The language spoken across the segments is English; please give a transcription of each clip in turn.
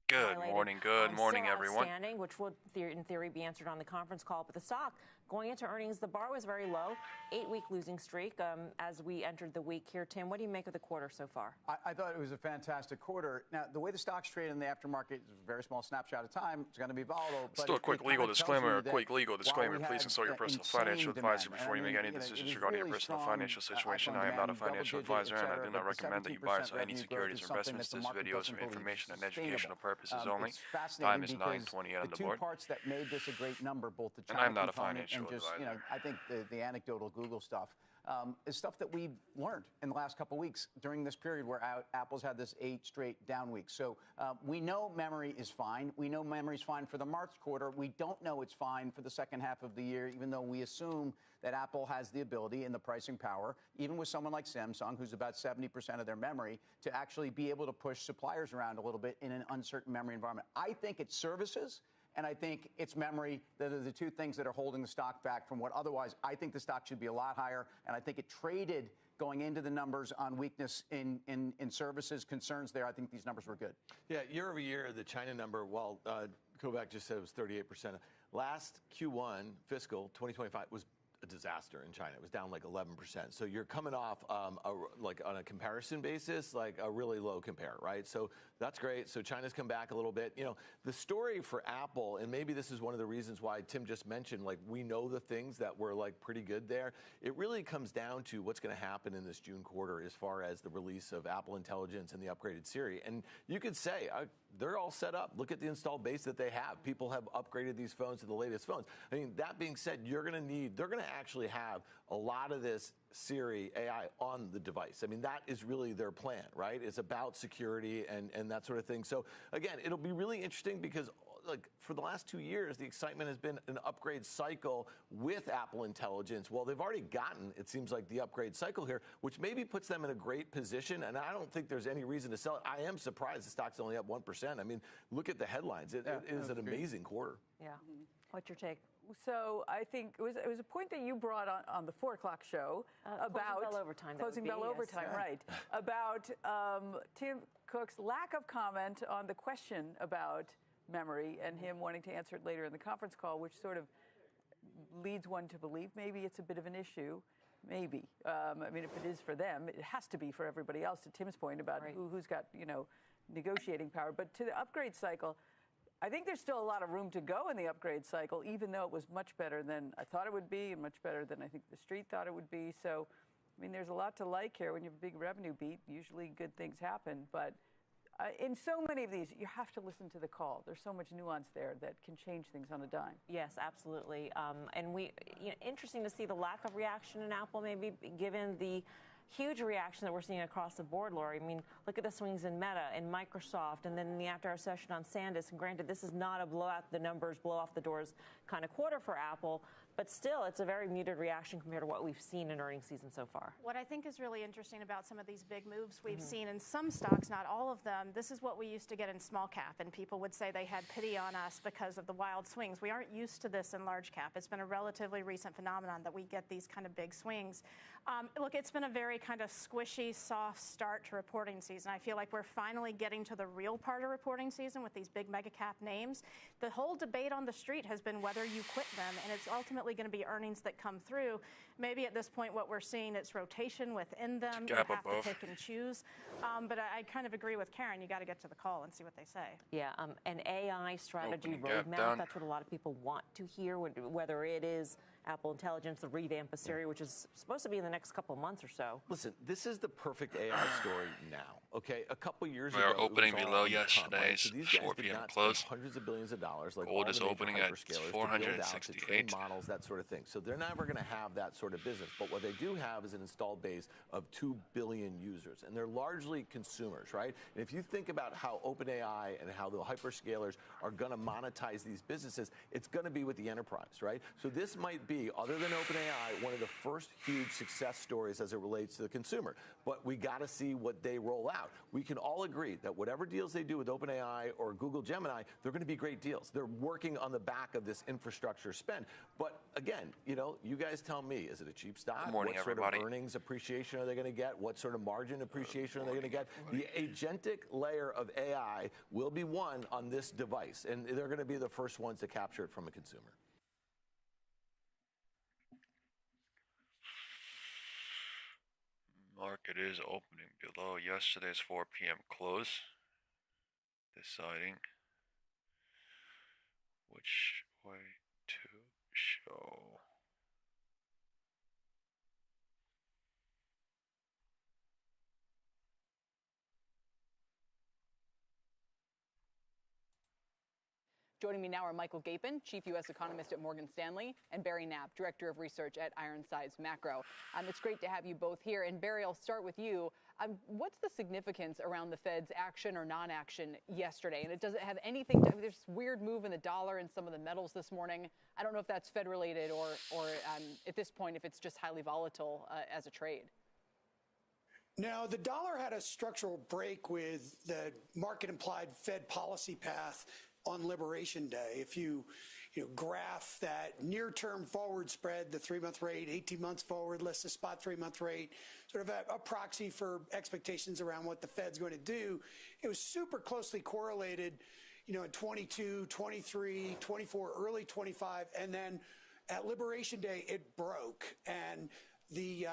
Good morning, everyone. Outstanding, which would, in theory, be answered on the conference call. But the stock, going into earnings, the bar was very low, 8-week losing streak as we entered the week here. Tim, what do you make of the quarter so far? I thought it was a fantastic quarter. Now, the way the stocks trade in the aftermarket is a very small snapshot of time. It's going to be volatile. Still a quick legal disclaimer. Please consult your personal financial advisor before you make any decisions regarding your personal financial situation. I am not a financial advisor, and I do not recommend that you buy or sell any securities or investments. This video is for information and educational purposes only. Time is 9:20 on the board. The two parts that made this a great number, both the China and I'm not a component financial and just, advisor. I think the anecdotal Google stuff is stuff that we've learned in the last couple of weeks during this period where Apple's had this 8 straight down weeks. So we know memory is fine. We know memory is fine for the March quarter. We don't know it's fine for the second half of the year, even though we assume that Apple has the ability and the pricing power, even with someone like Samsung, who's about 70% of their memory, to actually be able to push suppliers around a little bit in an uncertain memory environment. I think it's services, and I think it's memory that are the two things that are holding the stock back from what otherwise I think the stock should be a lot higher, and I think it traded going into the numbers on weakness in services, concerns there. I think these numbers were good. Yeah, year over year, the China number, well, Kovac just said it was 38%. Last Q1 fiscal 2025 was a disaster in China. It was down like 11%. So you're coming off like on a comparison basis, like a really low compare, right? So that's great. So China's come back a little bit. You know, the story for Apple, and maybe this is one of the reasons why Tim just mentioned, like we know the things that were like pretty good there. It really comes down to what's going to happen in this June quarter as far as the release of Apple Intelligence and the upgraded Siri. And you could say they're all set up. Look at the installed base that they have. People have upgraded these phones to the latest phones. I mean, that being said, they're going to actually have a lot of this Siri AI on the device. I mean, that is really their plan, right? It's about security and that sort of thing. So again, it'll be really interesting because like for the last 2 years, the excitement has been an upgrade cycle with Apple Intelligence. Well, they've already gotten, it seems like, the upgrade cycle here, which maybe puts them in a great position. And I don't think there's any reason to sell it. I am surprised the stock's only up 1%. I mean, look at the headlines. It is an amazing quarter. Yeah. What's your take? So I think it was a point that you brought on the 4 o'clock show about closing bell overtime, right? About Tim Cook's lack of comment on the question about memory and him wanting to answer it later in the conference call, which sort of leads one to believe maybe it's a bit of an issue. Maybe. I mean, if it is for them, it has to be for everybody else, to Tim's point about who's got, negotiating power. But to the upgrade cycle, I think there's still a lot of room to go in the upgrade cycle, even though it was much better than I thought it would be and much better than I think the street thought it would be. So, I mean, there's a lot to like here. When you have a big revenue beat, usually good things happen. But in so many of these, you have to listen to the call. There's so much nuance there that can change things on a dime. Yes, absolutely. And interesting to see the lack of reaction in Apple, maybe given the huge reaction that we're seeing across the board, Lori. I mean, look at the swings in Meta and Microsoft, and then in the after-hour session on SanDisk. And granted, this is not a blow out the numbers, blow off the doors kind of quarter for Apple, but still, it's a very muted reaction compared to what we've seen in earnings season so far. What I think is really interesting about some of these big moves we've seen in some stocks, not all of them, this is what we used to get in small cap, and people would say they had pity on us because of the wild swings. We aren't used to this in large cap. It's been a relatively recent phenomenon that we get these kind of big swings. Look, it's been a very kind of squishy, soft start to reporting season. I feel like we're finally getting to the real part of reporting season with these big mega cap names. The whole debate on the street has been whether you quit them, and it's ultimately going to be earnings that come through. Maybe at this point what we're seeing is rotation within them. You have to pick and choose. But I kind of agree with Karen. You got to get to the call and see what they say. Yeah, an AI strategy roadmap, that's what a lot of people want to hear, whether it is Apple Intelligence, the revamp of Siri, which is supposed to be in the next couple of months or so. Listen, this is the perfect AI story now. Okay, a couple years ago, we are opening below yesterday's so these 4 p.m. close. Hundreds of billions of dollars, like gold all is the major opening at hyperscalers, 468 to models, that sort of thing. So they're never going to have that sort of business. But what they do have is an installed base of 2 billion users, and they're largely consumers, right? And if you think about how OpenAI and how the hyperscalers are going to monetize these businesses, it's going to be with the enterprise, right? So this might be, other than OpenAI, one of the first huge success stories as it relates to the consumer. But we got to see what they roll out. We can all agree that whatever deals they do with OpenAI or Google Gemini, they're going to be great deals. They're working on the back of this infrastructure spend. But again, you guys tell me, is it a cheap stock? Good morning, what sort everybody. of earnings appreciation are they going to get? What sort of margin appreciation are they going to get? The agentic layer of AI will be one on this device, and they're going to be the first ones to capture it from a consumer. Market is opening below yesterday's 4 p.m. close, deciding which way to show. Joining me now are Michael Gapin, Chief U.S. Economist at Morgan Stanley, and Barry Knapp, Director of Research at Ironsides Macro. It's great to have you both here. And Barry, I'll start with you. What's the significance around the Fed's action or non-action yesterday? And does it have anything to this weird move in the dollar and some of the metals this morning? I don't know if that's Fed-related or at this point, if it's just highly volatile as a trade. No, the dollar had a structural break with the market-implied Fed policy path on Liberation Day. If you graph that near-term forward spread, the 3-month rate, 18 months forward, less the spot 3-month rate, sort of a proxy for expectations around what the Fed's going to do, it was super closely correlated, in 22, 23, 24, early 25, and then at Liberation Day, it broke. And the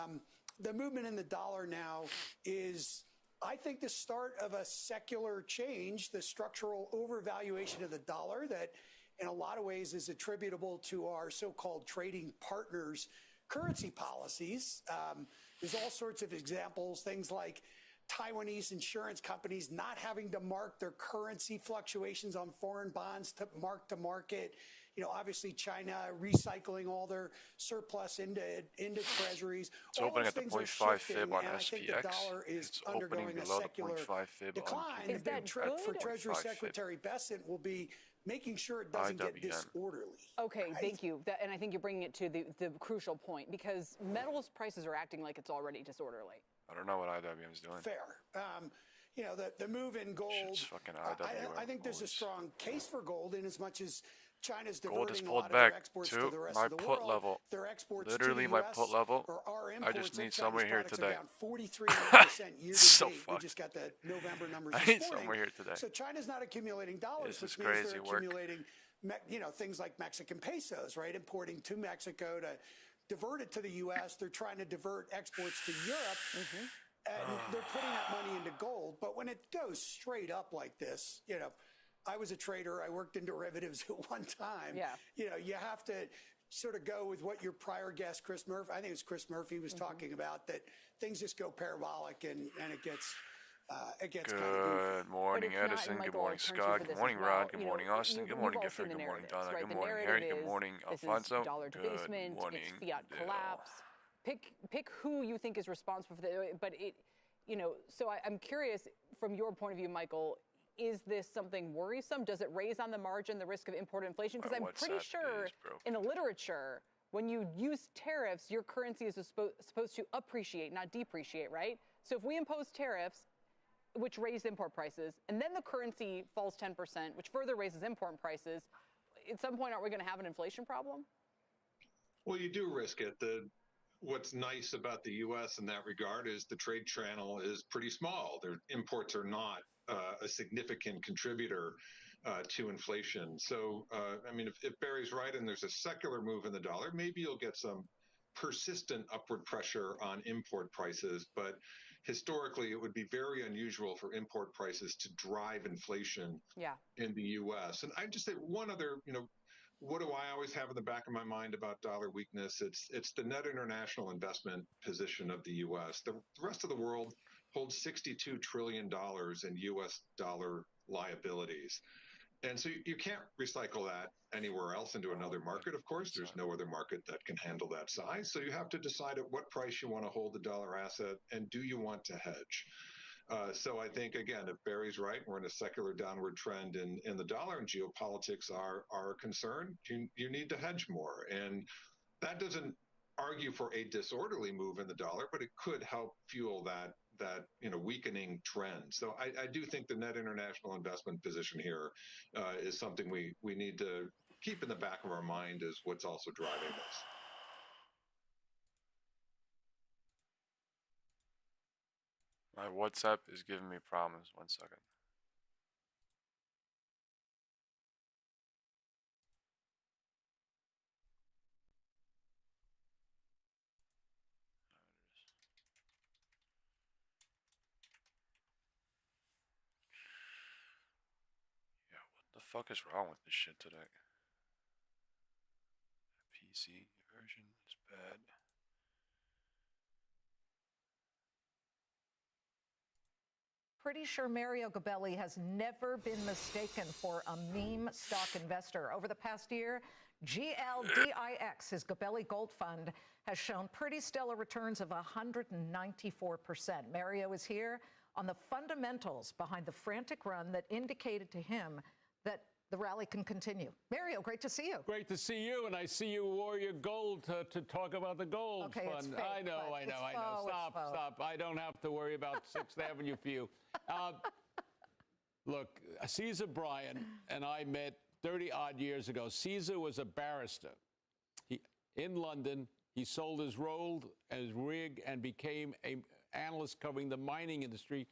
movement in the dollar now is, I think, the start of a secular change, the structural overvaluation of the dollar that in a lot of ways is attributable to our so-called trading partners' currency policies. There's all sorts of examples, things like Taiwanese insurance companies not having to mark their currency fluctuations on foreign bonds to market. Obviously China recycling all their surplus into treasuries. It's opening at the 0.5 fib on SPX. The dollar is it's undergoing opening a below the secular 0.5 fib decline. on Is that trick for good? Treasury 0.5 fib. Secretary Bessent will be making sure it doesn't get disorderly. Okay, right? thank you. And I think you're bringing it to the crucial point, because metals prices are acting like it's already disorderly. I don't know what IWM is doing. Fair. The move in gold, Shit's fucking IWM. I think there's a strong case for gold in as much as China's Gold has diverting a pulled lot of their back exports to to the rest my of the put world. level. Their exports Literally to the my US put level. or our I imports just of need Chinese somewhere here products today. are down 43% year to So date. We fucked. just got the November numbers I this need morning. somewhere here today. So China's not accumulating dollars, This is which means crazy they're work. accumulating things like Mexican pesos, right? Importing to Mexico to divert it to the U.S. They're trying to divert exports to Europe. And they're putting that money into gold. But when it goes straight up like this, I was a trader. I worked in derivatives at one time. Yeah. You have to sort of go with what your prior guest, Chris Murphy, I think it was Chris Murphy, was talking about, that things just go parabolic and it gets kind of goofy. Good morning, But it's not, Edison. and Good Michael, morning, I'll turn to you Scott. for Good this morning, as well. Rod. Good morning, Austin. Good morning, We've all seen Gifford. the Good morning, narratives, Donna. right? Good The morning, narrative Harry. Good is, morning, this Alfonso. is dollar Good debasement, morning, it's fiat Dale. collapse. Pick who you think is responsible for that. But so I'm curious, from your point of view, Michael, is this something worrisome? Does it raise on the margin the risk of import inflation? Because I'm pretty sure in the literature, when you use tariffs, your currency is supposed to appreciate, not depreciate, right? So if we impose tariffs, which raise import prices, and then the currency falls 10%, which further raises import prices, at some point, aren't we going to have an inflation problem? Well, you do risk it. What's nice about the U.S. in that regard is the trade channel is pretty small. Their imports are not a significant contributor to inflation. So, if Barry's right and there's a secular move in the dollar, maybe you'll get some persistent upward pressure on import prices. But historically, it would be very unusual for import prices to drive inflation in the U.S. And I just say one other, what do I always have in the back of my mind about dollar weakness? It's the net international investment position of the U.S. The rest of the world holds $62 trillion in U.S. dollar liabilities. And so you can't recycle that anywhere else into another market. Of course, there's no other market that can handle that size. So you have to decide at what price you want to hold the dollar asset, and do you want to hedge? So I think, again, if Barry's right, we're in a secular downward trend in the dollar, and geopolitics are a concern, you need to hedge more. And that doesn't argue for a disorderly move in the dollar, but it could help fuel that weakening trend. So I do think the net international investment position here is something we need to keep in the back of our mind is what's also driving this. My WhatsApp is giving me problems. 1 second. Yeah, what the fuck is wrong with this shit today? PC version is bad. Pretty sure Mario Gabelli has never been mistaken for a meme stock investor. Over the past year, GLDIX, his Gabelli Gold Fund, has shown pretty stellar returns of 194%. Mario is here on the fundamentals behind the frantic run that indicated to him that the rally can continue. Mario, great to see you. Great to see you, and I see you wore your gold to talk about the gold okay, fund. It's fake, I know. Stop. I don't have to worry about 6th Avenue for you. Look, Caesar Bryan and I met 30-odd years ago. Caesar was a barrister. In London, he sold his role and his rig and became an analyst covering the mining industry.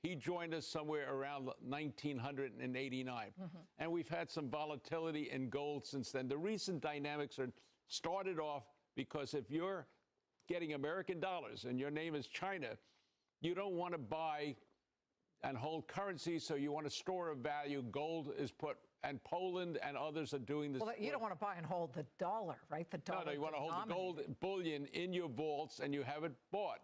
He joined us somewhere around 1989. And we've had some volatility in gold since then. The recent dynamics are started off because if you're getting American dollars and your name is China, you don't want to buy and hold currency, so you want to store a value. Gold is put, and Poland and others are doing this. Well, you don't want to buy and hold the dollar, right? The dollar. No, you want to hold the gold bullion in your vaults, and you have it bought.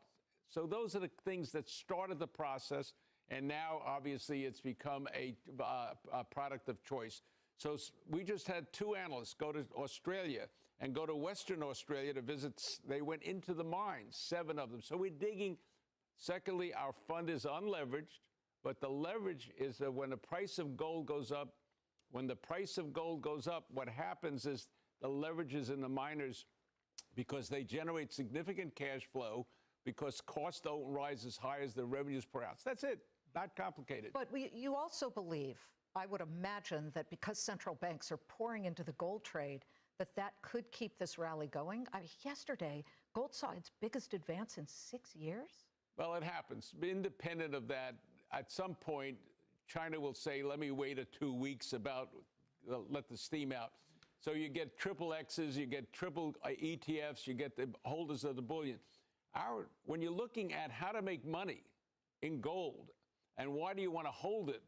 So those are the things that started the process. And now, obviously, it's become a product of choice. So we just had 2 analysts go to Australia and go to Western Australia to visit. They went into the mines, 7 of them. So we're digging. Secondly, our fund is unleveraged, but the leverage is that when the price of gold goes up, what happens is the leverage is in the miners because they generate significant cash flow because costs don't rise as high as the revenues per ounce. That's it. Not complicated. But you also believe, I would imagine, that because central banks are pouring into the gold trade, that could keep this rally going? I mean, yesterday, gold saw its biggest advance in 6 years? Well, it happens. Independent of that, at some point, China will say, let me wait 2 weeks let the steam out. So you get triple X's, you get triple ETFs, you get the holders of the bullion. When you're looking at how to make money in gold, and why do you want to hold it?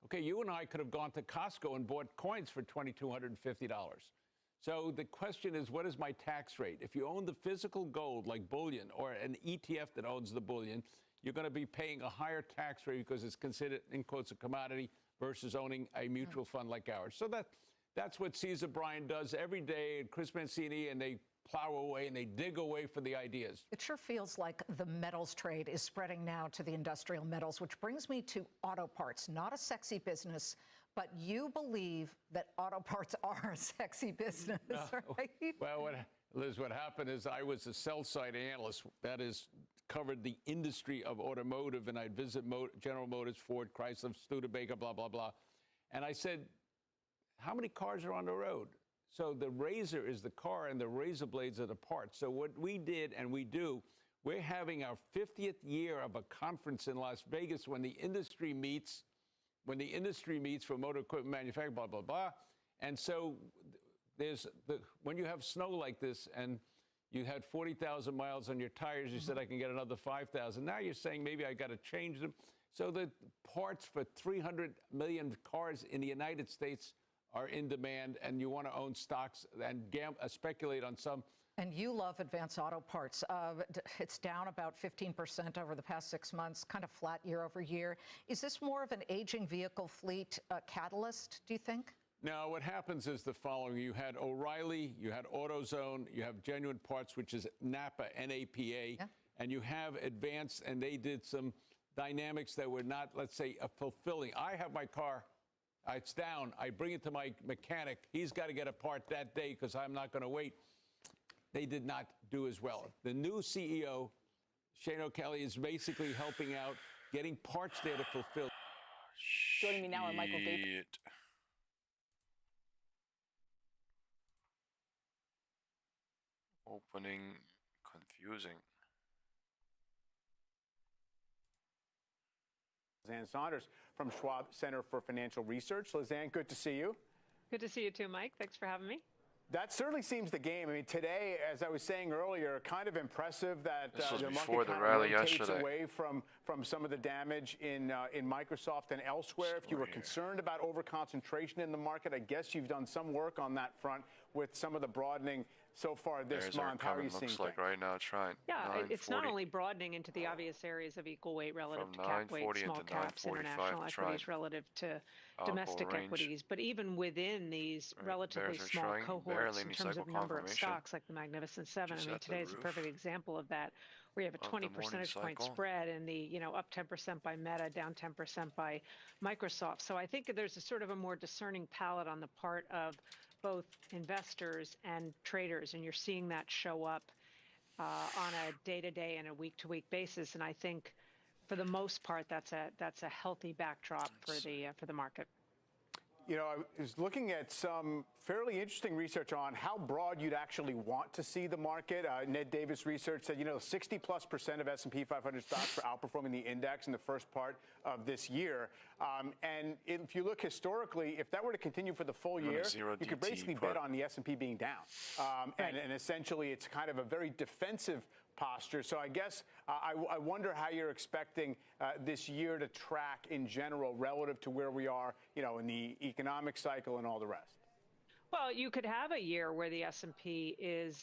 Okay, you and I could have gone to Costco and bought coins for $2,250. So the question is, what is my tax rate? If you own the physical gold like bullion or an ETF that owns the bullion, you're going to be paying a higher tax rate because it's considered, in quotes, a commodity versus owning a mutual fund like ours. So that's what Caesar Bryan does every day, and Chris Mancini, and they plow away and they dig away for the ideas. It sure feels like the metals trade is spreading now to the industrial metals, which brings me to auto parts. Not a sexy business, but you believe that auto parts are a sexy business, right? Well, Liz, what happened is I was a sell-side analyst, that is, covered the industry of automotive, and I'd visit General Motors, Ford, Chrysler, Studebaker, blah, blah, blah. And I said, how many cars are on the road? So the razor is the car and the razor blades are the parts. So what we did and we do, we're having our 50th year of a conference in Las Vegas when the industry meets for motor equipment manufacturing, blah, blah, blah. And so when you have snow like this and you had 40,000 miles on your tires, you said I can get another 5,000. Now you're saying maybe I got to change them. So the parts for 300 million cars in the United States are in demand, and you want to own stocks and speculate on some. And you love Advance Auto Parts. It's down about 15% over the past 6 months, kind of flat year over year. Is this more of an aging vehicle fleet catalyst, do you think? No, what happens is the following. You had O'Reilly, you had AutoZone, you have Genuine Parts, which is NAPA, N-A-P-A, yeah. And you have Advance, and they did some dynamics that were not, let's say, fulfilling. I have my car. It's down. I bring it to my mechanic. He's got to get a part that day because I'm not going to wait. They did not do as well. The new CEO, Shane O'Kelly, is basically helping out, getting parts there to fulfill. Joining me now are Michael Gates. Opening confusing. Lizanne Saunders from Schwab Center for Financial Research. Lizanne, good to see you. Good to see you too, Mike. Thanks for having me. That certainly seems the game. I mean, today, as I was saying earlier, kind of impressive that before the market the kind rally of rotates yesterday. away from some of the damage in Microsoft and elsewhere. If you were concerned about overconcentration in the market, I guess you've done some work on that front with some of the broadening so far this There's month. How are you looks seeing like things? right now, trying. Yeah, it's not only broadening into the obvious areas of equal weight relative From to cap weight, 940 small into caps, 945 international equities trying. relative to Alcohol domestic range. equities. But even within these relatively bears are small trying, cohorts barely in any terms cycle of number of confirmation. stocks like the Magnificent Seven, Just I mean, at the today's a roof perfect example of that, where you have a of 20 the morning percentage point cycle. spread in the, up 10% by Meta, down 10% by Microsoft. So I think there's a sort of a more discerning palette on the part of both investors and traders, and you're seeing that show up on a day-to-day and a week-to-week basis. And I think, for the most part, that's a healthy backdrop for the market. You know, I was looking at some fairly interesting research on how broad you'd actually want to see the market. Ned Davis research said, 60+% of S&P 500 stocks were outperforming the index in the first part of this year. And if you look historically, if that were to continue for the full year, you could basically bet on the S&P being down. And essentially, it's kind of a very defensive posture. So I guess I wonder how you're expecting this year to track in general relative to where we are, in the economic cycle and all the rest. Well, you could have a year where the S&P is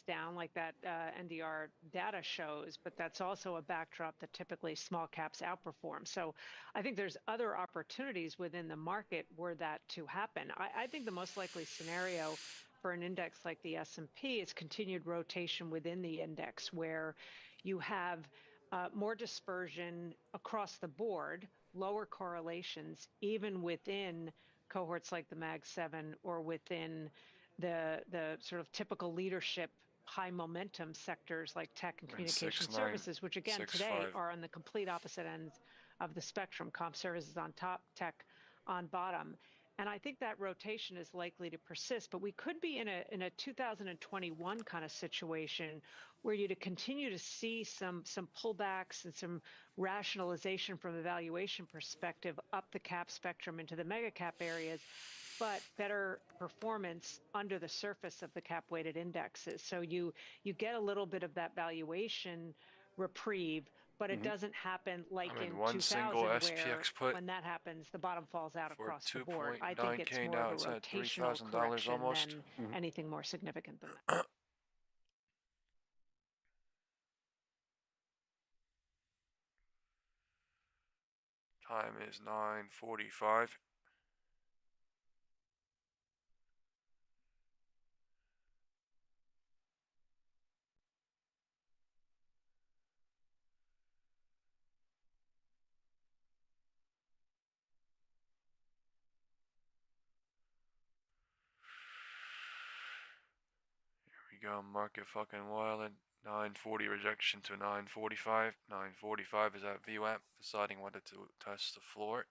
down, like that NDR data shows, but that's also a backdrop that typically small caps outperform. So I think there's other opportunities within the market were that to happen. I think the most likely scenario for an index like the S&P is continued rotation within the index, where you have more dispersion across the board, lower correlations, even within cohorts like the Mag 7 or within the sort of typical leadership high momentum sectors like tech and communication services, which again today are on the complete opposite ends of the spectrum. Comp services on top, tech on bottom. And I think that rotation is likely to persist, but we could be in a 2021 kind of situation where you'd continue to see some pullbacks and some rationalization from a valuation perspective up the cap spectrum into the mega cap areas, but better performance under the surface of the cap weighted indexes. So you get a little bit of that valuation reprieve, but it doesn't happen like in 2000 where when that happens, the bottom falls out across the board. I think it's more of a rotational correction than anything more significant than that. Time is 9:45. Here we go, market fucking wildin'. 940 rejection to 945. 945 is at VWAP, deciding whether to test the floor.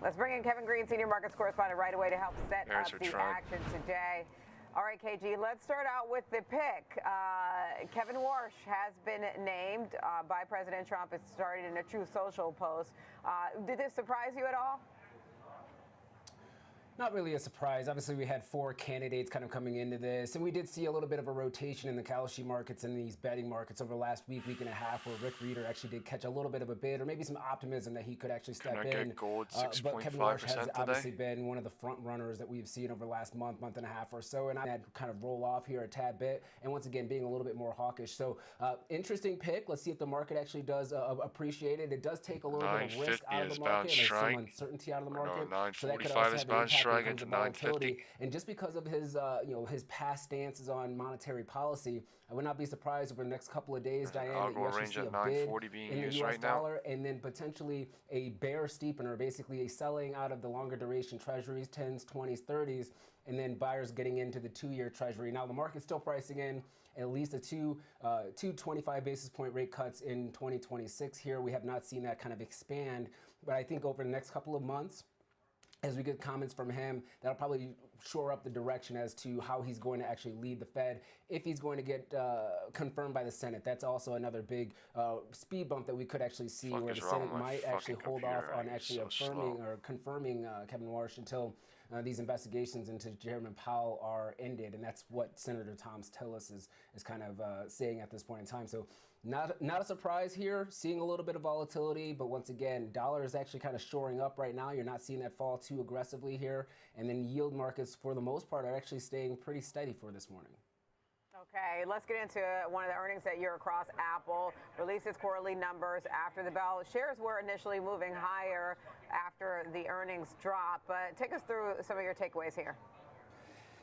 Let's bring in Kevin Green, senior markets correspondent, right away to help set up the action today. All right, KG, let's start out with the pick. Kevin Warsh has been named by President Trump. It started in a Truth Social post. Did this surprise you at all? Not really a surprise. Obviously, we had 4 candidates kind of coming into this, and we did see a little bit of a rotation in the Kalshi markets and these betting markets over the last week and a half, where Rick Reeder actually did catch a little bit of a bid, or maybe some optimism that he could actually step in. Gold But Kevin Warsh has obviously been one of the front runners that we've seen over the last month and a half or so, and I had kind of roll off here a tad bit, and once again being a little bit more hawkish. So interesting pick. Let's see if the market actually does appreciate it. It does take a little bit of risk out of the market, and there's some uncertainty out of the market. So that could also have an impact in terms of volatility. And just because of his, his past stances on monetary policy, I would not be surprised over the next couple of days, Diane, that you actually see a bid in the U.S. dollar, and then potentially a bear steepener, basically a selling out of the longer duration treasuries, 10s, 20s, 30s, and then buyers getting into the 2-year treasury. Now, the market's still pricing in at least a two 25 basis point rate cuts in 2026 here. We have not seen that kind of expand, but I think over the next couple of months, as we get comments from him, that'll probably shore up the direction as to how he's going to actually lead the Fed. If he's going to get confirmed by the Senate, that's also another big speed bump that we could actually see, where the Senate might actually hold off on actually affirming or confirming Kevin Warsh until these investigations into Chairman Powell are ended. And that's what Senator Thomas Tillis is kind of saying at this point in time. So not a surprise here, seeing a little bit of volatility, but once again, dollar is actually kind of shoring up right now. You're not seeing that fall too aggressively here. And then yield markets, for the most part, are actually staying pretty steady for this morning. Okay, let's get into one of the earnings that you're across. Apple released its quarterly numbers after the bell. Shares were initially moving higher after the earnings drop, but take us through some of your takeaways here.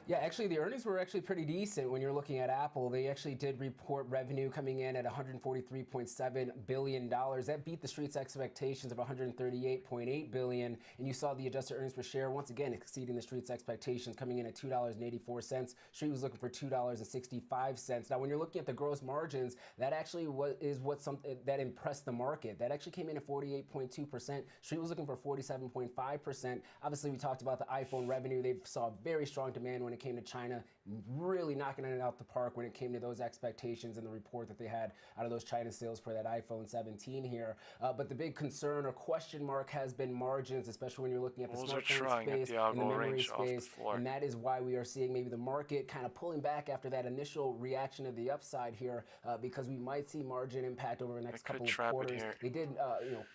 Yeah, actually, the earnings were actually pretty decent when you're looking at Apple. They actually did report revenue coming in at $143.7 billion. That beat the street's expectations of $138.8 billion. And you saw the adjusted earnings per share once again exceeding the street's expectations, coming in at $2.84. Street was looking for $2.65. Now, when you're looking at the gross margins, that actually is what something that impressed the market. That actually came in at 48.2%. Street was looking for 47.5%. Obviously, we talked about the iPhone revenue. They saw very strong demand when it came to China, really knocking it out the park when it came to those expectations and the report that they had out of those China sales for that iPhone 17 here. But the big concern or question mark has been margins, especially when you're looking at the smartphone space and the memory space. And that is why we are seeing maybe the market kind of pulling back after that initial reaction to the upside here, because we might see margin impact over the next couple of quarters. They did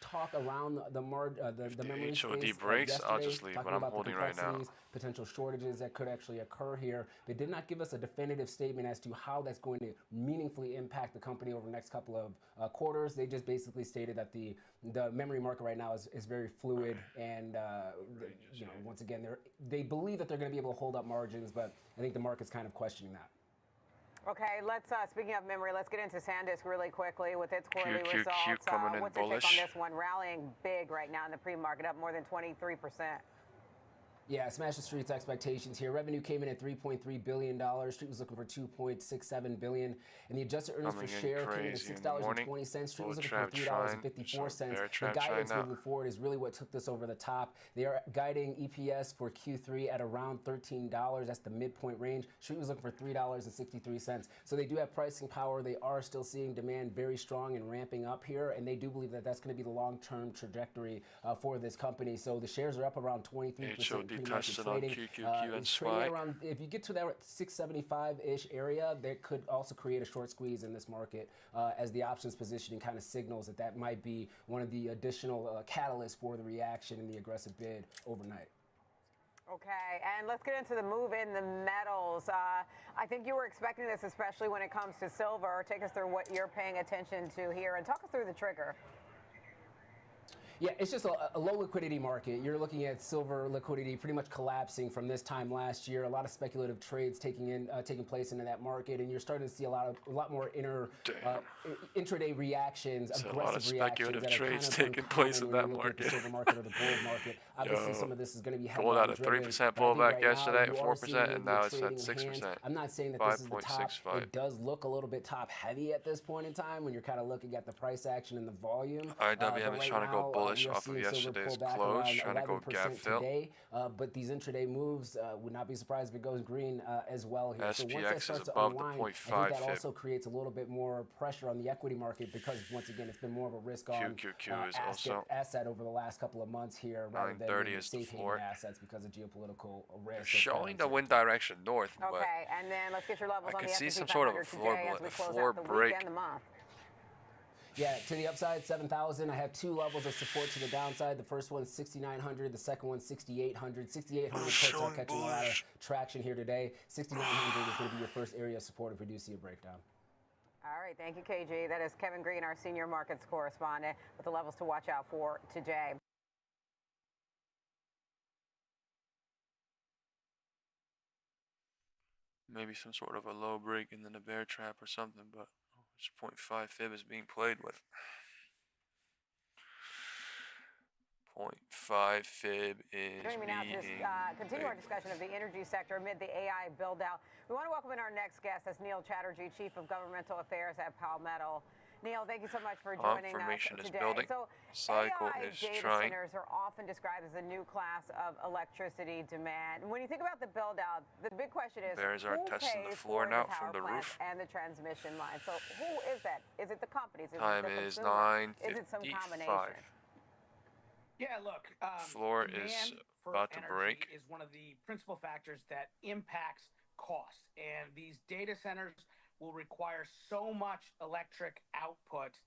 talk around the memory space breaks, I'll yesterday, just leave, talking but I'm about holding the right now. potential shortages that could actually occur here. They did not give us a definitive statement as to how that's going to meaningfully impact the company over the next couple of quarters. They just basically stated that the memory market right now is very fluid, and once again, they believe that they're going to be able to hold up margins, but I think the market's kind of questioning that. Okay, let's speaking of memory, let's get into SanDisk really quickly with its quarterly results. Coming in what's your bullish. take on this one? Rallying big right now in the pre-market, up more than 23%. Yeah, smashed the street's expectations here. Revenue came in at $3.3 billion. Street was looking for $2.67 billion. And the adjusted earnings per share came in at $6.20. Street was looking for $3.54. The guidance moving forward is really what took this over the top. They are guiding EPS for Q3 at around $13. That's the midpoint range. Street was looking for $3.63. So they do have pricing power. They are still seeing demand very strong and ramping up here. And they do believe that that's going to be the long-term trajectory for this company. So the shares are up around 23%. Tested on QQQ and SPY. Around, if you get to that 675-ish area, that could also create a short squeeze in this market, as the options positioning kind of signals that might be one of the additional catalysts for the reaction and the aggressive bid overnight. Okay, and let's get into the move in the metals. I think you were expecting this, especially when it comes to silver. Take us through what you're paying attention to here, and talk us through the trigger. Yeah, it's just a low liquidity market. You're looking at silver liquidity pretty much collapsing from this time last year. A lot of speculative trades taking place into that market, and you're starting to see a lot more intraday reactions, aggressive a lot of speculative trades taking place in that market. The silver market or the gold market. Obviously, some of this is going to be gold had a 3% pullback yesterday at 4%, and now it's at 6%. I'm not saying that this is the top. It does look a little bit top heavy at this point in time when you're kind of looking at the price action and the volume. IWM is trying to go bullish off of yesterday's close, trying to go gap fill. Today, but these intraday moves would not be surprised if it goes green as well here. SPX so once that starts is above to unwind, the 0.5 I think that fib. also creates a little bit more pressure on the equity market, because once again, it's been more of a risk on QQQ is also asset over the last couple of months here, rather than safe haven assets because of geopolitical risk. Showing the wind direction north, but okay, and then let's get your levels on the see S&P some sort of a 500 floor break. Yeah, to the upside, 7,000. I have two levels of support to the downside. The first one's 6,900. The second one's 6,800. 6,800 puts are catching a lot of traction here today. 6,900 is going to be your first area of support if we do see a breakdown. All right, thank you, KG. That is Kevin Green, our senior markets correspondent, with the levels to watch out for today. Maybe some sort of a low break and then a bear trap or something, but it's 0.5 fib is being played with. 0.5. 8.5 fib is Joining me now to continue our discussion of the energy sector amid the AI build-out. We want to welcome in our next guest. That's Neil Chatterjee, Chief of Governmental Affairs at Palmetto. Neil, thank you so much for joining us today. Building. Cycle AI is data trying. centers are often described as a new class of electricity demand. And when you think about the build-out, the big question is, Bears are who testing the pays floor for now the power from the plants roof. and the transmission line? So who is that? Is it the companies? Is Time it the is consumer? Is it some 9:55. combination? Yeah, look, Floor is demand for about to energy break. is one of the principal factors that impacts cost. And these data centers will require so much electric output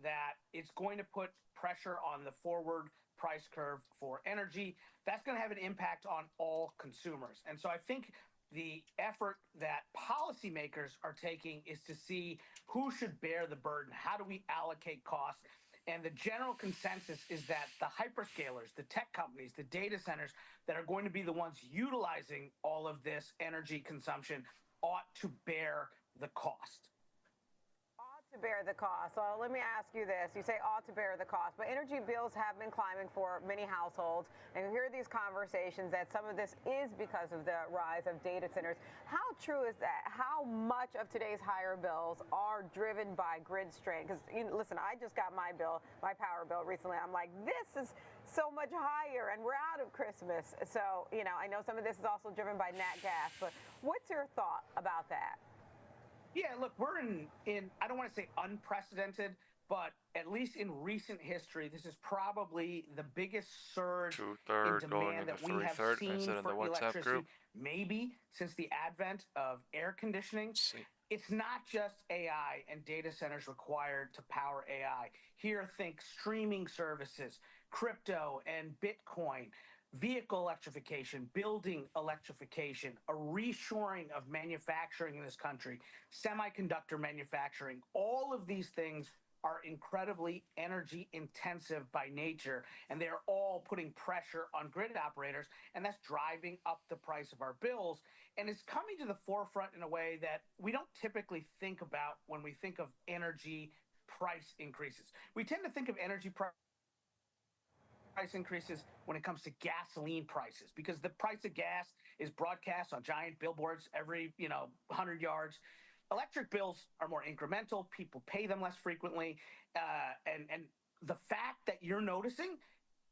that it's going to put pressure on the forward price curve for energy. That's going to have an impact on all consumers. And so I think the effort that policymakers are taking is to see who should bear the burden. How do we allocate costs? And the general consensus is that the hyperscalers, the tech companies, the data centers that are going to be the ones utilizing all of this energy consumption ought to bear the cost. To bear the cost. So let me ask you this. You say ought to bear the cost, but energy bills have been climbing for many households. And we hear these conversations that some of this is because of the rise of data centers. How true is that? How much of today's higher bills are driven by grid strain? Because, listen, I just got my power bill recently. I'm like, this is so much higher, and we're out of Christmas. So, I know some of this is also driven by nat gas, but what's your thought about that? Yeah, look, we're in I don't want to say unprecedented, but at least in recent history, this is probably the biggest surge in demand that we have seen for electricity, maybe since the advent of air conditioning. It's not just AI and data centers required to power AI. Here, think streaming services, crypto and Bitcoin, vehicle electrification, building electrification, a reshoring of manufacturing in this country, semiconductor manufacturing. All of these things are incredibly energy intensive by nature, and they're all putting pressure on grid operators, and that's driving up the price of our bills. And it's coming to the forefront in a way that we don't typically think about when we think of energy price increases. We tend to think of energy price increases when it comes to gasoline prices, because the price of gas is broadcast on giant billboards every 100 yards. Electric bills are more incremental. People pay them less frequently, and the fact that you're noticing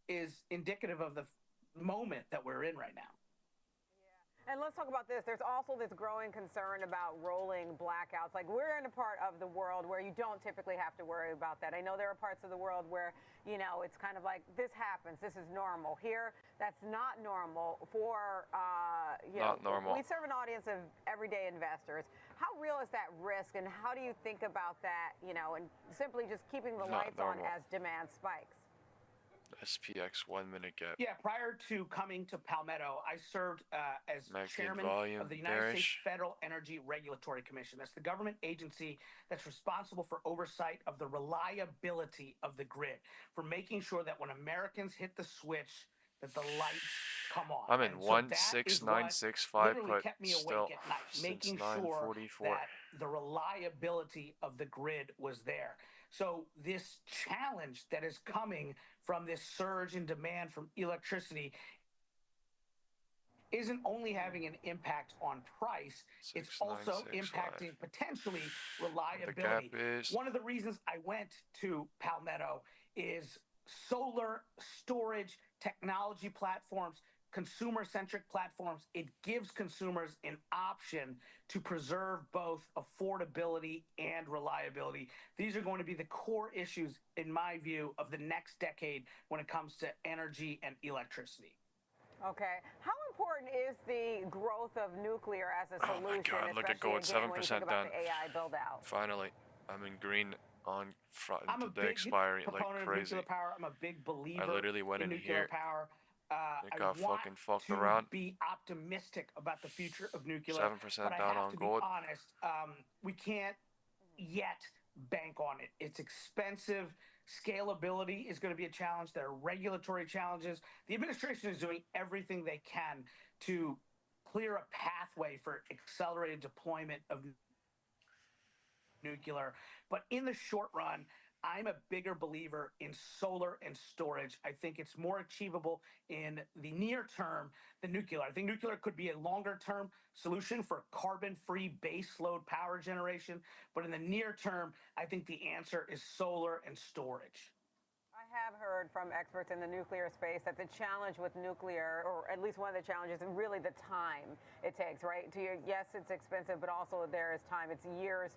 is indicative of the moment that we're in right now. And let's talk about this. There's also this growing concern about rolling blackouts. Like, we're in a part of the world where you don't typically have to worry about that. I know there are parts of the world where, it's kind of like, this happens, this is normal. Here, that's not normal for, not normal. We serve an audience of everyday investors. How real is that risk, and how do you think about that, and simply just keeping the lights on as demand spikes? SPX 1 minute gap. Yeah, prior to coming to Palmetto, I served as chairman of the United States Federal Energy Regulatory Commission. That's the government agency that's responsible for oversight of the reliability of the grid, for making sure that when Americans hit the switch, that the lights come on. I'm in 16965, but kept me still awake at night, making sure that the reliability of the grid was there. So this challenge that is coming from this surge in demand from electricity isn't only having an impact on price, it's also impacting potentially reliability. One of the reasons I went to Palmetto is solar storage technology platforms, consumer-centric platforms. It gives consumers an option to preserve both affordability and reliability. These are going to be the core issues, in my view, of the next decade when it comes to energy and electricity. Okay. How important is the growth of nuclear as a solution? Oh my God, look at gold, 7% down. The AI build-out. Finally, I'm in green on front I'm into a the big expiry like proponent crazy. of nuclear power. I'm a big believer I literally went in nuclear here. power. It got fucking fucked to around. Be optimistic about the future of nuclear. 7% but down I have on to gold. Be honest, we can't yet bank on it. It's expensive. Scalability is going to be a challenge. There are regulatory challenges. The administration is doing everything they can to clear a pathway for accelerated deployment of nuclear. But in the short run, I'm a bigger believer in solar and storage. I think it's more achievable in the near term than nuclear. I think nuclear could be a longer term solution for carbon-free baseload power generation. But in the near term, I think the answer is solar and storage. I have heard from experts in the nuclear space that the challenge with nuclear, or at least one of the challenges, is really the time it takes, right? Yes, it's expensive, but also there is time. It's years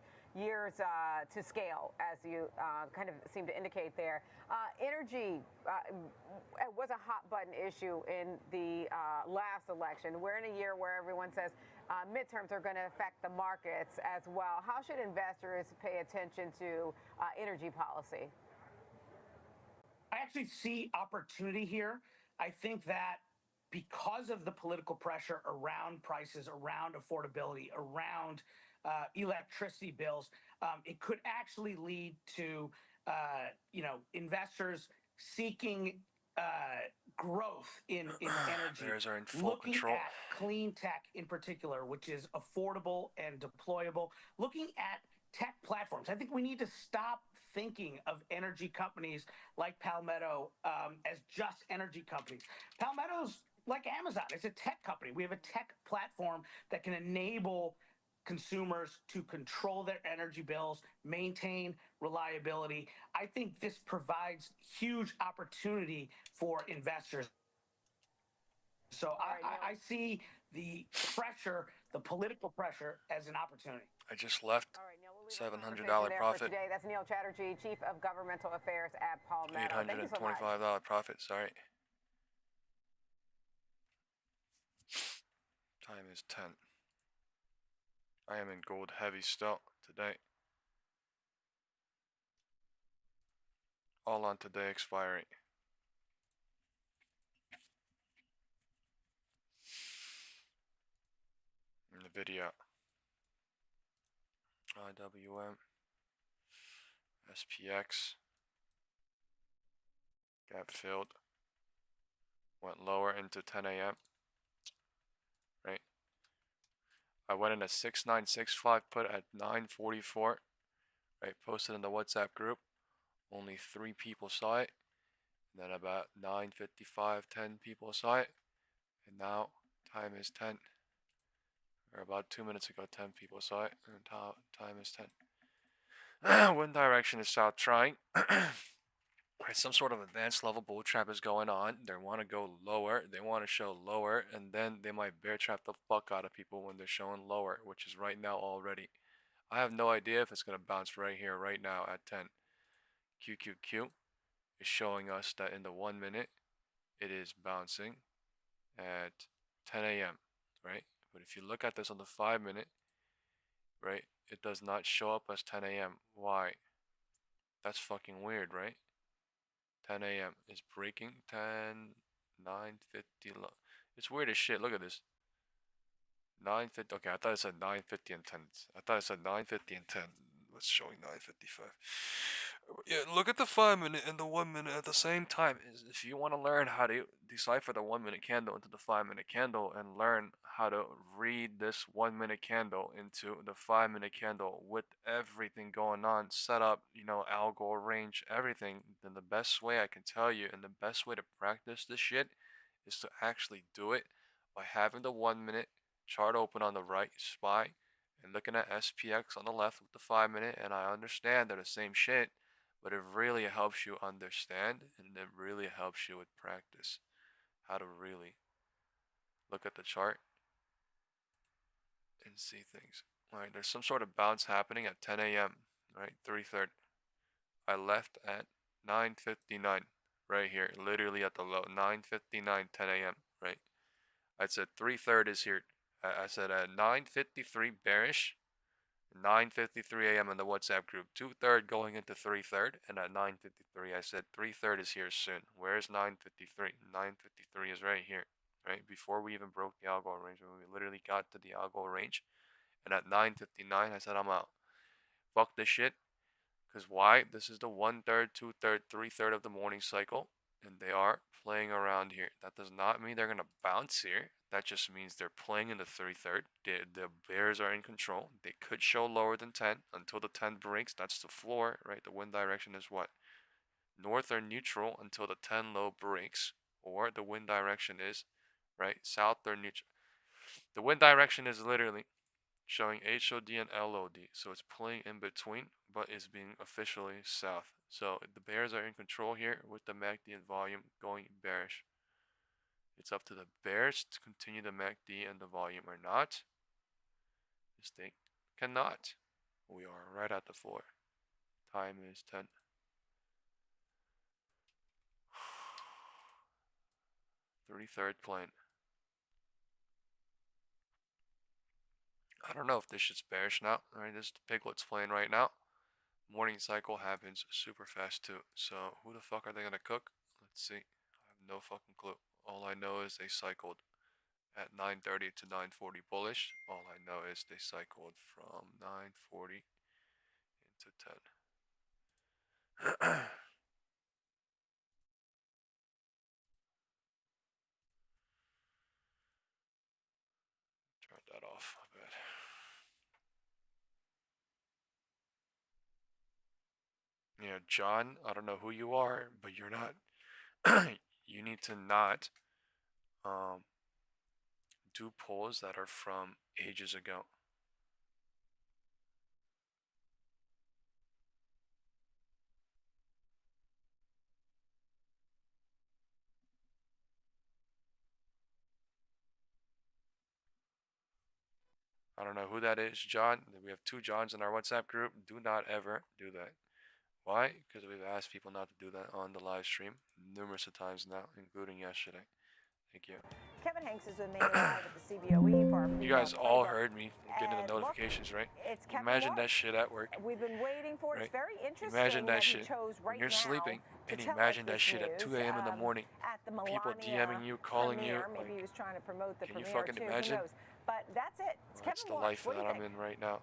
to scale, as you kind of seem to indicate there. Energy was a hot button issue in the last election. We're in a year where everyone says midterms are going to affect the markets as well. How should investors pay attention to energy policy? I actually see opportunity here. I think that because of the political pressure around prices, around affordability, around electricity bills, it could actually lead to investors seeking growth in energy. Bears are in full looking control. At clean tech in particular, which is affordable and deployable. Looking at tech platforms. I think we need to stop thinking of energy companies like Palmetto as just energy companies. Palmetto's like Amazon. It's a tech company. We have a tech platform that can enable consumers to control their energy bills, maintain reliability. I think this provides huge opportunity for investors. So I see the pressure, the political pressure, as an opportunity. I just left $700 profit. Today. That's Neil Chatterjee, Chief of Governmental Affairs at Palmetto. $825 profit, sorry. Time is 10. I am in gold heavy still today. All on today expiry. NVIDIA. IWM. SPX. Gap filled. Went lower into 10 a.m. Right. I went in at 6965, put at 944. Right. Posted in the WhatsApp group. Only 3 people saw it. And then about 9:55, 10 people saw it. And now time is 10. Or about 2 minutes ago, 10 people saw it. And time is 10. Wind direction is south trying. Right, some sort of advanced level bull trap is going on. They want to go lower. They want to show lower. And then they might bear trap the fuck out of people when they're showing lower, which is right now already. I have no idea if it's going to bounce right here, right now at 10. QQQ is showing us that in the 1 minute, it is bouncing at 10 a.m., right? But if you look at this on the 5 minute, right, it does not show up as 10 a.m. Why? That's fucking weird, right? 10 a.m. is breaking 10, 9:50. It's weird as shit. Look at this. 9:50. Okay, I thought it said 9:50 and 10. I thought it said 9:50 and 10. It's showing 9:55. Yeah, look at the 5 minute and the 1 minute at the same time. If you want to learn how to decipher the 1 minute candle into the 5 minute candle and learn how to read this 1 minute candle into the 5 minute candle with everything going on, set up, algo range, everything, then the best way I can tell you and the best way to practice this shit is to actually do it by having the 1 minute chart open on the right, SPY, and looking at SPX on the left with the 5 minute. And I understand they're the same shit, but it really helps you understand, and it really helps you with practice how to really look at the chart and see things. All right, there's some sort of bounce happening at 10 a.m. right, 3:30. I left at 9:59 right here, literally at the low, 9:59, 10 a.m. right. I said 3:30 is here. I said at 9:53 bearish. 9:53 a.m. in the WhatsApp group, 2/3 going into 3/3, and at 9:53 I said 3/3 is here soon. Where's 9:53? 9:53 is right here, right before we even broke the algo range. When we literally got to the algo range, and at 9:59 I said I'm out. Fuck this shit. Because why? This is the 1/3, 2/3, 3/3 of the morning cycle, and they are playing around here. That does not mean they're going to bounce here. That just means they're playing in the 33rd. The bears are in control. They could show lower than 10 until the 10 breaks. That's the floor, right? The wind direction is what? North or neutral until the 10 low breaks, or the wind direction is, right, south or neutral. The wind direction is literally showing HOD and LOD, so it's playing in between, but it's being officially south. So the bears are in control here with the MACD and volume going bearish. It's up to the bears to continue the MACD and the volume or not. This thing cannot. We are right at the floor. Time is 10. Third plane. I don't know if this shit's bearish now. Alright, this is the piglet's playing right now. Morning cycle happens super fast too. So who the fuck are they gonna cook? Let's see. I have no fucking clue. All I know is they cycled at 9:30 to 9:40 bullish. All I know is they cycled from 9:40 into 10. Turn that off. I bet. Yeah, John, I don't know who you are, but you're not. You need to not do polls that are from ages ago. I don't know who that is, John. We have 2 Johns in our WhatsApp group. Do not ever do that. Why? Because we've asked people not to do that on the live stream numerous of times now, including yesterday. Thank you. Kevin Hanks is with me live at the CBOE for our You guys all heard me getting the notifications, right? Imagine that shit at work. We've been waiting for it. Right? It's very interesting. Imagine that shit when you're sleeping, and imagine that shit at 2 a.m. in the morning. People DMing you, calling you. Maybe he was trying to promote the can you premiere fucking too. imagine? Who knows? But that's it. It's That's the life that I'm in right now.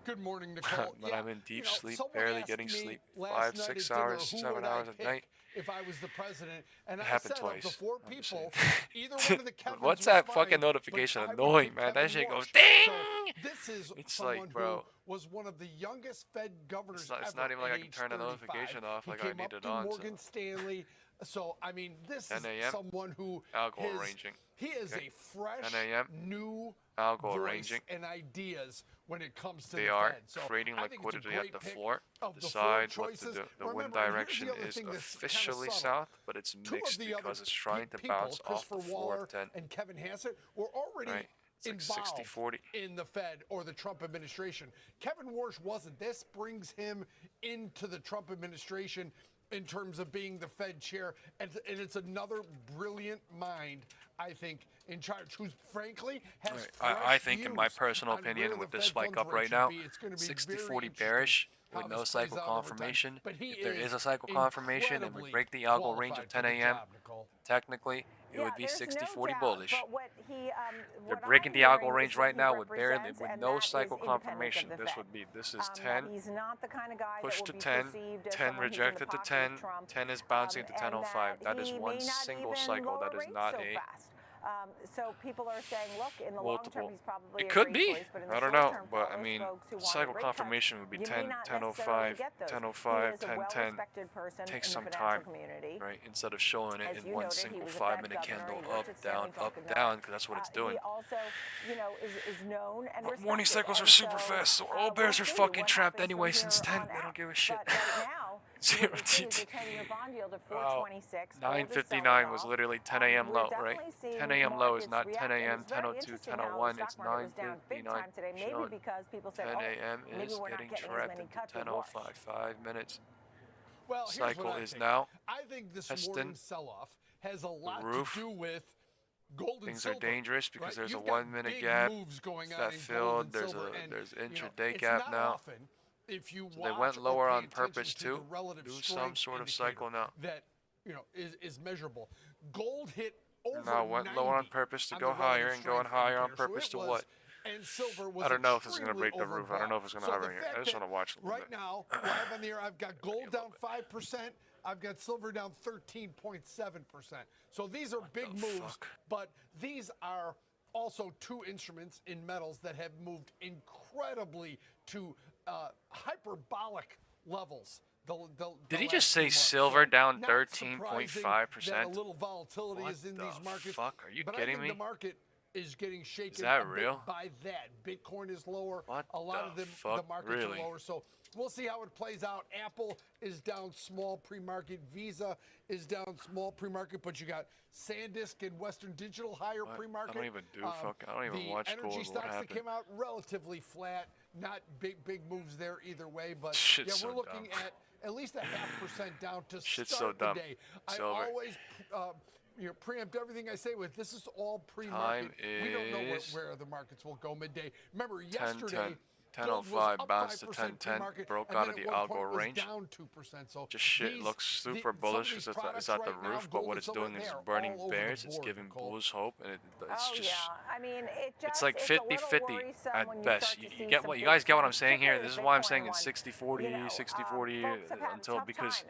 Good morning, Nicole. But I'm in deep sleep, barely getting sleep, 5, 6 hours, 7 hours at night. If I was the president, and It I happened said twice. of the 4 people, either one of the Kevins What's was that fine, fucking notification but I would annoying, pick man? That Kevin shit goes Walsh. ding! So this is It's someone like, bro. who was one of the youngest Fed governors It's not ever even like at I can age turn the 35. notification off He like I came need up it through on. Morgan Stanley. So, I mean, this 10 is a.m. someone who algo arranging. he is Okay. a fresh, 10 a.m. new algo voice arranging. and ideas when it comes to They the are Fed. So creating I think it's a liquidity at great the pick floor. of the 4 Decide what to choices. do. The wind Remember, and here's direction the other is thing that's kinda officially subtle. south, but it's 2 of mixed the because other it's trying to people, bounce off the Christopher floor Waller of 10. and Kevin Hassett, were already Right. It's like involved 60-40. in the Fed or the Trump administration. Kevin Warsh wasn't. This brings him into the Trump administration in terms of being the Fed chair, and it's another brilliant mind, I think, in charge, who's frankly has I think, in my views personal on opinion, where with the this Fed spike funds up rate right should now, be. It's gonna be 60-40 very bearish how with no this plays cycle out over time. confirmation. But he If there is a is cycle confirmation and we incredibly break the algo range of qualified 10 for the a.m., job, Nicole. technically, it would be there's 60-40 no bullish. doubt, but what he, They're what breaking I'm the algo hearing range is what right he now with represents, and no that is cycle independence of confirmation. the This Fed. would be is That 10. he's not the kind of guy Push that to will be 10, perceived as 10 someone who's in the rejected to pocket 10, of Trump, 10 is bouncing to and 10.05. That is he one may not single even cycle. lower That is rates not so a fast. So people are saying, look, in the multiple. long term, he's probably It a could great be. choice, but in the I don't short know, term, but for I those mean, folks who want cycle rate cuts, confirmation would be you 10, may not 10.05, necessarily get those. 10.05, He is a 10.10. well-respected person Takes in some the financial time, community. right? Instead of showing it As in you one noted, he single was a 5-minute Fed governor. candle, He worked up, at down, Stanley up, Funkin down, because that's what it's doing. He also, is known and But respected. morning cycles are And super so, fast, so all bears we'll are see fucking what trapped happens anyway from since here 10. on They don't out. give a shit. But right now, Zero what you see is TT. the 10-year bond yield at Wow. 426. 9:59 was literally 10 a.m. We're low, right? definitely seeing 10 a.m. low is markets not 10 react, and a.m., it's very 10:02, interesting how the 10:01. stock It's market was down big 9:59. time today, maybe Showing because people said, 10 a.m. maybe is we're not getting getting as trapped many into cuts with 10:05. 5 minutes. Well, here's Cycle what I is think. now I think this testing morning's sell-off has a lot roof. to do with gold and Things silver. are dangerous because right? there's You've a got 1 minute big gap. moves going on That in filled. gold and There's silver, and, there's you know, intraday it's gap not now. often if you So they watch went or lower pay on attention purpose to too. the relative Do some strength sort of indicator cycle now. that is measurable. Gold hit over Now went lower on 90 purpose to on go the relative higher and going strength higher on indicator. So purpose it to was- what? And silver was I don't know if this is going to extremely break the roof. I don't know if it's going to overbought. hover So the here. fact I just want to watch a little right bit. now, live on the air, I've got gold down 5%. I've got silver down 13.7%. So these are big moves, but these are also two instruments in metals that have moved incredibly to hyperbolic levels. Did he just say silver down 13.5%? A little volatility is in these markets. Fuck, are you but kidding I think me? The market is getting shaken Is that a real? bit by that. Bitcoin is lower. What a lot of the markets really? are lower. So we'll see how it plays out. Apple is down small pre-market. Visa is down small pre-market, but you got SanDisk and Western Digital higher pre-market. I don't even I don't even watch gold. The energy stocks that came out relatively flat. Not big moves there either way, but Shit's we're so looking dumb. at least a 0.5% down to Shit's start so dumb. the day. Silver. I always preempt everything I say with this is all pre-market. We don't know where the markets will go midday. Remember, yesterday, 10.05 bounced to 10.10, broke out of the algo range. Down 2%. So just shit looks super bullish. It's at the roof, but what it's doing is burning bears. It's giving bulls hope, and it's just. I mean, it's like 50-50 at best. You guys get what I'm saying here? This is why I'm saying it's 60-40, 60-40 until because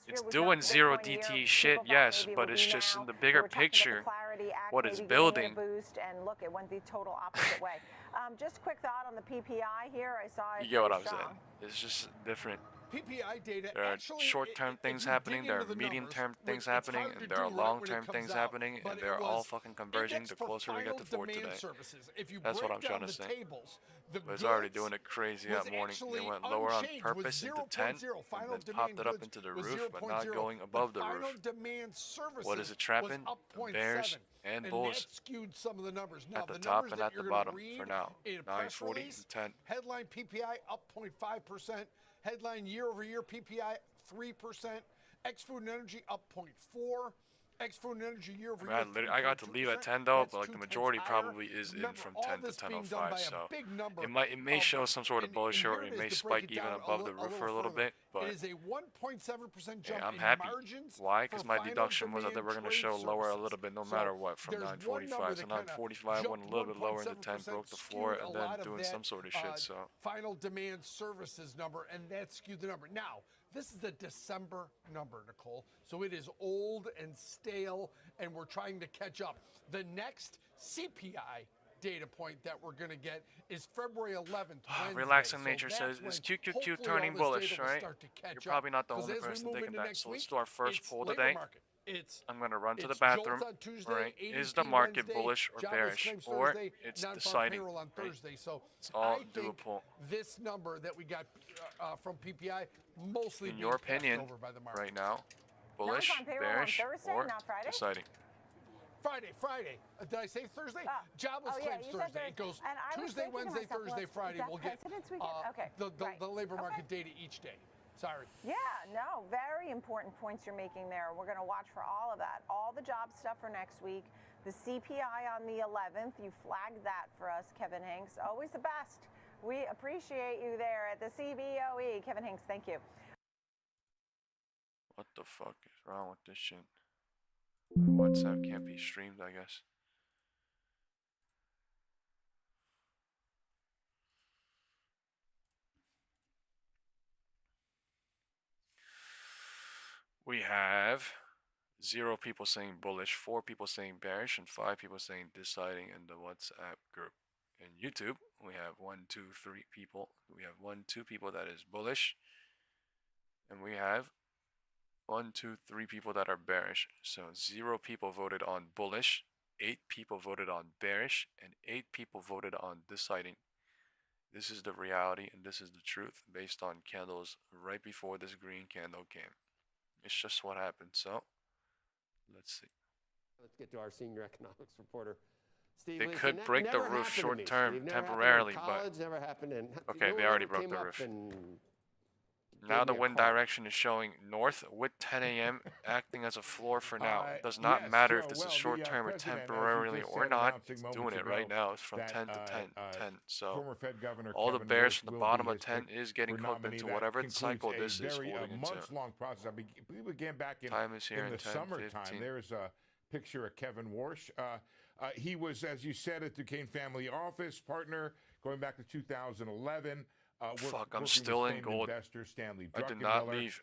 it's doing zero DT shit, yes, but it's just in the bigger picture what it's building. And look, it went the total opposite way. Just a quick thought on the PPI here. I saw it. You get what I'm saying? It's just different. PPI data. There are short-term things happening, there are medium-term things happening, and there are long-term things happening, and they're all fucking converging the closer we get to 4 today. That's what I'm trying to say. But it's already doing it crazy that morning. They went lower on purpose into 10, and then popped it up into the roof, but not going above the roof. What is it trapping? The bears and bulls at the top and at the bottom for now. 9.40 and 10. Headline PPI up 0.5%. Headline year-over-year PPI 3%. Ex-food and energy up 0.4%. Ex-food and energy year-over-year. I got to leave at 10 though, but like the majority probably is in from 10 to 10.05. So it may show some sort of bullish or it may spike even above the roof for a little bit. But it is a 1.7% jump I'm happy. Margins. Why? Because my deduction was that they were going to show lower a little bit no matter what from 9.45. So 9.45 went a little bit lower into 10, broke the floor, and then doing some sort of shit. So final demand services number, and that skewed the number. Now, this is the December number, Nicole. So it is old and stale, and we're trying to catch up. The next CPI data point that we're going to get is February 11th. Relaxing nature says, is QQQ turning bullish, right? You're probably not the only person thinking that. So let's do our first poll today. I'm going to run to the bathroom. Right? Is the market bullish or bearish? Or it's deciding. Right? It's all do a poll. This number that we got from PPI mostly in your opinion right now, bullish, bearish, or deciding. Friday. Did I say Thursday? Jobless claims Thursday. It goes Tuesday, Wednesday, Thursday, Friday. We'll get the labor market data each day. Sorry. Yeah, no, very important points you're making there. We're going to watch for all of that. All the job stuff for next week. The CPI on the 11th. You flagged that for us, Kevin Hanks. Always the best. We appreciate you there at the CBOE. Kevin Hanks, thank you. What the fuck is wrong with this shit? WhatsApp can't be streamed, I guess. We have 0 people saying bullish, 4 people saying bearish, and 5 people saying deciding in the WhatsApp group. In YouTube, we have 1, 2, 3 people. We have 1, 2 people that is bullish, and we have 1, 2, 3 people that are bearish. So 0 people voted on bullish, 8 people voted on bearish, and 8 people voted on deciding. This is the reality, and this is the truth based on candles right before this green candle came. It's just what happened. So let's see. Let's get to our senior economics reporter. Steve, they could break the roof short term temporarily, but okay, they already broke the roof. Now the wind direction is showing north with 10 a.m. acting as a floor for now. It does not matter if this is short term or temporarily or not. It's doing it right now. It's from 10 to 10. So all the bears from the bottom of 10 is getting hooked into whatever cycle this is holding into. We began back Time is here in the summertime. There's a picture of Kevin Warsh. He was, as you said, at the Duquesne family office partner going back to 2011. Fuck, I'm still in gold. Investor Stanley I did not leave.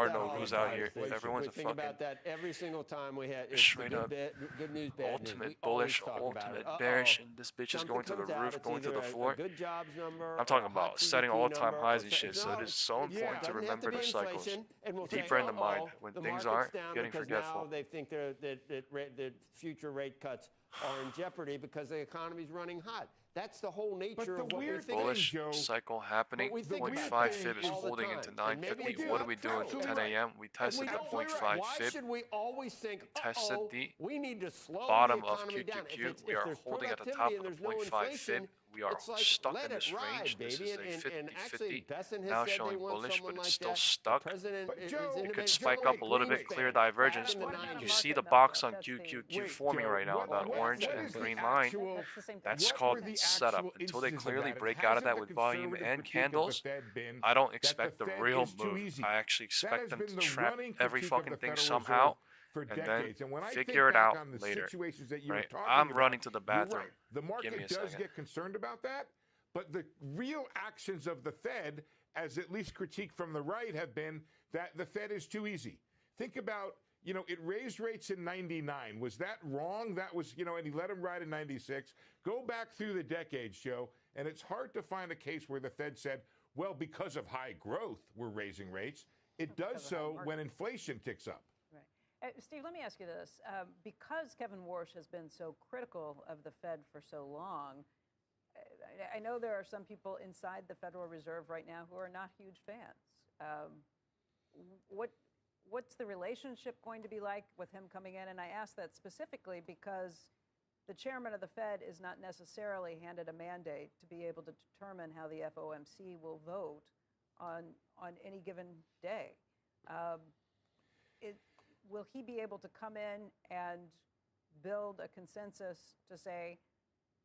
are that no all rules the out time. here. We Everyone's a think fucking about that every single time we had straight up good news, bad news. ultimate We always bullish, talk about ultimate it. bearish, and this bitch is Something going to the comes out, roof, it's going to either the a floor. good jobs number. I'm talking or a hot about setting GDP all-time number, highs or and shit. So it is so it important to doesn't have remember be the cycles inflation, and we'll deeper say, in the mind when the things market's aren't down getting because forgetful. now they think that future rate cuts are in jeopardy because the economy's running hot. That's the whole nature of what we think. Bullish cycle happening. 0.5 fib is holding into 950. What are we doing at 10 a.m.? We tested the 0.5 Why fib. should we always think, Tested the we need to slow bottom the of economy down? QQQ. We are holding at the top of the 0.5 fib. We are stuck in this range. This is a 50-50. Now showing bullish, but it's still stuck. It could spike up a little bit, clear divergence, but you see the box on QQQ forming right now, that orange and green line. That's called setup. Until they clearly break out of that with volume and candles, I don't expect the real move. I actually expect them to trap every fucking thing somehow and then figure it out later. Right? I'm running to the bathroom. The market Give me a does second. get concerned about that, but the real actions of the Fed as at least critique from the right, have been that the Fed is too easy. Think about, it raised rates in 99. Was that wrong? That was, and he let them ride in 96. Go back through the decades, Joe, and it's hard to find a case where the Fed said, well, because of high growth, we're raising rates. It does so when inflation ticks up. Right. Steve, let me ask you this. Because Kevin Warsh has been so critical of the Fed for so long, I know there are some people inside the Federal Reserve right now who are not huge fans. What's the relationship going to be like with him coming in? And I ask that specifically because the chairman of the Fed is not necessarily handed a mandate to be able to determine how the FOMC will vote on any given day. Will he be able to come in and build a consensus to say,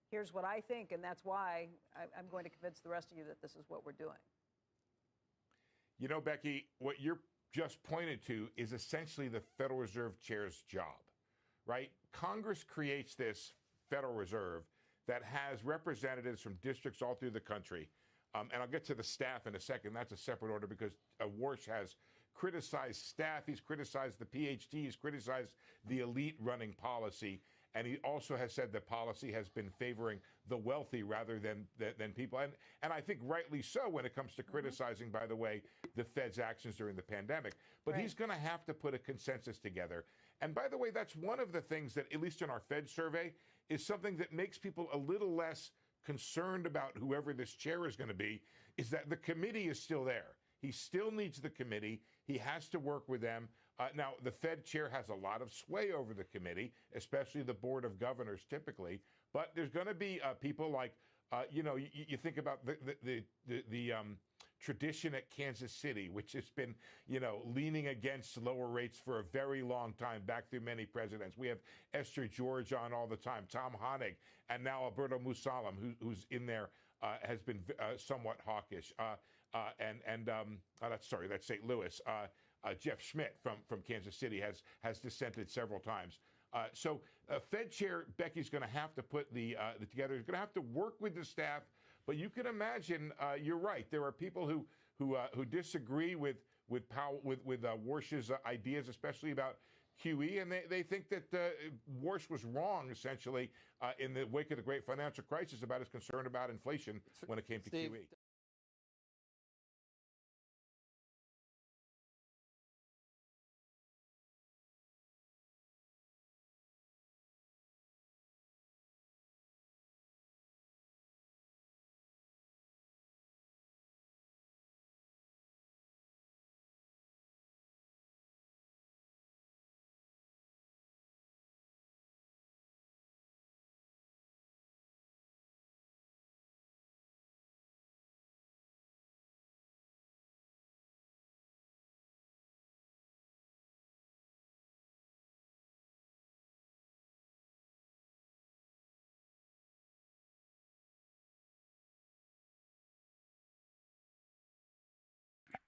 here's what I think, and that's why I'm going to convince the rest of you that this is what we're doing? Becky, what you're just pointed to is essentially the Federal Reserve Chair's job, right? Congress creates this Federal Reserve that has representatives from districts all through the country. And I'll get to the staff in a second. That's a separate order because Warsh has criticized staff. He's criticized the PhD. He's criticized the elite running policy. And he also has said that policy has been favoring the wealthy rather than people. And I think rightly so when it comes to criticizing, by the way, the Fed's actions during the pandemic. But he's going to have to put a consensus together. And by the way, that's one of the things that, at least in our Fed survey, is something that makes people a little less concerned about whoever this chair is going to be, is that the committee is still there. He still needs the committee. He has to work with them. Now, the Fed chair has a lot of sway over the committee, especially the Board of Governors typically. But there's going to be people like, you think about the tradition at Kansas City, which has been, leaning against lower rates for a very long time, back through many presidents. We have Esther George on all the time, Tom Honig, and now Alberto Musalem, who's in there, has been somewhat hawkish. That's St. Louis. Jeff Schmidt from Kansas City has dissented several times. So Fed Chair Becky's going to have to put the together. He's going to have to work with the staff. But you can imagine, you're right. There are people who disagree with Warsh's ideas, especially about QE, and they think that Warsh was wrong essentially in the wake of the great financial crisis about his concern about inflation when it came to QE.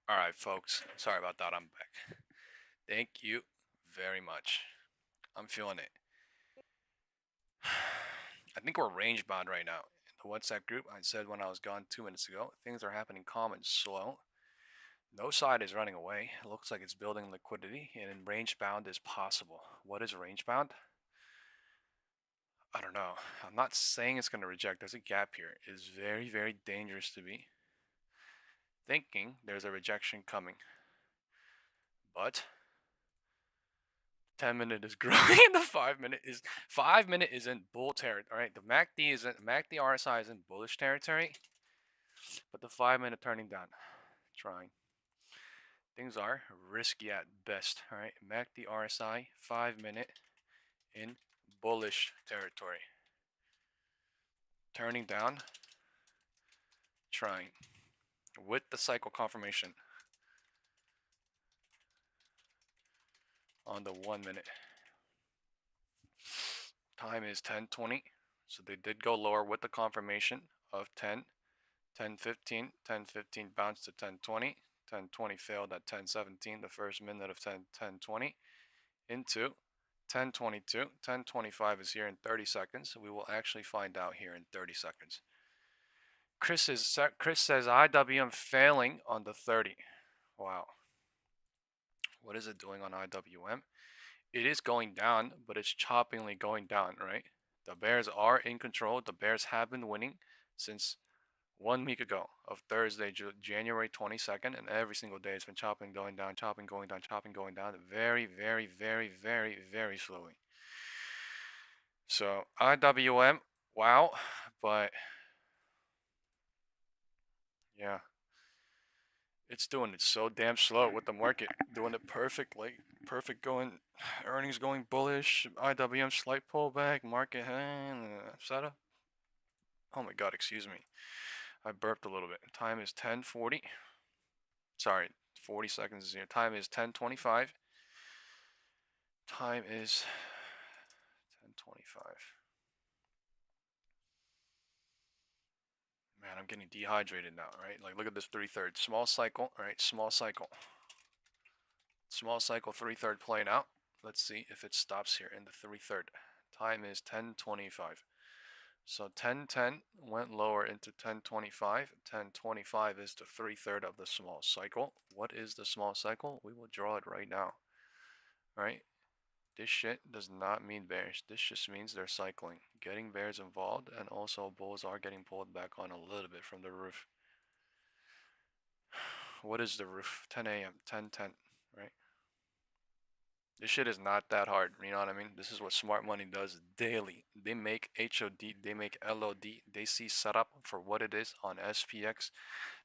All right, folks. Sorry about that. I'm back. Thank you very much. I'm feeling it. I think we're range bound right now. In the WhatsApp group, I said when I was gone 2 minutes ago, things are happening calm and slow. No side is running away. It looks like it's building liquidity, and range bound is possible. What is range bound? I don't know. I'm not saying it's going to reject. There's a gap here. It is very, very dangerous to be thinking there's a rejection coming. But 10-minute is growing and the 5-minute is in bull territory. All right, the MACD RSI is in bullish territory, but the 5-minute turning down, trying. Things are risky at best. All right, MACD RSI 5-minute in bullish territory, turning down, trying with the cycle confirmation on the 1-minute. Time is 10:20, so they did go lower with the confirmation of 10, 10:15, 10:15 bounced to 10:20, 10:20 failed at 10:17, the first minute of 10:20 into 10:22, 10:25 is here in 30 seconds. We will actually find out here in 30 seconds. Chris says IWM failing on the 30. Wow. What is it doing on IWM? It is going down, but it's choppingly going down, right? The bears are in control. The bears have been winning since 1 week ago of Thursday, January 22nd, and every single day it's been chopping, going down, chopping, going down, chopping, going down, very, very, very, very, very slowly. So IWM, wow, but yeah, it's doing it so damn slow with the market doing it perfectly, perfect going, earnings going bullish, IWM slight pullback, market setup. Oh my God, excuse me, I burped a little bit. Time is 10:40. Sorry, 40 seconds is here. Time is 10:25. Time is 10:25. Man, I'm getting dehydrated now, right? Like, look at this 3/3. Small cycle, right? Small cycle. Small cycle 3/3 playing out. Let's see if it stops here in the 3/3. Time is 10:25. So 10:10 went lower into 10:25. 10:25 is the 3/3 of the small cycle. What is the small cycle? We will draw it right now. Right? This shit does not mean bearish. This just means they're cycling, getting bears involved, and also bulls are getting pulled back on a little bit from the roof. What is the roof? 10 a.m., 10:10, right? This shit is not that hard, you know what I mean? This is what smart money does daily. They make HOD, they make LOD, they see setup for what it is on SPX,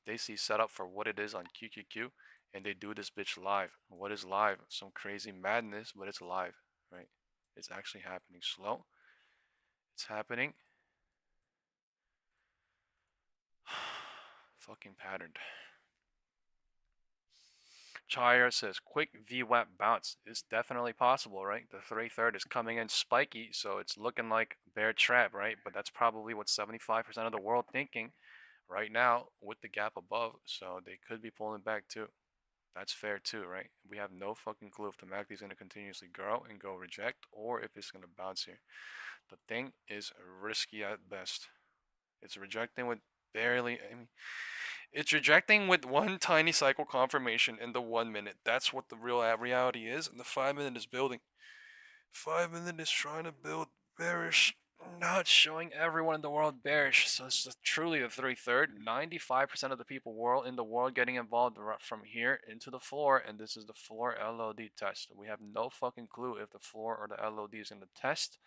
they see setup for what it is on QQQ, and they do this bitch live. What is live? Some crazy madness, but it's live, right? It's actually happening slow. It's happening. Fucking patterned. Chire says quick VWAP bounce is definitely possible, right? The 3/3 is coming in spiky, so it's looking like bear trap, right? But that's probably what 75% of the world thinking right now with the gap above, so they could be pulling back too. That's fair too, right? We have no fucking clue if the MACD is going to continuously grow and go reject, or if it's going to bounce here. The thing is risky at best. It's rejecting with barely, I mean, it's rejecting with one tiny cycle confirmation in the 1 minute. That's what the real reality is, and the 5 minute is building. 5 minute is trying to build bearish, not showing everyone in the world bearish. So it's truly the 3/3. 95% of the people in the world getting involved from here into the floor, and this is the floor LOD test. We have no fucking clue if the floor or the LOD is going to test.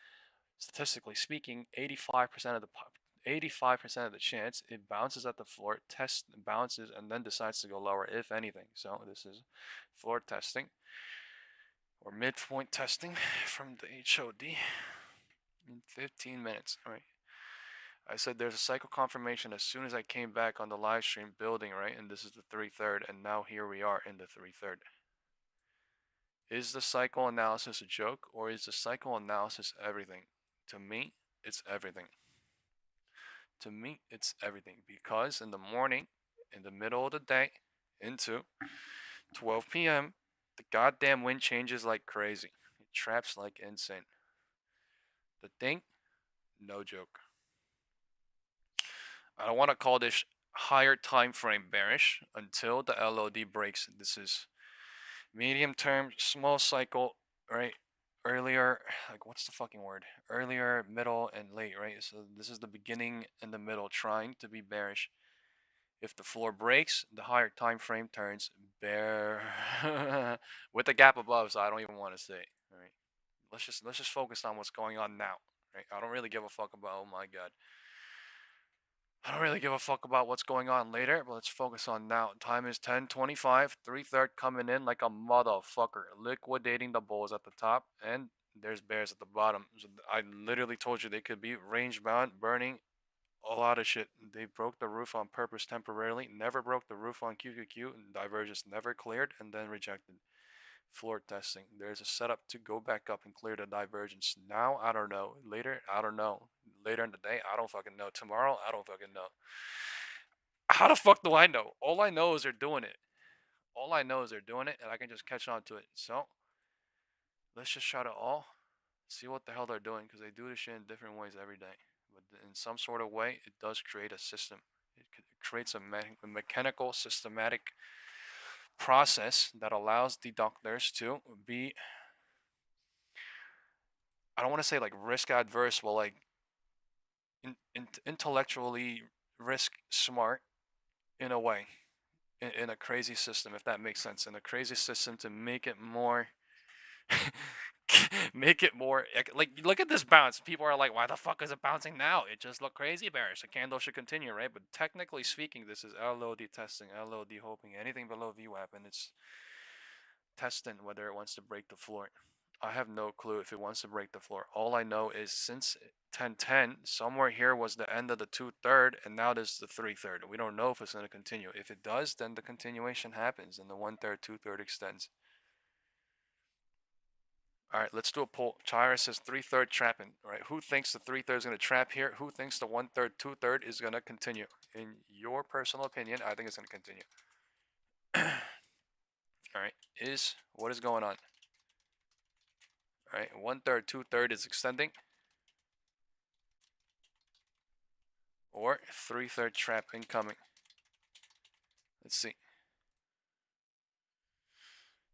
Statistically speaking, 85% of the chance it bounces at the floor, tests, bounces, and then decides to go lower, if anything. So this is floor testing or midpoint testing from the HOD in 15 minutes. All right. I said there's a cycle confirmation as soon as I came back on the live stream building, right? And this is the 3/3, and now here we are in the 3/3. Is the cycle analysis a joke, or is the cycle analysis everything? To me, it's everything. To me, it's everything, because in the morning, in the middle of the day, into 12 p.m., the goddamn wind changes like crazy. It traps like insane. The thing, no joke. I don't want to call this higher time frame bearish until the LOD breaks. This is medium term, small cycle, right? Earlier, like, what's the fucking word? Earlier, middle, and late, right? So this is the beginning and the middle trying to be bearish. If the floor breaks, the higher time frame turns bear with the gap above. So I don't even want to say. All right, let's just focus on what's going on now. Right? I don't really give a fuck about. Oh my God. I don't really give a fuck about what's going on later, but let's focus on now. Time is 10:25, 3/3 coming in like a motherfucker, liquidating the bulls at the top, and there's bears at the bottom. So I literally told you they could be range bound, burning a lot of shit. They broke the roof on purpose temporarily, never broke the roof on QQQ, and divergence never cleared, and then rejected. Floor testing. There's a setup to go back up and clear the divergence. Now, I don't know. Later, I don't know. Later in the day, I don't fucking know. Tomorrow, I don't fucking know. How the fuck do I know? All I know is they're doing it. All I know is they're doing it, and I can just catch on to it. So, let's just try to all see what the hell they're doing, because they do this shit in different ways every day. But in some sort of way, it does create a system. It creates a mechanical, systematic process that allows deductors to be, I don't want to say like risk adverse, well, like intellectually risk smart in a way, in a crazy system, if that makes sense, in a crazy system to make it more make it more like, look at this bounce. People are like, why the fuck is it bouncing now? It just looked crazy bearish. The candle should continue, right? But technically speaking, this is LOD testing, LOD hoping. Anything below VWAP, and it's testing whether it wants to break the floor. I have no clue if it wants to break the floor. All I know is since 10:10, somewhere here was the end of the 2/3, and now this is the 3/3. We don't know if it's going to continue. If it does, then the continuation happens, and the 1/3, 2/3 extends. All right, let's do a poll. Chira says 3/3 trapping. All right, who thinks the 3/3 is going to trap here? Who thinks the 1/3, 2/3 is going to continue? In your personal opinion, I think it's going to continue. All right, what is going on? All right, 1/3, 2/3 is extending, or 3/3 trap incoming. Let's see.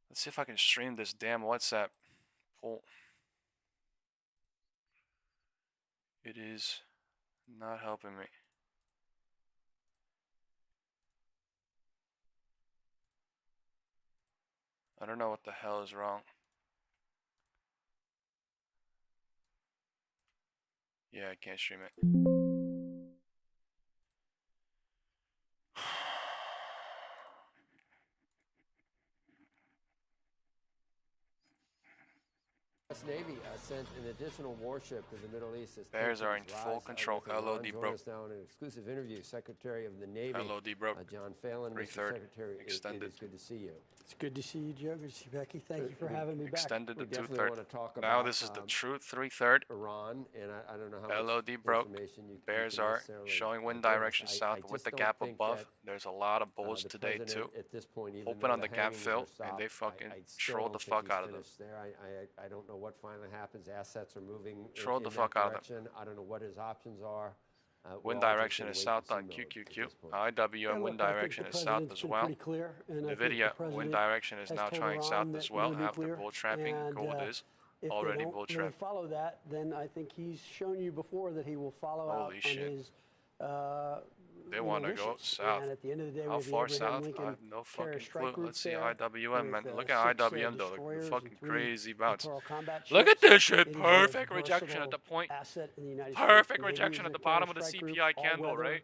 Let's see if I can stream this damn WhatsApp poll. It is not helping me. I don't know what the hell is wrong. Yeah, I can't stream it. U.S. Navy sent an additional warship to the Middle East. As Bears are in full control. LOD broke. Us now in an exclusive interview. Secretary of the Navy, LOD broke. John Phelan, Mr. Secretary, extended. It is good to see you. It's good to see you, Joe. Good to see Becky. Thank you for having me back. Extended to 2/3. Now now this is the true 3/3. Iran, and I don't know how LOD broke. Bears are showing wind direction south with the gap above. There's a lot of bulls today too. At this point, Open on the gap fill, and they fucking trolled the fuck out of them. I don't know what finally happens. Assets are moving. Trolled the fuck out of them. I don't know what his options are. Wind direction is south on QQQ. IWM wind direction is south as well. NVIDIA wind direction is now trying south as well after bull trapping. Gold is already bull trapping. If they follow that, then I think he's shown you before that he will follow out on his they want to go south. And at the end of the day, how far south? I have no fucking clue. Let's see IWM, man. Look at IWM though. The fucking crazy bounce. Look at this shit. Perfect rejection at the point. Perfect rejection at the bottom of the CPI candle, right?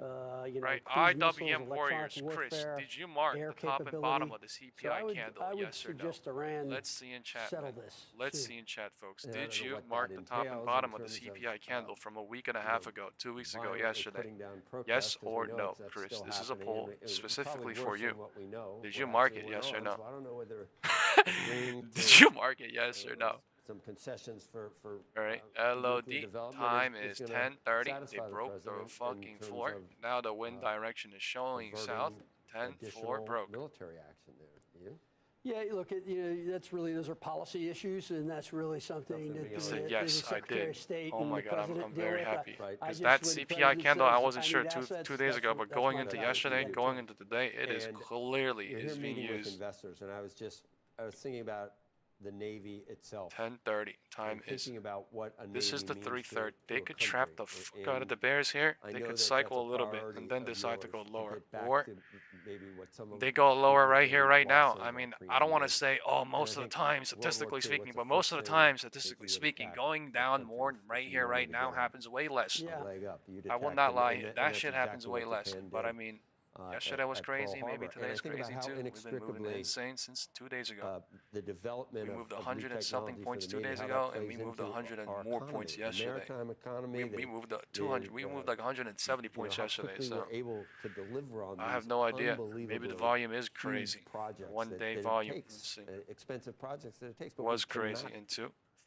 Right. IWM Warriors. Chris, did you mark the top and bottom of the CPI candle? Yes or no? Let's see in chat. Let's see in chat, folks. Did you mark the top and bottom of the CPI candle from a week and a half ago, 2 weeks ago, yesterday? Yes or no, Chris? This is a poll specifically for you. Did you mark it? Yes or no? Did you mark it? Yes or no? Some concessions for all right. LOD time is 10:30. They broke the fucking floor. Now the wind direction is showing south. 10-4 broke. Military action there. You? Yeah, look, that's really, those are policy issues, and that's really something that yes, I did. Oh my God, I'm very happy. Because that CPI candle, I wasn't sure two days ago, but going into yesterday, going into today, it is clearly is being used. Investors, and I was thinking about the Navy itself. 10:30 time is. About what a this is the 3/3. They could trap the fuck out of the bears here. They could cycle a little bit and then decide to go lower, or they go lower right here, right now. I mean, I don't want to say, oh, most of the time, statistically speaking, but most of the time, statistically speaking, going down more right here, right now happens way less. I will not lie. That shit happens way less. But I mean. Yesterday was crazy. Maybe today's crazy too. We've been moving insane since 2 days ago. The development we moved 100 and something points 2 days ago, and we moved 100 and more points yesterday. Maritime economy. We moved 200. We moved like 170 points yesterday. So able to deliver on I have no idea. Maybe the volume is crazy. 1 day volume. Expensive projects that it takes. Was crazy into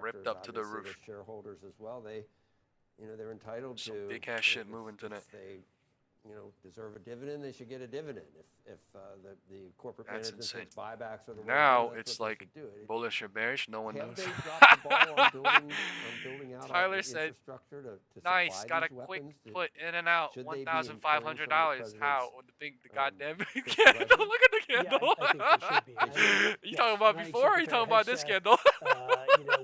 ripped up to the roof. They're shareholders as well. They're entitled Some to big ass shit moving tonight. If they, deserve a dividend, they should get a dividend. If the corporate management says buybacks are the way now to do it, it's like bullish or bearish. No one knows. Have they dropped the ball on building out Tyler the said, infrastructure to nice, supply got a these quick weapons? put in and out, Should they be $1,500. inferring from How? the The goddamn fiscal candle. budget? Look at the candle. I think they should be. You talking about I think before or you Secretary talking about Hegseth, this candle?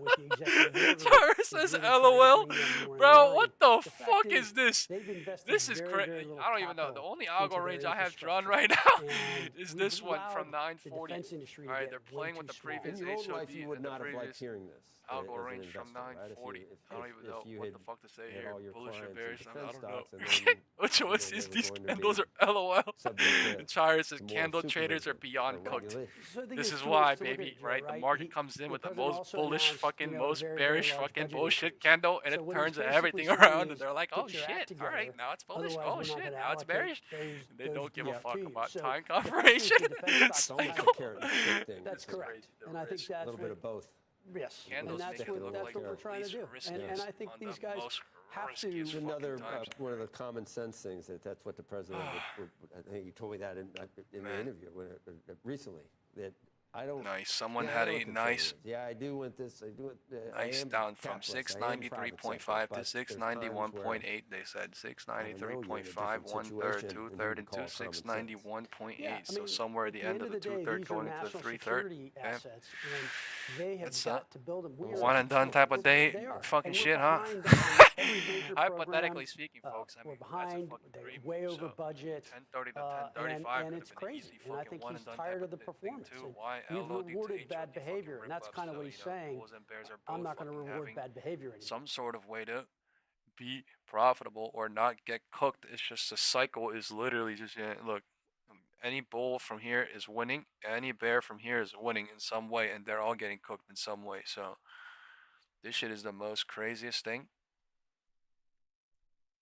with the executive order, Tyler is says really trying to LOL. bring them more in Bro, line. what the The fact fuck is this? they've invested This is very, crazy. very little I I don't even know. The only algo range I have drawn right now is this one from 940. All right, they're playing with the previous In your old life, HOD you would and the not have liked previous hearing this. algo as an range from investor, right? 940. I don't even know what the fuck to say had here. all your Bullish or clients in bearish? I defense don't know. stocks, and then, Which and one then is they were these going to candles be are LOL? subject And Chira says to more candle traders are supervision beyond or cooked. regulation. So I think This there's is two why, ways to look at baby, it, Joe, right? The right? market comes in The with the president most also bullish, announced, fucking, a most very, bearish, very large fucking budget bullshit increase. candle, and So it what he's turns basically everything saying around, is, and they're like, get oh your act shit, all right, together, now it's bullish. otherwise Oh we're not shit, gonna now it's allocate bearish. those They don't give a deals fuck to you. about So time the first is confirmation. the defense stocks It's are like, higher. carrot and stick thing. That's correct. And I think A that's little bit of both. Yes, Candles and that's make it look like what we're the trying to least do. risky And I think on these the guys most have to. riskiest Another fucking times. one of the common sense things that's what the president. I think he told me that in the interview recently. That I don't. Nice. Someone yeah, had I know a what control nice. is. Yeah, I do want this. I do it. Nice down from 693.5 to 691.8. They said 693.5, 1/3, 2/3, and 691.8. So somewhere at the end of the 2/3 going into the 3/3. Assets, and they have That's got to build them. one and done type of day. Fucking shit, huh? Hypothetically speaking, folks. I mean, we're behind. They're way over budget. 10:30 to 10:35. And it's crazy. And I think he's tired of the performance. We've rewarded bad behavior, and that's kind of what he's saying. I'm not going to reward bad behavior anymore. Some sort of way to be profitable or not get cooked. It's just the cycle is literally just, look, any bull from here is winning. Any bear from here is winning in some way, and they're all getting cooked in some way. So this shit is the most craziest thing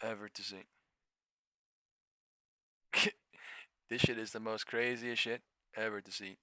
ever to see. This shit is the most craziest shit ever to see.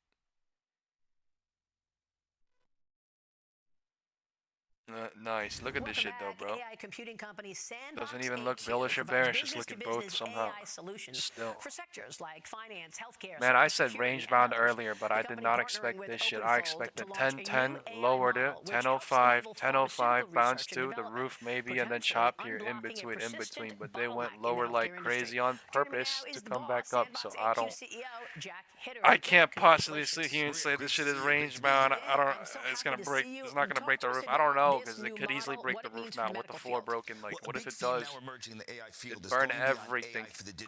Nice. Look at this shit though, bro. AI computing company Sandbox Doesn't even look HQ bullish or provides bearish. Just look at both business-to-business somehow. AI solutions Still. for sectors like finance, healthcare, Man, I said cybersecurity, range and bound others. earlier, but The I did company not partnering expect with this shit. OpenFold I expected to launch a 10-10, new AI lowered it, model, which 10.05, helps enable 10.05, pharmaceutical bounced research and to the development, roof maybe, and then potentially chop here in unblocking a between. But they bottleneck went in the lower healthcare like industry. crazy on Joining me purpose now to is the come boss, back up. So Sandbox I HQ don't. CEO, Jack Hitter. I can't possibly Congratulations. sit here and say this shit is range bound. I don't. It's gonna break. It's not gonna break the roof. I don't know because it could easily break the roof now with the floor broken. Like, what if it does? It burn everything.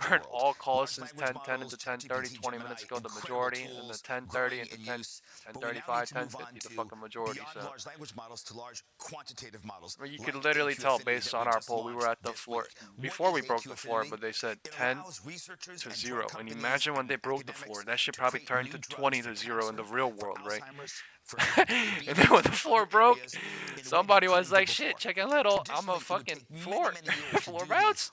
Burn all calls since 10:10 into 10:30 20 minutes ago, the majority, and the 10:30 into 10:35, 10:50, the fucking majority. So large language models to large quantitative models. I mean, you could literally tell based on our poll, we were at the floor before we broke the floor, but they said 10 to 0. And imagine when they broke the floor, that shit probably turned to 20 to 0 in the real world, right? And then when the floor broke, somebody was like, shit, Chicken Little, I'm a fucking floor bounce.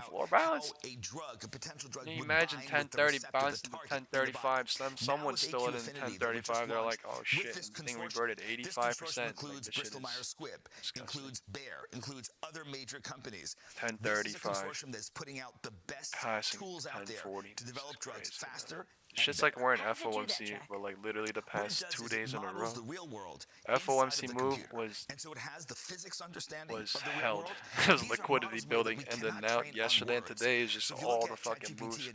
Floor bounce. Can you imagine 10:30 bouncing to 10:35? Someone's still in 10:35. They're like, oh shit, the thing reverted 85%. Like, this shit is includes Bear, includes other major companies. 10:35. This is a consortium that's putting out the best Passing tools out there 10:40. to develop drugs faster. Shit's like we're in FOMC, but like literally the past 2 days in a row. FOMC move was held. It was liquidity building, and then now yesterday and today is just all the fucking moves.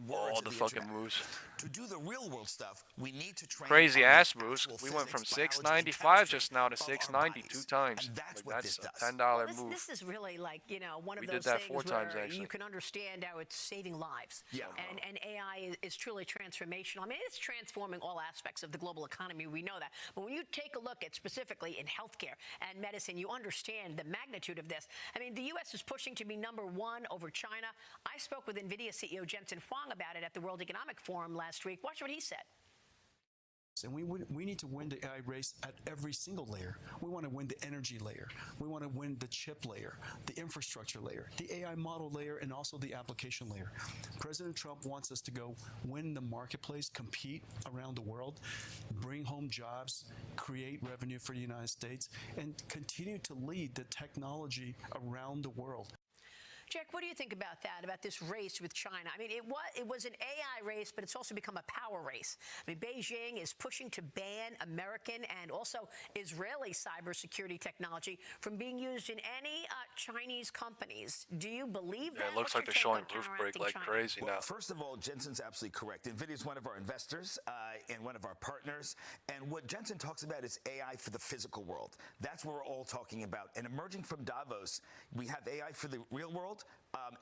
All the fucking moves. To do the real world stuff, we need to train Crazy ass moves. We went from 695 just now to 690 2 times. Like, that's a $10 move. This is really like, one of We those did that things 4 times, where actually. you can understand how it's saving lives. Yeah. And AI is truly transformational. I mean, it's transforming all aspects of the global economy. We know that. But when you take a look at specifically in healthcare and medicine, you understand the magnitude of this. I mean, the U.S. is pushing to be #1 over China. I spoke with NVIDIA CEO Jensen Huang about it at the World Economic Forum last week. Watch what he said. And we need to win the AI race at every single layer. We want to win the energy layer. We want to win the chip layer, the infrastructure layer, the AI model layer, and also the application layer. President Trump wants us to go win the marketplace, compete around the world, bring home jobs, create revenue for the United States, and continue to lead the technology around the world. Jack, what do you think about that, about this race with China? I mean, it was an AI race, but it's also become a power race. I mean, Beijing is pushing to ban American and also Israeli cybersecurity technology from being used in any Chinese companies. Do you believe that? It looks like they're showing roof break like crazy now. First of all, Jensen's absolutely correct. NVIDIA is one of our investors and one of our partners. And what Jensen talks about is AI for the physical world. That's what we're all talking about. And emerging from Davos, we have AI for the real world.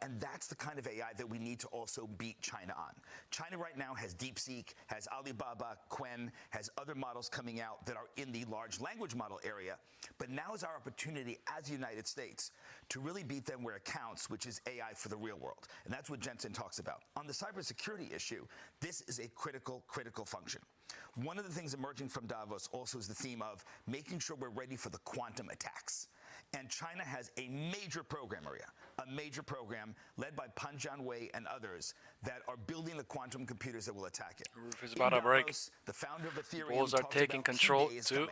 And that's the kind of AI that we need to also beat China on. China right now has DeepSeek, has Alibaba, Qwen, has other models coming out that are in the large language model area. But now is our opportunity as the United States to really beat them where it counts, which is AI for the real world. And that's what Jensen talks about. On the cybersecurity issue, this is a critical function. One of the things emerging from Davos also is the theme of making sure we're ready for the quantum attacks. And China has a major program led by Pan Jianwei and others that are building the quantum computers that will attack it. The roof is about to break. The founder of Ethereum Bulls are taking control to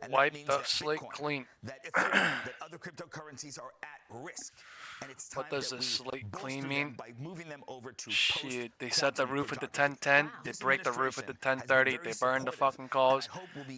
wipe the slate clean. That other cryptocurrencies are at risk. And it's time what does that this slate clean mean? mean? By moving them over to shit, they set the roof at the 1010, they break the roof at the 1030, they burn the fucking calls,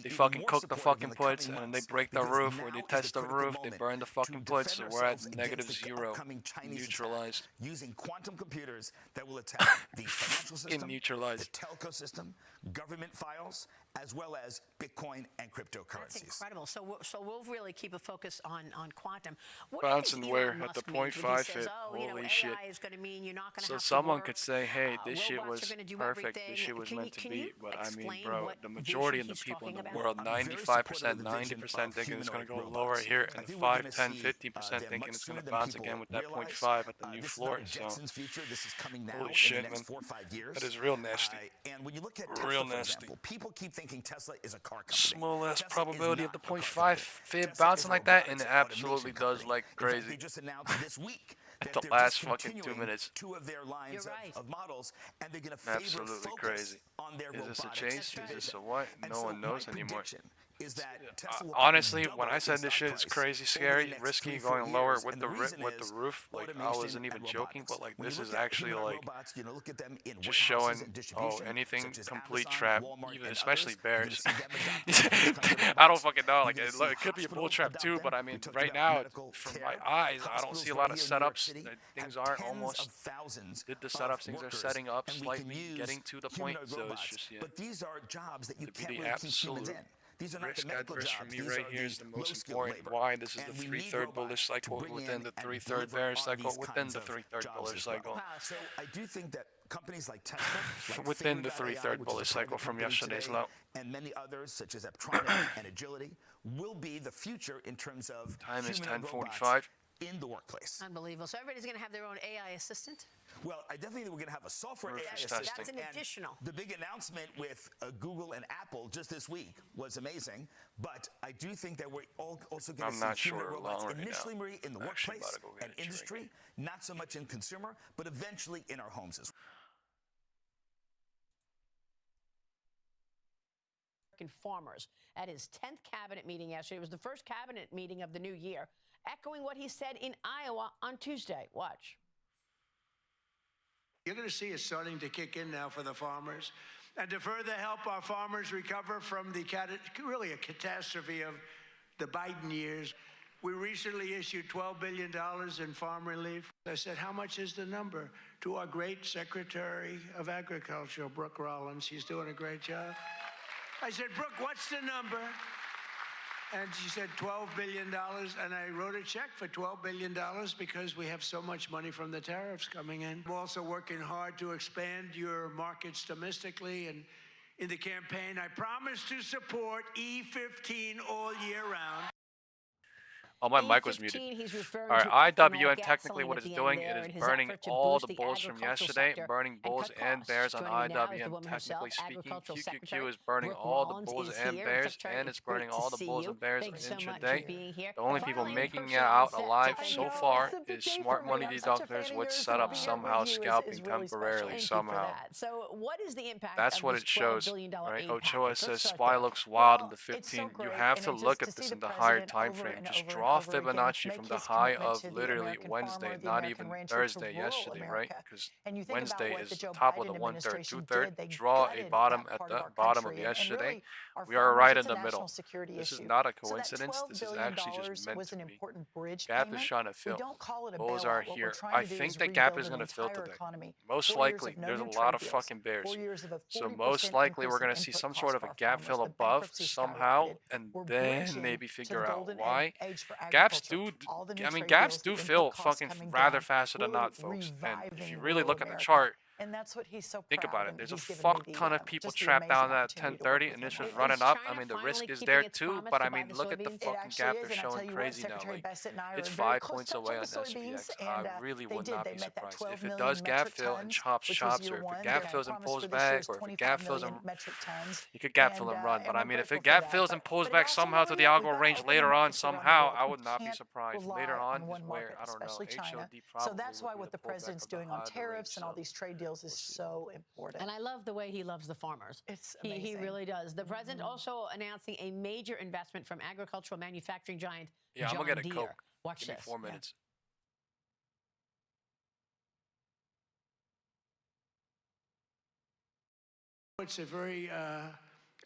they fucking cook the fucking puts, and then they break the roof, or they test the roof, they burn the fucking puts, so we're at -0, neutralized. Using quantum computers that will attack the financial system, neutralized. the telco system, government files, as well as Bitcoin and cryptocurrencies. That's incredible. So we'll really keep a focus on quantum. Bouncing where at the 0.5 hit. Holy shit. AI is going to mean you're not going to so have someone to could say, hey, this shit robots was are gonna do perfect. everything. This shit was meant to be. But I mean, explain bro, what the majority of the vision he's people in the talking world, about? 95%, 90% thinking it's going to go lower here, and 5, 10, 50% thinking it's going to bounce again with that 0.5 at the new floor. So, holy shit, man. That is real nasty. And when you look at real Tesla, for nasty. example, people keep thinking Tesla is a car company. Small less probability of the 0.5 fib bouncing like that, and it absolutely does like crazy. They just announced this week at the last fucking 2 minutes. 2 of their lines of models, and they're going to favor absolutely crazy. On their is this a robotics. chase? Is this a what? No one knows anymore. Is that Tesla honestly, when I said this shit is crazy, scary, risky, going lower with the roof, like I wasn't even joking, but like this is actually like just showing anything complete trap, even especially bears. I don't fucking know, like it could be a bull trap too, but I mean right now from my eyes, I don't see a lot of setups. Things aren't almost did the setups. Things are setting up slightly, getting to the point. So it's just but these are jobs that you to can't be the really keep humans absolute in. These are not risk the medical adverse jobs. for me These right are here is the the most low-skilled important. labor. Why this is And the we need 3/3 bullish robots to cycle bring within in the and 3/3 deliver bearish on cycle these within kinds the of 3/3 jobs bullish as well. cycle. So I do think that companies like Tesla, like within the Figure.ai, 3/3 which is bullish a private cycle from company yesterday's today, low, and many others such as Aptronic and Agility, will be the future in terms of time is humanoid 10:45 robots in the workplace. Unbelievable. So everybody's going to have their own AI assistant? Well, I definitely think we're going to have a software AI That's assistant. That's an and additional. The big announcement with Google and Apple just this week was amazing. But I do think that we're also going to see human robots initially in the workplace and industry, not so much in consumer, but eventually in our homes as well. Farmers at his 10th cabinet meeting yesterday. It was the first cabinet meeting of the new year, echoing what he said in Iowa on Tuesday. Watch. You're going to see it starting to kick in now for the farmers. And to further help our farmers recover from the really a catastrophe of the Biden years, we recently issued $12 billion in farm relief. I said, how much is the number? To our great Secretary of Agriculture, Brooke Rollins. She's doing a great job. I said, Brooke, what's the number? And she said $12 billion. And I wrote a check for $12 billion because we have so much money from the tariffs coming in. I'm also working hard to expand your markets domestically. And in the campaign, I promise to support E15 all year round. Oh, my mic was muted. All right, IWN, technically what it's doing, it is burning all the bulls from yesterday, burning bulls and bears on IWN. Technically speaking, QQQ is burning all the bulls and bears, and it's burning all the bulls and bears on intraday. The only people making it out alive so far is smart money deductors with setup somehow scalping temporarily somehow. So what is the impact? That's what it shows, right? Ochoa says SPY looks wild in the 15. You have to look at this in the higher time frame. Just draw draw over again, Fibonacci make from the his high commitment of to the literally American Wednesday, farmer, the not American even rancher, Thursday, to rural yesterday, right? America. Because And you think Wednesday about what the is the Joe top of Biden the 1/3, administration 2/3. did. They Draw a gutted bottom that at part the of our bottom of country. yesterday. Really, our We are farmers, right it's in a the middle. national security This is issue. not a So that coincidence. $12 This is billion actually just meant was to an be. important bridge Gap payment. is trying to We fill. don't call it a Bulls bailout. are What we're here. trying I to do think is that Gap rebuild is an going to fill entire today. economy. Most 4 years likely, of no there's a new lot trade of deals, fucking bears. 4 years of a 40% So most likely we're increase in going to see input some costs sort of for a our gap farmers. fill The above bankruptcy somehow, skyrocketed. and We're then bridging maybe to figure the out golden why. age for Gaps agriculture. do. All the new I mean, trade gaps deals, do the fill input costs fucking coming rather down, faster than really not, folks. And if reviving you really rural look at the America. chart, And that's what he's so think proud. about it. And There's a he's given me fuck the, ton of people just the trapped down amazing at opportunity to work 10:30, with and him it's on just that. running Is up. I China mean, the finally risk is keeping there its too, promise but to I buy mean, the look at the soybeans? It fucking actually gap. is, They're and I'll showing tell you what, crazy now. Secretary Like, Bassett and I it's are in very 5 close points touch away on on the soybeans, SPX. and I really they would did. not They be met that surprised 12 if it million does gap metric fill and tons, chops which was chops, year or if it one. gap Their fills and promise pulls for this year back, is or if it 25 gap fills million and metric tons. you could gap fill and run. But I We're mean, if grateful it for gap that. fills and pulls But back also, somehow to the Maria, we've algo got to range open the later on markets around the somehow, world. I We would not be can't surprised. rely Later on on is one where, market, I don't know, especially China. HOD So probably that's why would be what the the pullback president's of the doing on high of the range. tariffs and all So these trade deals is so important. And I love the way he loves the farmers. It's He amazing. really does. The president also announcing a major investment from agricultural manufacturing giant yeah, I'm John gonna get a Deere. Coke. Watch Give me this. 4 minutes. It's a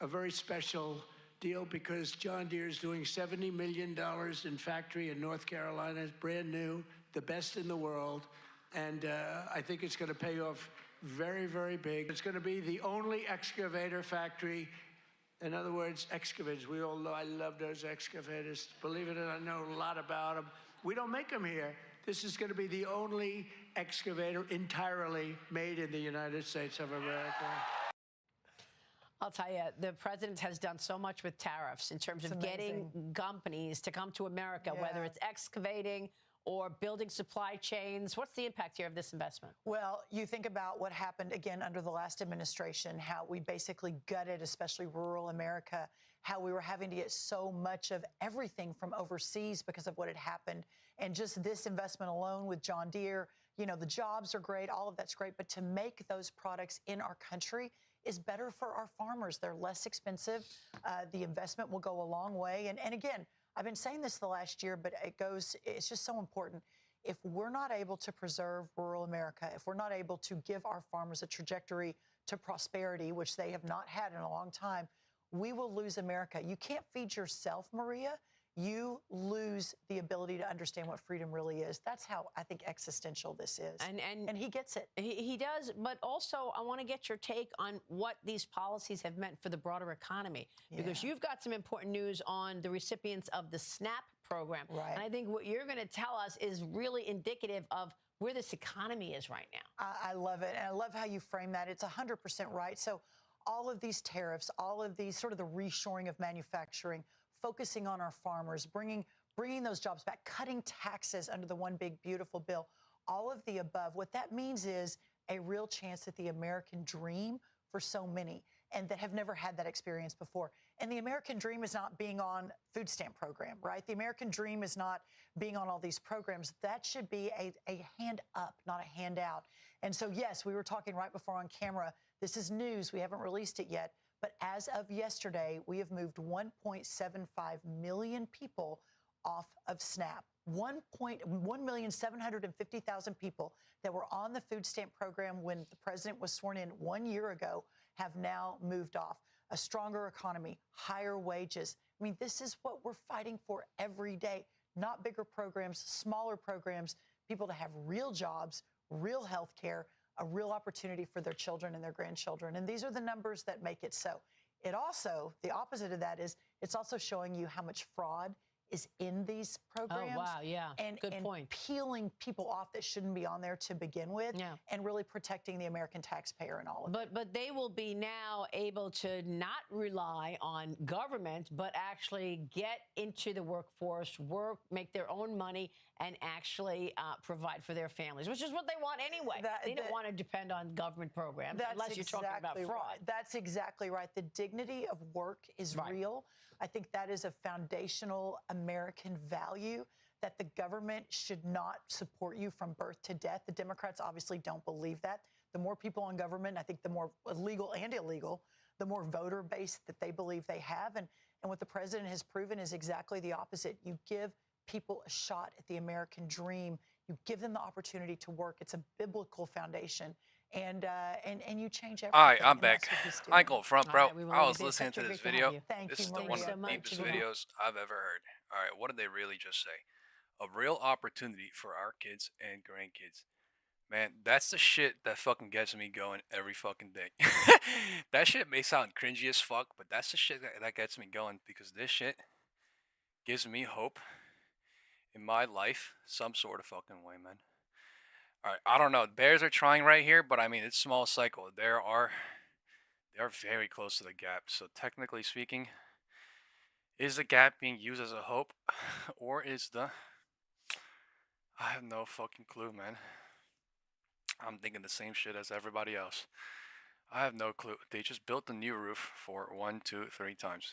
very special deal because John Deere is doing $70 million in factory in North Carolina. It's brand new, the best in the world. And I think it's going to pay off very, very big. It's going to be the only excavator factory. In other words, excavators. We all know I love those excavators. Believe it or not, I know a lot about them. We don't make them here. This is going to be the only excavator entirely made in the United States of America. I'll tell you, the president has done so much with tariffs in terms of getting companies to come to America, whether it's excavating or building supply chains. What's the impact here of this investment? Well, you think about what happened again under the last administration, how we basically gutted, especially rural America, how we were having to get so much of everything from overseas because of what had happened. And just this investment alone with John Deere, you know, the jobs are great, all of that's great, but to make those products in our country is better for our farmers. They're less expensive. The investment will go a long way. And again, I've been saying this the last year, but it's just so important. If we're not able to preserve rural America, if we're not able to give our farmers a trajectory to prosperity, which they have not had in a long time, we will lose America. You can't feed yourself, Maria. You lose the ability to understand what freedom really is. That's how I think existential this is. And he gets it. He does. But also, I want to get your take on what these policies have meant for the broader economy, because you've got some important news on the recipients of the SNAP program. Right. And I think what you're going to tell us is really indicative of where this economy is right now. I love it. And I love how you frame that. It's 100% right. So all of these tariffs, all of these sort of the reshoring of manufacturing, focusing on our farmers, bringing those jobs back, cutting taxes under the One Big Beautiful Bill, all of the above. What that means is a real chance at the American dream for so many and that have never had that experience before. And the American dream is not being on food stamp program, right? The American dream is not being on all these programs. That should be a hand up, not a handout. And so, yes, we were talking right before on camera. This is news. We haven't released it yet. But as of yesterday, we have moved 1.75 million people off of SNAP. 1,750,000 people that were on the food stamp program when the president was sworn in 1 year ago have now moved off. A stronger economy, higher wages. I mean, this is what we're fighting for every day. Not bigger programs, smaller programs, people to have real jobs, real health care, a real opportunity for their children and their grandchildren. And these are the numbers that make it so. It also, the opposite of that is, it's also showing you how much fraud is in these programs. Oh, wow, yeah, good point. Peeling people off that shouldn't be on there to begin with, and really protecting the American taxpayer and all of it. But they will be now able to not rely on government, but actually get into the workforce, work, make their own money, and actually provide for their families, which is what they want anyway. They don't want to depend on government programs unless you're talking about fraud. Right. That's exactly right. The dignity of work is real. I think that is a foundational American value, that the government should not support you from birth to death. The Democrats obviously don't believe that. The more people in government, I think the more legal and illegal, the more voter base that they believe they have. And what the president has proven is exactly the opposite. You give people a shot at the American dream. You give them the opportunity to work. It's a biblical foundation. And you change everything. All right, I'm and back. that's what he's I doing. go front, bro. All right, I was listening to this video. Thank This you, is the Maria. one of the So much. deepest Thank you. videos I've ever heard. All right, what did they really just say? A real opportunity for our kids and grandkids. Man, that's the shit that fucking gets me going every fucking day. That shit may sound cringy as fuck, but that's the shit that gets me going, because this shit gives me hope in my life some sort of fucking way, man. All right, I don't know. Bears are trying right here, but I mean, it's small cycle. They are very close to the gap. So technically speaking, is the gap being used as a hope, or is the... I have no fucking clue, man. I'm thinking the same shit as everybody else. I have no clue. They just built a new roof for 1, 2, 3 times.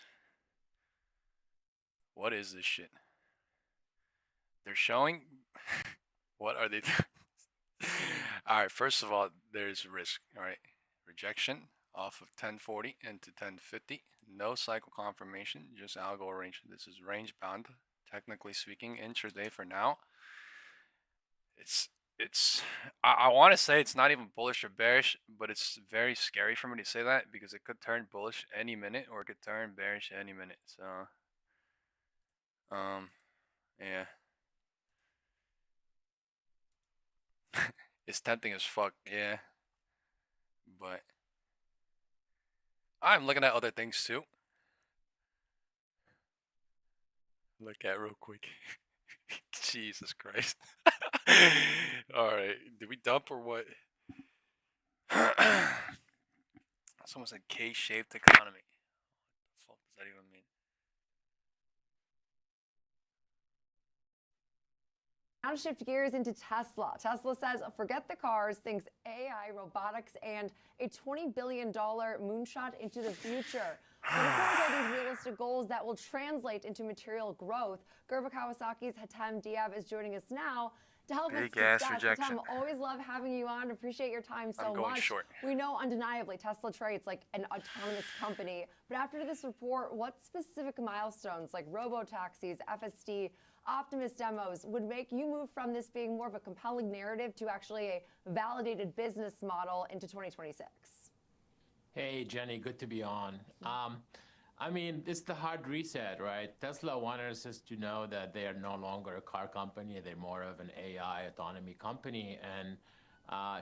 What is this shit? They're showing... What are they doing? Alright, first of all, there's risk. Alright, rejection off of 1040 into 1050. No cycle confirmation, just algo range. This is range bound, technically speaking, intraday for now. I want to say it's not even bullish or bearish, but it's very scary for me to say that, because it could turn bullish any minute or it could turn bearish any minute. So yeah. It's tempting as fuck, yeah. But I'm looking at other things too. Look at real quick. Jesus Christ. Alright, did we dump or what? Someone said K-shaped economy. What the fuck does that even mean? Now to shift gears into Tesla. Tesla says, forget the cars, thinks AI, robotics, and a $20 billion moonshot into the future. But of course, are these realistic goals that will translate into material growth? Gerber Kawasaki's Hatem Diab is joining us now to help us discuss. Hatem, always love having you on. Appreciate your time so much. Short. We know undeniably Tesla trades like an autonomous company. But after this report, what specific milestones like robo-taxis, FSD, Optimus demos would make you move from this being more of a compelling narrative to actually a validated business model into 2026? Hey, Jenny, good to be on. I mean, it's the hard reset, right? Tesla wanted us to know that they are no longer a car company. They're more of an AI autonomy company. And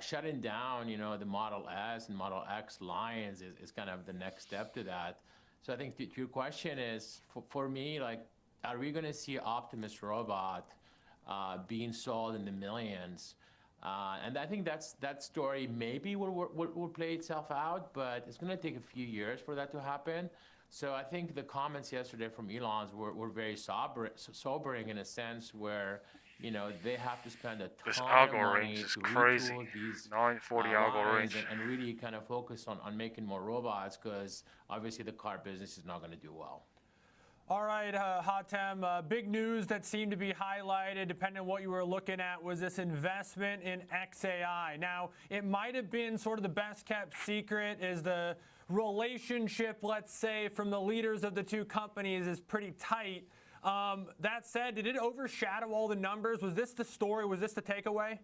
shutting down, the Model S and Model X lines is kind of the next step to that. So I think your question is, for me, like, are we going to see Optimus robot being sold in the millions? And I think that story maybe will play itself out, but it's going to take a few years for that to happen. So I think the comments yesterday from Elon's were very sobering in a sense where, they have to spend a ton of money to retool these 940 algo range and really kind of focus on making more robots, because obviously the car business is not going to do well. All right, Hatem, big news that seemed to be highlighted, depending on what you were looking at, was this investment in XAI. Now, it might have been sort of the best kept secret, is the relationship, let's say, from the leaders of the two companies is pretty tight. That said, did it overshadow all the numbers? Was this the story? Was this the takeaway?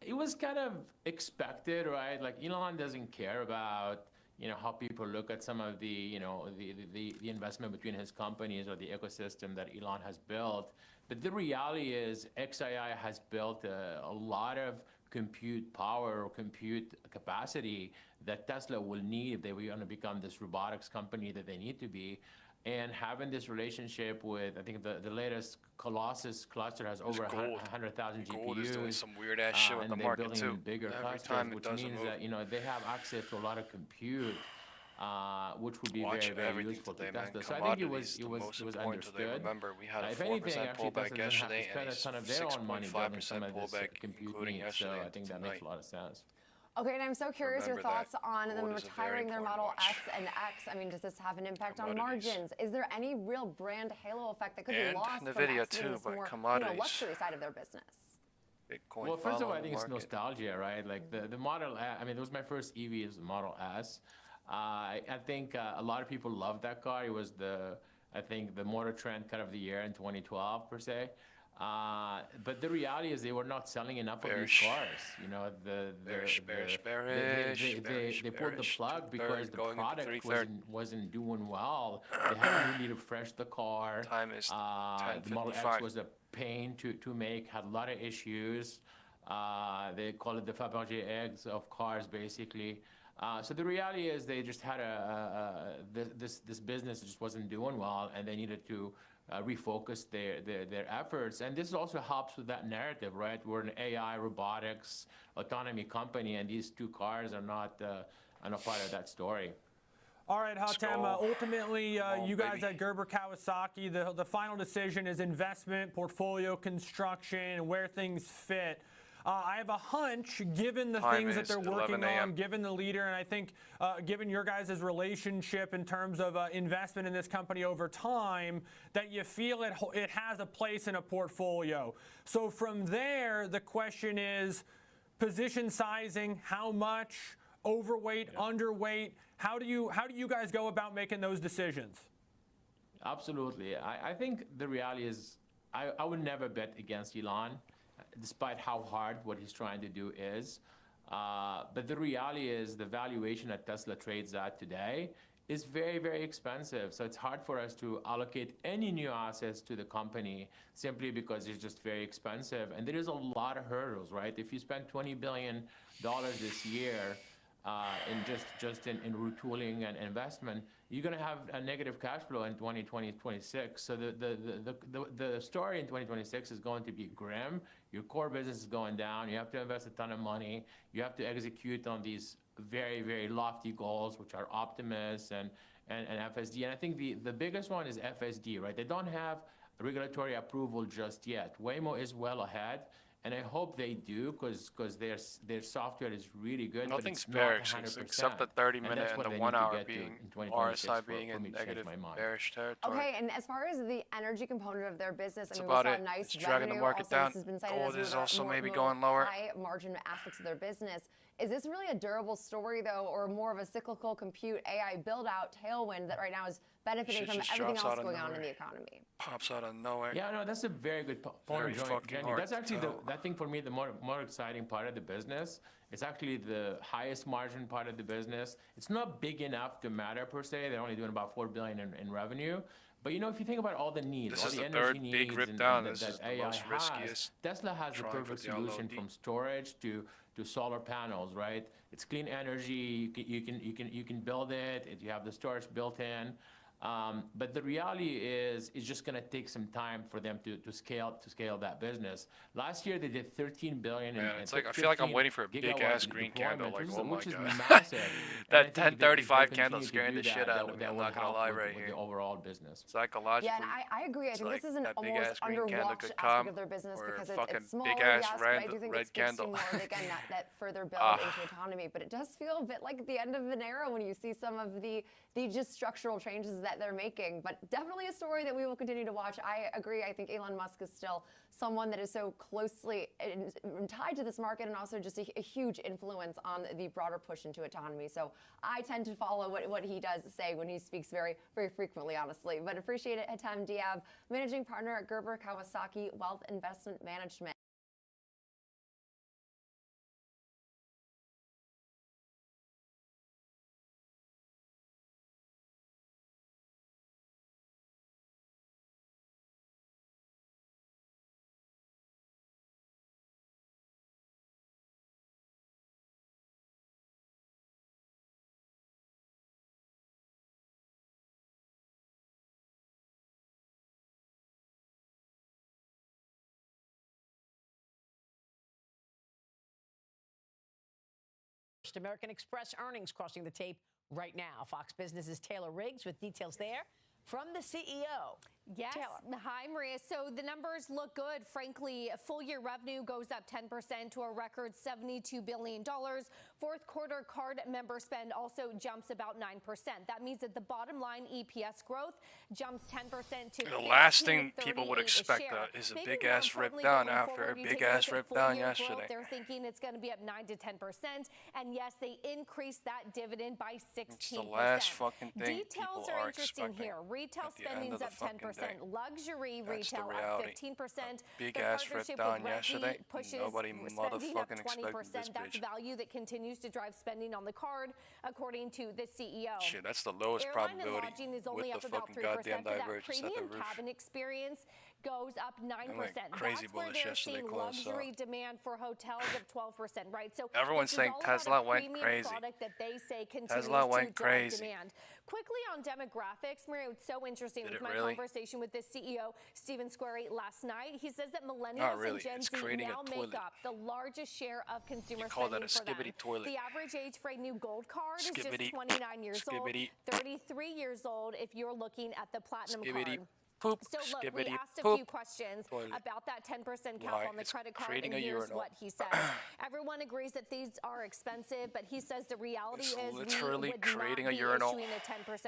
It was kind of expected, right? Like, Elon doesn't care about how people look at some of the, the investment between his companies or the ecosystem that Elon has built. But the reality is XAI has built a lot of compute power or compute capacity that Tesla will need if they want to become this robotics company that they need to be. And having this relationship with, I think the latest Colossus cluster has over 100,000 GPUs. Gold is doing some weird ass shit with the market too. Bigger clusters, which means that they have access to a lot of compute, which would be very useful to Tesla. So I think it was understood. Remember, we had a 4% pullback yesterday, and spend a ton of their own money building some of this compute needs. So I think that makes a lot of sense. Okay, and I'm so curious your thoughts on them retiring their Model S and X. I mean, does this have an impact on margins? Is there any real brand halo effect that could be lost from exiting this more luxury side of their business? Bitcoin. Well, first of all, I think it's nostalgia, right? Like the Model S, I mean, it was my first EV, is the Model S. I think a lot of people loved that car. It was the I think, the motor trend cut of the year in 2012 per se. But the reality is they were not selling enough of these cars. You know, they pulled the plug because the product wasn't doing well. They hadn't really refreshed the car. Time is the Model X was a pain to make, had a lot of issues. They call it the Fabergé eggs of cars, basically. So the reality is they just had this business just wasn't doing well, and they needed to refocus their efforts. And this also helps with that narrative, right? We're an AI, robotics, autonomy company, and these two cars are not part of that story. All right, Hatem, ultimately, you guys at Gerber Kawasaki, the final decision is investment, portfolio construction, and where things fit. I have a hunch, given the things that they're working on, given the leader, and I think given your guys' relationship in terms of investment in this company over time, that you feel it has a place in a portfolio. So from there, the question is position sizing, how much, overweight, underweight, how do you guys go about making those decisions? Absolutely. I think the reality is I would never bet against Elon, despite how hard what he's trying to do is. But the reality is the valuation that Tesla trades at today is very, very expensive. So it's hard for us to allocate any new assets to the company simply because it's just very expensive. And there is a lot of hurdles, right? If you spend $20 billion this year in retooling and investment, you're going to have a negative cash flow in 2026. So the story in 2026 is going to be grim. Your core business is going down. You have to invest a ton of money. You have to execute on these very, very lofty goals, which are Optimus and FSD. And I think the biggest one is FSD, right? They don't have regulatory approval just yet. Waymo is well ahead. And I hope they do, because their software is really good. Nothing's bearish, except the 30-minute and the 1 hour being RSI being in negative bearish territory. Okay, and as far as the energy component of their business, That's I mean, we about saw a nice it's dragging the market down. Gold is also maybe going lower. High margin aspects of their business. Is this really a durable story, though, or more of a cyclical compute AI build-out tailwind that right now is benefiting from everything else going on in the economy? Pops out of nowhere. Yeah, no, that's a very good point, Jenny. That's actually I think for me, the more exciting part of the business. It's actually the highest margin part of the business. It's not big enough to matter per se. They're only doing about $4 billion in revenue. But you know, if you think about all the needs, all the energy needs that AI has, Tesla has the perfect solution from storage to solar panels, right? It's clean energy. You can build it. You have the storage built in. But the reality is, it's just going to take some time for them to scale that business. Last year they did $13 billion. Yeah, it's like I feel like I'm waiting for a big ass green candle. Like, oh my god, massive. That 1035 candle scaring the shit out of me. I'm not gonna lie, right here. The overall business. Psychologically. Yeah, and I agree. I think this is an almost underwatched aspect of their business because it's small, big ass yes, but I do think it speaks to more, again, that further build into autonomy. But it does feel a bit like the end of an era when you see some of the just structural changes that they're making. But definitely a story that we will continue to watch. I agree. I think Elon Musk is still someone that is so closely tied to this market and also just a huge influence on the broader push into autonomy. So I tend to follow what he does say when he speaks very, very frequently, honestly. But appreciate it, Hatem Diab, managing partner at Gerber Kawasaki Wealth Investment Management. American Express earnings crossing the tape right now. Fox Business's Taylor Riggs with details there from the CEO. Yes. Taylor. Hi, Maria. So the numbers look good. Frankly, full year revenue goes up 10% to a record $72 billion. Fourth quarter card member spend also jumps about 9%. That means that the bottom line EPS growth jumps 10% to the last thing $15.38 people would a expect share. is a Maybe big more ass rip importantly, down going after forward, a you big take a ass look at rip full down year growth, yesterday. they're thinking it's going to be up 9 to 10%. And yes, they increased that dividend by 16%. It's the last fucking thing Details people are are interesting expecting here. Retail at the end spending's of the up 10%. fucking day. Luxury That's the retail up reality. 15%. Big The ass rip partnership down with yesterday. Resi pushes Nobody spending up motherfucking 20%. expected this That's bitch. value that continues to drive spending on the card, according to the CEO. Shit, that's the lowest Airline and probability lodging is with only the up about fucking 3%, goddamn but that divergence at the premium roof. cabin experience goes up 9%. went crazy That's where bullish they're yesterday, seeing close, so. luxury demand for hotels of 12%, right? So Everyone's this is saying all about Tesla a went premium crazy. product that they say continues Tesla to went drive crazy. demand. Quickly on demographics, Maria, it's so interesting Did with it my really? conversation with the CEO, Stephen Squarey, last night. He says that Not millennials really. and Gen It's Z creating a now toilet. make up the largest share of consumer You call that spending a for them. skibbity toilet. The average age for a new gold card is just Skibbity. 29 years old, Skibbity. 33 years old if you're looking at the platinum Skibbity. card. Poop. So look, we Skibbity. asked a Poop. few questions Toilet. about that 10% cap Why? on the It's credit card, creating and a here's urinal. what he says. Everyone agrees that these are expensive, but he says the reality It's is literally we would creating not a be urinal. issuing a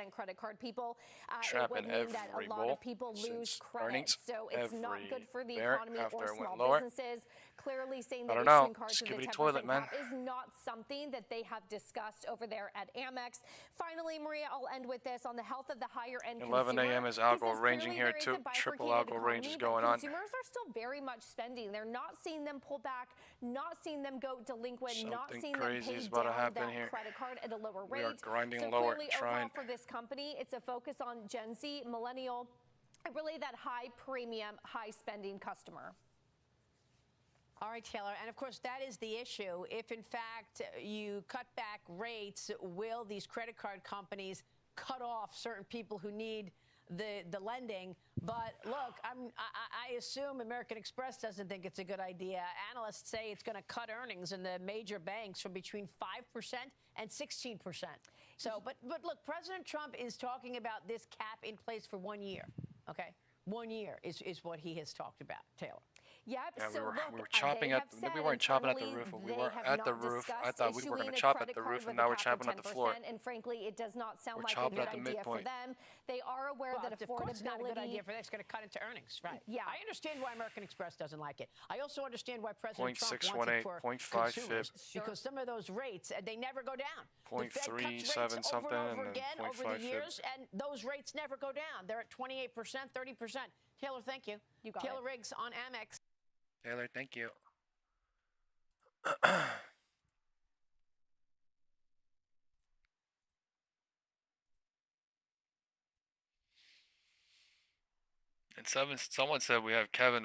10% credit card. People, it Trapping would mean that a every lot bull of people lose since credit. earnings So it's not every good for the bear economy after or it went small lower. businesses. Clearly saying I that don't know. issuing cards with a Skibbity 10% toilet, man. cap is not something that they have discussed over there at Amex. Finally, Maria, I'll end with this on the health of the higher end 11 consumer. a.m. is He algo says ranging clearly here there is too. a Triple bifurcated algo range is economy, going but on. consumers are still very much spending. They're not seeing them pull back, not seeing them go delinquent, not Something seeing them crazy pay is about to down happen that here. credit card at a lower We rate. are grinding so lower, clearly, trying. overall for this company, it's a focus on Gen Z, millennial, and really that high premium, high spending customer. All right, Taylor. And of course, that is the issue. If in fact you cut back rates, will these credit card companies cut off certain people who need the lending? But look, I assume American Express doesn't think it's a good idea. Analysts say it's going to cut earnings in the major banks from between 5% and 16%. So, but look, President Trump is talking about this cap in place for 1 year. Okay, 1 year is what he has talked about, Taylor. Yep. Yeah, so we were chopping at. We weren't chopping at the roof. We were at the roof. I thought we were going to chop at the roof, and now we're chopping at the floor. And frankly, it does not sound We're like a chopping good at the idea for midpoint. them. They are aware that Of course, it's not a good affordability. idea for them. It's going to cut into earnings, right? Yeah. I understand why American Express doesn't like it. I also understand why President Trump 0.618, wants it for 0.5 consumers, fib. because some of those rates they never go down. The Fed cuts 0.37 rates something, over and over and then again over 0.5 the fib. years, and those rates never go down. They're at 28%, 30%. Taylor, thank you. You got Taylor it. Riggs on Amex. Taylor, thank you. And someone said we have Kevin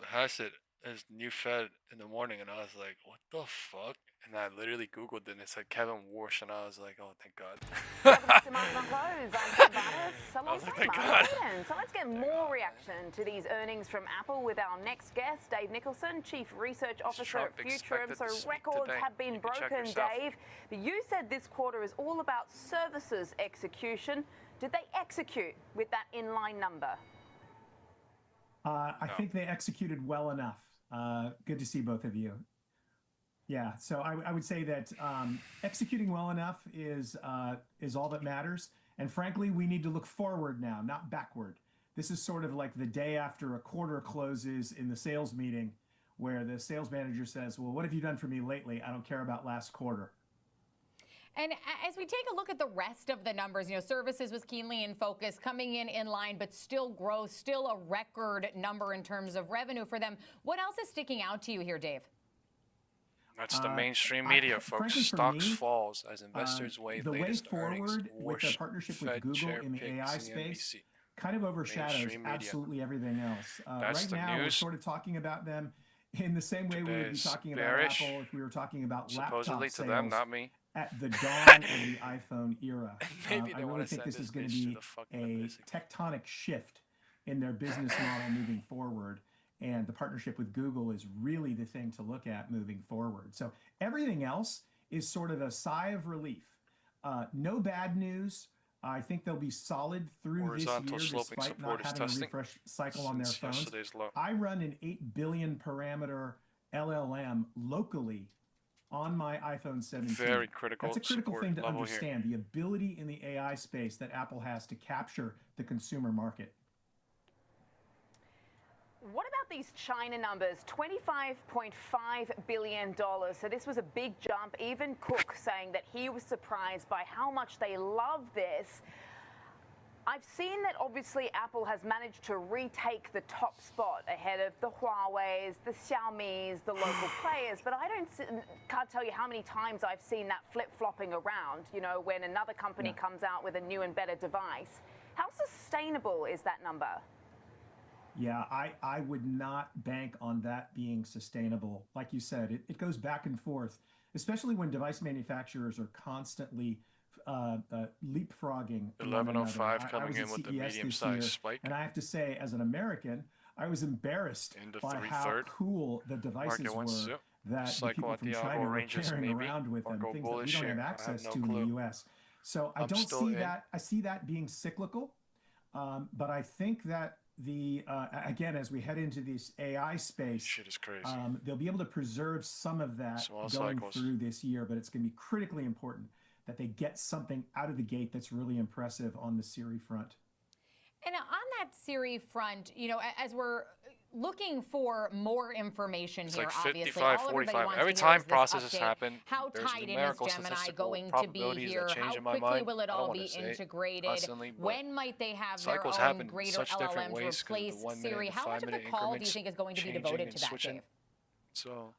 Hassett as new Fed in the morning, and I was like, what the fuck? And I literally Googled it, and it said Kevin Warsh, and I was like, oh, thank God. Welcome to Market on Close. I'm Sam Barnes, alongside thank Mark God. Gordon. So let's get more reaction to these earnings from Apple with our next guest, Dave Nicholson, Chief Research Officer Trump at Futurum. expected So to speak records today. have been You can check broken, yourself. Dave. But you said this quarter is all about services execution. Did they execute with that inline number? I think they executed well enough. Good to see both of you. Yeah, so I would say that executing well enough is all that matters. And frankly, we need to look forward now, not backward. This is sort of like the day after a quarter closes in the sales meeting, where the sales manager says, well, what have you done for me lately? I don't care about last quarter. And as we take a look at the rest of the numbers, services was keenly in focus, coming in line, but still growth, still a record number in terms of revenue for them. What else is sticking out to you here, Dave? That's the mainstream media, folks. Frankly, for Stocks me, falls as investors weigh the way latest earnings. forward with the partnership with Fed Google chair in the picks AI in space NBC. kind of overshadows Mainstream media. absolutely everything else. That's right the now, we're news. sort of talking about them in the same way we would be Today's talking about bearish. Apple if we were talking about Supposedly laptop to them, sales not me. at the dawn of the iPhone era. Maybe I they really wanna think send this is this going to bitch to be the fucking a abyss tectonic shift in their business model moving forward. And the partnership with Google is really the thing to look at moving forward. So everything else is sort of a sigh of relief. No bad news, I think they'll be solid through this year despite not having a refresh cycle on their phones. I run an 8 billion parameter LLM locally on my iPhone 17. Very critical. That's a critical thing to understand, the ability in the AI space that Apple has to capture the consumer market. What about these China numbers? $25.5 billion. So this was a big jump. Even Cook saying that he was surprised by how much they love this. I've seen that obviously Apple has managed to retake the top spot ahead of the Huawei's, the Xiaomi's, the local players, but I can't tell you how many times I've seen that flip-flopping around, you know, when another company comes out with a new and better device. How sustainable is that number? Yeah, I would not bank on that being sustainable. Like you said, it goes back and forth, especially when device manufacturers are constantly leapfrogging. 11:05 coming in with the medium-sized spike. And I have to say, as an American, I was embarrassed by how cool the devices were that the people from China were carrying around with them, things that we don't have access to in the U.S. So I don't see that. I see that being cyclical, but I think that again, as we head into this AI space, shit is crazy. They'll be able to preserve some of that going through this year, but it's going to be critically important that they get something out of the gate that's really impressive on the Siri front. And on that Siri front, you know, as we're looking for more information it's here, like obviously, 55, all 45. wants Every to hear time is this processes update. happen, How there's tight in is numerical Gemini statistical going to be here? How quickly will it all be integrated? When might they have their own greater LLMs replace Siri? How much of the call do you think is going to be devoted to that, Dave? So,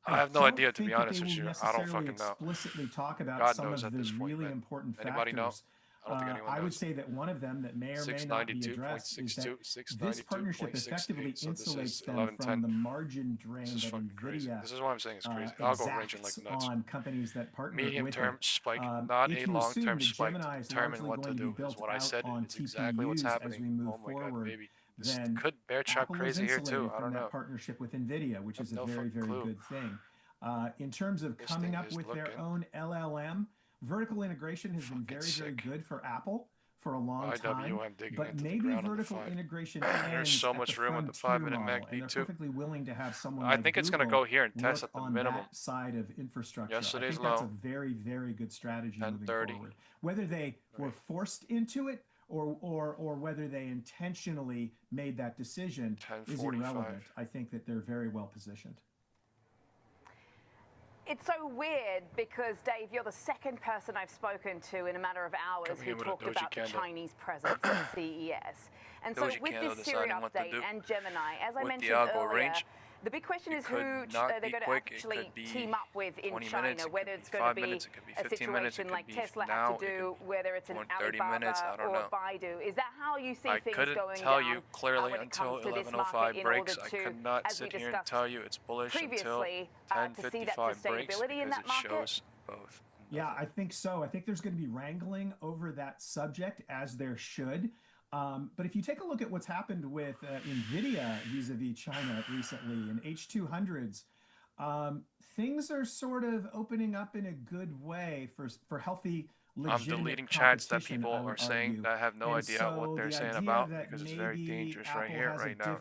I have no idea, to be honest with you. I don't fucking know. Explicitly talk about God some knows of at the this point, really man. important Anybody factors. know? I don't think anyone knows. I would say that one of them that may or may not be addressed is that this partnership effectively insulates them from the margin drain that NVIDIA This is what I'm saying is crazy. I'll go ranging like nuts. On companies that partner medium-term spike, not a long-term spike, to determine what to do is what I said. It's exactly what's happening. Oh my God, baby. This could bear trap crazy here too. I don't know. Partnership with NVIDIA, which is a very, very good thing. In terms of coming up with their own LLM, vertical integration has been very, very good for Apple for a long time. But maybe vertical integration there's so much room with the 5-minute MACD too. Perfectly willing to have someone I think it's going to go here and test at the minimum. That side of infrastructure. Yesterday's I think that's a very, very good strategy moving forward. Whether they were forced into it or whether they intentionally made that decision is irrelevant. I think that they're very well positioned. It's so weird because, Dave, you're the second person I've spoken to in a matter of hours who talked about the Chinese presence at CES. And so with this Siri update and Gemini, as I mentioned earlier, the big question is who they're going to actually team up with in China, whether it's going to be a situation like Tesla had to do, whether it's an Alibaba or Baidu. Is that how you see things going down? I couldn't tell you clearly until 11:05 breaks. I could not sit here and tell you it's bullish until 10:55 breaks because it shows both. Yeah, I think so. I think there's going to be wrangling over that subject, as there should. But if you take a look at what's happened with NVIDIA vis-a-vis China recently in H200s, things are sort of opening up in a good way for healthy, legitimate I'm deleting chats that people are saying that have no idea what they're saying about because it's very dangerous right here, right now.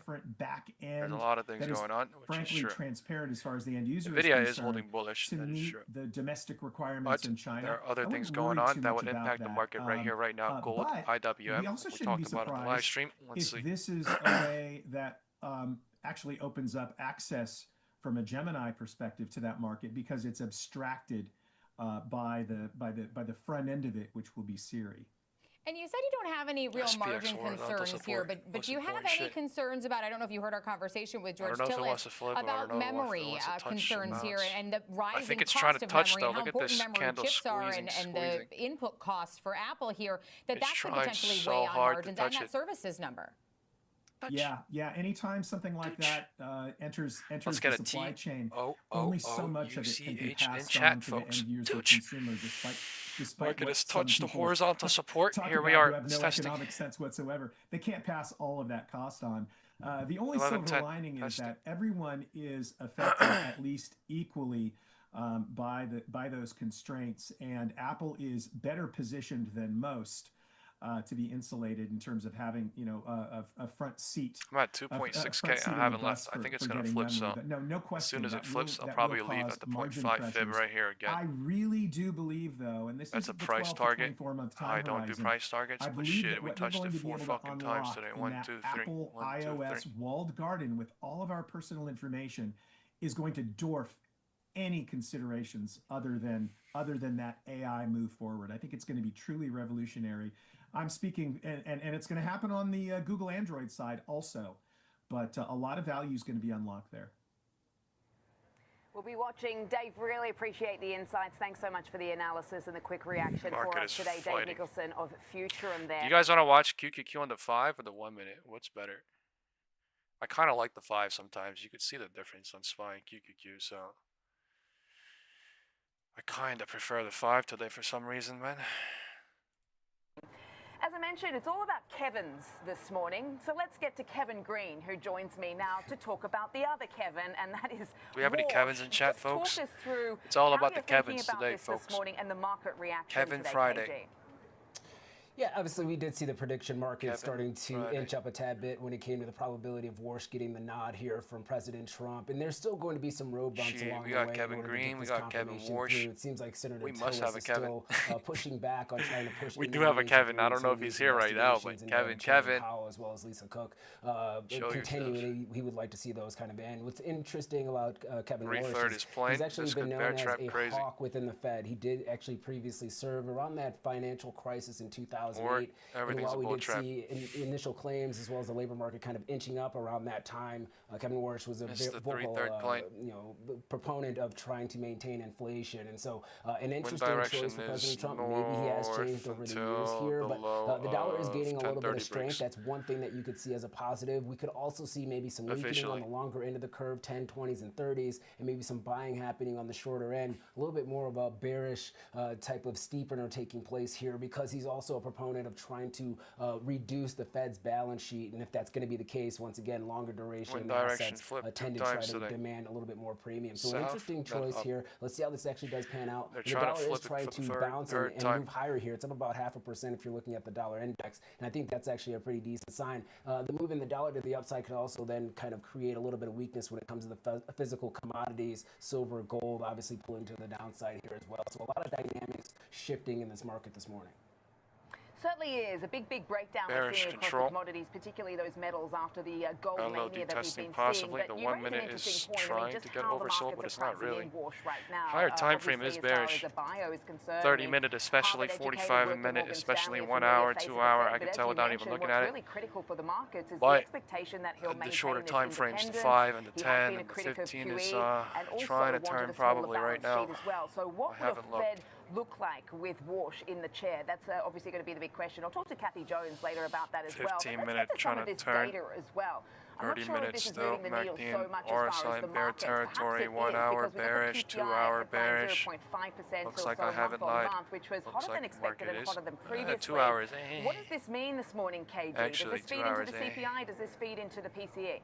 There's a lot of things going on, which is true. Transparent as far as the end user NVIDIA is holding bullish, to that is meet true. the domestic requirements in China. There are other things going on that would impact the market right here, right now. Gold, IWM, we talked about it in the live stream. Let's see. This is a way that actually opens up access from a Gemini perspective to that market because it's abstracted by the front end of it, which will be Siri. And you said you don't have any real margin concerns here, but do you have any concerns about, I don't know if you heard our conversation with George Tillich about memory concerns here and the rising cost of memory, how important memory chips are and the input costs for Apple here, that could potentially weigh on margins and that services number. Yeah. Anytime something like that enters the supply chain, only so much of it can be passed on to the end user consumer, despite market has touched the horizontal support. Here we are. Have no economic sense whatsoever. They can't pass all of that cost on. The only silver lining is that everyone is affected at least equally by those constraints, and Apple is better positioned than most to be insulated in terms of having, a front seat. I'm at 2.6K. I haven't left. I think it's going to flip. So no question. As soon as it flips, I'll probably leave at the 0.5 fib right here again. I really do believe, though, and this that's is a price target. I don't do horizon. price targets, but shit, we touched it 4 fucking times today. One, two, three. Apple 1, 2, 3. iOS walled garden with all of our personal information is going to dwarf any considerations other than that AI move forward. I think it's going to be truly revolutionary. I'm speaking, and it's going to happen on the Google Android side also, but a lot of value is going to be unlocked there. We'll be watching. Dave, really appreciate the insights. Thanks so much for the analysis and the quick reaction for us today. Dave Nicholson of Futurum there. You guys want to watch QQQ on the 5 or the 1 minute? What's better? I kind of like the 5 sometimes. You could see the difference on SPY and QQQ, so I kind of prefer the 5 today for some reason, man. As I mentioned, it's all about Kevins this morning. So let's get to Kevin Green, who joins me now to talk about the other Kevin, and that is Do we have any Kevins in chat, folks? Talk us through it's all about the how Kevins about today, this folks. This morning and the market reaction Kevin today, Friday. KG. Yeah, obviously we did see the prediction market starting to inch up a tad bit when it came to the probability of Warsh getting the nod here from President Trump. And there's still going to be some road bumps along the way. We got Kevin Green, we got Kevin Warsh. It seems like Senator Tillis is still pushing back on trying to push. We do have a Kevin. I don't know if he's here right now, but Kevin. Powell as well as Lisa Cook. Continuing, he would like to see those kind of end. What's interesting about Kevin Warsh is he's actually been known as a hawk within the Fed. He did actually previously serve around that financial crisis in 2008. And while we did see initial claims as well as the labor market kind of inching up around that time, Kevin Warsh was a vocal proponent of trying to maintain inflation. And so an interesting choice for President Trump. Maybe he has changed over the years here, but the dollar is gaining a little bit of strength. That's one thing that you could see as a positive. We could also see maybe some weakening on the longer end of the curve, 10, 20s, and 30s, and maybe some buying happening on the shorter end. A little bit more of a bearish type of steepener taking place here because he's also a proponent of trying to reduce the Fed's balance sheet, and if that's going to be the case, once again, longer duration assets tend to try to demand a little bit more premium. So an interesting choice here. Let's see how this actually does pan out. The dollar is trying to bounce and move higher here. It's up about 0.5% if you're looking at the dollar index, and I think that's actually a pretty decent sign. The move in the dollar to the upside could also then kind of create a little bit of weakness when it comes to the physical commodities, silver, gold, obviously pulling to the downside here as well. So a lot of dynamics shifting in this market this morning. Certainly is a big breakdown we're seeing across the commodities, particularly those metals after the gold mania that we've been possibly. seeing. The 1 minute is trying to get oversold, but it's not really. Higher time frame is bearish. 30 minute especially, 45 a minute especially, 1 hour, 2 hour. I can tell without even looking at it. But the shorter time frames, the 5 and the 10 and the 15 is trying to turn probably right now. I haven't looked. Look like with Warsh in the chair? That's obviously going to be the big question. I'll talk to Kathy Jones later about that as well. 15 minute trying to turn. As well. 30 minutes still, MACD RSI bear territory, 1 hour bearish, 2 hour bearish. Looks like I haven't lied. Looks like the market is. 2 hours. What does this mean this morning, KG? Actually, does this feed into the CPI? Does this feed into the PCE?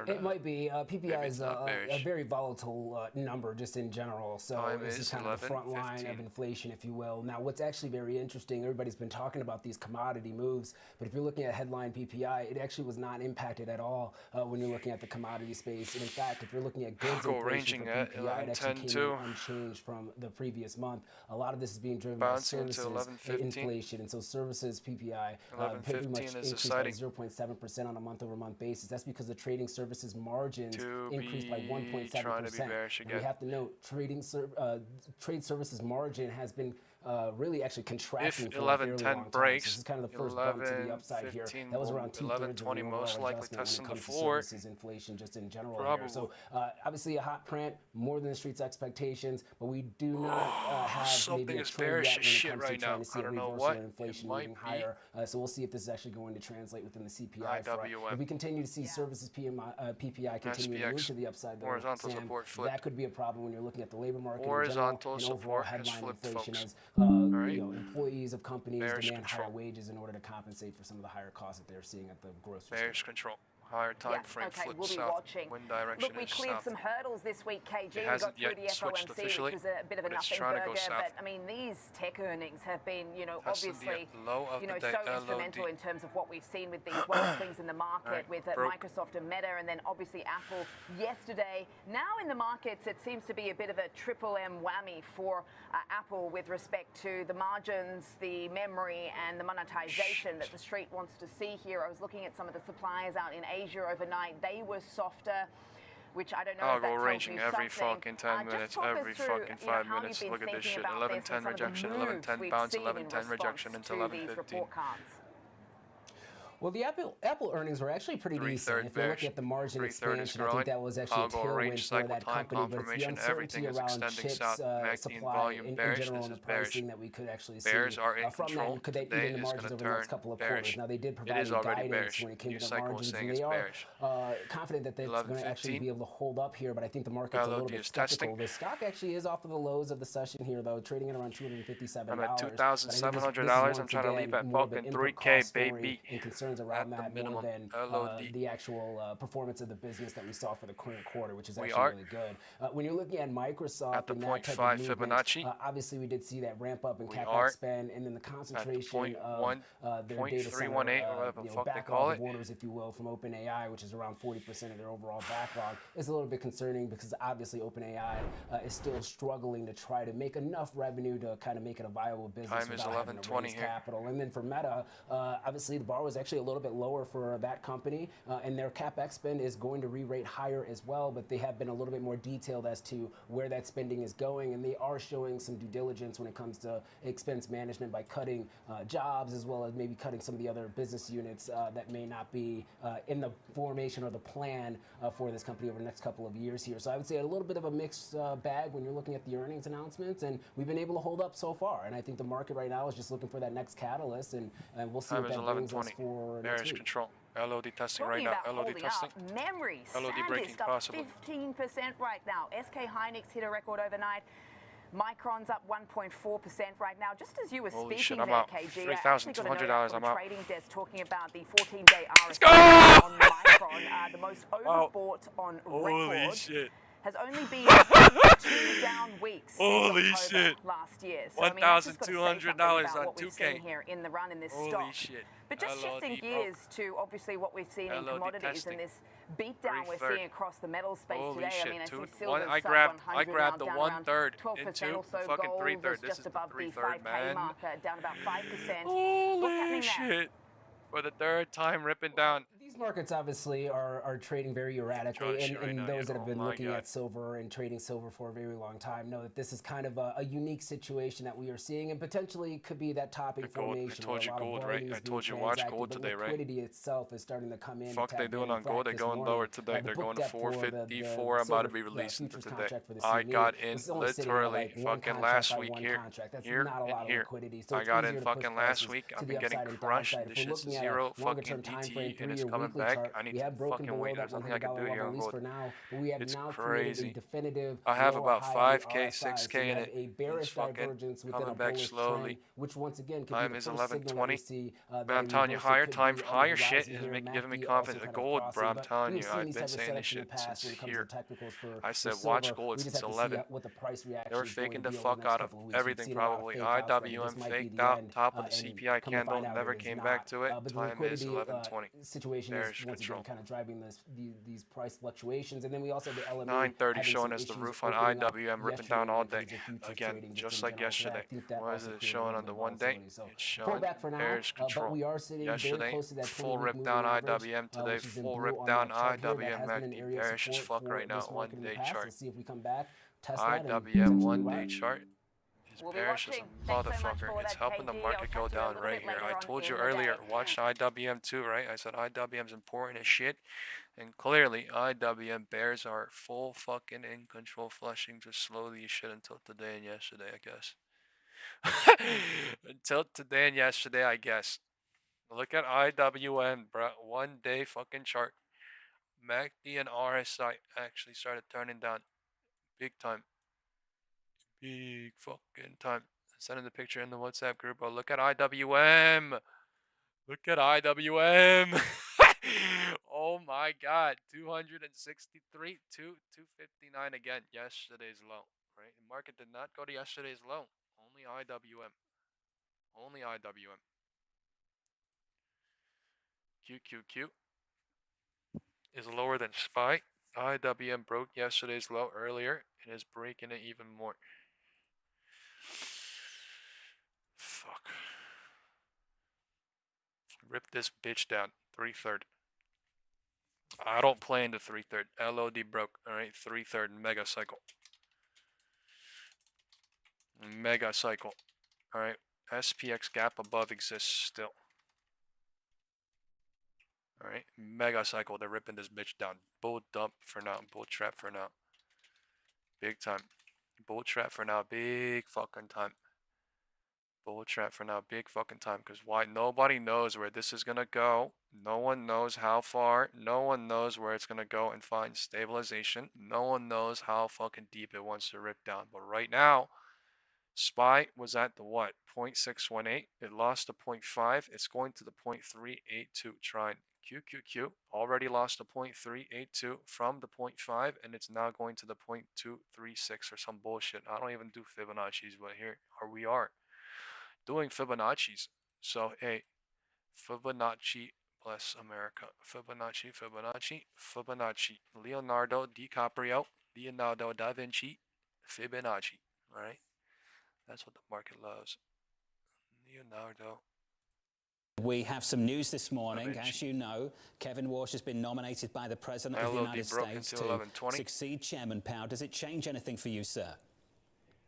It might be. PPI is a very volatile number just in general. So this is kind of the front line of inflation, if you will. Now, what's actually very interesting, everybody's been talking about these commodity moves, but if you're looking at headline PPI, it actually was not impacted at all when you're looking at the commodity space. And in fact, if you're looking at goods inflation for PPI, it actually came in unchanged from the previous month. A lot of this is being driven by services inflation. And so services PPI pretty much increased by 0.7% on a month-over-month basis. That's because the trading services margins increased by 1.7%. We have to note, trade services margin has been really actually contracting for a fairly long time. So this is kind of the first bump to the upside here. That was around 2/3 of the overall most likely testing the floor. Services inflation just in general here. So obviously a hot print, more than the street's expectations, but we do not have maybe a trend yet when it comes to trying to see a reversal in inflation moving higher. So we'll see if this is actually going to translate within the CPI front. If we continue to see services PPI continue to move to the upside, though, Sam, that could be a problem when you're looking at the labor market in general and overall headline inflation as employees of companies demand higher wages in order to compensate for some of the higher costs that they're seeing at the grocery store. Bearish control. Higher time frame flip south. Wind direction Look, we is cleared south. some hurdles this week, KG. It We got hasn't through yet the switched FOMC, officially, which was a bit of a but it's nothing trying to burger. go south. But I mean, these tech earnings have been, Testing obviously, the low of the day, so instrumental in terms of what we've seen with these swings in the market with Microsoft and Meta, and then obviously Apple yesterday. Now in the markets, it seems to be a bit of a triple M whammy for Apple with respect to the margins, the memory, and the monetization that the street wants to see here. I was looking at some of the suppliers out in Asia overnight. They were softer, which I don't know if that tells ranging you every something. fucking 10 minutes, every fucking 5 minutes. Look at this shit. 11:10 rejection, 11:10 bounce, 11:10 rejection into 11:15. Well, the Apple earnings were actually pretty decent. If you look at the margin expansion, I think that was actually a tailwind for that company. But it's the uncertainty around chips supply in general and the pricing that we could actually see from that. Could that eat into margins over the next couple of quarters? Now, they did provide guidance when it came to the margins, and they are confident that that's going to actually be able to hold up here. But I think the market's a little bit skeptical. The stock actually is off of the lows of the session here, though, trading at around $257. I'm at $2,700. I'm trying to leave at fucking 3K, baby. Around that more than the actual performance of the business that we saw for the current quarter, which is actually really good. When you're looking at Microsoft at the and that type of movement, Fibonacci, obviously we did see that ramp up in CapEx spend, and then the concentration of their data center backlog of orders, if you will, from OpenAI, which is around 40% of their overall backlog, is a little bit concerning because obviously OpenAI is still struggling to try to make enough revenue to kind of make it a viable business without having to raise capital. And then for Meta, obviously the bar was actually a little bit lower for that company, and their CapEx spend is going to re-rate higher as well, but they have been a little bit more detailed as to where that spending is going, and they are showing some due diligence when it comes to expense management by cutting jobs, as well as maybe cutting some of the other business units that may not be in the formation or the plan for this company over the next couple of years here. So I would say a little bit of a mixed bag when you're looking at the earnings announcements, and we've been able to hold up so far, and I think the market right now is just looking for that next catalyst, and we'll see what that brings us for next week. Control. LOD testing right now. LOD testing. Memory. LOD breaking possible. 15% right now. SK Hynix hit a record overnight. Micron's up 1.4% right now. Just as you were speaking there, KG, I actually got a note from the trading desk talking about the 14-day RSI on Micron, the most overbought on record. Shit. Has only been 2 down weeks since October last year. So, $1,200 on what 2K. We've seen here in the run in this stock. Shit. But just shifting gears to obviously what we've seen in commodities and this beatdown we're seeing across the metal space today. Shit, I mean, I see silver's I grabbed the 1/3 into or so. fucking Gold 3/3. was This just is above the the 3/3, 5K man. mark, down about 5%. Holy What's happening shit. there? For the 3rd time ripping down. These markets obviously are trading very erratically, and those that have been looking at silver and trading silver for a very long time know that this is kind of a unique situation that we are seeing, and potentially could be that topping formation. I told you gold, right? I told you watch gold today, right? Liquidity itself is starting to come in. Fuck they doing on gold? They're going lower today. They're going to 454. I'm about to be releasing today. I got in literally fucking last week here and here. I got in fucking last week. I've been getting crushed. This shit's 0 fucking DT and it's coming back. I need to fucking wait. There's nothing I can do here on gold. It's crazy. I have about 5K, 6K in it. It's fucking coming back slowly. Which once again time is 11:20. But I'm telling you, higher shit is giving me confidence. The gold, bro, I'm telling you, I've been saying this shit since here. I said watch gold since 11. They were faking the fuck out of everything probably. IWM faked out, top of the CPI candle, never came back to it. Time is 11:20. Situation is once again kind of driving these price fluctuations, and then we also have the LME 930 showing us the roof on IWM ripping down all day again, just like yesterday. What is it showing on the 1 day? It's showing bearish control. Yesterday, full rip down IWM. Today, full rip down IWM. MACD bearish as fuck right now. 1 day chart. IWM 1 day chart. Bearish as a motherfucker. It's helping the market go down right here. I told you earlier, watch IWM too, right? I said IWM's important as shit. And clearly, IWM bears are full fucking in control, flushing just slowly as shit until today and yesterday, I guess. Until today and yesterday, I guess. Look at IWM, bro. 1 day fucking chart. MACD and RSI actually started turning down big time. Big fucking time. Sending the picture in the WhatsApp group. Oh, look at IWM. Look at IWM. Oh my my God, 263, 259 again. Yesterday's low, right? The market did not go to yesterday's low. Only IWM. Only IWM. QQQ is lower than SPY. IWM broke yesterday's low earlier and is breaking it even more. Fuck. Rip this bitch down. 3/3. I don't play into 3/3. LOD broke. Alright, 3/3 mega cycle. Mega cycle. Alright. SPX gap above exists still. Alright. Mega cycle. They're ripping this bitch down. Bull dump for now. Bull trap for now. Big time. Bull trap for now. Big fucking time. Bull trap for now. Big fucking time. Because why? Nobody knows where this is going to go. No one knows how far. No one knows where it's going to go and find stabilization. No one knows how fucking deep it wants to rip down. But right now, SPY was at the what? 0.618. It lost to 0.5. It's going to the 0.382 trine. QQQ already lost to 0.382 from the 0.5, and it's now going to the 0.236 or some bullshit. I don't even do Fibonacci's, but here we are doing Fibonacci's. So hey, Fibonacci bless America. Fibonacci, Fibonacci, Fibonacci. Leonardo DiCaprio, Leonardo da Vinci, Fibonacci. All right, that's what the market loves. Leonardo. We have some news this morning. As you know, Kevin Walsh has been nominated by the President of the United States to succeed Chairman Powell. Does it change anything for you, sir?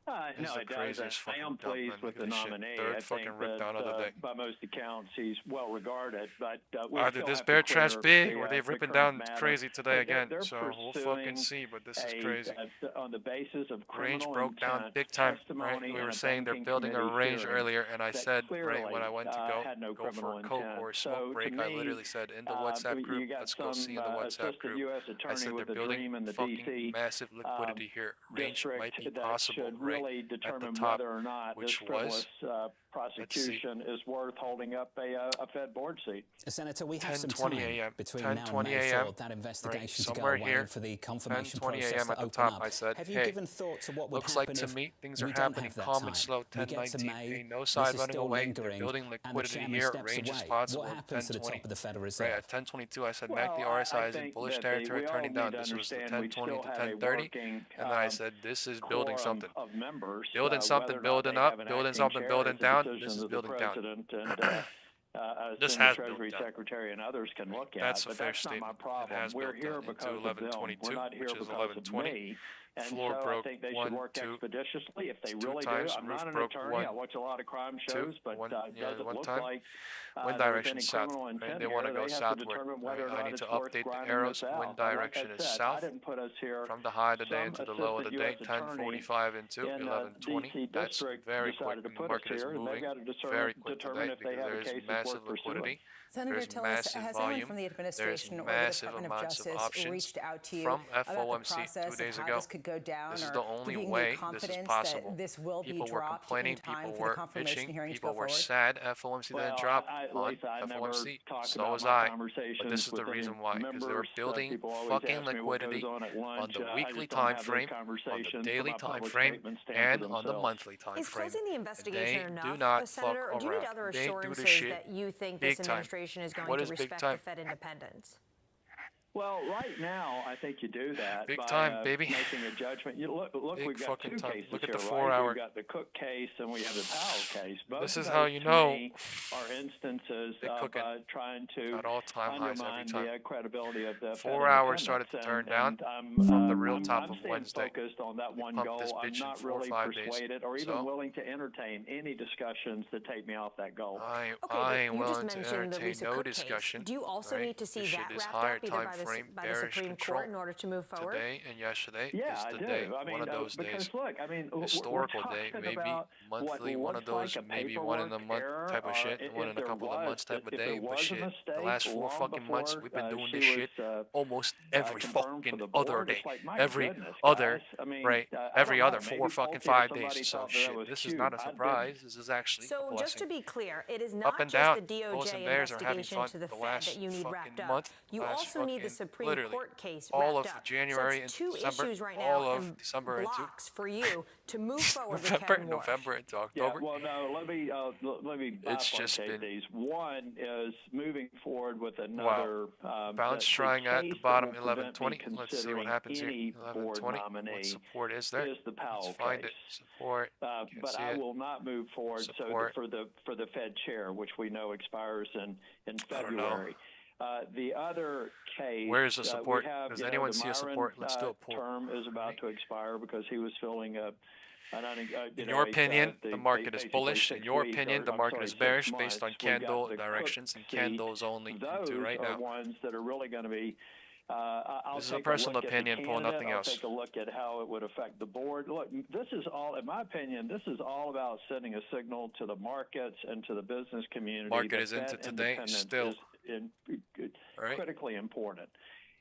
No, it doesn't. I am pleased with the nominee. I think that by most accounts he's well regarded, but either this bear trap's big or they've ripping down crazy today again. So we'll fucking see, but this is crazy. On the basis of range broke down big time. Right? We were saying they're building a range earlier, and I said right when I went to go for a coke or a smoke break, I literally said in the WhatsApp group, let's go see in the WhatsApp group. I said they're building fucking massive liquidity here. Range might be possible. Really determine whether or not this frivolous prosecution is worth holding up a Fed board seat. Senator, we have some time between now and May for that investigation to go away for the confirmation process to open up. I said, have you given thought to what would looks happen like to if me things are we don't happening have that calm time? and slow. We get to 10-19, May, no side this is running still away. lingering, Building and the liquidity chairman here. steps Range is away. possible. What happens to the top of the Federal Reserve? Right, at 10:22, I said back the RSI is in bullish territory, turning down. This was the 10:20 to 10:30, and then I said this is building something. Building something, building up, building something, building down. This is building down. This has Treasury Secretary and others can look at. That's a but fair that's statement. not my problem. We're here because of them. We're not here because of me. And Floor so broke I think they should work expeditiously if they really do. I'm not an attorney. I watch a lot of crime shows, but it doesn't look like wind direction south. Right? They want to go southward. Right? I need to update the arrows. Wind direction is south. From the high of the day into the low of the day, 10:45 into 11:20. That's very quick. The market is moving very quick today because there is massive liquidity. Senator, tell us, has anyone from the administration or the Department of Justice reached out to you from about the FOMC process 2 days of how ago? this could go down, This is or the only giving way you confidence this is possible. that this will People be were dropped complaining, in time people for the were confirmation bitching, hearing people to go were forward? sad FOMC didn't drop on FOMC. So was I. But this is the reason why, because they were building fucking liquidity on the weekly time frame, on the daily time frame, and on the monthly time Is frame. closing the investigation enough, do not Senator, fuck or do you need around. other They do assurances the shit that you think big this time. administration is going What to is big respect time? the Fed independence? Well, right now, I think you do that Big by time, baby. making a judgment. Look, Big we've got fucking two time. cases Look at here, the right? 4 hour. We've got the Cook case and we have the Powell case. Both This is of how those, you to know. me, are instances Big of cooking. trying to At all-time highs every undermine time. the credibility of the 4 hours started to turn down from the real top of I'm Wednesday. focused on that one Pumped goal. this I'm bitch in not 4 or really 5 days. persuaded or even So? willing to entertain any discussions that take me off that goal. I but ain't you just willing to mentioned the entertain Lisa no Cook case. discussion. Do you also right? need to see This that shit is wrapped higher up either time by the frame, by the bearish Supreme control. Court in order to move forward? Today and yesterday Yeah, is I the do. day, I mean, one of those because days. look, I mean, Historical we're day, talking maybe about monthly, what one of looks those, like a maybe one in a paperwork month error, type of shit, one in a couple of months type of if day. there But was a shit, the mistake last 4 long fucking months, before, we've been doing she this shit was, almost every confirmed for fucking the other board. day. It's like, my Every goodness, other, guys. I mean, right? I Every don't other know, 4 maybe fucking Pulte 5 or somebody days. So thought that shit, was this is cute. not a I didn't. surprise. This is actually a So blessing. just to be clear, it is Up not and just down. the Bulls DOJ and Bears are having investigation fun to the the Fed last that you need fucking wrapped up. month. You last also need the fucking Supreme Court case all of January and December, all of December and for you to move forward November into October. Yeah, well, no, let me bifurcate these. One is moving forward with another bounce trying at the bottom 1120. Let's see what happens here. 1120. What support is there? Is the Powell Let's find case. It. Support. But I will not move forward. Support. So for the Fed chair, which we know expires in February. The other case. Where is the support? Does anyone see a support? Let's do a poll. Term is about to expire because he was filling in your opinion, the market is bullish. In your opinion, the market is bearish based on candle directions and candles only. Those right are now. ones that are really going to be. This is a personal opinion, Paul, nothing else. I'll take a look at how it would affect the board. Look, this is all, in my opinion, this is all about sending a signal to the markets and to the business community. Market is into today still. Critically important.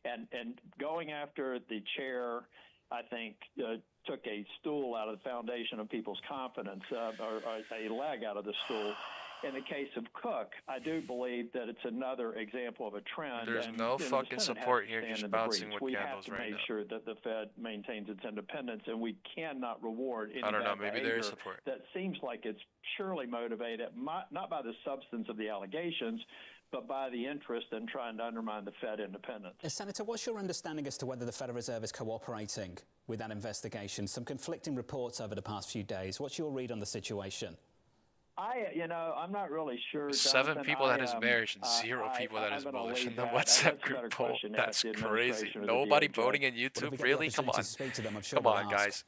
And going after the chair, I think, took a stool out of the foundation of people's confidence, or a leg out of the stool. In the case of Cook, I do believe that it's another example of a trend. There's no fucking support here, just bouncing with candles right now. We have to make sure that the Fed maintains its independence, and we cannot reward any I don't know, bad maybe there is behavior support. that seems like it's surely motivated, not by the substance of the allegations, but by the interest in trying to undermine the Fed independence. Senator, what's your understanding as to whether the Federal Reserve is cooperating with that investigation? Some conflicting reports over the past few days. What's your read on the situation? I'm not really sure. 7 people that is bearish and 0 people that is bullish in the WhatsApp group poll. That's crazy. Nobody voting in YouTube? Really? Come on. Come on, guys.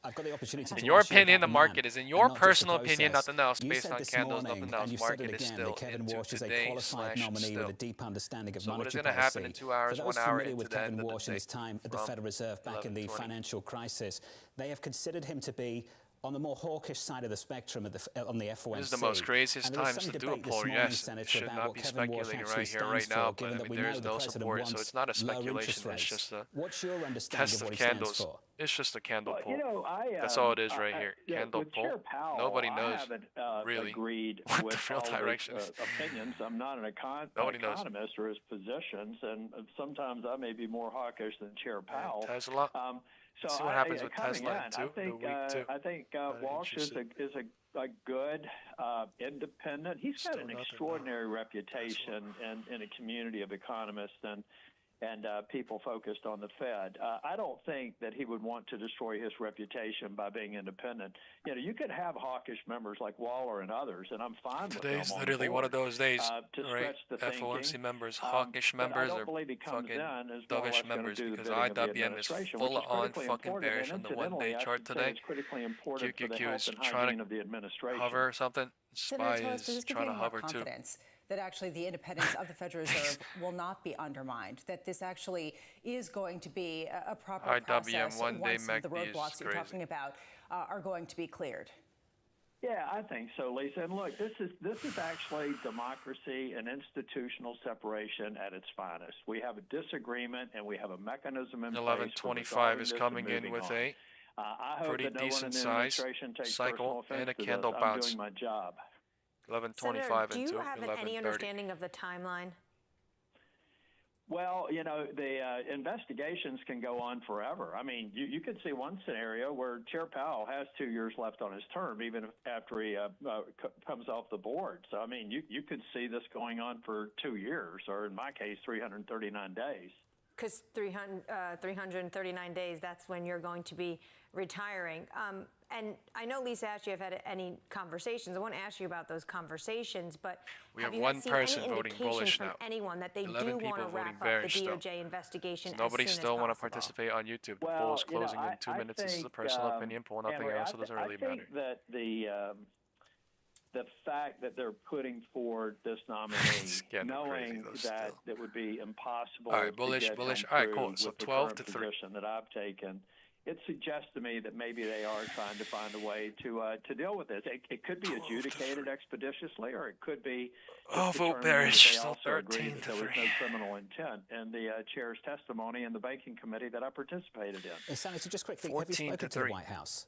In your opinion, the market is, in your personal opinion, nothing else based on candles, nothing else. Market is still into today / still. So what is going to happen in 2 hours, 1 hour into the end of the day? His time at the Federal Reserve back in the financial crisis, they have considered him to be on the more hawkish side of the spectrum on the FOMC. This is the most craziest times to do a poll, yes. It should not be speculating right here, right now, but I mean, there is no support, so it's not a speculation, it's just a test of candles. It's just a candle poll. That's all it is right here. Candle poll. Nobody knows really what the real direction is. Opinions. I'm not an economist or his positions, and sometimes I may be more hawkish than Chair Powell. Tesla. So see what happens with Tesla too. I think Walsh is a good independent. He's got an extraordinary reputation in a community of economists and people focused on the Fed. I don't think that he would want to destroy his reputation by being independent. You could have hawkish members like Waller and others, and I'm fine with them. Today's literally one of those days, right? FOMC members, hawkish members, or fucking dovish members, because IWM is full on fucking bearish on the 1-day chart today. QQQ is trying to hover or something. SPY is trying to hover too. That actually the independence of the Federal Reserve will not be undermined, that this actually is going to be a proper process once the roadblocks you're talking about are going to be cleared. Yeah, I think so, Lisa. And look, this is actually democracy and institutional separation at its finest. We have a disagreement, and we have a mechanism in place. 1125 is coming in with a pretty decent size cycle and a candle bounce. I'm doing my job. 1125 do you have any understanding of the timeline? Well, the investigations can go on forever. I mean, you could see one scenario where Chair Powell has 2 years left on his term, even after he comes off the board. So, I mean, you could see this going on for 2 years, or in my case, 339 days. Because 339 days, that's when you're going to be retiring. And I know, Lisa, asked you if you had any conversations. I want to ask you about those conversations, but we have one person voting bullish now. Anyone that they 11 do want to wrap up the DOJ investigation as nobody soon still as want to possible. participate on YouTube. The poll is closing in 2 minutes. This is a personal opinion poll, nothing else. It doesn't really matter. I think that the fact that they're putting forward this nominee, knowing that it would be impossible to get All right, cool. So 12 to 3. Position that I've taken, it suggests to me that maybe they are trying to find a way to deal with this. It could be adjudicated expeditiously, or it could be vote bearish. They Still also 13 agreed that to there 3. was no criminal intent in the chair's testimony in the banking committee that I participated in. Senator, just quickly, have you spoken to the White House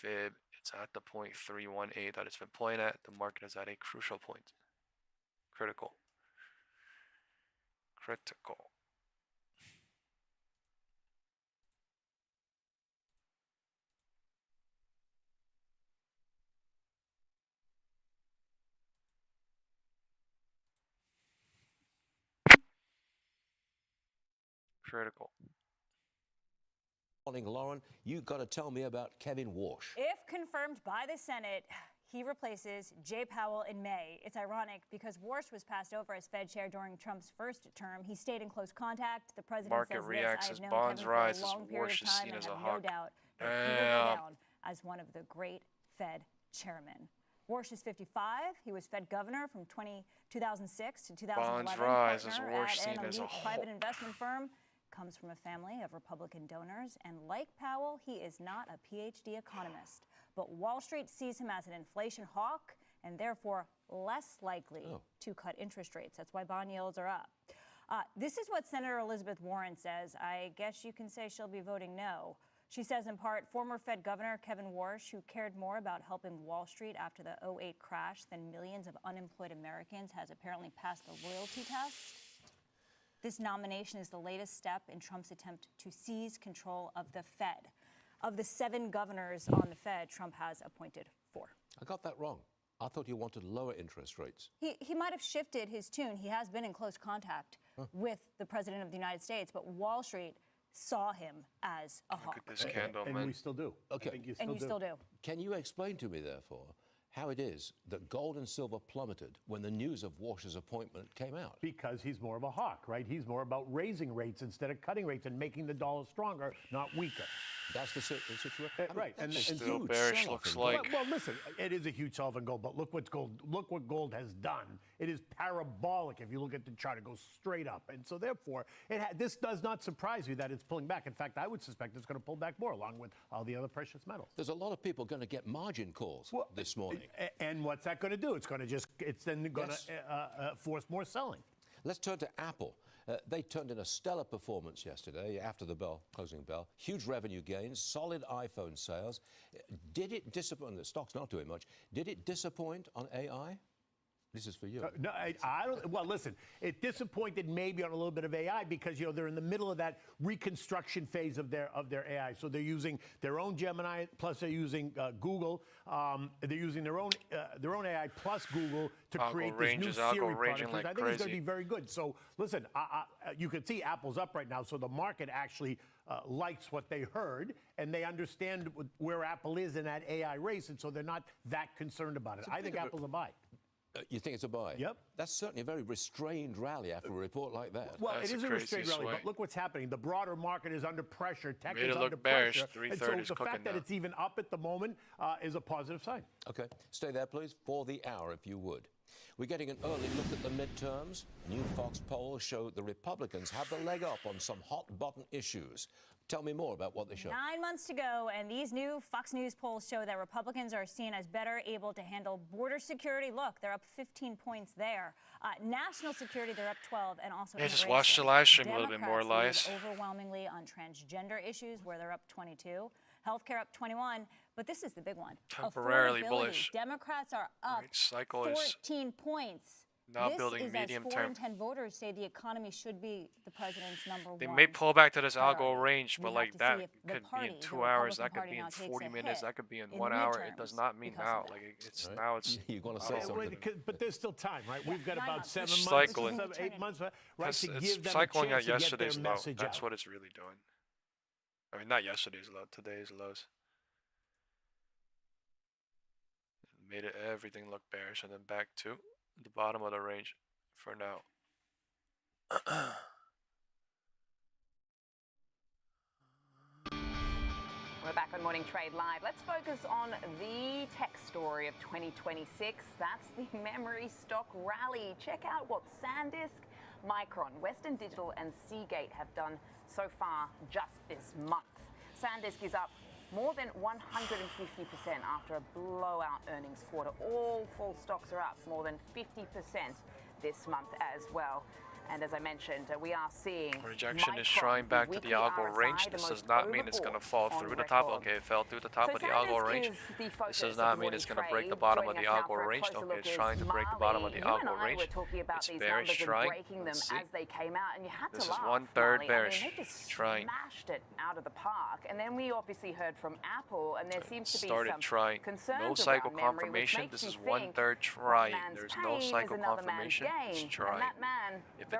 fib. It's at the 0.318 that it's been playing at. The market is at a crucial point. Critical. Critical. Critical. Morning, Lauren. You got to tell me about Kevin Warsh. If confirmed by the Senate, he replaces Jay Powell in May. It's ironic because Warsh was passed over as Fed chair during Trump's first term. He stayed in close contact. The president Market says reacts this, as I've known bonds Kevin rise for a as long period Warsh of is time seen and as a have no hawk. doubt that he will go down as one of the great Fed chairmen. Warsh is 55. He was Fed governor from 2006 to 2011. Bonds rise as Partner Warsh at seen an as a elite private hawk. investment firm. Comes from a family of Republican donors, and like Powell, he is not a PhD economist. But Wall Street sees him as an inflation hawk and therefore less likely to cut interest rates. That's why bond yields are up. This is what Senator Elizabeth Warren says. I guess you can say she'll be voting no. She says, in part, former Fed Governor Kevin Warsh, who cared more about helping Wall Street after the 2008 crash than millions of unemployed Americans, has apparently passed the loyalty test. This nomination is the latest step in Trump's attempt to seize control of the Fed. Of the 7 governors on the Fed, Trump has appointed 4. I got that wrong. I thought you wanted lower interest rates. He might have shifted his tune. He has been in close contact with the President of the United States, but Wall Street saw him as a hawk. Look at this candle, and man. we still do. Okay. I think you And you still do. Can you explain to me, therefore, how it is that gold and silver plummeted when the news of Warsh's appointment came out? Because he's more of a hawk, right? He's more about raising rates instead of cutting rates and making the dollar stronger, not weaker. That's the situation. Right. And still bearish looks like. Well, listen, it is a huge sell-off in gold, but look what gold has done. It is parabolic. If you look at the chart, it goes straight up. And so therefore, this does not surprise you that it's pulling back. In fact, I would suspect it's going to pull back more along with all the other precious metals. There's a lot of people going to get margin calls this morning. And what's that going to do? It's then going to force more selling. Let's turn to Apple. They turned in a stellar performance yesterday after the closing bell. Huge revenue gains, solid iPhone sales. Did it disappoint? The stock's not doing much. Did it disappoint on AI? This is for you. No, I don't. Well, listen, it disappointed maybe on a little bit of AI because they're in the middle of that reconstruction phase of their AI. So they're using their own Gemini, plus they're using Google. They're using their own AI plus Google to create this new Siri product. Like I think it's going to be very good. So listen, you can see Apple's up right now. So the market actually likes what they heard, and they understand where Apple is in that AI race, and so they're not that concerned about it. I think Apple's a buy. You think it's a buy? Yep. That's certainly a very restrained rally after a report like that. Well, it is a restrained rally, but look what's happening. The broader market is under pressure. Tech is under bearish. pressure. And so the fact that it's even up at the moment is a positive sign. Okay. Stay there, please, for the hour, if you would. We're getting an early look at the midterms. New Fox polls show the Republicans have the leg up on some hot-button issues. Tell me more about what they show. 9 months to go, and these new Fox News polls show that Republicans are seen as better able to handle border security. Look, they're up 15 points there. National security, they're up 12, and also just watch the live stream a little bit more, Elias. Overwhelmingly on transgender issues, where they're up 22. Healthcare up 21, but this is the big one. Temporarily bullish. Democrats are up 14 points. Not building medium term. 4 in 10 voters say the economy should be the president's number one. They may pull back to this algo range, but like that could be in 2 hours, that could be in 40 minutes, that could be in 1 hour. It does not mean now. Like it's now it's. You're going to say something. But there's still time, right? We've got about 7 months, cycling. 8 months, right, to give them cycling a at chance to get their yesterday's low. message That's out. what it's really doing. I mean, not yesterday's low, today's lows. Made everything look bearish, and then back to the bottom of the range for now. We're back on Morning Trade Live. Let's focus on the tech story of 2026. That's the memory stock rally. Check out what SanDisk, Micron, Western Digital, and Seagate have done so far just this month. SanDisk is up more than 150% after a blowout earnings quarter. All full stocks are up more than 50% this month as well. And as I mentioned, we are seeing rejection is trying back to the algo range. This does not mean it's going to fall through the top. Okay, it fell through the top of the algo range. This does not mean it's going to break the bottom of the algo range. Okay, it's trying to break the bottom of the algo range. It's bearish trying. Let's see. As they came out, and you had this to is laugh, 1/3 bearish. I mean, they just trying. smashed it out of the park. And then we obviously heard from Apple, and there seems to be some trying. Concerns no cycle around memory, confirmation. This is 1/3 trying. There's no cycle confirmation. It's trying. If it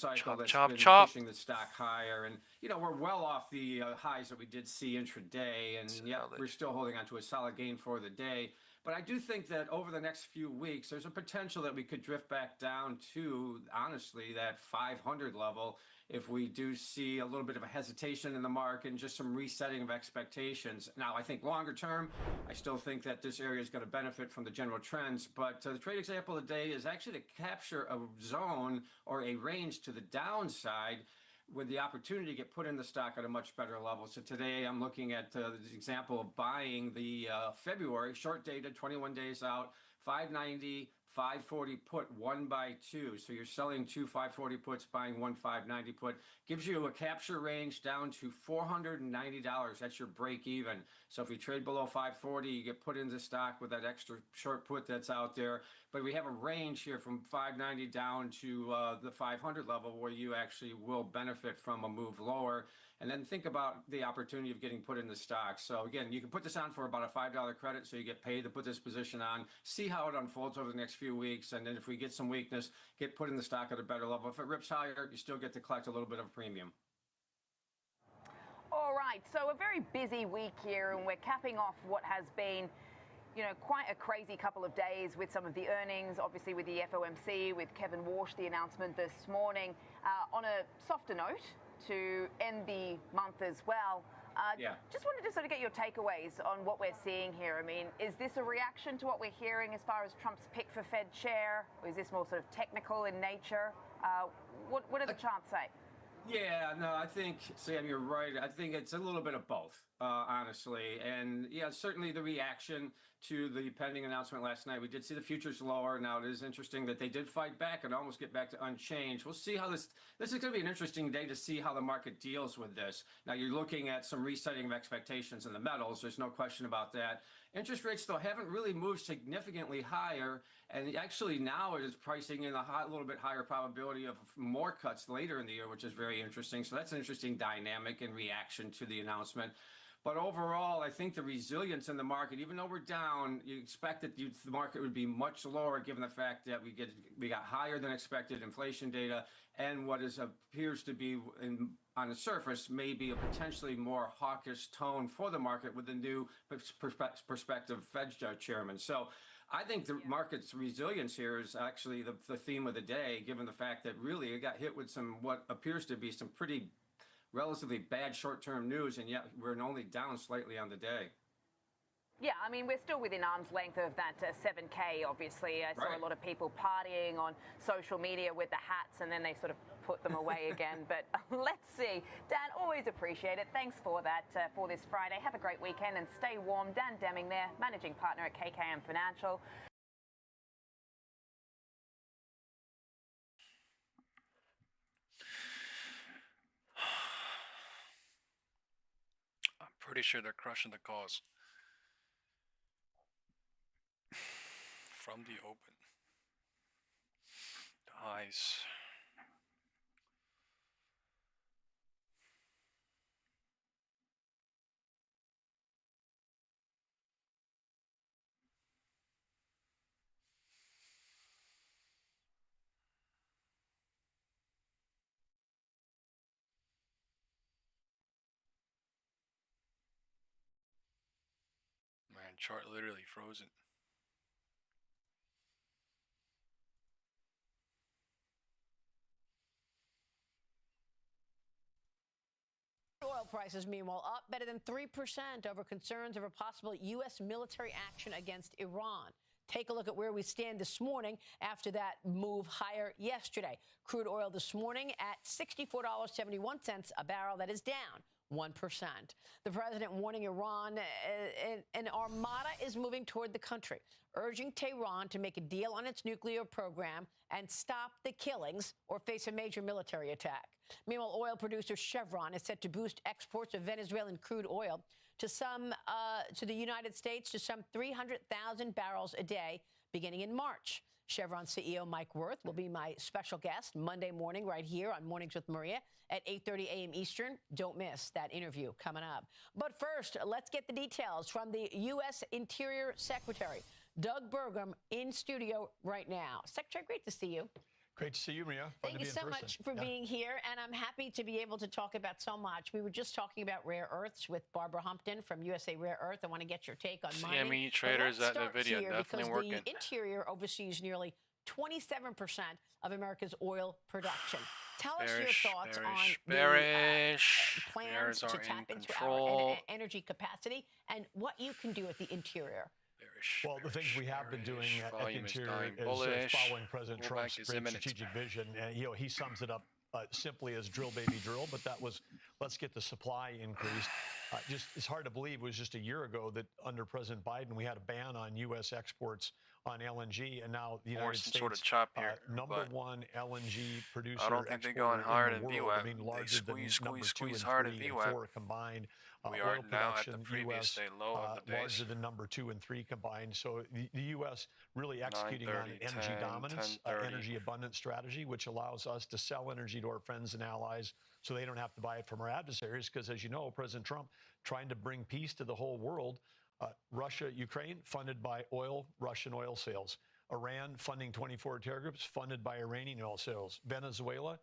cycle that's chop, been chop. pushing the stock higher. And, we're well off the highs that we did see intraday, and yet we're still holding on to a solid gain for the day. But I do think that over the next few weeks, there's a potential that we could drift back down to, honestly, that 500 level if we do see a little bit of a hesitation in the market and just some resetting of expectations. Now, I think longer term, I still think that this area is going to benefit from the general trends. But the trade example of the day is actually to capture a zone or a range to the downside with the opportunity to get put in the stock at a much better level. So today I'm looking at the example of buying the February short dated 21 days out, 590, 540 put 1x2. So you're selling 2 540 puts, buying 1 590 put. Gives you a capture range down to $490. That's your break even. So if you trade below 540, you get put into stock with that extra short put that's out there. But we have a range here from 590 down to the 500 level where you actually will benefit from a move lower. and then think about the opportunity of getting put in the stock. So again, you can put this on for about a $5 credit, so you get paid to put this position on, see how it unfolds over the next few weeks, and then if we get some weakness, get put in the stock at a better level. If it rips higher, you still get to collect a little bit of a premium. All right, so a very busy week here, and we're capping off what has been, you know, quite a crazy couple of days with some of the earnings, obviously with the FOMC, with Kevin Warsh, the announcement this morning. On a softer note, to end the month as well, just wanted to sort of get your takeaways on what we're seeing here. I mean, is this a reaction to what we're hearing as far as Trump's pick for Fed chair, or is this more sort of technical in nature? What do the charts say? Yeah, no, I think, Sam, you're right. I think it's a little bit of both, honestly. And yeah, certainly the reaction to the pending announcement last night. We did see the futures lower. Now, it is interesting that they did fight back and almost get back to unchanged. We'll see how this is going to be an interesting day to see how the market deals with this. Now, you're looking at some resetting of expectations in the metals. There's no question about that. Interest rates, though, haven't really moved significantly higher, and actually now it is pricing in a little bit higher probability of more cuts later in the year, which is very interesting. So that's an interesting dynamic in reaction to the announcement. But overall, I think the resilience in the market, even though we're down, you expect that the market would be much lower given the fact that we got higher than expected inflation data and what appears to be on the surface maybe a potentially more hawkish tone for the market with the new prospective Fed chairman. So I think the market's resilience here is actually the theme of the day, given the fact that really it got hit with what appears to be some pretty relatively bad short-term news, and yet we're only down slightly on the day. Yeah, I mean, we're still within arm's length of that 7K, obviously. I saw a lot of people partying on social media with the hats, and then they sort of put them away again. But let's see. Dan, always appreciate it. Thanks for that for this Friday. Have a great weekend and stay warm. Dan Deming there, managing partner at KKM Financial. I'm pretty sure they're crushing the cause. From the open. The highs. Man, chart literally frozen. Oil prices, meanwhile, up better than 3% over concerns over possible U.S. military action against Iran. Take a look at where we stand this morning after that move higher yesterday. Crude oil this morning at $64.71 a barrel. That is down 1%. The president warning Iran an armada is moving toward the country, urging Tehran to make a deal on its nuclear program and stop the killings or face a major military attack. Meanwhile, oil producer Chevron is set to boost exports of Venezuelan crude oil to the United States to some 300,000 barrels a day beginning in March. Chevron CEO Mike Wirth will be my special guest Monday morning right here on Mornings with Maria at 8:30 a.m. Eastern. Don't miss that interview coming up. But first, let's get the details from the U.S. Interior Secretary, Doug Burgum, in studio right now. Secretary, great to see you. Great to see you, Maria. Thank you so much for being here, and I'm happy to be able to talk about so much. We were just talking about rare earths with Barbara Humpton from USA Rare Earth. I want to get your take on mining. CME traders at NVIDIA definitely working. The Interior oversees nearly 27% of America's oil production. Tell us your thoughts on the plans to tap into our energy capacity and what you can do at the Interior. Well, the things we have been doing at the Interior is following President Trump's great strategic vision. And, he sums it up simply as drill, baby, drill. But that was, let's get the supply increased. It's hard to believe it was just a year ago that under President Biden, we had a ban on U.S. exports on LNG, and now the United States, sort of chop here, number one LNG producer. I don't think they're going higher than VWAP. I mean, larger than squeeze hard at VWAP. 4 combined. We are now at the previous day low of the days. Larger than number 2 and 3 combined. So the U.S. really executing on energy dominance, energy abundance strategy, which allows us to sell energy to our friends and allies so they don't have to buy it from our adversaries. Because as you know, President Trump trying to bring peace to the whole world. Russia, Ukraine, funded by Russian oil sales. Iran funding 24 terror groups, funded by Iranian oil sales. Venezuela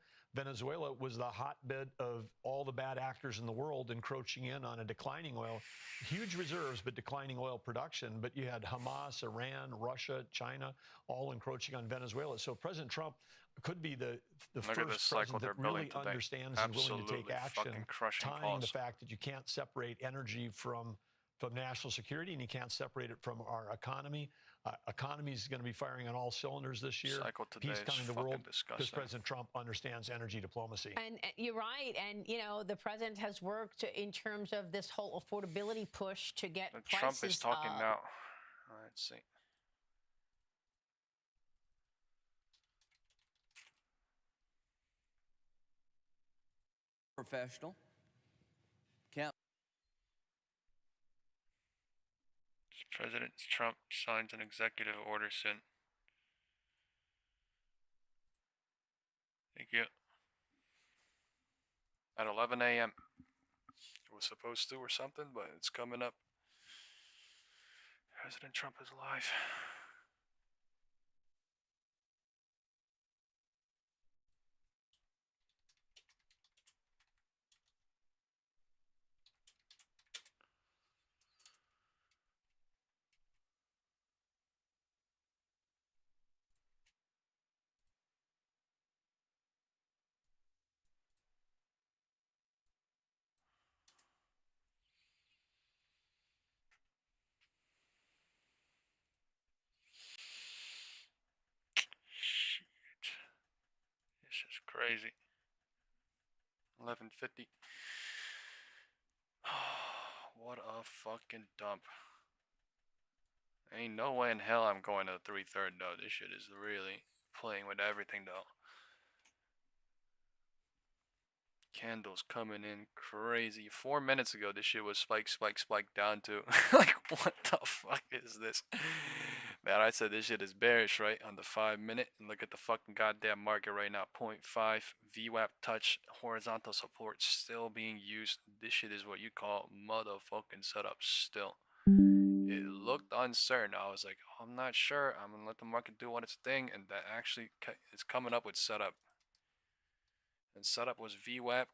was the hotbed of all the bad actors in the world encroaching in on a declining oil, huge reserves, but declining oil production. But you had Hamas, Iran, Russia, China, all encroaching on Venezuela. So President Trump could be the first president that really understands and willing to take action, tying the fact that you can't separate energy from national security, and you can't separate it from our economy. Economy is going to be firing on all cylinders this year. Peace coming to the world because President Trump understands energy diplomacy. And you're right. And, you know, the president has worked in terms of this whole affordability push to get prices Trump is talking now. Let's see. Professional. President Trump signs an executive order soon. Thank you. At 11 a.m. It was supposed to or something, but it's coming up. President Trump is alive. This is crazy. 11:50. What a fucking dump. Ain't no way in hell I'm going to the 3/3 though. This shit is really playing with everything though. Candles coming in crazy. 4 minutes ago, this shit was spike down to like, what the fuck is this? Man, I said this shit is bearish, right? On the 5 minute. And look at the fucking goddamn market right now. 0.5 VWAP touch horizontal support still being used. This shit is what you call motherfucking setup still. It looked uncertain. I was like, oh, I'm not sure. I'm gonna let the market do what its thing, and that actually is coming up with setup. And setup was VWAP,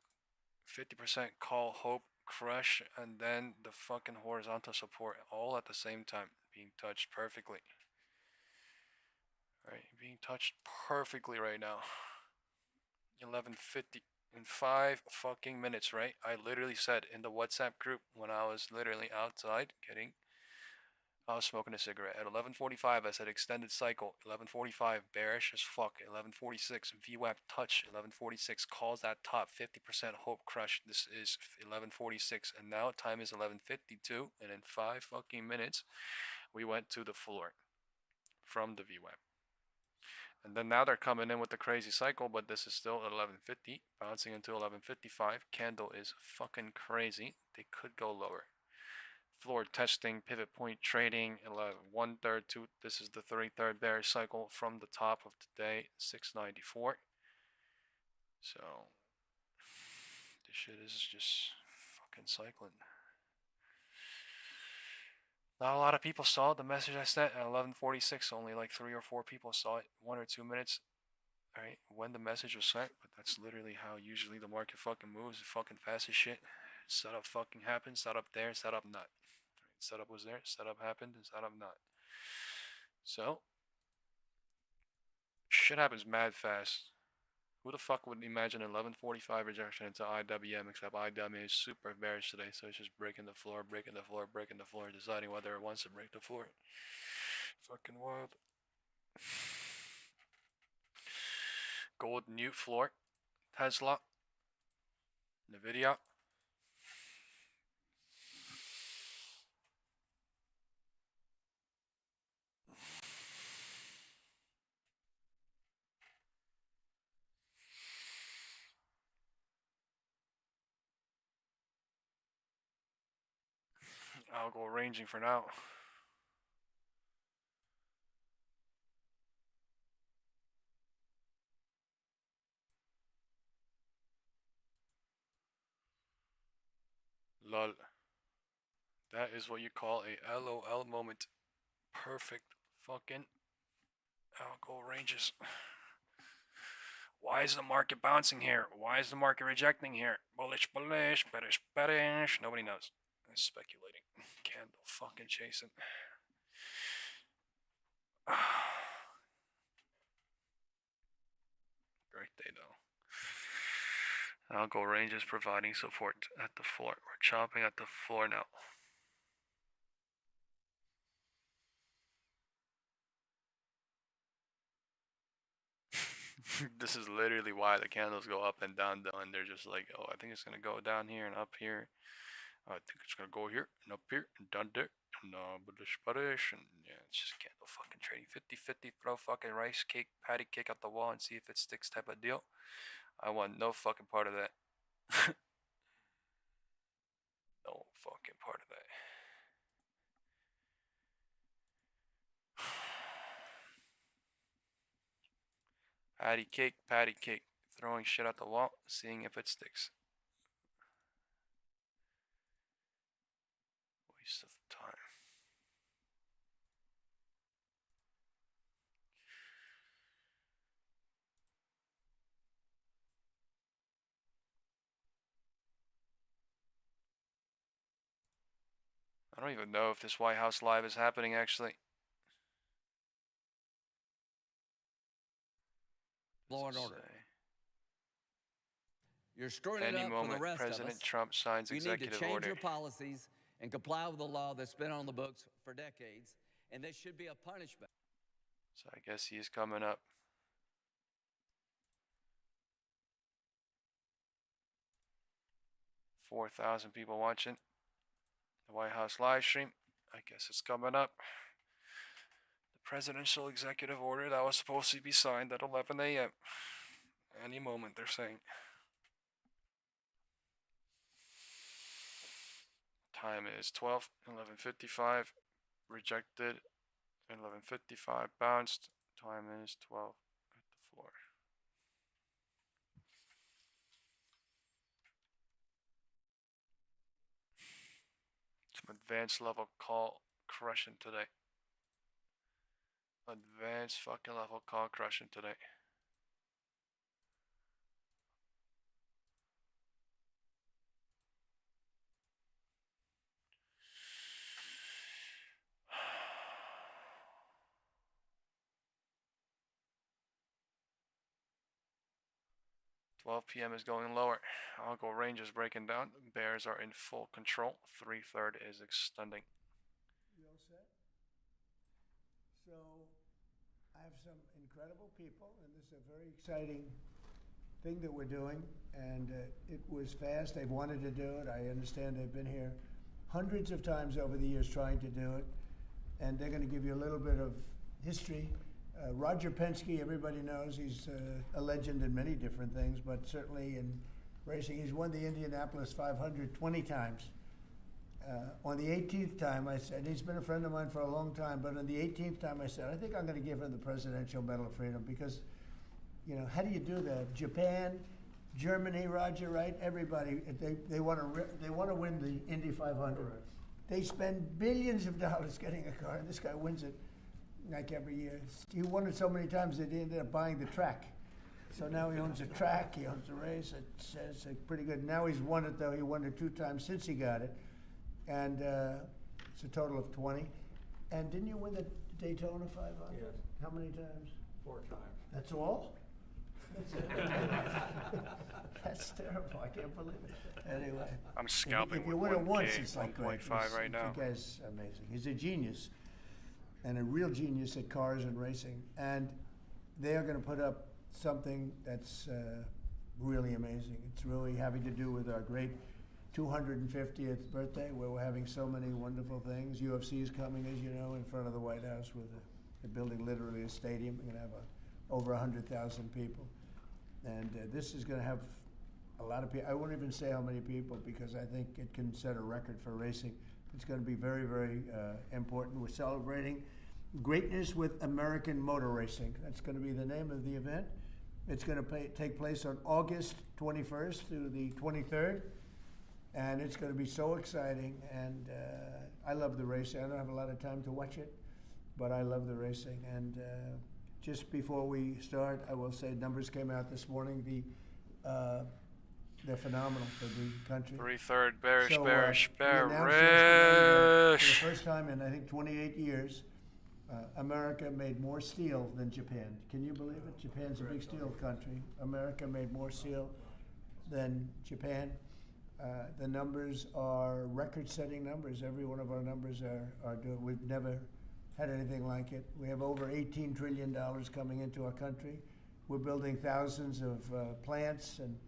50% call, hope, crush, and then the fucking horizontal support all at the same time being touched perfectly. Right, being touched perfectly right now. 11:50 in 5 fucking minutes, right? I literally said in the WhatsApp group when I was literally outside I was smoking a cigarette. At 11:45, I said extended cycle. 11:45, bearish as fuck. 11:46, VWAP touch. 11:46, calls that top. 50% hope crush. This is 11:46, and now time is 11:52, and in 5 fucking minutes, we went to the floor from the VWAP. And then now they're coming in with the crazy cycle, but this is still at 11:50, bouncing into 11:55. Candle is fucking crazy. They could go lower. Floor testing, pivot point trading, 1/3 to this is the 3/3 bearish cycle from the top of today, 694. So this shit is just fucking cycling. Not a lot of people saw the message I sent at 11:46. Only like 3 or 4 people saw it, 1 or 2 minutes. Alright, when the message was sent, but that's literally how usually the market fucking moves. Fucking fast as shit. Setup fucking happened, setup there, setup not. Setup was there, setup happened, and setup not. So, shit happens mad fast. Who the fuck would imagine 11:45 rejection into IWM, except IWM is super bearish today, so it's just breaking the floor, deciding whether it wants to break the floor. Fucking wild. Gold new floor. Tesla. Nvidia. I'll go ranging for now. Lol. That is what you call a LOL moment. Perfect fucking algo ranges. Why is the market bouncing here? Why is the market rejecting here? Bullish, bullish, bearish, bearish. Nobody knows. I'm speculating. Candle fucking chasing. Great day though. Algo ranges providing support at the floor. We're chopping at the floor now. This is literally why the candles go up and down though, and they're just like, oh, I think it's gonna go down here and up here. I think it's gonna go here and up here and down there and bullish, and yeah, it's just candle fucking trading. 50-50, throw fucking rice cake, patty cake at the wall and see if it sticks type of deal. I want no fucking part of that. No fucking part of that. Patty cake, throwing shit at the wall, seeing if it sticks. Waste of time. I don't even know if this White House Live is happening actually. Law and order. You're screwing it up for the rest President of us. Trump signs executive You need to change order. your policies and comply with the law that's been on the books for decades, and this should be a punishment. So I guess he's coming up. $4,000 people watching the White House live stream. I guess it's coming up. The presidential executive order that was supposed to be signed at 11 a.m. Any moment, they're saying. Time is 11:55. Rejected. 11:55. Bounced. Time is 12 at the floor. Some advanced level call crushing today. Advanced fucking level call crushing today. $12 p.m. is going lower. Algo range is breaking down. Bears are in full control. 3/3 is extending. You all set? So I have some incredible people, and this is a very exciting thing that we're doing. And it was fast. They've wanted to do it. I understand they've been here hundreds of times over the years trying to do it. And they're going to give you a little bit of history. Roger Penske, everybody knows, he's a legend in many different things, but certainly in racing. He's won the Indianapolis 500 20 times. On the 18th time, I said, he's been a friend of mine for a long time, but on the 18th time I said, I think I'm going to give him the Presidential Medal of Freedom because, you know, how do you do that? Japan, Germany, Roger, right? Everybody, they want to win the Indy 500. Right. They spend billions of dollars getting a car, and this guy wins it. Like every year. He won it so many times that he ended up buying the track. So now he owns a track, he owns a race. It says pretty good. Now he's won it, though. He won it 2 times since he got it. And it's a total of 20. And didn't you win the Daytona 500? Yes. How many times? 4 times. That's all? That's terrible. I can't believe it. Anyway. I'm scalping if you win it once, it's like 1.5 right now. The guy's amazing. He's a genius. And a real genius at cars and racing. And they are going to put up something that's really amazing. It's really having to do with our great 250th birthday, where we're having so many wonderful things. UFC is coming, as you know, in front of the White House with a building literally a stadium. We're going to have over 100,000 people. And this is going to have a lot of people. I won't even say how many people because I think it can set a record for racing. It's going to be very, very important. We're celebrating greatness with American motor racing. That's going to be the name of the event. It's going to take place on August 21st through the 23rd. And it's going to be so exciting. And I love the racing. I don't have a lot of time to watch it, but I love the racing. And just before we start, I will say numbers came out this morning. They're phenomenal for the country. 3/3 bearish, So, bearish, we announced yesterday that bearish. for the first time in, I think, 28 years, America made more steel than Japan. Can you believe it? Japan's a big steel country. America made more steel than Japan. The numbers are record-setting numbers. Every one of our numbers are doing. We've never had anything like it. We have over $18 trillion coming into our country. We're building thousands of plants and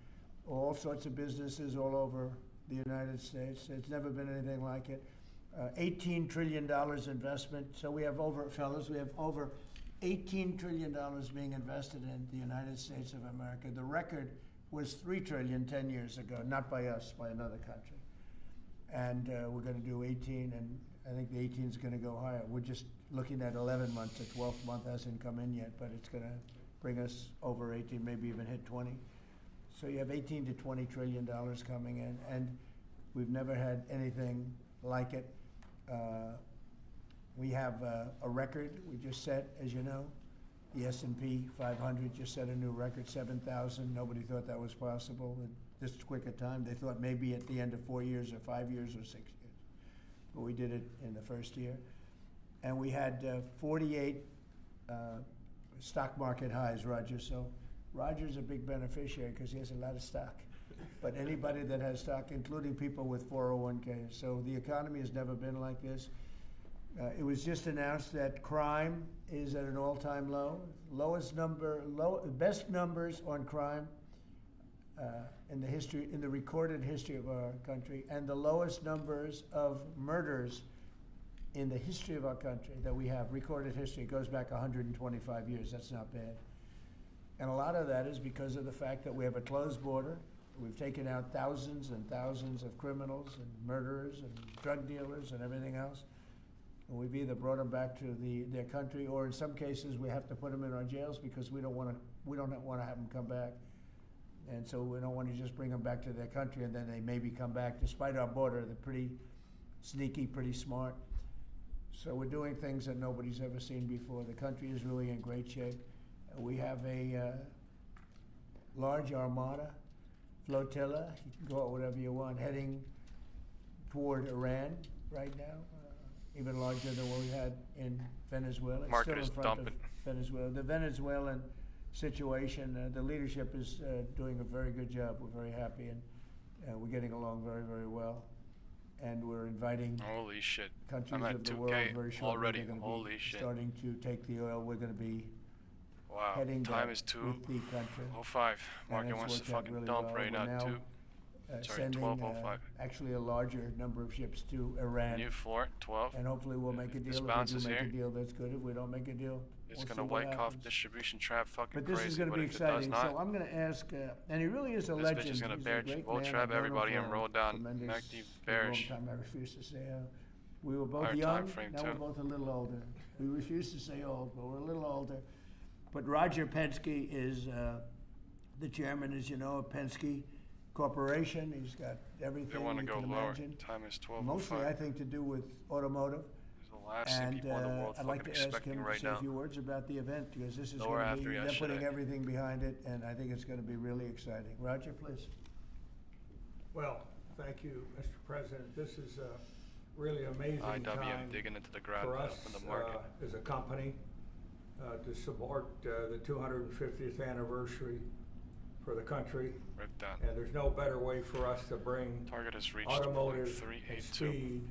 all sorts of businesses all over the United States. It's never been anything like it. $18 trillion investment. So we have over, fellas, we have over $18 trillion being invested in the United States of America. The record was $3 trillion 10 years ago, not by us, by another country. And we're going to do 18, and I think the 18 is going to go higher. We're just looking at 11 months. The 12th month hasn't come in yet, but it's going to bring us over 18, maybe even hit 20. So you have 18 to $20 trillion coming in, and we've never had anything like it. We have a record we just set, as you know. The S&P 500 just set a new record, 7,000. Nobody thought that was possible in this quick a time. They thought maybe at the end of 4 years or 5 years or 6 years. But we did it in the first year. And we had 48 stock market highs, Roger. So Roger's a big beneficiary because he has a lot of stock. But anybody that has stock, including people with 401ks. So the economy has never been like this. It was just announced that crime is at an all-time low. Best numbers on crime in the recorded history of our country, and the lowest numbers of murders in the history of our country that we have. Recorded history. It goes back 125 years. That's not bad. And a lot of that is because of the fact that we have a closed border. We've taken out thousands and thousands of criminals and murderers and drug dealers and everything else. And we've either brought them back to their country, or in some cases we have to put them in our jails because we don't want to have them come back. And so we don't want to just bring them back to their country and then they maybe come back. Despite our border, they're pretty sneaky, pretty smart. So we're doing things that nobody's ever seen before. The country is really in great shape. We have a large armada, flotilla, you can call it whatever you want, heading toward Iran right now. Even larger than what we had in Venezuela. It's Market still is in front dumping. of Venezuela. The Venezuelan situation, the leadership is doing a very good job. We're very happy, and we're getting along very, very well. And we're inviting Holy shit. countries I'm at of the 2K world very shortly. already. They're gonna Holy be shit. starting to take the oil. We're going to be Wow. heading Time back is with the country. 2:05. Market And it's wants to worked out fucking really dump well. right We're now, too. Sorry, sending 12:05. actually a larger number of ships to Iran. New floor, 12. And hopefully we'll make a deal. This If we bounces do make here. a deal, that's good. If we don't make a deal, It's we'll going see to what wake off happens. distribution trap fucking But this crazy. is going to But be if it does exciting. not, So I'm going to ask, and he really is a this legend. bitch is going to He's bear a great bull man. trap I've known him everybody for and roll down. tremendous- MACD for a long bearish. time. I refuse to say we were both Higher young. time frame, Now too. we're both a little older. We refuse to say old, but we're a little older. But Roger Penske is the chairman, as you know, of Penske Corporation. He's got everything They want to you go can lower. imagine. Time is 12:05. Mostly, I think, to do with automotive. There's the last thing And people in the world I'd like fucking to ask expecting him to right say now. a few words about the event, because this is Lower going to after be, they're yesterday. putting everything behind it, and I think it's going to be really exciting. Roger, please. Well, thank you, Mr. President. This is a really amazing IW time digging into the ground for now us in the market. as a company to support the 250th anniversary for the country. Ripped down. And there's no better way for us to bring Target has reached automotive 382. speed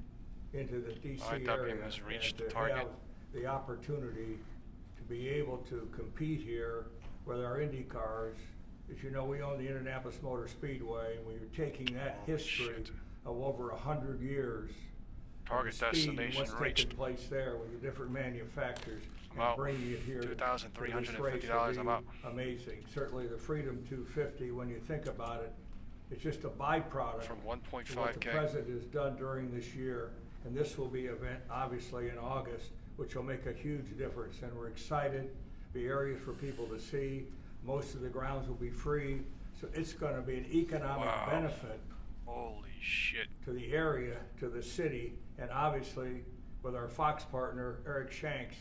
into the DC IW area has reached and to target. have the opportunity to be able to compete here with our Indy cars. As you know, we own the Indianapolis Motor Speedway, and we're taking that history of over 100 years. Target of the speed and destination what's reached. taking place there with the different manufacturers I'm and out. bringing it here. $2,350, I'm out. Amazing. Certainly the Freedom 250, when you think about it, it's just a byproduct From of what the 1.5K. president has done during this year. And this will be an event, obviously, in August, which will make a huge difference. And we're excited. Be areas for people to see. Most of the grounds will be free. So it's going to be an economic benefit Holy shit. To the area, to the city, and obviously with our Fox partner, Eric Shanks,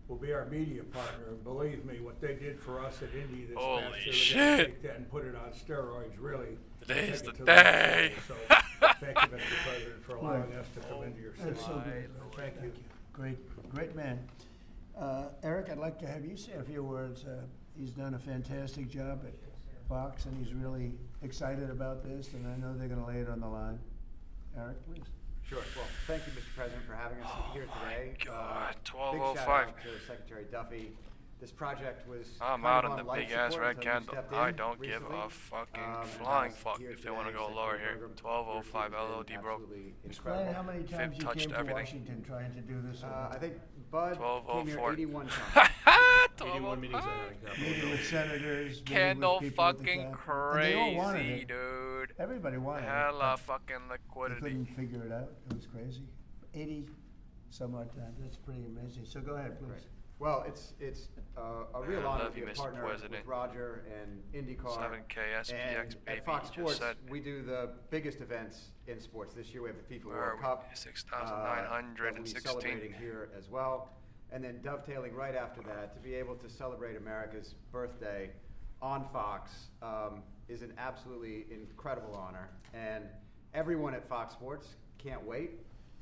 will be our media partner. And believe me, what they did for us at Indy this Holy past year, shit. they're gonna take that and put it on steroids, really. Today is Take the it to day. next level. So thank you, Mr. President, for allowing us to come into your city. That's so good. Thank you. Great man. Eric, I'd like to have you say a few words. He's done a fantastic job at Fox, and he's really excited about this, and I know they're going to lay it on the line. Eric, please. Sure. Well, thank you, Mr. President, for having us here today. God, Big 12:05. shout out to Secretary Duffy. This project was I'm kind out of on the life big ass support red until you candle. stepped I in don't give recently. a fucking And flying us fuck here if they want to today, go lower here. Secretary 12:05 LOD, bro. absolutely Explain incredible. how many times you touched came to everything. Washington trying to do this. I think Bud came here 12:04. 81 times. 81 meetings, I think. Meeting with senators, Candle meeting with people at the fucking Capitol. And they all wanted crazy, it. dude. Everybody wanted it. Hella fucking They liquidity. couldn't figure it out. It was crazy. 80 some odd times. That's pretty amazing. So go ahead, please. Right. Well, it's a real I honor love to you, be a Mr. partner President. with Roger and IndyCar. 7K SPX, and baby, at Fox you just Sports, said. we do the biggest events in sports. This year we have the FIFA Where are World we? Cup. 6,916. We'll be celebrating here as well. And then dovetailing right after that, to be able to celebrate America's birthday on Fox is an absolutely incredible honor. And everyone at Fox Sports can't wait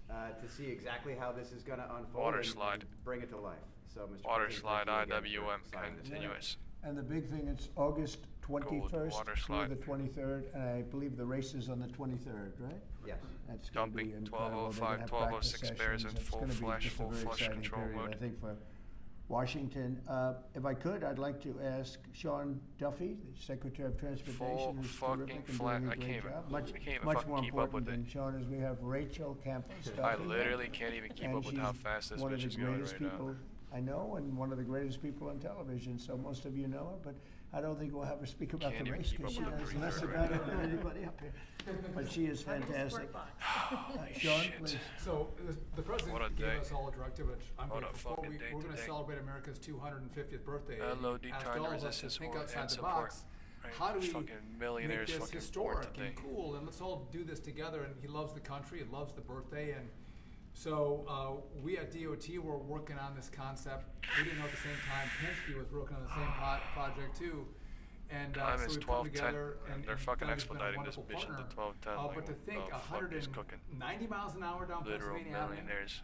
to see exactly how this is going to unfold. Water and slide. Bring it to life. So, Mr. Water President, slide, thank you again for IWM, signing this. continuous. And the big thing, it's August 21st water through slide. the 23rd, and I believe the race is on the 23rd, right? Yes. That's gonna be Dumping, incredible. They're gonna 12:05, have 12:06 practice bears in sessions. It's full gonna be flash, just a full very flush exciting control period, mode. I think, for Washington. If I could, I'd like to ask Sean Duffy, the Secretary of Transportation, Full who's fucking terrific and flat. doing a I great can't even- job. I can't even Much fucking more keep up with important than Sean is we have Rachel Campos. I Duffy, literally can't even keep and up with how she's fast this one of bitch the is going greatest right people now. I know, and one of the greatest people on television. So most of you know her, but I don't think we'll have her speak about Can't the even race keep because up she with the knows three less third about right it than anybody up here. But she is fantastic. Sean, Shit. please. So the president What a gave day. us all a directive, which I'm What a grateful for. fucking day We're going to today. celebrate America's 250th birthday. LOD Asked trying to all of us resist to his think war outside and the support. box. Right, How do there's we fucking make millionaires this fucking born historic today. and cool? And let's all do this together. And he loves the country. He loves the birthday. And so we at DOT were working on this concept. We didn't know at the same time Penske was working on the same project too. And Time so is we put 12:10, together, and they're fucking Doug has been a expediting this wonderful mission to partner. 12:10. But Like, to think what the fuck is cooking? 190 miles an hour down Literal Pennsylvania Avenue. millionaires.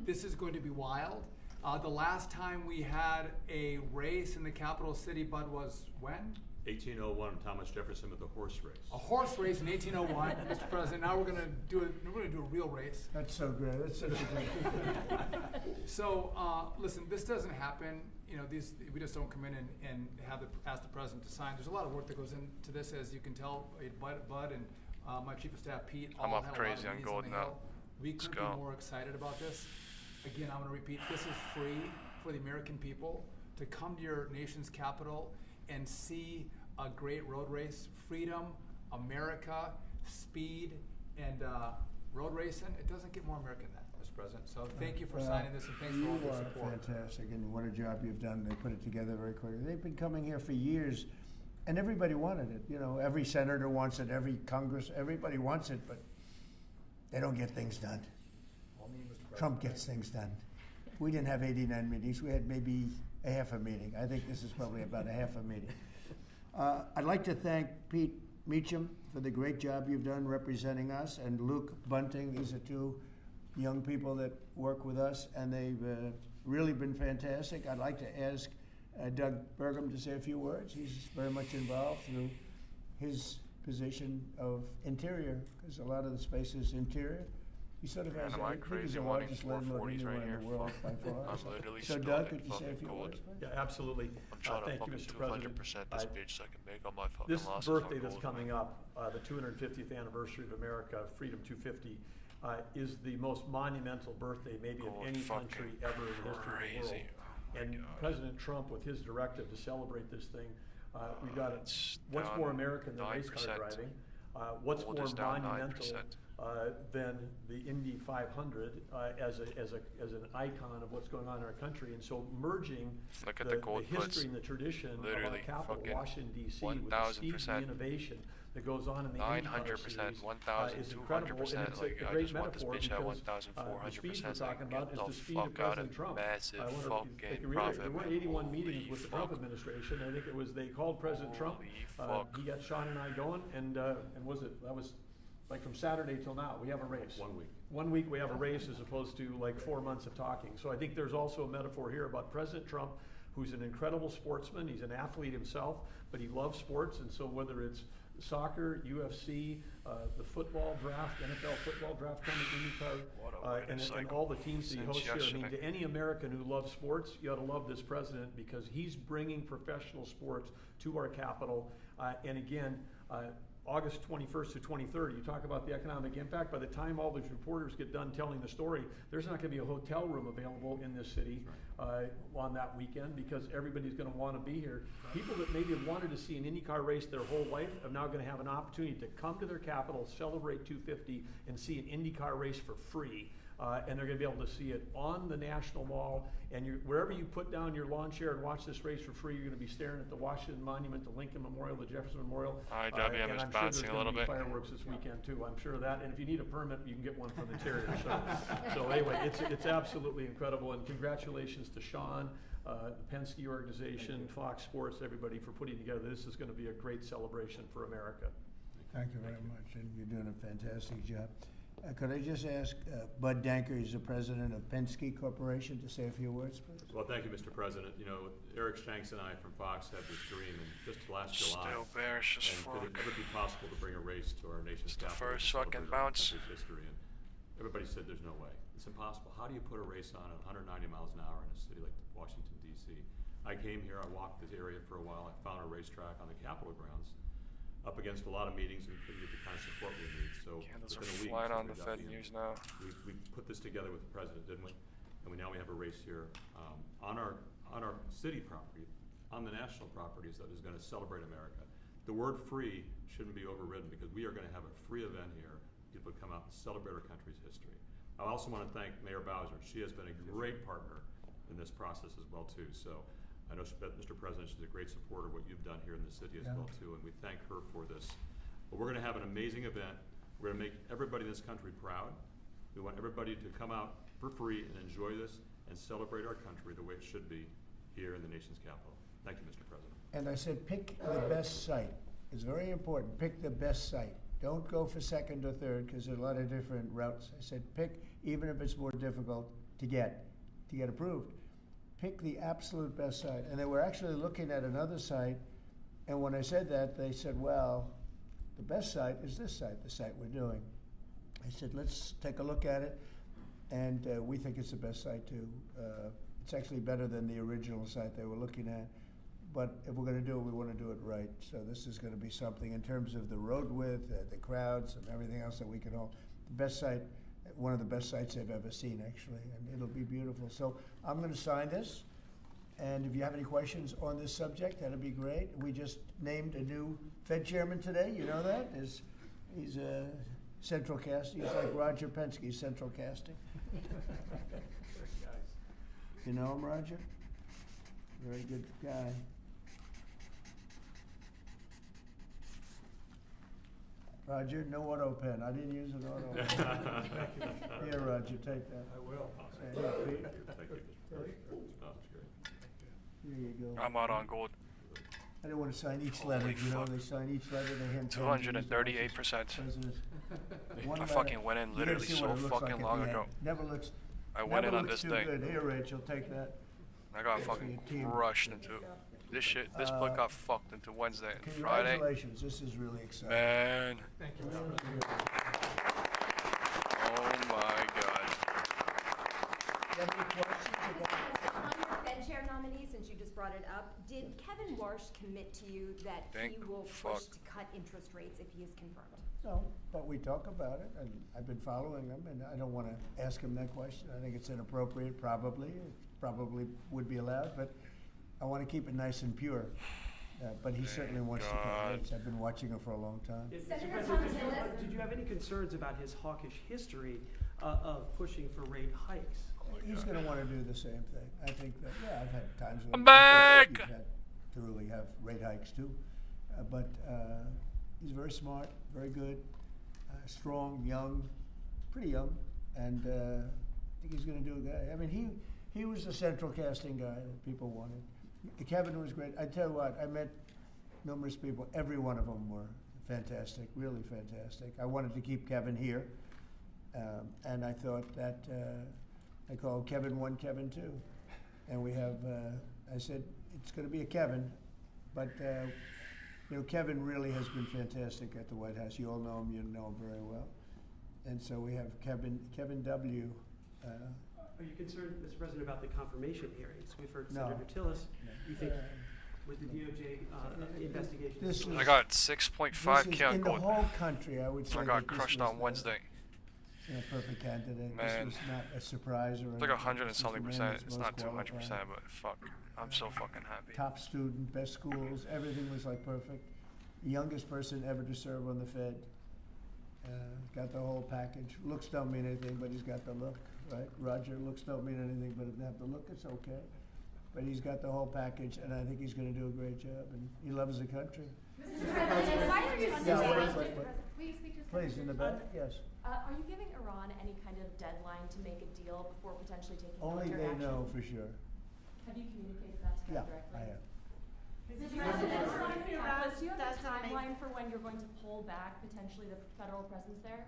This is going to be wild. The last time we had a race in the capital city, Bud, was when? 1801, Thomas Jefferson with a horse race. A horse race in 1801, Mr. President. Now we're going to do a real race. That's so great. That's such a great. So listen, this doesn't happen. You know, we just don't come in and ask the president to sign. There's a lot of work that goes into this, as you can tell. Bud and my chief of staff Pete I'm all up have crazy a lot on of gold meetings on the now. Hill. We Let's couldn't go. be more excited about this. Again, I'm going to repeat: this is free for the American people to come to your nation's capital and see a great road race. Freedom, America, speed, and road racing. It doesn't get more American than that, Mr. President. So thank you for signing this, and thanks for all You your are support. fantastic, and what a job you've done. They put it together very quickly. They've been coming here for years, and everybody wanted it. You know, every senator wants it, every Congress, everybody wants it, but they don't get things done. Trump gets things done. We didn't have 89 meetings. We had maybe a half a meeting. I think this is probably about a half a meeting. I'd like to thank Pete Meacham for the great job you've done representing us, and Luke Bunting. These are two young people that work with us, and they've really been fantastic. I'd like to ask Doug Burgum to say a few words. He's very much involved through his position of interior, because a lot of the space is interior. He sort of has, Man, am I I think he's crazy the wanting largest landlord 440s anywhere right in here? the world by Fuck. far. I'm literally So still Doug, in could you say a fucking few gold. words, please? Yeah, absolutely. I'm trying to Thank you, fucking Mr. President. 200% this bitch so I can make all my fucking This losses birthday on that's gold. coming up, the 250th anniversary of America, Freedom 250, is the most monumental birthday maybe Gold of any fucking country ever in the history of the world. crazy. And President Trump, with his directive to celebrate this thing, we've got it. What's down more American than race 9%. car driving? What's Gold more is down monumental 9%. than the Indy 500 as an icon of what's going on in our country? And so merging Look at the the gold puts. history and the tradition of our Literally capital, fucking Washington, D.C., with the speed and 1000%. the innovation, that goes on in the 900%, 1,200%. Like, I just want this bitch at 1,400%. Talking about is the speed of fuck out President of Trump. massive I wonder fucking if you realize profit. there were 81 meetings with the Trump administration. I think it was they called President Trump. He got Sean and I going, and that was like from Saturday till now. We have a race. 1 week. 1 week we have a race as opposed to like 4 months of talking. So I think there's also a metaphor here about President Trump, who's an incredible sportsman. He's an athlete himself, but he loves sports, and so whether it's soccer, UFC, the football draft, NFL football draft coming, IndyCar, and all the teams that he hosts here. I mean, to any American who loves sports, you ought to love this president because he's bringing professional sports to our capital. And again, August 21st to 23rd, you talk about the economic impact. By the time all these reporters get done telling the story, there's not going to be a hotel room available in this city on that weekend because everybody's going to want to be here. People that maybe have wanted to see an IndyCar race their whole life are now going to have an opportunity to come to their capital, celebrate 250, and see an IndyCar race for free. And they're going to be able to see it on the National Mall. And wherever you put down your lawn chair and watch this race for free, you're going to be staring at the Washington Monument, the Lincoln Memorial, the Jefferson Memorial. IWM is bouncing a little bit. Fireworks this weekend too. I'm sure of that. And if you need a permit, you can get one from Interior. So anyway, it's absolutely incredible. And congratulations to Sean, the Penske organization, Fox Sports, everybody for putting together. This is going to be a great celebration for America. Thank you very much, and you're doing a fantastic job. Could I just ask Bud Danker, he's the president of Penske Corporation, to say a few words, please? Well, thank you, Mr. President. You know, Eric Shanks and I from Fox had this dream, and just last July, Still bearish as fuck. could it ever be possible to bring a race to our nation's capital? First fucking bounce. History, and everybody said there's no way. It's impossible. How do you put a race on at 190 miles an hour in a city like Washington, D.C.? I came here, I walked this area for a while, I found a racetrack on the Capitol grounds, up against a lot of meetings and couldn't get the kind of support we need. So Candles within are a week, flying on the Fed news now. We put this together with the president, didn't we? And now we have a race here on our city property, on the national properties that is going to celebrate America. The word free shouldn't be overridden because we are going to have a free event here. People come out and celebrate our country's history. I also want to thank Mayor Bowser. She has been a great partner in this process as well too. So I know, Mr. President, she's a great supporter of what you've done here in the city as well too, and we thank her for this. But we're going to have an amazing event. We're going to make everybody in this country proud. We want everybody to come out for free and enjoy this and celebrate our country the way it should be here in the nation's capital. Thank you, Mr. President. And I said pick the best site. It's very important. Pick the best site. Don't go for second or third because there's a lot of different routes. I said pick, even if it's more difficult to get approved. Pick the absolute best site. And they were actually looking at another site, and when I said that, they said, well, the best site is this site, the site we're doing. I said, let's take a look at it, and we think it's the best site too. It's actually better than the original site they were looking at, but if we're going to do it, we want to do it right. So this is going to be something in terms of the road width, the crowds, and everything else that we can all, the best site, one of the best sites I've ever seen, actually, and it'll be beautiful. So I'm going to sign this, and if you have any questions on this subject, that'd be great. We just named a new Fed chairman today. You know that? He's a central casting. He's like Roger Penske, central casting. You know him, Roger? Very good guy. Roger, no auto pen. I didn't use an auto pen. Here, Roger, take that. I will. Thank you. That's great. Here you go. I'm out on gold. I don't want to sign each letter. You know, they sign each letter. They hand 238%. I fucking went in literally so fucking long ago. Never looks. I went in on this thing. Good. Here, Rachel, take that. I got fucking crushed into this shit. This book got fucked into Wednesday and Friday. Congratulations. This is really exciting. Man. Thank you. Oh my God. You have any questions about on your Fed chair nominee, since you just brought it up, did Kevin Warsh commit to you that he will push to cut interest rates if he is confirmed? No, but we talk about it, and I've been following him, and I don't want to ask him that question. I think it's inappropriate, probably. It probably would be allowed, but I want to keep it nice and pure. But he certainly wants to cut rates. I've been watching him for a long time. Senator Tom Tillis. Did you have any concerns about his hawkish history of pushing for rate hikes? He's going to want to do the same thing. I think that, yeah, I've had times when I'm back! we've had to really have rate hikes too. But He's very smart, very good, strong, young, pretty young, and I think he's going to do a guy. I mean, he was the central casting guy that people wanted. Kevin was great. I tell you what, I met numerous people. Every one of them were fantastic, really fantastic. I wanted to keep Kevin here, and I thought that I called Kevin 1, Kevin 2, and we have. I said it's going to be a Kevin, but you know, Kevin really has been fantastic at the White House. You all know him. You know him very well, and so we have Kevin W. Are you concerned, Mr. President, about the confirmation hearings? We've heard No. Senator Tillis. You think with the DOJ investigation? I got 6.5 count in the gold. whole country, I would say. I got crushed on Wednesday. You know, perfect candidate. Man. This was not a surprise or It's like anything. 100 and This was something the man percent. that's It's most not 200%, qualified. but fuck, I'm so fucking happy. Top student, best schools, everything was like perfect. The youngest person ever to serve on the Fed. Got the whole package. Looks don't mean anything, but he's got the look, right? Roger, looks don't mean anything, but if they have the look, it's okay. But he's got the whole package, and I think he's going to do a great job, and he loves the country. Mr. President, why are you Please, in the back, yes. Are you giving Iran any kind of deadline to make a deal before potentially taking Only military they action? know for sure. Have you communicated that to them directly? I have. Mr. President, do you have a timeline for when you're going to pull back potentially the federal presence there?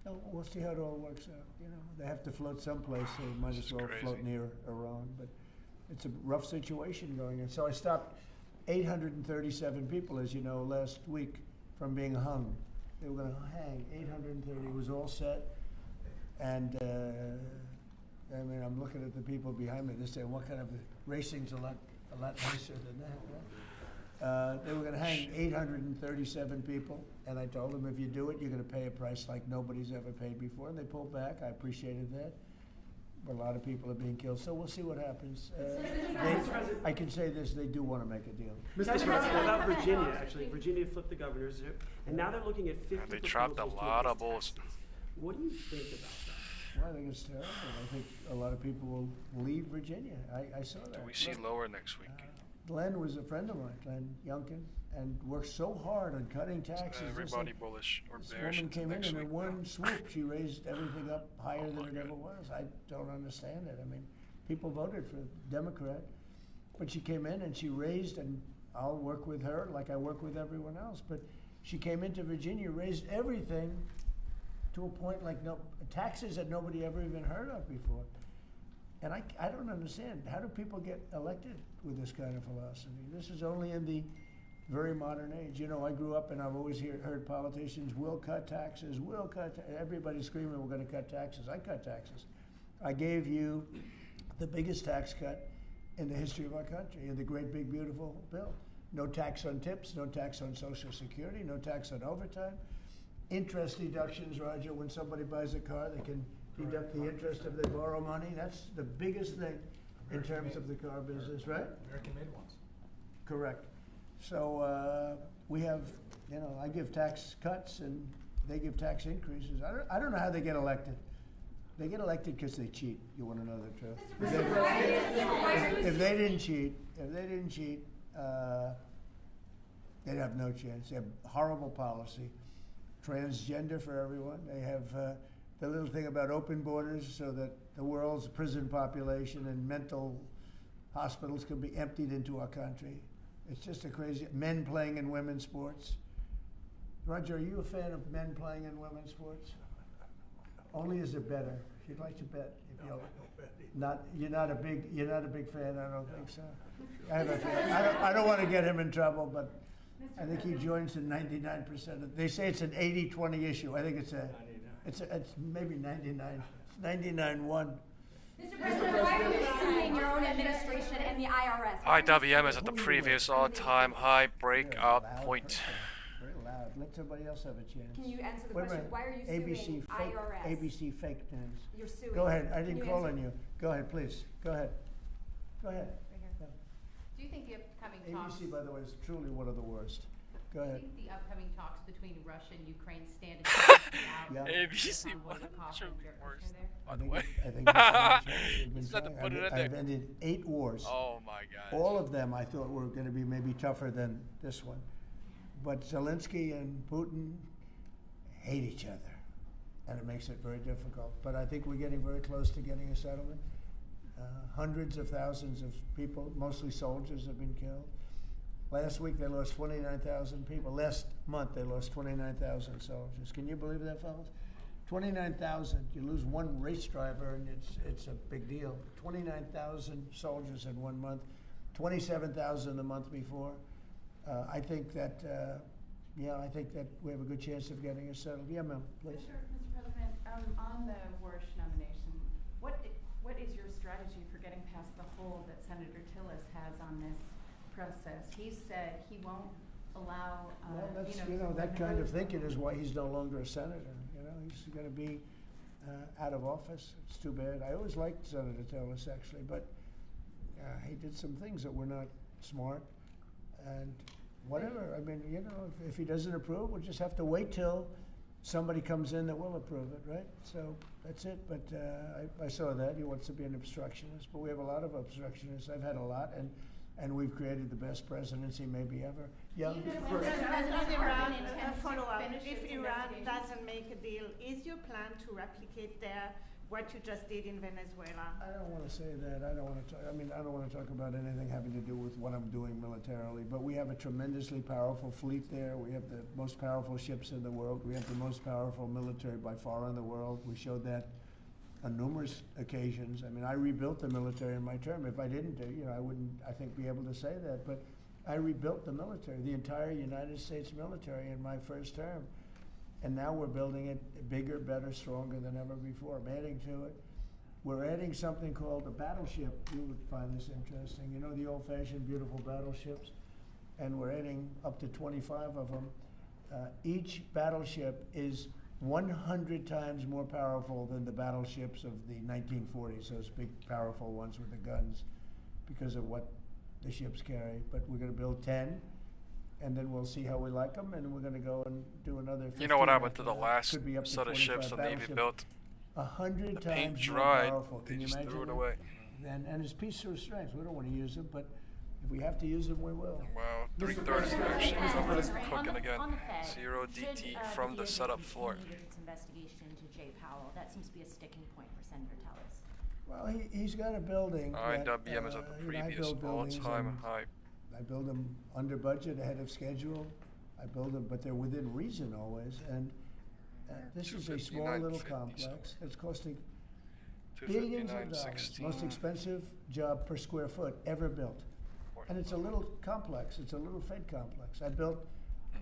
No, we'll see how it all works out. You know, they have to float someplace, so they might as well float near Iran. But it's a rough situation going on. So I stopped 837 people, as you know, last week from being hung. They were going to hang 830. It was all set, and I mean, I'm looking at the people behind me. They're saying, "What kind of racing's a lot nicer than that?" Right? They were going to hang 837 people, and I told them, if you do it, you're going to pay a price like nobody's ever paid before. And they pulled back. I appreciated that. But a lot of people are being killed, so we'll see what happens. I can say this: they do want to make a deal. Mr. President, about Virginia, actually, Virginia flipped the governors, and now they're looking at 50 They dropped a lot of bulls. What do you think about that? Well, I think it's terrible. I think a lot of people will leave Virginia. I saw that. Do we see lower next week? Glenn was a friend of mine, Glenn Youngkin, and worked so hard on cutting taxes. Everybody bullish or This bearish woman came in next and week. in one swoop, she raised everything up higher than it ever was. I don't understand it. I mean, people voted for Democrat, but she came in and she raised, and I'll work with her like I work with everyone else, but she came into Virginia, raised everything to a point like taxes that nobody ever even heard of before. And I don't understand. How do people get elected with this kind of philosophy? This is only in the very modern age. You know, I grew up and I've always heard politicians will cut taxes, everybody screaming we're going to cut taxes. I cut taxes. I gave you the biggest tax cut in the history of our country, in the great big beautiful bill. No tax on tips, no tax on Social Security, no tax on overtime. Interest deductions, Roger, when somebody buys a car, they can deduct the interest if they borrow money. That's the biggest thing in terms of the car business, right? American-made ones. Correct. So we have, you know, I give tax cuts and they give tax increases. I don't know how they get elected. They get elected because they cheat. You want to know the truth? If they didn't cheat, they'd have no chance. They have horrible policy. Transgender for everyone. They have the little thing about open borders so that the world's prison population and mental hospitals can be emptied into our country. It's just a crazy. Men playing in women's sports. Roger, are you a fan of men playing in women's sports? Only as a bettor. If you'd like to bet. If you're not a big fan. I don't think so. I don't want to get him in trouble, but I think he joins in 99%. They say it's an 80-20 issue. I think it's maybe 99. It's 99-1. Mr. President, why are you suing your own administration and the IRS? IWM is at the previous all-time high breakout point. Very loud. Let somebody else have a chance. Can you answer the question? Why are you suing IRS? ABC fake news. You're suing. Go ahead. I didn't call on you. Go ahead, please. Go ahead. Go ahead. Do you think the upcoming talks? ABC, by the way, is truly one of the worst. Go ahead. Do you think the upcoming talks between Russia and Ukraine stand a chance out? ABC, one of the worst. By the way, I think I've ended 8 wars. Oh my God! All of them I thought were going to be maybe tougher than this one. but Zelensky and Putin hate each other, and it makes it very difficult. But I think we're getting very close to getting a settlement. Hundreds of thousands of people, mostly soldiers, have been killed. Last week they lost 29,000 people. Last month they lost 29,000 soldiers. Can you believe that, fellas? 29,000. You lose one race driver, and it's a big deal. 29,000 soldiers in 1 month. 27,000 the month before. I think that we have a good chance of getting it settled. Yeah, ma'am, please. Mr. President, on the Warsh nomination, what is your strategy for getting past the hold that Senator Tillis has on this process? He said he won't allow. Well, that's that kind of thinking is why he's no longer a senator. He's going to be out of office. It's too bad. I always liked Senator Tillis, actually, but he did some things that were not smart. And whatever. I mean, if he doesn't approve, we'll just have to wait till somebody comes in that will approve it, right? So that's it. But I saw that. He wants to be an obstructionist, but we have a lot of obstructionists. I've had a lot, and we've created the best presidency maybe ever. Yeah. Follow-up. If Iran doesn't make a deal, is your plan to replicate there what you just did in Venezuela? I don't want to say that. I don't want to talk about anything having to do with what I'm doing militarily. But we have a tremendously powerful fleet there. We have the most powerful ships in the world. We have the most powerful military by far in the world. We showed that on numerous occasions. I mean, I rebuilt the military in my term. If I didn't, I wouldn't, I think, be able to say that. But I rebuilt the military, the entire United States military in my first term. And now we're building it bigger, better, stronger than ever before. I'm adding to it. We're adding something called a battleship. You would find this interesting. You know the old-fashioned, beautiful battleships? And we're adding up to 25 of them. Each battleship is 100 times more powerful than the battleships of the 1940s, those big, powerful ones with the guns, because of what the ships carry. But we're going to build 10. And then we'll see how we like them, and we're going to go and do another 15. You know what happened to the last set of ships the Navy built? 100 the paint times dried, more powerful. they Can you just imagine threw it that? away. And it's peace or strength. We don't want to use them, but if we have to use them, we will. Wow, 3/3 is actually cooking again. 0 DT from the setup floor. Its investigation into Jay Powell. That seems to be a sticking point for Senator Tillis. Well, he's got a building. IWM is at the previous all-time high. I build them under budget, ahead of schedule. I build them, but they're within reason always. And this is a small little complex. It's costing billions of dollars. Most expensive job per square foot ever built. And it's a little complex. It's a little Fed complex. I built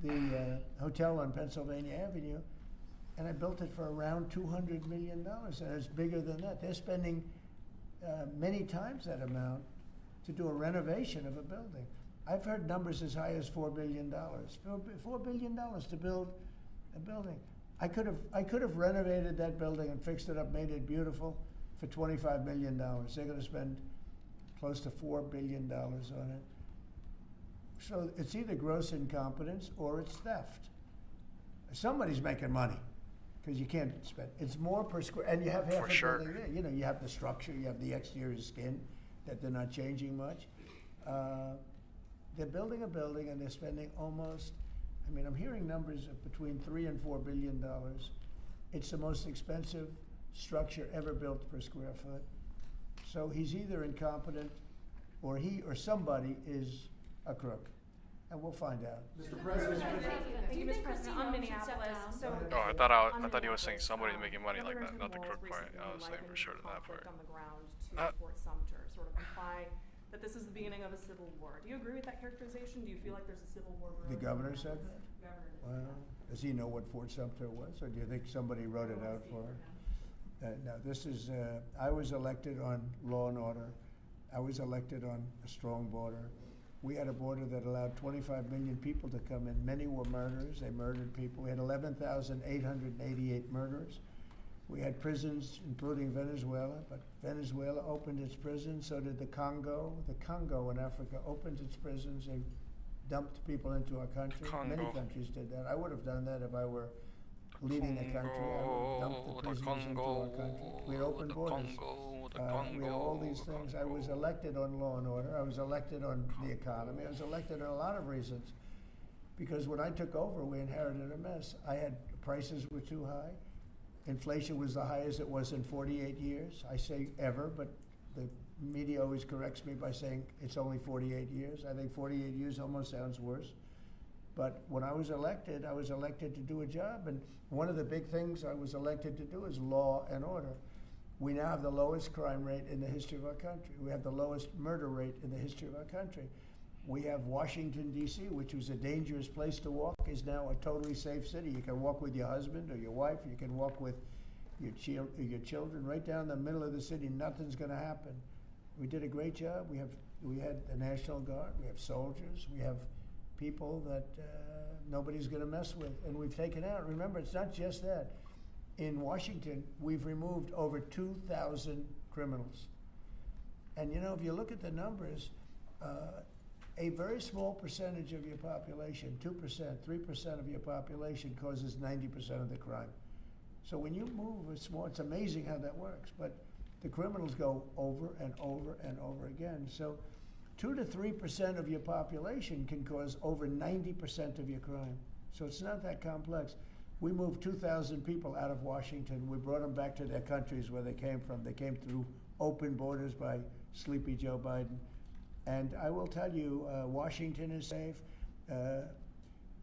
the hotel on Pennsylvania Avenue, and I built it for around $200 million. And it's bigger than that. They're spending many times that amount to do a renovation of a building. I've heard numbers as high as $4 billion. $4 billion to build a building. I could have renovated that building and fixed it up, made it beautiful for $25 million. They're going to spend close to $4 billion on it. So it's either gross incompetence or it's theft. Somebody's making money because you can't spend. It's more per square, and you have half a building there. You know, you have the structure, you have the exterior skin that they're not changing much. They're building a building and they're spending almost, I mean, I'm hearing numbers of between $3 and $4 billion. It's the most expensive structure ever built per square foot. So he's either incompetent or he or somebody is a crook. And we'll find out. Mr. President. Thank you, Mr. President. On Minneapolis. So Oh, I thought he was saying somebody's making money like that, not the crook part. I was saying for sure to that part. On the ground to Fort Sumter, sort of imply that this is the beginning of a civil war. Do you agree with that characterization? Do you feel like there's a civil war brewing? The governor said that? Well, does he know what Fort Sumter was, or do you think somebody wrote it out for him? No, this is, I was elected on law and order. I was elected on a strong border. We had a border that allowed 25 million people to come in. Many were murderers. They murdered people. We had 11,888 murderers. We had prisons, including Venezuela, but Venezuela opened its prisons. So did the Congo. The Congo in Africa opened its prisons. They dumped people into our country. Many countries did that. I would have done that if I were leading a country. I would dump the prisoners into our country. We opened borders. We had all these things. I was elected on law and order. I was elected on the economy. I was elected on a lot of reasons because when I took over, we inherited a mess. Prices were too high. Inflation was the highest it was in 48 years. I say ever, but the media always corrects me by saying it's only 48 years. I think 48 years almost sounds worse. But when I was elected to do a job. And one of the big things I was elected to do is law and order. We now have the lowest crime rate in the history of our country. We have the lowest murder rate in the history of our country. We have Washington, D.C., which was a dangerous place to walk, is now a totally safe city. You can walk with your husband or your wife. You can walk with your children right down the middle of the city. Nothing's going to happen. We did a great job. We had the National Guard. We have soldiers. We have people that nobody's going to mess with. And we've taken out. Remember, it's not just that. In Washington, we've removed over 2,000 criminals. And, you know, if you look at the numbers, a very small percentage of your population, 2%, 3% of your population causes 90% of the crime. So when you move it's amazing how that works. But the criminals go over and over and over again. So 2 to 3% of your population can cause over 90% of your crime. So it's not that complex. We moved 2,000 people out of Washington. We brought them back to their countries where they came from. They came through open borders by Sleepy Joe Biden. And I will tell you, Washington is safe.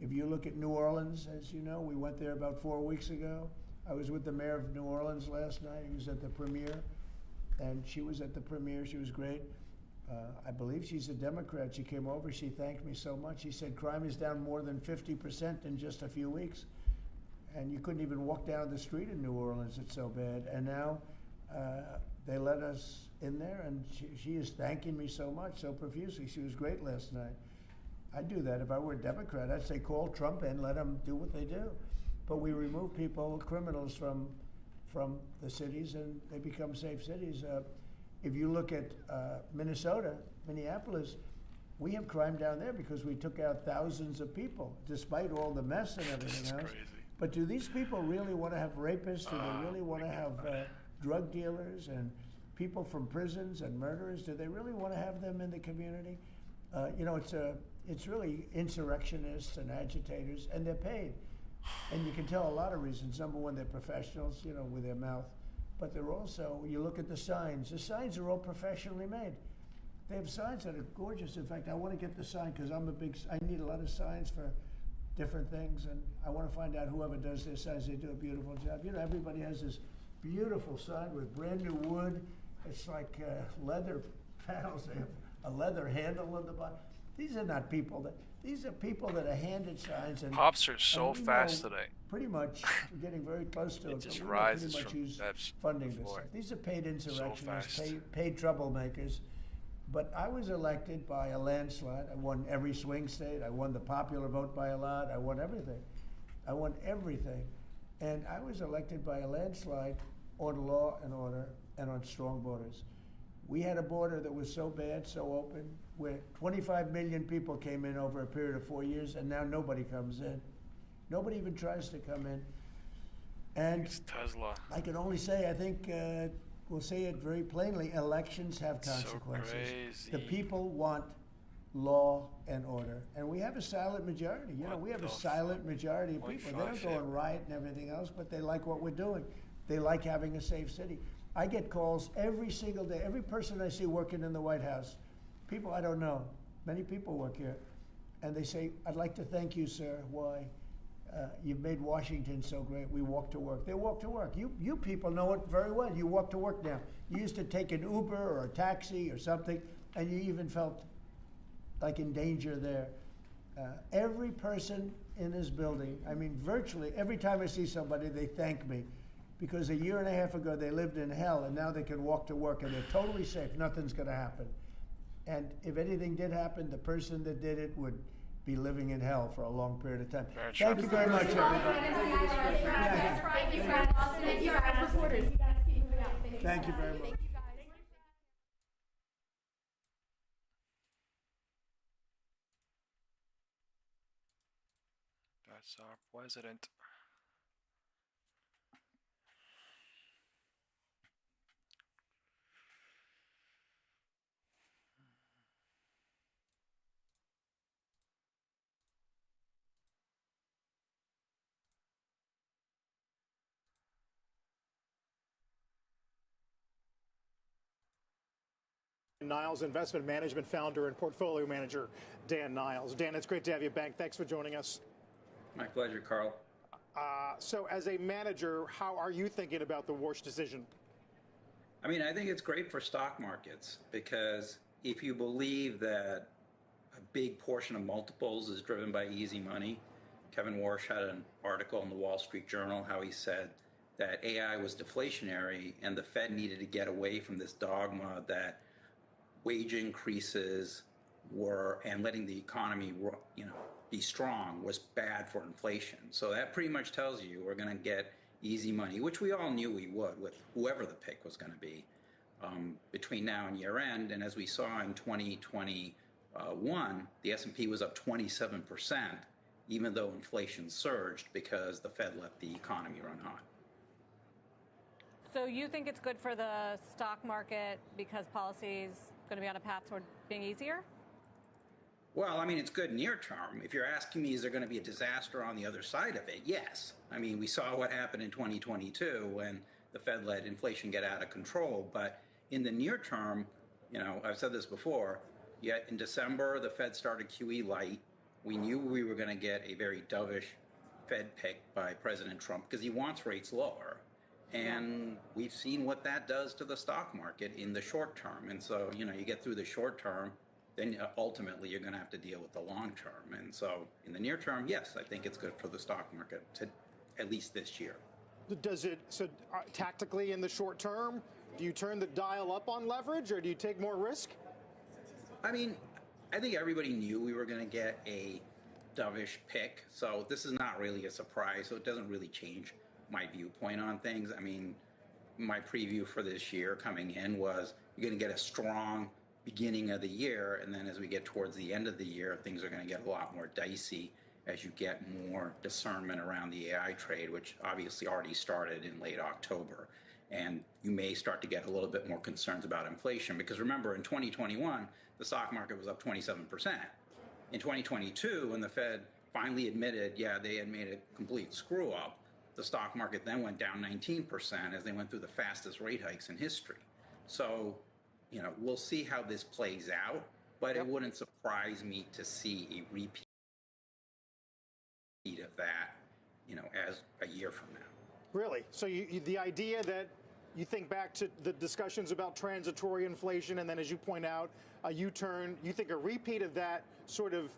If you look at New Orleans, as you know, we went there about 4 weeks ago. I was with the mayor of New Orleans last night. He was at the premiere, and she was at the premiere. She was great. I believe she's a Democrat. She came over. She thanked me so much. She said crime is down more than 50% in just a few weeks. And you couldn't even walk down the street in New Orleans. It's so bad. And now they let us in there, and she is thanking me so much, so profusely. She was great last night. I'd do that if I were a Democrat. I'd say call Trump in, let them do what they do. But we remove people, criminals from the cities, and they become safe cities. If you look at Minnesota, Minneapolis, we have crime down there because we took out thousands of people, despite all the mess and everything else. Crazy. But do these people really want to have rapists? Do they really want to have drug dealers and people from prisons and murderers? Do they really want to have them in the community? You know, it's really insurrectionists and agitators, and they're paid. And you can tell a lot of reasons. Number one, they're professionals, you know, with their mouth. But they're also, you look at the signs are all professionally made. They have signs that are gorgeous. In fact, I want to get the sign because I need a lot of signs for different things, and I want to find out whoever does their signs, they do a beautiful job. You know, everybody has this beautiful sign with brand new wood. It's like leather panels. They have a leather handle on the bottom. These are not people these are people that are handed signs. And Pops are so fast today. Pretty much, we're getting very close to it. It just but rises pretty much from use depths funding to the this floor. stuff. These are paid insurrectionists, So fast. paid troublemakers. But I was elected by a landslide. I won every swing state. I won the popular vote by a lot. I won everything. I won everything. And I was elected by a landslide on law and order and on strong borders. We had a border that was so bad, so open, where 25 million people came in over a period of 4 years, and now nobody comes in. Nobody even tries to come in. And it's Tesla. I can only say, I think, we'll say it very plainly, elections have consequences. So crazy. The people want law and order. And we have a silent majority. You know, we have a silent majority of people. They don't go and riot and everything else, but they like what we're doing. They like having a safe city. I get calls every single day. Every person I see working in the White House, people I don't know, many people work here, and they say, I'd like to thank you, sir. Why? You've made Washington so great. We walk to work. They walk to work. You people know it very well. You walk to work now. You used to take an Uber or a taxi or something, and you even felt like in danger there. Every person in this building, I mean, virtually every time I see somebody, they thank me. Because a year and a half ago, they lived in hell, and now they can walk to work, and they're totally safe. Nothing's going to happen. And if anything did happen, the person that did it would be living in hell for a long period of time. Thank you very much, everybody. Thank you very much. That's our president. Niles, investment management founder and portfolio manager, Dan Niles. Dan, it's great to have you back. Thanks for joining us. My pleasure, Carl. So as a manager, how are you thinking about the Warsh decision? I mean, I think it's great for stock markets because if you believe that a big portion of multiples is driven by easy money, Kevin Warsh had an article in the Wall Street Journal how he said that AI was deflationary and the Fed needed to get away from this dogma that wage increases were and letting the economy, be strong was bad for inflation. So that pretty much tells you we're going to get easy money, which we all knew we would with whoever the pick was going to be between now and year end. And as we saw in 2021, the S&P was up 27%, even though inflation surged because the Fed let the economy run hot. So you think it's good for the stock market because policy is going to be on a path toward being easier? Well, I mean, it's good near term. If you're asking me, is there going to be a disaster on the other side of it? Yes. I mean, we saw what happened in 2022 when the Fed let inflation get out of control. But in the near term, I've said this before, yet in December, the Fed started QE light. We knew we were going to get a very dovish Fed pick by President Trump because he wants rates lower. And we've seen what that does to the stock market in the short term. And so, you get through the short term, then ultimately you're going to have to deal with the long term. And so in the near term, yes, I think it's good for the stock market, at least this year. Tactically in the short term, do you turn the dial up on leverage or do you take more risk? I mean, I think everybody knew we were going to get a dovish pick. So this is not really a surprise. So it doesn't really change my viewpoint on things. I mean, my preview for this year coming in was you're going to get a strong beginning of the year, and then as we get towards the end of the year, things are going to get a lot more dicey as you get more discernment around the AI trade, which obviously already started in late October. And you may start to get a little bit more concerns about inflation because remember, in 2021, the stock market was up 27%. In 2022, when the Fed finally admitted, they had made a complete screw up, the stock market then went down 19% as they went through the fastest rate hikes in history. So, we'll see how this plays out, but it wouldn't surprise me to see a repeat of that, as a year from now. Really? So the idea that you think back to the discussions about transitory inflation, and then as you point out, a U-turn, you think a repeat of that sort of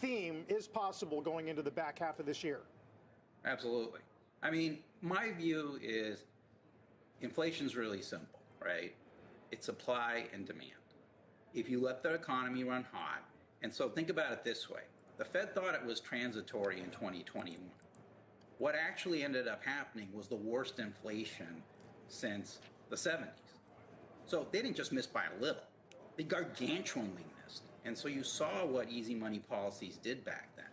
theme is possible going into the back half of this year? Absolutely. I mean, my view is inflation's really simple, right? It's supply and demand. If you let the economy run hot, and so think about it this way, the Fed thought it was transitory in 2021. What actually ended up happening was the worst inflation since the 70s. So they didn't just miss by a little, they gargantuanly missed. And so you saw what easy money policies did back then.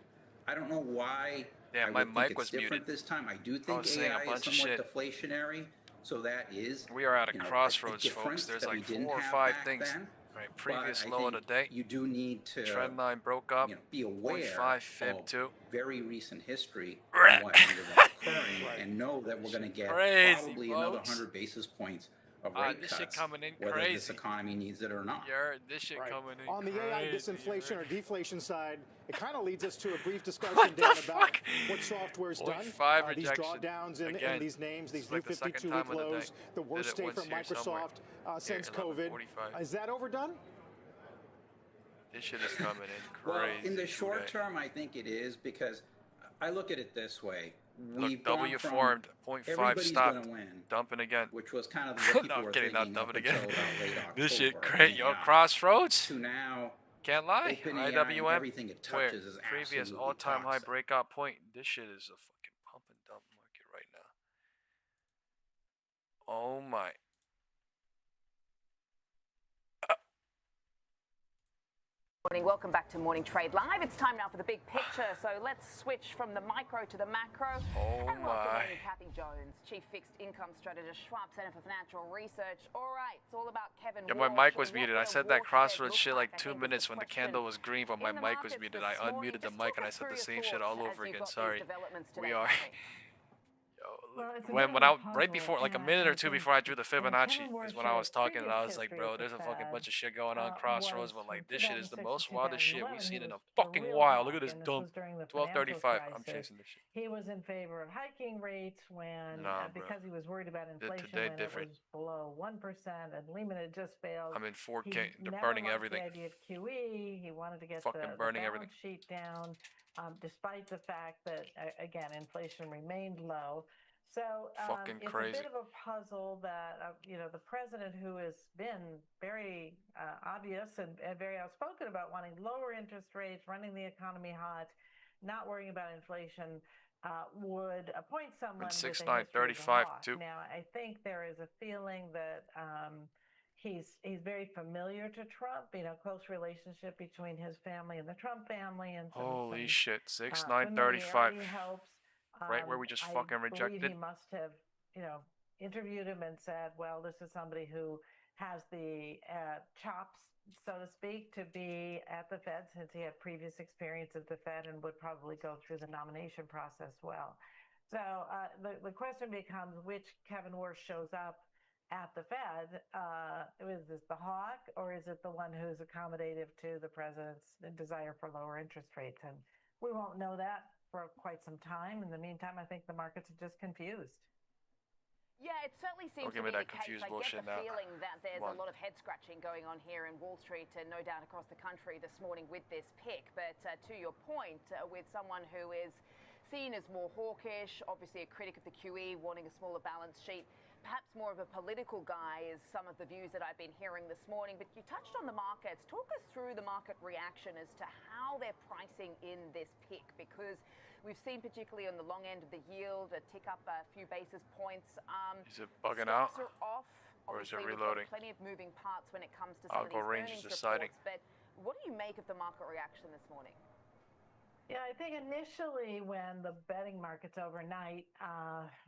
I don't know why. Yeah, my mic was different muted this time. I do think AI is somewhat deflationary, so that is. We are at a crossroads, folks. There's like 4 or 5 things. Right, previous low of the day. You do need to trend line broke up. Be aware 0.5 fib too. Very recent history of what ended up occurring, and know that we're going to get probably another 100 basis points of rate this cuts, shit coming in whether crazy. this economy needs it or not. This shit coming in On the crazy. AI disinflation or deflation side, it kind of leads us to a brief discussion, Dan, about what software's done. These drawdowns and these names, these new 52-week lows, the worst day for Microsoft since COVID. Is that overdone? This shit is coming in crazy. Well, in the short term, I think it is because I look at it this way. Look, W formed, 0.5 stopped, dumping again. Which was kind of what people were kidding, not thinking dumping up again. until about late October. This shit great, yo, crossroads. To now, can't lie. IWM, everything it touches is previous all-time high breakout point. This shit is a fucking pump and dump market right now. Oh my. Morning. Welcome back to Morning Trade Live. It's time now for the big picture. So let's switch from the micro to the macro. And welcome in Kathy Jones, Chief Fixed Income Strategist, Schwab Center for Financial Research. All right, it's all about Kevin Yeah, my mic was muted. I said that crossroads shit like 2 minets when the candle was green, but my mic was muted. I unmuted the mic and I said the same shit all over again. Sorry. We are. Yo, when I right before, like a minute or two before I drew the Fibonacci, is when I was talking, and I was like, bro, there's a fucking bunch of shit going on, crossroads, but like this shit is the most wildest shit we've seen in a fucking while. Look at this dump. 1235. I'm chasing this shit. He was in favor of hiking rates when because he was worried about inflation when it was below 1%, and Lehman had just failed. I'm in 4K. They're burning everything. The idea of QE. He wanted to get fucking the burning balance everything. sheet down, despite the fact that again inflation remained low. So it's crazy. a bit of a puzzle that the president, who has been very obvious and very outspoken about wanting lower interest rates, running the economy hot, not worrying about inflation, would appoint someone with a history of the hawk. Now, I think there is a feeling that he's very familiar to Trump. Close relationship between his family and the Trump family, and holy shit, 6935. Right where we just fucking rejected. He must have, interviewed him and said, well, this is somebody who has the chops, so to speak, to be at the Fed, since he had previous experience at the Fed and would probably go through the nomination process well. So the question becomes, which Kevin Warsh shows up at the Fed? Is this the hawk, or is it the one who's accommodative to the president's desire for lower interest rates? And we won't know that for quite some time. In the meantime, I think the markets are just confused. Yeah, it certainly seems to be the case. I get the feeling that there's a lot of head scratching going on here in Wall Street, and no doubt across the country this morning with this pick. But to your point, with someone who is seen as more hawkish, obviously a critic of the QE, wanting a smaller balance sheet, perhaps more of a political guy is some of the views that I've been hearing this morning. But you touched on the markets. Talk us through the market reaction as to how they're pricing in this pick, because we've seen, particularly on the long end of the yield, a tick up a few basis points. Is it bugging out? Are off. Or is it Obviously, reloading? Plenty of moving parts when it comes to some of these earnings reports. But what do you make of the market reaction this morning? Yeah, I think initially when the betting markets overnight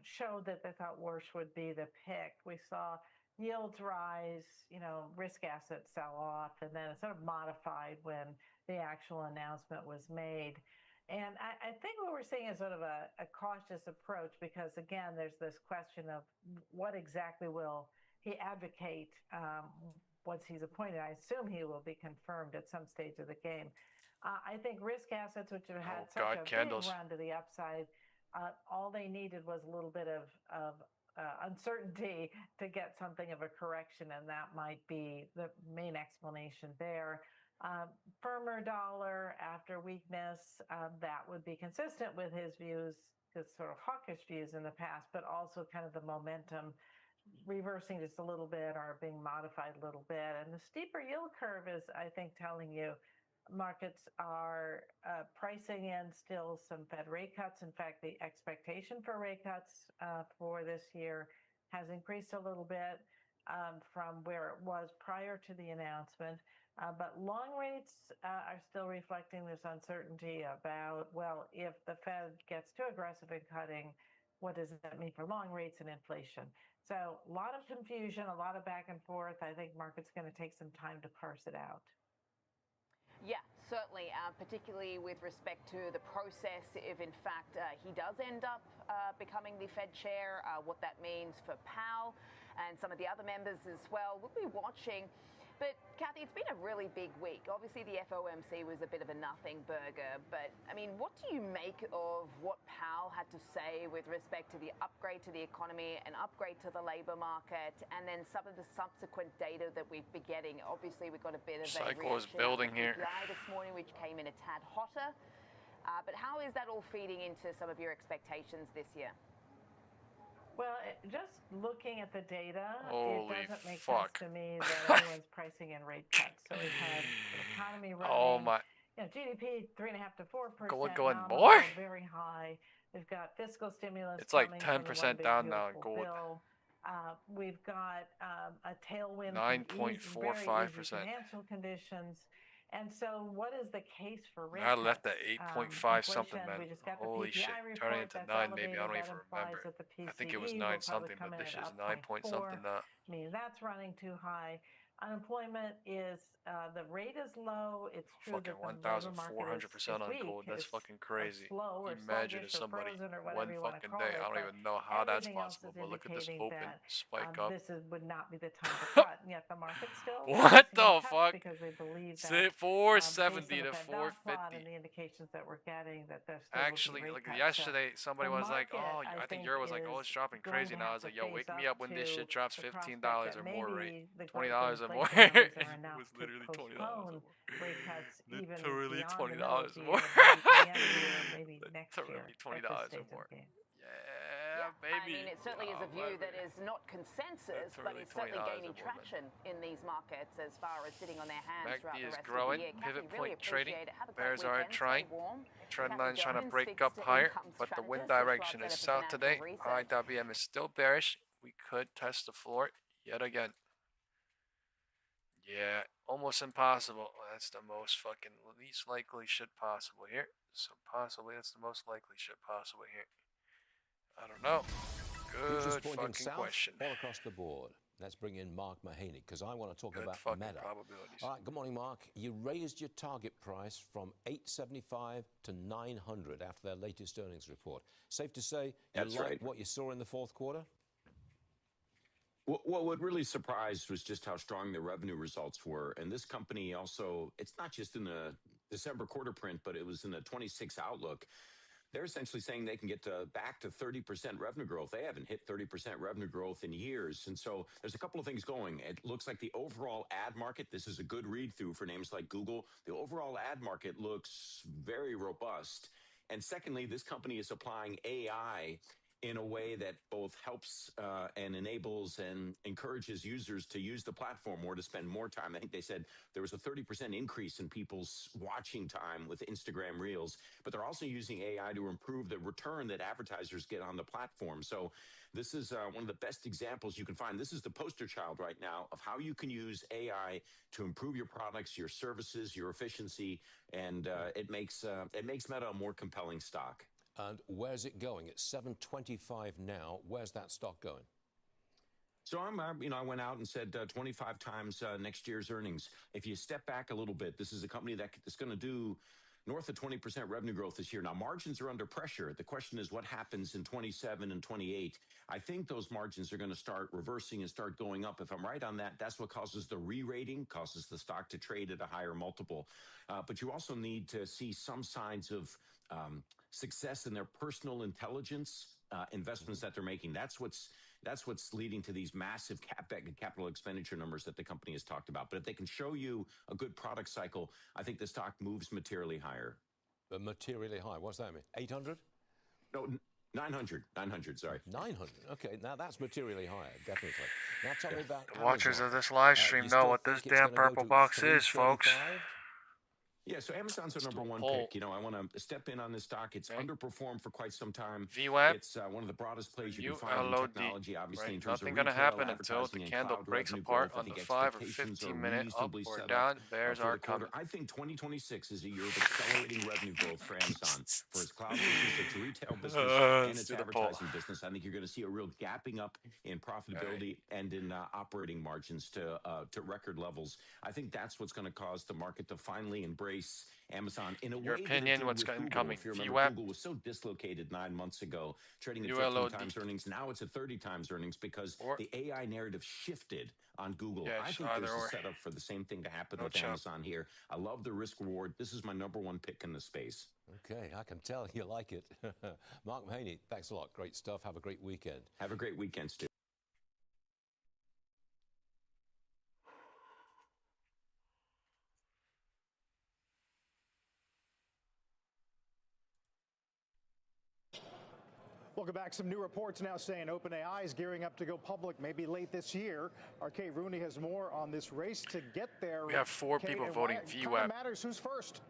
showed that they thought Warsh would be the pick, we saw yields rise, risk assets sell off, and then it sort of modified when the actual announcement was made. And I think what we're seeing is sort of a cautious approach, because, again, there's this question of what exactly will he advocate once he's appointed. I assume he will be confirmed at some stage of the game. I think risk assets, which have had such a big run to the upside, all they needed was a little bit of uncertainty to get something of a correction, and that might be the main explanation there. Firmer dollar after weakness, that would be consistent with his views, his sort of hawkish views in the past, but also kind of the momentum reversing just a little bit or being modified a little bit. And the steeper yield curve is, I think, telling you markets are pricing in still some Fed rate cuts. In fact, the expectation for rate cuts for this year has increased a little bit from where it was prior to the announcement. But long rates are still reflecting this uncertainty about, well, if the Fed gets too aggressive in cutting, what does that mean for long rates and inflation? So a lot of confusion, a lot of back and forth. I think market's going to take some time to parse it out. Yeah, certainly, particularly with respect to the process, if in fact he does end up becoming the Fed chair, what that means for Powell and some of the other members as well. We'll be watching. But, Kathy, it's been a really big week. Obviously, the FOMC was a bit of a nothing burger. But, I mean, what do you make of what Powell had to say with respect to the upgrade to the economy, an upgrade to the labor market, and then some of the subsequent data that we've been getting? Obviously, we've got a bit of Cycle a is building here this morning, which came in a tad hotter. But how is that all feeding into some of your expectations this year? Well, just looking at the data, Holy it doesn't make fuck. sense to me that anyone's pricing in rate cuts. So we've had the economy running, Oh my. GDP 3.5% to 4%. Going, nominal, boy. Very high. We've got fiscal stimulus. It's like coming 10% down now in gold. We've got a tailwind 9.45%. Very easy financial conditions. And so what is the case for rate I left cuts? at 8.5 something, man. We just got the Holy PPI shit. report, Turning into that's 9 maybe. I don't elevated. even That implies remember. that the I think it was PCE 9 will probably something, come but in this at is 9 point 0.4, something now. meaning that's running too high. unemployment is, the rate is low. It's true Fucking that the labor market 1,400% on weak, gold. That's is- fucking or crazy. slow or Imagine if sluggish or somebody frozen or one whatever you want to fucking call day, it. I don't but even know how that's everything else possible, is but look at this indicating open that spike up. would not be the time to cut, and yet the market still What is the seeing cuts fuck? because they believe that Say based 470 on the to Fed dot plot 450. and the indications that we're getting that there's still Actually, looking like rate cuts. yesterday, somebody the was like, market, "Oh, I think Euro was like, oh, it's dropping going crazy to now." I have was like, to "Yo, face wake me up when this shit to drops the $15 prospect or that more, maybe right? the $20 or more." inflation numbers are It enough was to literally $20 or postpone more. rate cuts even Literally beyond $20 the middle of the or more. year, maybe to the end of the year, maybe next year. Literally $20 at this or stage of more. the game. Yeah, I mean, it certainly is a view that is not consensus, but really it's certainly $20 gaining a woman. traction in these markets as far as sitting on their hands MACD throughout the is rest growing. of the year. Pivot Kathy, point really trading. appreciate it. Have a great Bears are weekend. trying. Stay warm. Trend Kathy line's trying to Jones break speaks up to higher, income but the wind strategists, direction Rob is Center for south today. Financial Research. IWM is still bearish. We could test the floor yet again. Yeah, almost impossible. That's the most fucking least likely shit possible here. So possibly that's the most likely shit possible here. I don't know. Futures Good pointing fucking south question. all across the board. Let's bring in Mark Mahaney because I want to talk Good about fucking Meta. probabilities. All right, good morning, Mark. You raised your target price from $875 to $900 after their latest earnings report. Safe to say you like what you saw in the fourth quarter? Well, what really surprised was just how strong the revenue results were. And this company also, it's not just in the December quarter print, but it was in the 26 outlook. They're essentially saying they can get back to 30% revenue growth. They haven't hit 30% revenue growth in years. And so there's a couple of things going. It looks like the overall ad market, this is a good read through for names like Google. The overall ad market looks very robust. And secondly, this company is applying AI in a way that both helps and enables and encourages users to use the platform or to spend more time. I think they said there was a 30% increase in people's watching time with Instagram Reels, but they're also using AI to improve the return that advertisers get on the platform. So this is one of the best examples you can find. This is the poster child right now of how you can use AI to improve your products, your services, your efficiency, and it makes Meta a more compelling stock. And where's it going? It's $725 now. Where's that stock going? So I went out and said 25 times next year's earnings. If you step back a little bit, this is a company that's going to do north of 20% revenue growth this year. Now, margins are under pressure. The question is what happens in 27 and 28. I think those margins are going to start reversing and start going up. If I'm right on that, that's what causes the re-rating, causes the stock to trade at a higher multiple. But you also need to see some signs of success in their personal intelligence investments that they're making. That's what's leading to these massive capital expenditure numbers that the company has talked about. But if they can show you a good product cycle, I think the stock moves materially higher. Materially high. What's that mean? 800? No, 900. 900. Sorry. 900. Okay, now that's materially higher, definitely. Now tell me about The watchers Amazon. of this live stream You know still what this think it's damn gonna go purple to box is, 335? folks. Yeah, so Amazon's our number one poll. pick. I want to step in on this stock. It's underperformed for quite some time. VWAP. It's one of the broadest plays you can find in ULOD. technology, obviously, Right? in terms Nothing of going to retail, happen until the advertising, and candle cloud breaks revenue apart growth. I on the think 5 or expectations 15 are minute up reasonably or set down. up Bears for are the quarter. coming. I think 2026 is a year of accelerating revenue growth for Amazon, for its cloud business, its retail business, and its advertising business. I think you're going to see a real gapping up in profitability and in operating margins to record levels. I think that's what's going to cause the market to finally embrace Amazon in a way. Your opinion, what's coming? If you remember, VWAP. Google was so dislocated 9 months ago, trading at ULOD. 15 times earnings. Now it's at 30 times earnings because the AI narrative shifted on Google. Yes, I think there's either a or. setup for the same thing to happen with chop. Amazon here. I love the risk reward. This is my number one pick in the space. Okay, I can tell you like it. Mark Mahaney, thanks a lot. Great stuff. Have a great weekend. Have a great weekend, Stu. Welcome back. Some new reports now saying OpenAI is gearing up to go public maybe late this year. Our Kate Rooney has more on this race to get there. We have 4 Kate, people and voting why it VWAP. kinda matters who's first.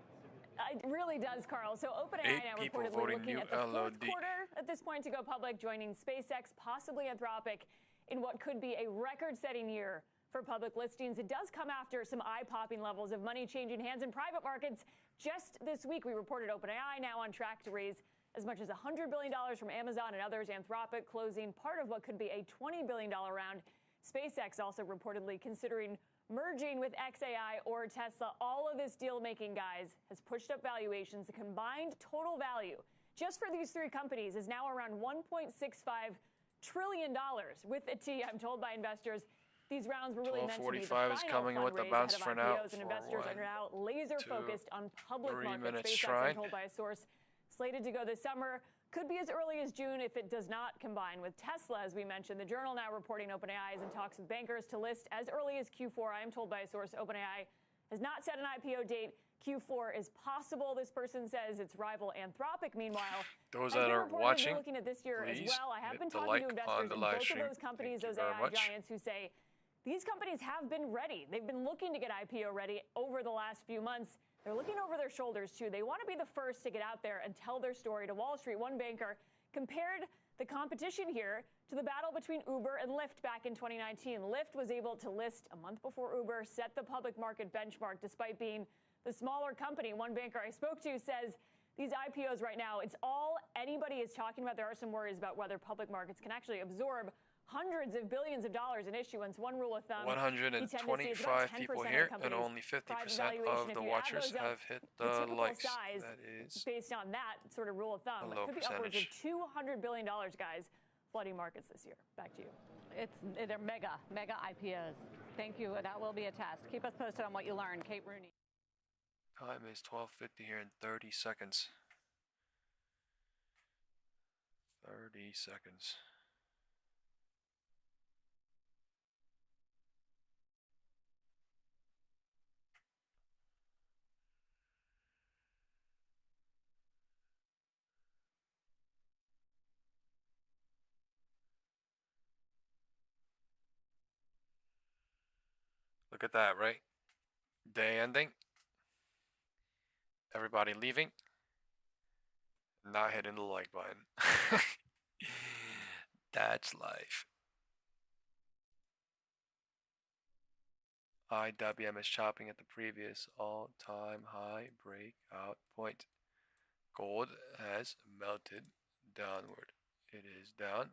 It really does, Carl. So OpenAI 8 now people reportedly voting looking at the fourth ULOD. quarter at this point to go public, joining SpaceX, possibly Anthropic, in what could be a record-setting year for public listings. It does come after some eye-popping levels of money changing hands in private markets. Just this week, we reported OpenAI now on track to raise as much as $100 billion from Amazon and others. Anthropic closing part of what could be a $20 billion round SpaceX also reportedly considering merging with xAI or Tesla. All of this deal-making, guys, has pushed up valuations. The combined total value just for these three companies is now around $1.65 trillion with a T. I'm told by investors these rounds were really meant to be the final is coming with the fundraise bounce ahead for of now. IPOs, and investors are now laser focused on public markets. SpaceX, try. I'm told by a source, slated to go this summer. Could be as early as June if it does not combine with Tesla, as we mentioned. The Journal now reporting OpenAI is in talks with bankers to list as early as Q4. I am told by a source OpenAI has not set an IPO date. Q4 is possible, this person says. Its rival Anthropic, meanwhile, those that are watching, looking at this year as well. I have been talking like to investors in both of those companies, those AI giants, who say these companies have been ready. They've been looking to get IPO ready over the last few months. They're looking over their shoulders, too. They want to be the first to get out there and tell their story to Wall Street. One banker compared the competition here to the battle between Uber and Lyft back in 2019. Lyft was able to list a month before Uber, set the public market benchmark despite being the smaller company. One banker I spoke to says these IPOs right now, it's all anybody is talking about. There are some worries about whether public markets can actually absorb hundreds of billions of dollars in issuance. One rule of thumb, 125 people here, and only 50% of the watchers have hit the likes. That is based on that sort of rule of thumb. It could be upwards of $200 billion, guys, flooding markets this year. Back to you. They're mega IPOs. Thank you. That will be a test. Keep us posted on what you learn. Kate Rooney. Time is 12:50 here in 30 seconds. 30 seconds. Look at that, right? Day ending. Everybody leaving. Not hitting the like button. That's life. IWM is chopping at the previous all-time high breakout point. Gold has melted downward. It is down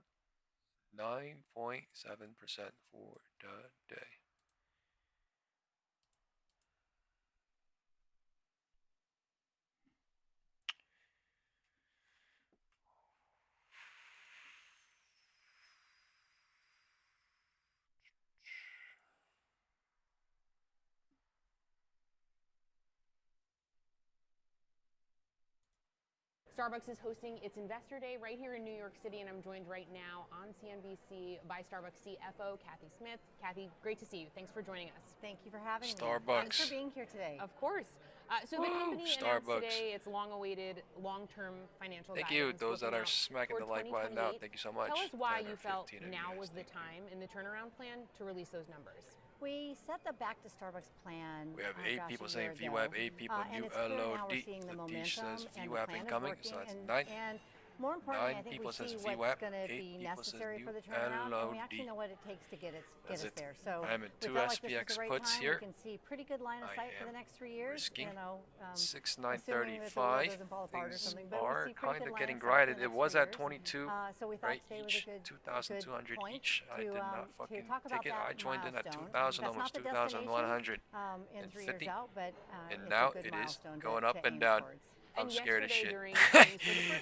9.7% for the day. Starbucks is hosting its Investor Day right here in New York City, and I'm joined right now on CNBC by Starbucks CFO, Kathy Smith. Kathy, great to see you. Thanks for joining us. Thank you for having me. Starbucks. Thanks for being here today. Of course. So the company announced today its long-awaited long-term financial guidance. Thank you, those that are smacking the like button now. Thank you so much. Tell us why you felt now was the time in the turnaround plan to release those numbers. We set the Back to Starbucks plan. We have 8 people saying VWAP, 8 people new LOD. The D says VWAP incoming, so that's 9. And more importantly, I think people we says see VWAP, what's going to 8 be people necessary says for the turnaround, LOD. and we actually know what it takes to get us there. So I'm in 2 we felt like this SPX is the right puts time. here. We can see pretty good line of sight for the next 3 years. Risking. You know, 6935. Things are kind of getting graded. It was at 22, so we thought right? today was Each a good 2,200 each. I did not fucking talk take it. about I joined in at milestone. 2,000, That's almost not the 2,100 in and 3 years 50. out, but And it's now a good it is milestone going to up and aim down. towards. I'm scared as shit.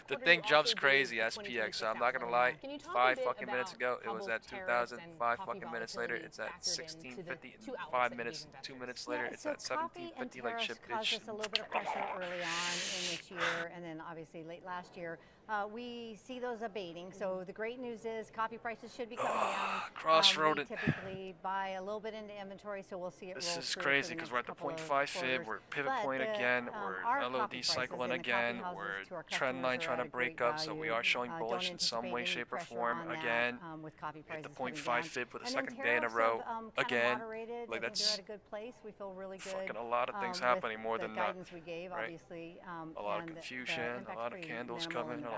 The thing jumps crazy, SPX. So I'm not gonna lie. 5 fucking minutes ago, it was at 2,000. 5 fucking minutes later, it's at 1650. 5 minutes, 2 minutes later, it's at 1750. Like shit, bitch. Caused us a little bit of pressure early on in this year, and then obviously late last year. We see those abating. So the great news is coffee prices should be coming down. Crossroaded. We typically buy a little bit into inventory, so we'll see it roll through. This is crazy because we're at the 0.5 fib. We're pivot point again. We're LOD cycling again. We're trend line trying to break up. So we are showing bullish in some way, shape, or form again. Hit the 0.5 fib for the second day in a row again. Like that's at a good place. We feel really good. Fucking a lot of things happening more than guidance we gave, right? obviously. A lot of confusion, a lot of candles coming, a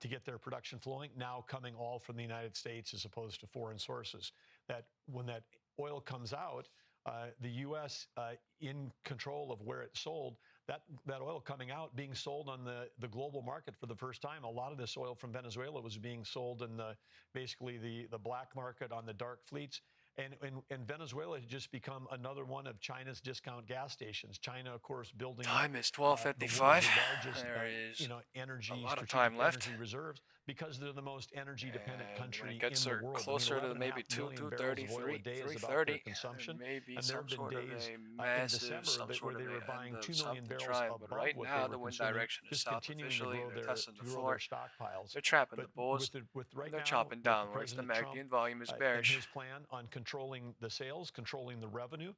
to get their production flowing, now coming all from the United States as opposed to foreign sources. That when that oil comes out, the U.S. In control of where it's sold, that oil coming out being sold on the global market for the first time. A lot of this oil from Venezuela was being sold in basically the black market on the dark fleets. And Venezuela has just become another one of China's discount gas stations. China, of course, building Time is the 12:55. largest There is energy, a lot of time left. energy reserves because they're the most energy-dependent country When it gets in the world. closer to 11.5 maybe million barrels of oil a day is about their 3:30, consumption. maybe And there some have been sort of days a in massive, December some where sort they of were a buying end of 2 million something barrels trying. above But right what now, they the were wind consuming, direction is just south continuing to officially. grow They're testing the their floor. stockpiles. They're trapping But the bulls. with right They're now, chopping with downwards. The President MACD Trump volume is and bearish. his plan on controlling the sales, controlling the revenue,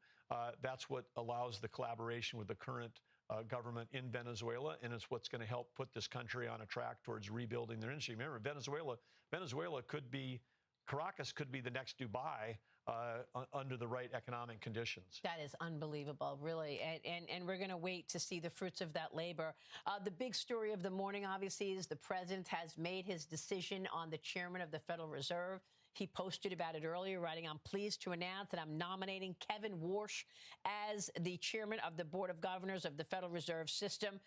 that's what allows the collaboration with the current government in Venezuela, and it's what's going to help put this country on a track towards rebuilding their industry. Remember, Venezuela could be, Caracas could be the next Dubai under the right economic conditions. That is unbelievable, really. And we're going to wait to see the fruits of that labor. The big story of the morning, obviously, is the president has made his decision on the chairman of the Federal Reserve. He posted about it earlier, writing, "I'm pleased to announce that I'm nominating Kevin Warsh as the chairman of the Board of Governors of the Federal Reserve System."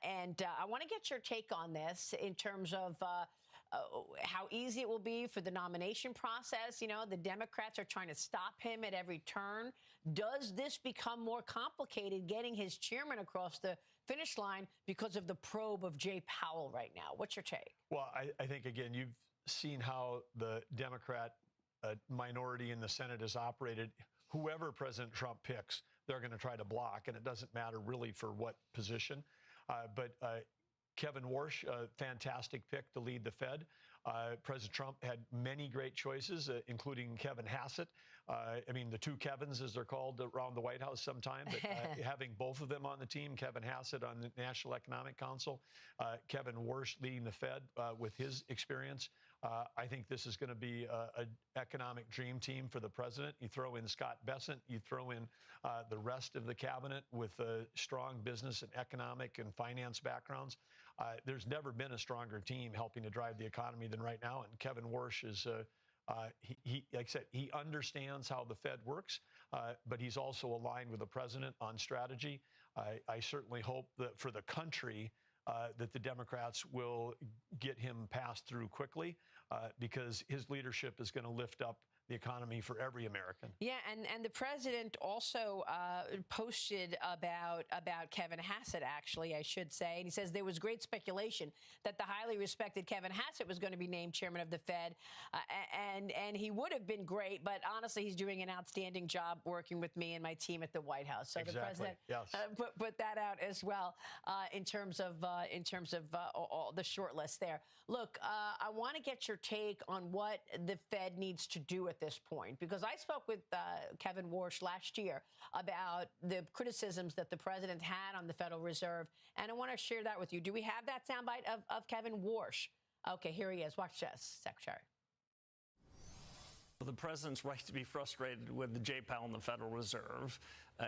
And I want to get your take on this in terms of how easy it will be for the nomination process. You know, the Democrats are trying to stop him at every turn. Does this become more complicated getting his chairman across the finish line because of the probe of Jay Powell right now? What's your take? Well, I think, again, you've seen how the Democrat minority in the Senate has operated. Whoever President Trump picks, they're going to try to block, and it doesn't matter really for what position. But Kevin Warsh, a fantastic pick to lead the Fed. President Trump had many great choices, including Kevin Hassett. I mean, the two Kevins, as they're called around the White House sometime, but having both of them on the team, Kevin Hassett on the National Economic Council, Kevin Warsh leading the Fed with his experience. I think this is going to be an economic dream team for the president. You throw in Scott Bessent, you throw in the rest of the cabinet with strong business and economic and finance backgrounds. There's never been a stronger team helping to drive the economy than right now. And Kevin Warsh is, he like I said, he understands how the Fed works, but he's also aligned with the president on strategy. I certainly hope that for the country, that the Democrats will get him passed through quickly because his leadership is going to lift up the economy for every American. Yeah, and the president also posted about Kevin Hassett, actually, I should say. And he says there was great speculation that the highly respected Kevin Hassett was going to be named chairman of the Fed, and he would have been great, but honestly, he's doing an outstanding job working with me and my team at the White House. So exactly. The president put that out as well in terms of all the short list there. Look, I want to get your take on what the Fed needs to do at this point, because I spoke with Kevin Warsh last year about the criticisms that the president had on the Federal Reserve, and I want to share that with you. Do we have that soundbite of Kevin Warsh? Okay, here he is. Watch this, Secretary. The president's right to be frustrated with Jay Powell and the Federal Reserve.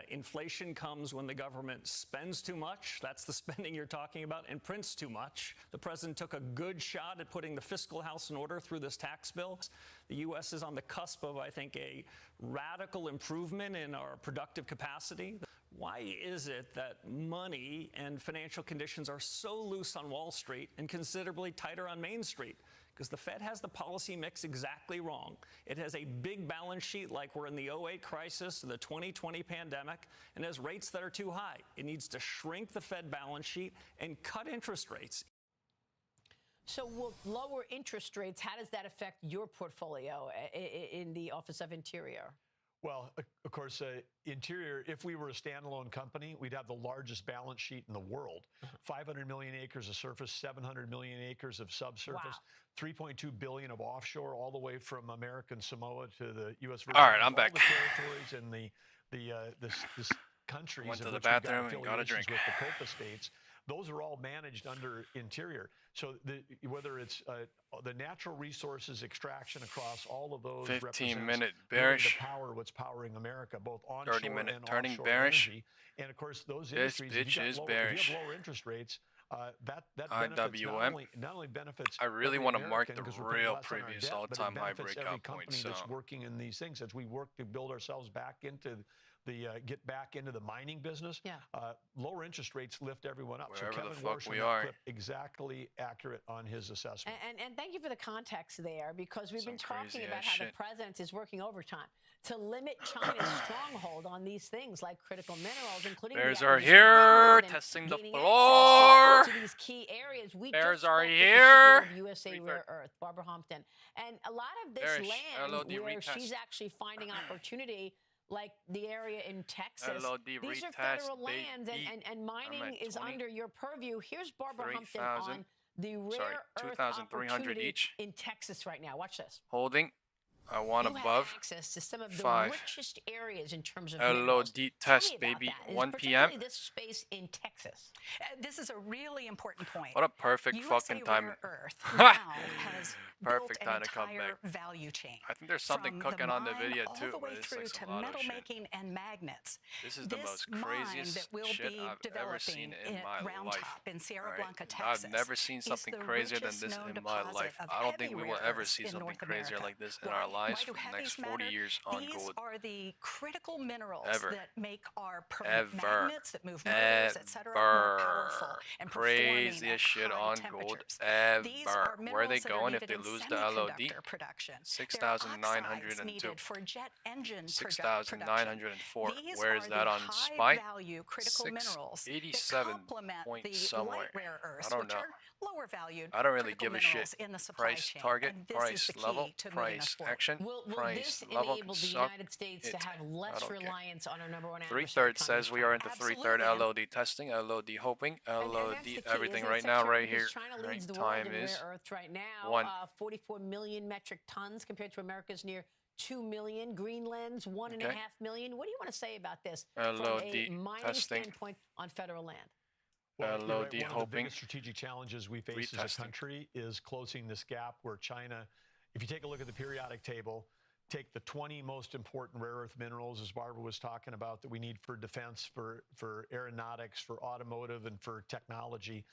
Inflation comes when the government spends too much. That's the spending you're talking about, and prints too much. The president took a good shot at putting the fiscal house in order through this tax bill. The U.S. is on the cusp of, I think, a radical improvement in our productive capacity. Why is it that money and financial conditions are so loose on Wall Street and considerably tighter on Main Street? Because the Fed has the policy mix exactly wrong. It has a big balance sheet like we're in the 2008 crisis or the 2020 pandemic, and has rates that are too high. It needs to shrink the Fed balance sheet and cut interest rates. So with lower interest rates, how does that affect your portfolio in the Office of Interior? Well, of course, Interior, if we were a standalone company, we'd have the largest balance sheet in the world. 500 million acres of surface, 700 million acres of subsurface, wow. 3.2 billion of offshore, all the way from American Samoa to the U.S. Virgin All right, I'm back. The territories and the countries. Went to the bathroom and got a drink. With the Copa states, those are all managed under Interior. So whether it's the natural resources extraction across all of those 15-minute bearish. The power, what's powering America, both onshore 30-minute and turning offshore bearish. energy. And of course, those This industries, bitch is bearish. if you have lower interest rates, that benefits not only benefits. I really want to mark the American, 'cause we're paying real less on our previous debt, but it all-time high benefits every breakout company point. So that's working in these things as we work to build ourselves back into the get back into the mining business. Yeah. Lower interest rates lift everyone up. Wherever so Kevin the fuck Warsh we in that are. clip, exactly accurate on his assessment. And thank you for the context there, because we've been talking about how the president is working overtime to limit China's stronghold on these things like critical minerals, including Bears the are here, testing the floor. to these key areas. We Bears just are spoke with here. the CEO of USA Rare Earth, Barbara Humpton, and a lot of this Bearish. land LOD where retest. she's actually finding opportunity, like the area in Texas. LOD These are retest, federal lands, and mining is under your purview. Here's Barbara Humpton on the rare earth 2,300 opportunity each. in Texas right now. Watch this. Holding. I want you above have access to some of the 5. richest areas in terms of LOD minerals. test, baby. 1 p.m. Particularly this space in Texas. This is a really important point. What a perfect USA fucking time. Rare Earth now has Perfect built an time to come entire back. value chain. I think there's something from cooking on the mine video all too, the way but it's through like to some lotto metal shit. making and magnets. This is the most mine craziest that will shit be I've ever seen developing in my Round life. Top in Sierra Right? Blanca, Texas. I've never seen something is the crazier than richest this known in my deposit life. of I don't think heavy we will rare ever earths see in something North crazier America. like this in our lives Why do for the next heavies 40 matter? years on These gold. are the critical minerals Ever. that make our permanent Ever. magnets that move motors, etc., more powerful and performing at Craziest shit high on gold temperatures. These are ever. Where are they minerals that are going if needed they in lose the LOD? semiconductor production. 6,902. Needed for jet engine 6,904. These Where is are that the on high SPY? value critical minerals that 687 complement point the somewhere. light rare earths, I don't which know. are lower valued I don't really critical give a shit. minerals in the supply Price chain. target, And this price is the key level, to moving us price forward. action, Will price this level enable can the suck United States it. to have I less don't care. reliance on our number one 3/3 says we are into 3/3 LOD testing, LOD hoping, And LOD that's the key, everything isn't it, right now, Secretary? right Because here. China Right, leads the world time in is rare earth right now. 1. 44 million metric tons compared to America's near 2 million. Greenland's 1.5 million. What do you want to say about this from a LOD mining testing. standpoint on federal land? Well, you're right. LOD One of the hoping. biggest strategic challenges we face as a country is closing this gap where China, if you take a look at the periodic table, take the 20 most important rare earth minerals, as Barbara was talking about, that we need for defense, for aeronautics, for automotive, and for technology.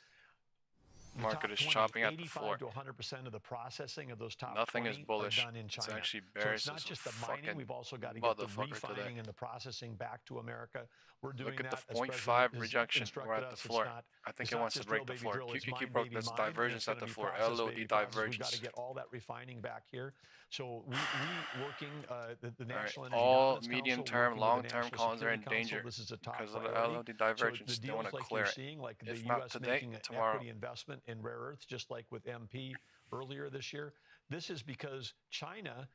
Market is chopping at the floor. 85 to 100% of the processing of those top Nothing 20 is bullish. are done in China. It's actually So bearish it's not as a just the mining. fucking We've also got to get the motherfucker refining today. and the processing back to America. We're doing Look at that. the 0.5 rejection. We're at the It's floor. not, I think it's it not wants to just break drill, the floor. baby, drill. It's QQQ mine, broke baby, this mine, and divergence it's at gonna the be floor. process, LOD baby, process. We've got divergence. to get all that refining back here. So we working the National Energy All Dominance medium-term, Council, long-term National cons are in Security danger Council. This is a top because of the priority. LOD divergence. So the They want deals to like clear you're it. seeing, like If the not U.S. today, making an tomorrow. equity investment in rare earths, just like with MP earlier this year. This is because China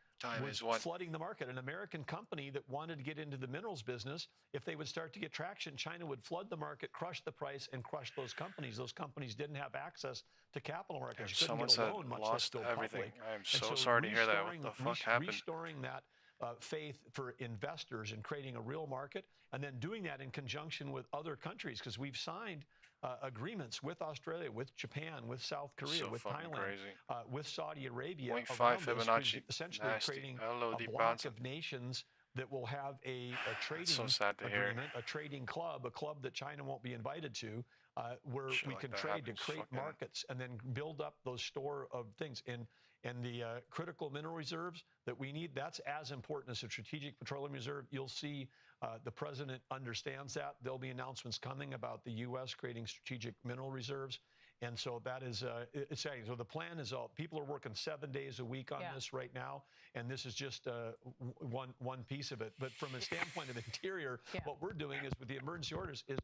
was flooding the market. An American company that wanted to get into the minerals business, if they would start to get traction, China would flood the market, crush the price, and crush those companies. Those companies didn't have access to capital markets. You couldn't get a loan, much less go everything. public. I am so sorry to hear that. What the fuck happened? Restoring that faith for investors and creating a real market, and then doing that in conjunction with other countries, because we've signed agreements with Australia, with Japan, with South Korea, with Thailand, with Saudi Arabia, 0.5 around this, Fibonacci. essentially Nasty. creating LOD a block bouncing. of nations that will have a trading agreement, a trading club, a club that China won't be invited to, where Shit we like can that trade to happens create fucking- markets and then build up those store of things. And the critical mineral reserves that we need, that's as important as a strategic petroleum reserve. You'll see the president understands that. There'll be announcements coming about the U.S. creating strategic mineral reserves. And so that is, exciting. So the plan is people are working 7 days a week on this right now. And this is just one piece of it. But from a standpoint of Interior, what we're doing is with the emergency orders is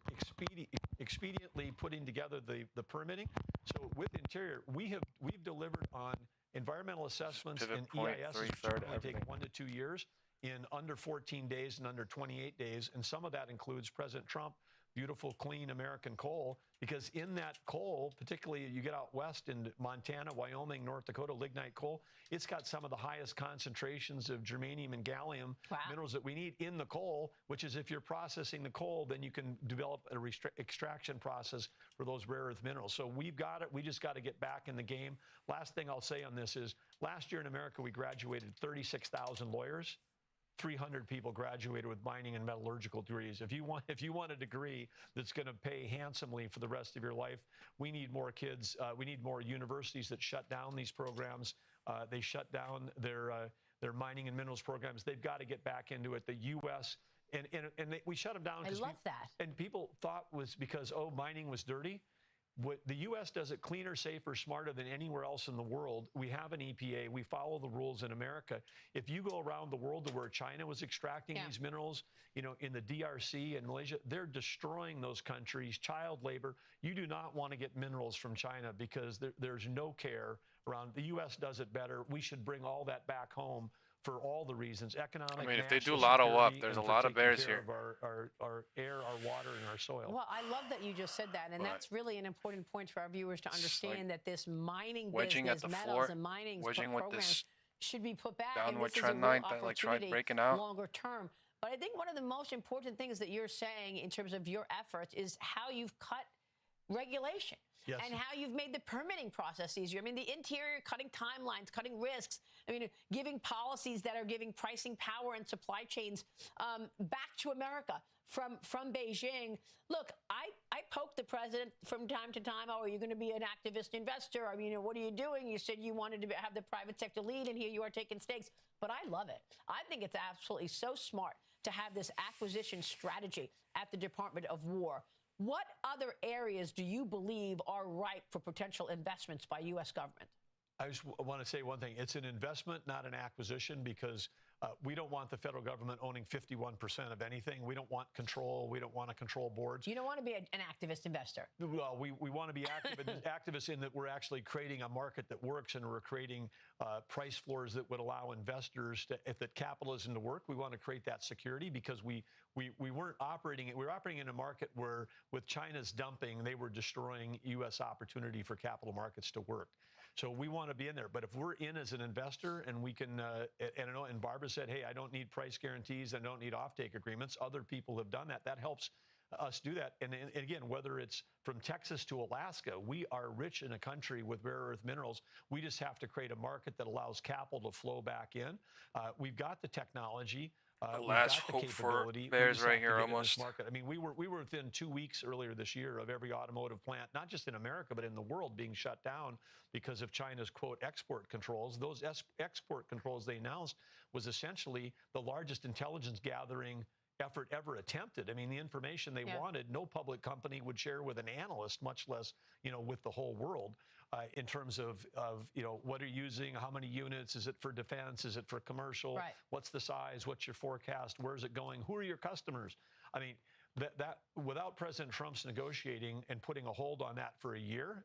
expediently putting together the permitting. So with Interior, we've delivered on environmental assessments and EIS, which normally take 1 to 2 years, in under 14 days and under 28 days. And some of that includes President Trump, beautiful, clean American coal, because in that coal, particularly you get out west in Montana, Wyoming, North Dakota, lignite coal, it's got some of the highest concentrations of germanium and gallium minerals that we need in the coal, which is if you're processing the coal, then you can develop a extraction process for those rare earth minerals. So we've got it. We just got to get back in the game. Last thing I'll say on this is last year in America, we graduated 36,000 lawyers. 300 people graduated with mining and metallurgical degrees. If you want a degree that's going to pay handsomely for the rest of your life, we need more kids. We need more universities that shut down these programs. They shut down their mining and minerals programs. They've got to get back into it. The U.S. we shut them down. I love that. And people thought was because mining was dirty. What the U.S. does it cleaner, safer, smarter than anywhere else in the world. We have an EPA. We follow the rules in America. If you go around the world to where China was extracting these minerals, in the DRC and Malaysia, they're destroying those countries, child labor. You do not want to get minerals from China because there's no care around. The U.S. does it better. We should bring all that back home for all the reasons, economic. I mean, if they do lotto up, there's a lot of bears here. Our air, our water, and our soil. Well, I love that you just said that, and that's really an important point for our viewers to understand that this mining business, metals and mining programs should be put back. Downward and this trend is a real line that like tried opportunity breaking out. longer term. But I think one of the most important things that you're saying in terms of your efforts is how you've cut regulation. Yes. And how you've made the permitting process easier. I mean, the interior, cutting timelines, cutting risks. I mean, giving policies that are giving pricing power and supply chains back to America from Beijing. Look, I poke the president from time to time. Oh, are you going to be an activist investor? I mean, what are you doing? You said you wanted to have the private sector lead, and here you are taking stakes. But I love it. I think it's absolutely so smart to have this acquisition strategy at the Department of War. What other areas do you believe are ripe for potential investments by U.S. government? I just want to say one thing. It's an investment, not an acquisition, because we don't want the federal government owning 51% of anything. We don't want control. We don't want to control boards. You don't want to be an activist investor. Well, we want to be activists in that we're actually creating a market that works, and we're creating price floors that would allow investors to, if that capitalism to work. We want to create that security because we weren't operating. We were operating in a market where, with China's dumping, they were destroying U.S. opportunity for capital markets to work. So we want to be in there. But if we're in as an investor and we can, and Barbara said, hey, I don't need price guarantees, I don't need offtake agreements. Other people have done that. That helps us do that. And again, whether it's from Texas to Alaska, we are rich in a country with rare earth minerals. We just have to create a market that allows capital to flow back in. We've got the technology. The last hope for bears right here almost. I mean, we were within 2 weeks earlier this year of every automotive plant, not just in America, but in the world, being shut down because of China's, quote, export controls. Those export controls they announced was essentially the largest intelligence gathering effort ever attempted. I mean, the information they wanted, no public company would share with an analyst, much less, with the whole world. In terms of what are you using, how many units, is it for defense, is it for commercial, what's the size, what's your forecast, where's it going, who are your customers? I mean, that without President Trump's negotiating and putting a hold on that for a year,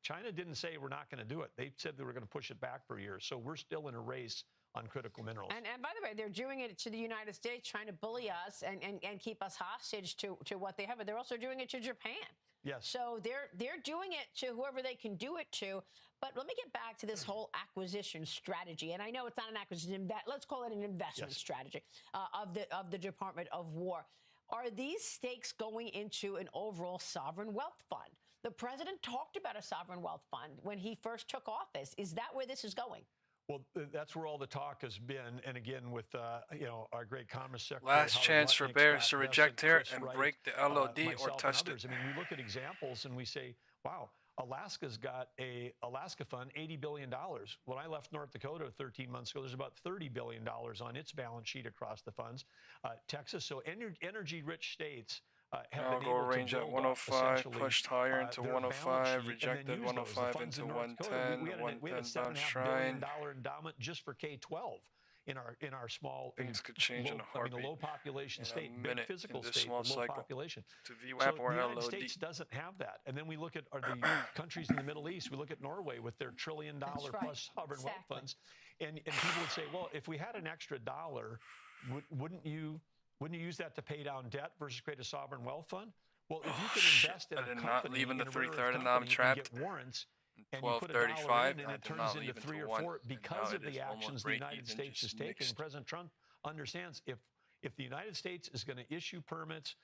China didn't say we're not going to do it. They said they were going to push it back for a year. So we're still in a race on critical minerals. And by the way, they're doing it to the United States, trying to bully us and keep us hostage to what they have. But they're also doing it to Japan. Yes. So they're doing it to whoever they can do it to. But let me get back to this whole acquisition strategy. And I know it's not an acquisition, let's call it an investment strategy of the Department of War. Are these stakes going into an overall sovereign wealth fund? The president talked about a sovereign wealth fund when he first took office. Is that where this is going? Well, that's where all the talk has been. And again, with our great Commerce Secretary. Last chance for bears to reject here and break the LOD or test it. I mean, we look at examples and we say, wow, Alaska's got a Alaska fund, $80 billion. When I left North Dakota 13 months ago, there's about $30 billion on its balance sheet across the funds. Texas, so energy-rich states have been able range to at 105, pushed higher into 105, rejected 105 into 110, we had a $7.5 billion endowment just for K-12 in our small, things could change in a heartbeat. A low population state, big physical state, state, small low cycle population. To So the United States doesn't have that. And then we look at the countries in the Middle East. We look at Norway with their $1 trillion plus sovereign wealth funds, and people would say, well, if we had an extra dollar, wouldn't you use that to pay down debt versus create a sovereign wealth fund? Well, if you can invest in a company, not leaving the 330, and now I'm trapped. get warrants, and 1235, and it turns into 3 or 4 because of the actions the United States is taking. President Trump understands if the United States is going to issue permits,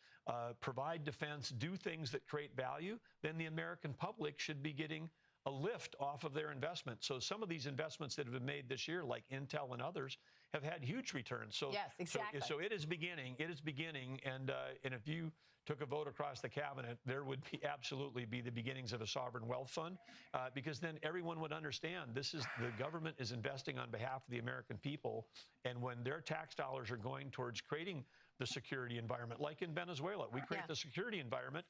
provide defense, do things that create value, then the American public should be getting a lift off of their investment. So some of these investments that have been made this year, like Intel and others, have had huge returns. So yes, exactly. So it is beginning. It is beginning. And if you took a vote across the cabinet, there would absolutely be the beginnings of a sovereign wealth fund, because then everyone would understand the government is investing on behalf of the American people. And when their tax dollars are going towards creating the security environment, like in Venezuela, we create the security environment.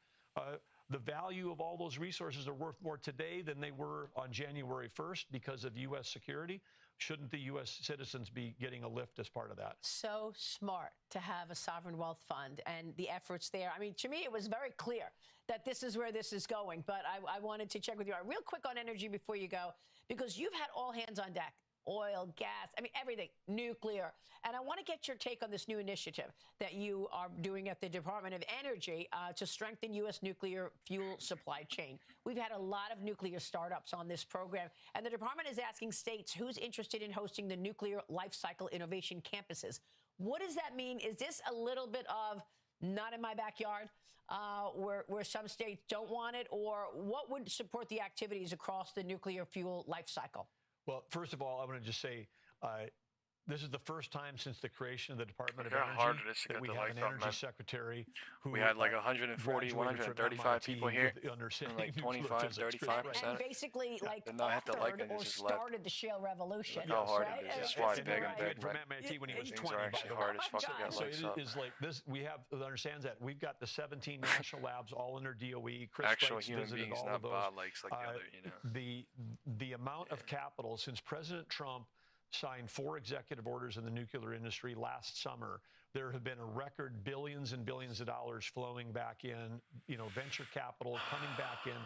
The value of all those resources are worth more today than they were on January 1st because of U.S. security. Shouldn't the U.S. citizens be getting a lift as part of that? So smart to have a sovereign wealth fund and the efforts there. I mean, to me, it was very clear that this is where this is going. But I wanted to check with you real quick on energy before you go, because you've had all hands on deck oil, gas, I mean, everything, nuclear. And I want to get your take on this new initiative that you are doing at the Department of Energy to strengthen U.S. nuclear fuel supply chain. We've had a lot of nuclear startups on this program, and the department is asking states who's interested in hosting the nuclear life cycle innovation campuses. What does that mean? Is this a little bit of not in my backyard, where some states don't want it, or what would support the activities across the nuclear fuel life cycle? Well, first of all, I want to just say, this is the first time since the creation of the Department of Look how Energy hard it is to that get we the have lights an off, energy man. secretary who We had like 140, graduated from 135 MIT people here, with the understanding and like nuclear 25, physics. 35%. And basically, like, did not hit the like authored and or just left. started the shale revolution. Look how hard right? it is. That's why it's big and Right. big, From man. MIT when he was Things 20. are by actually the hard way. as fuck to get So lights it up. is like this. We have that understands that we've got the 17 national labs all under DOE. Chris Actual Wright's human visited beings, all not of those. bot likes like the other, you know. The amount of capital since President Trump signed 4 executive orders in the nuclear industry last summer, there have been a record billions and billions of dollars flowing back in, venture capital coming back in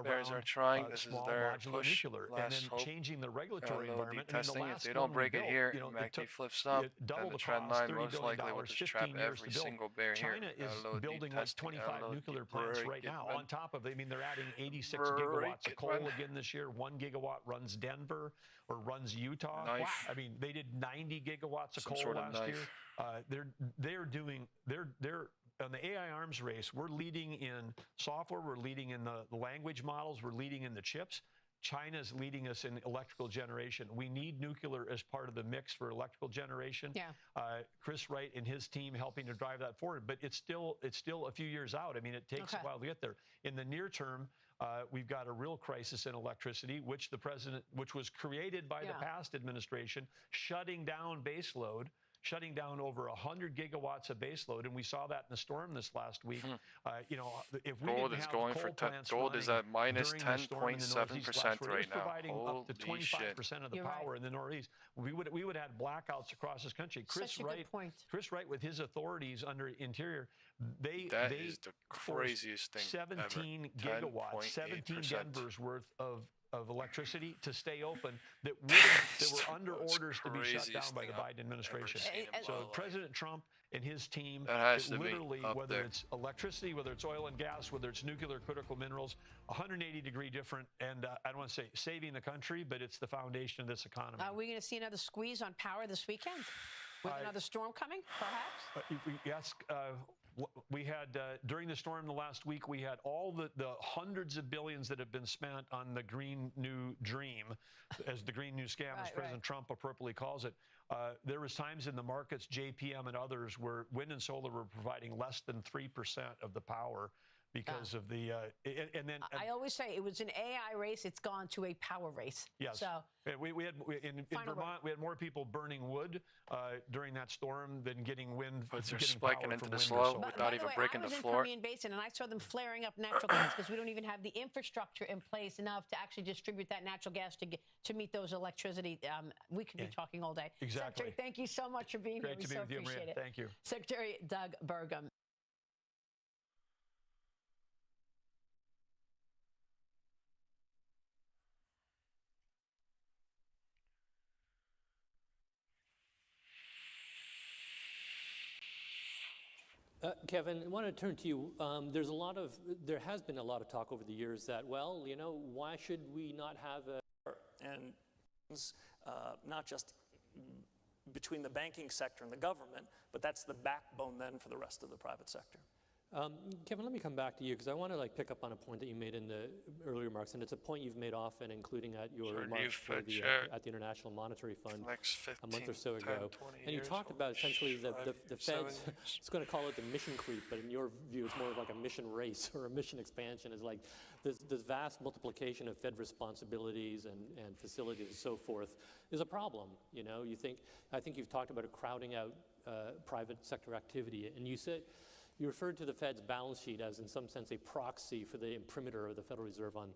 Bears around are trying. This is small their modular push. nuclear, and Last then hope. changing the regulatory Load environment. the I mean, the testing. If last they one don't we break it built, here, it MACD took flips up, it then double the the trend cost, line $30 most billion, likely will just trap 15 years every to build. single bear here. China is Gotta load the building like testing, 25 gotta load nuclear the plants break right it, now. man. On top of, they're adding 86 Break gigawatts of it, coal man. again this year. 1 gigawatt runs Denver or runs Utah. Knife. Wow. I mean, they did 90 gigawatts of Some coal sort of last knife. year. They're on the AI arms race. We're leading in software. We're leading in the language models. We're leading in the chips. China's leading us in electrical generation. We need nuclear as part of the mix for electrical generation. Yeah. Chris Wright and his team helping to drive that forward, but it's still a few years out. I mean, it takes a while to get there. In the near term, we've got a real crisis in electricity, which was created by the past administration, shutting down baseload. Shutting down over 100 gigawatts of baseload, and we saw that in the storm this last week. If we Gold didn't is have going coal for plants gold is running at minus during the storm in the Northeast last 10.7% week, it was right now. providing up to Holy 25% of the power in the Northeast. We would have had blackouts across this country. Such a good point. Chris Wright, with his authorities under Interior, they is the craziest thing 17 ever. gigawatts, 17 10.8%. Denver's worth of electricity to stay open that were under orders to be shut down by the Biden administration. So President Trump and his team, that has to literally, be up whether there. it's electricity, whether it's oil and gas, whether it's nuclear critical minerals, 180-degree different. And I don't want to say saving the country, but it's the foundation of this economy. Are we going to see another squeeze on power this weekend? With another storm coming, perhaps? Yes. We had, during the storm the last week, we had all the hundreds of billions that have been spent on the Green New Dream, as the Green New Scam, as President Trump appropriately calls it. There was times in the markets, JPM and others, where wind and solar were providing less than 3% of the power because of the, I always say it was an AI race. It's gone to a power race. Yes. So in Vermont, we had more people burning wood during that storm than getting wind. But they're getting spiking power into from the wind or slow solar. without even breaking the floor. I was in Permian Basin, and I saw them flaring up natural gas because we don't even have the infrastructure in place enough to actually distribute that natural gas to meet those electricity. We could be talking all day. Exactly. Secretary, thank you so much for being here. Great to be with you, Maria. Thank you. Secretary Doug Burgum. Kevin, I want to turn to you. There has been a lot of talk over the years that, well, why should we not have and not just between the banking sector and the government, but that's the backbone then for the rest of the private sector. Kevin, let me come back to you because I want to pick up on a point that you made in the earlier remarks, and it's a point you've made often, incling at your remarks at the International Monetary Fund a month or so ago. And you talked about essentially the Fed's, it's going to call it the mission creep, but in your view, it's more of like a mission race or a mission expansion. Is like this vast multiplication of Fed responsibilities and facilities and so forth is a problem. I think you've talked about a crowding out private sector activity, and you referred to the Fed's balance sheet as, in some sense, a proxy for the imprimatur of the Federal Reserve on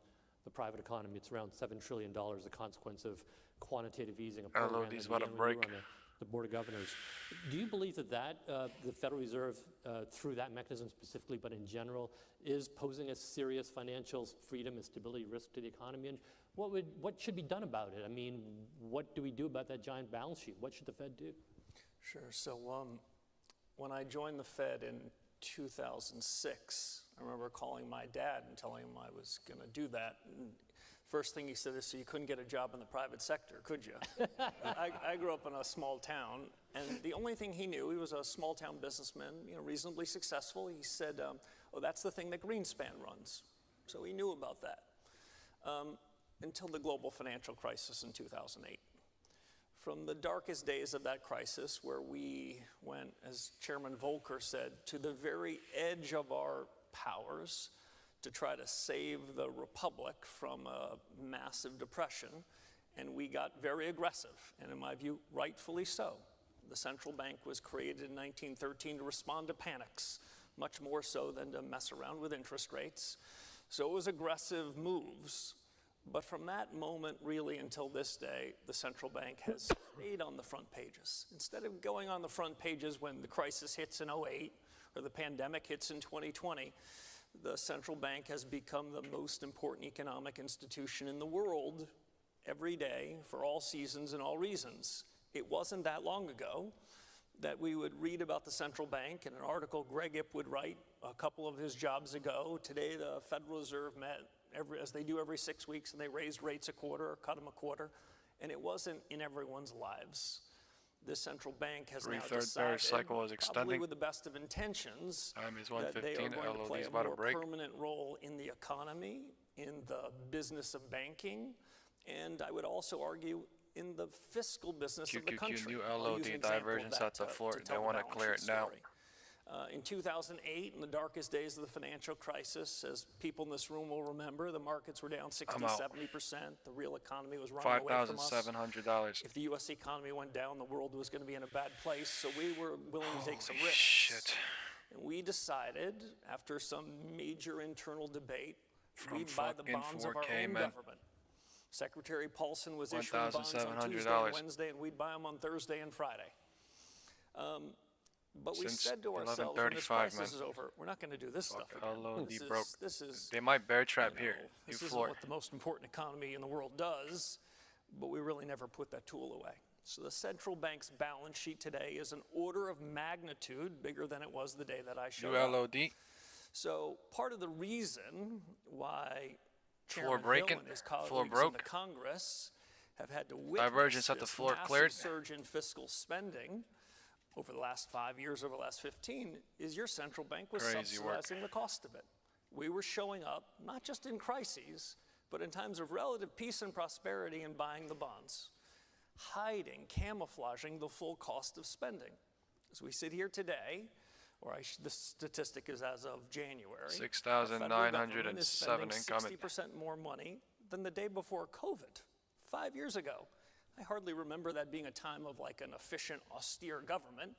the private economy. It's around $7 trillion, a consequence of quantitative easing, a program that began when you were on the Board of Governors. Do you believe that the Federal Reserve, through that mechanism specifically, but in general, is posing a serious financial freedom and stability risk to the economy? And what should be done about it? I mean, what do we do about that giant balance sheet? What should the Fed do? Sure. So when I joined the Fed in 2006, I remember calling my dad and telling him I was going to do that. And first thing he said is, so you couldn't get a job in the private sector, could you? I grew up in a small town, and the only thing he knew, he was a small town businessman, reasonably successful. He said, oh, that's the thing that Greenspan runs. So he knew about that until the global financial crisis in 2008. From the darkest days of that crisis, where we went, as Chairman Volcker said, to the very edge of our powers to try to save the republic from a massive depression, and we got very aggressive, and in my view, rightfully so. The central bank was created in 1913 to respond to panics, much more so than to mess around with interest rates. So it was aggressive moves. But from that moment, really, until this day, the central bank has stayed on the front pages. Instead of going on the front pages when the crisis hits in 2008 or the pandemic hits in 2020, the central bank has become the most important economic institution in the world every day for all seasons and all reasons. It wasn't that long ago that we would read about the central bank in an article Greg Ip would write a couple of his jobs ago. Today, the Federal Reserve met as they do every 6 weeks, and they raised rates a quarter or cut them a quarter, and it wasn't in everyone's lives. This central bank has now decided, cycle is extending. Probably with the best of intentions, Time is that they are 1:15. going to play LOD is a about to more break. permanent role in the economy, in the business of banking, and I would also argue in the fiscal business of the country. New I'll use an LOD example of divergence that at the floor. to They tell the want to balance clear sheet it now. story. In 2008, in the darkest days of the financial crisis, as people in this room will remember, the markets were down 60, 70%. The real economy was running away from us. $5,700. If the U.S. economy went down, the world was going to be in a bad place. So we were willing to take some risks. Shit. And we decided, after some major internal debate, we'd buy the bonds of our own government. Secretary Paulson was issuing bonds on Tuesday and Wednesday, and we'd buy them on Thursday and Friday. But we said to ourselves, when this crisis is over, we're not going to do this stuff again. They might bear trap here. This isn't what the most important economy in the world does, but we really never put that tool away. So the central bank's balance sheet today is an order of magnitude bigger than it was the day that I showed up. LOD. So part of the reason why Chairman Hill and his colleagues in the Congress have had to witness this massive surge in fiscal spending over the last 5 years, over the last 15, is your central bank was subsidizing the cost of it. We were showing up, not just in crises, but in times of relative peace and prosperity and buying the bonds, hiding, camouflaging the full cost of spending. As we sit here today, the statistic is as of January, 6,907 incoming. 60% more money than the day before COVID, 5 years ago. I hardly remember that being a time of like an efficient, austere government,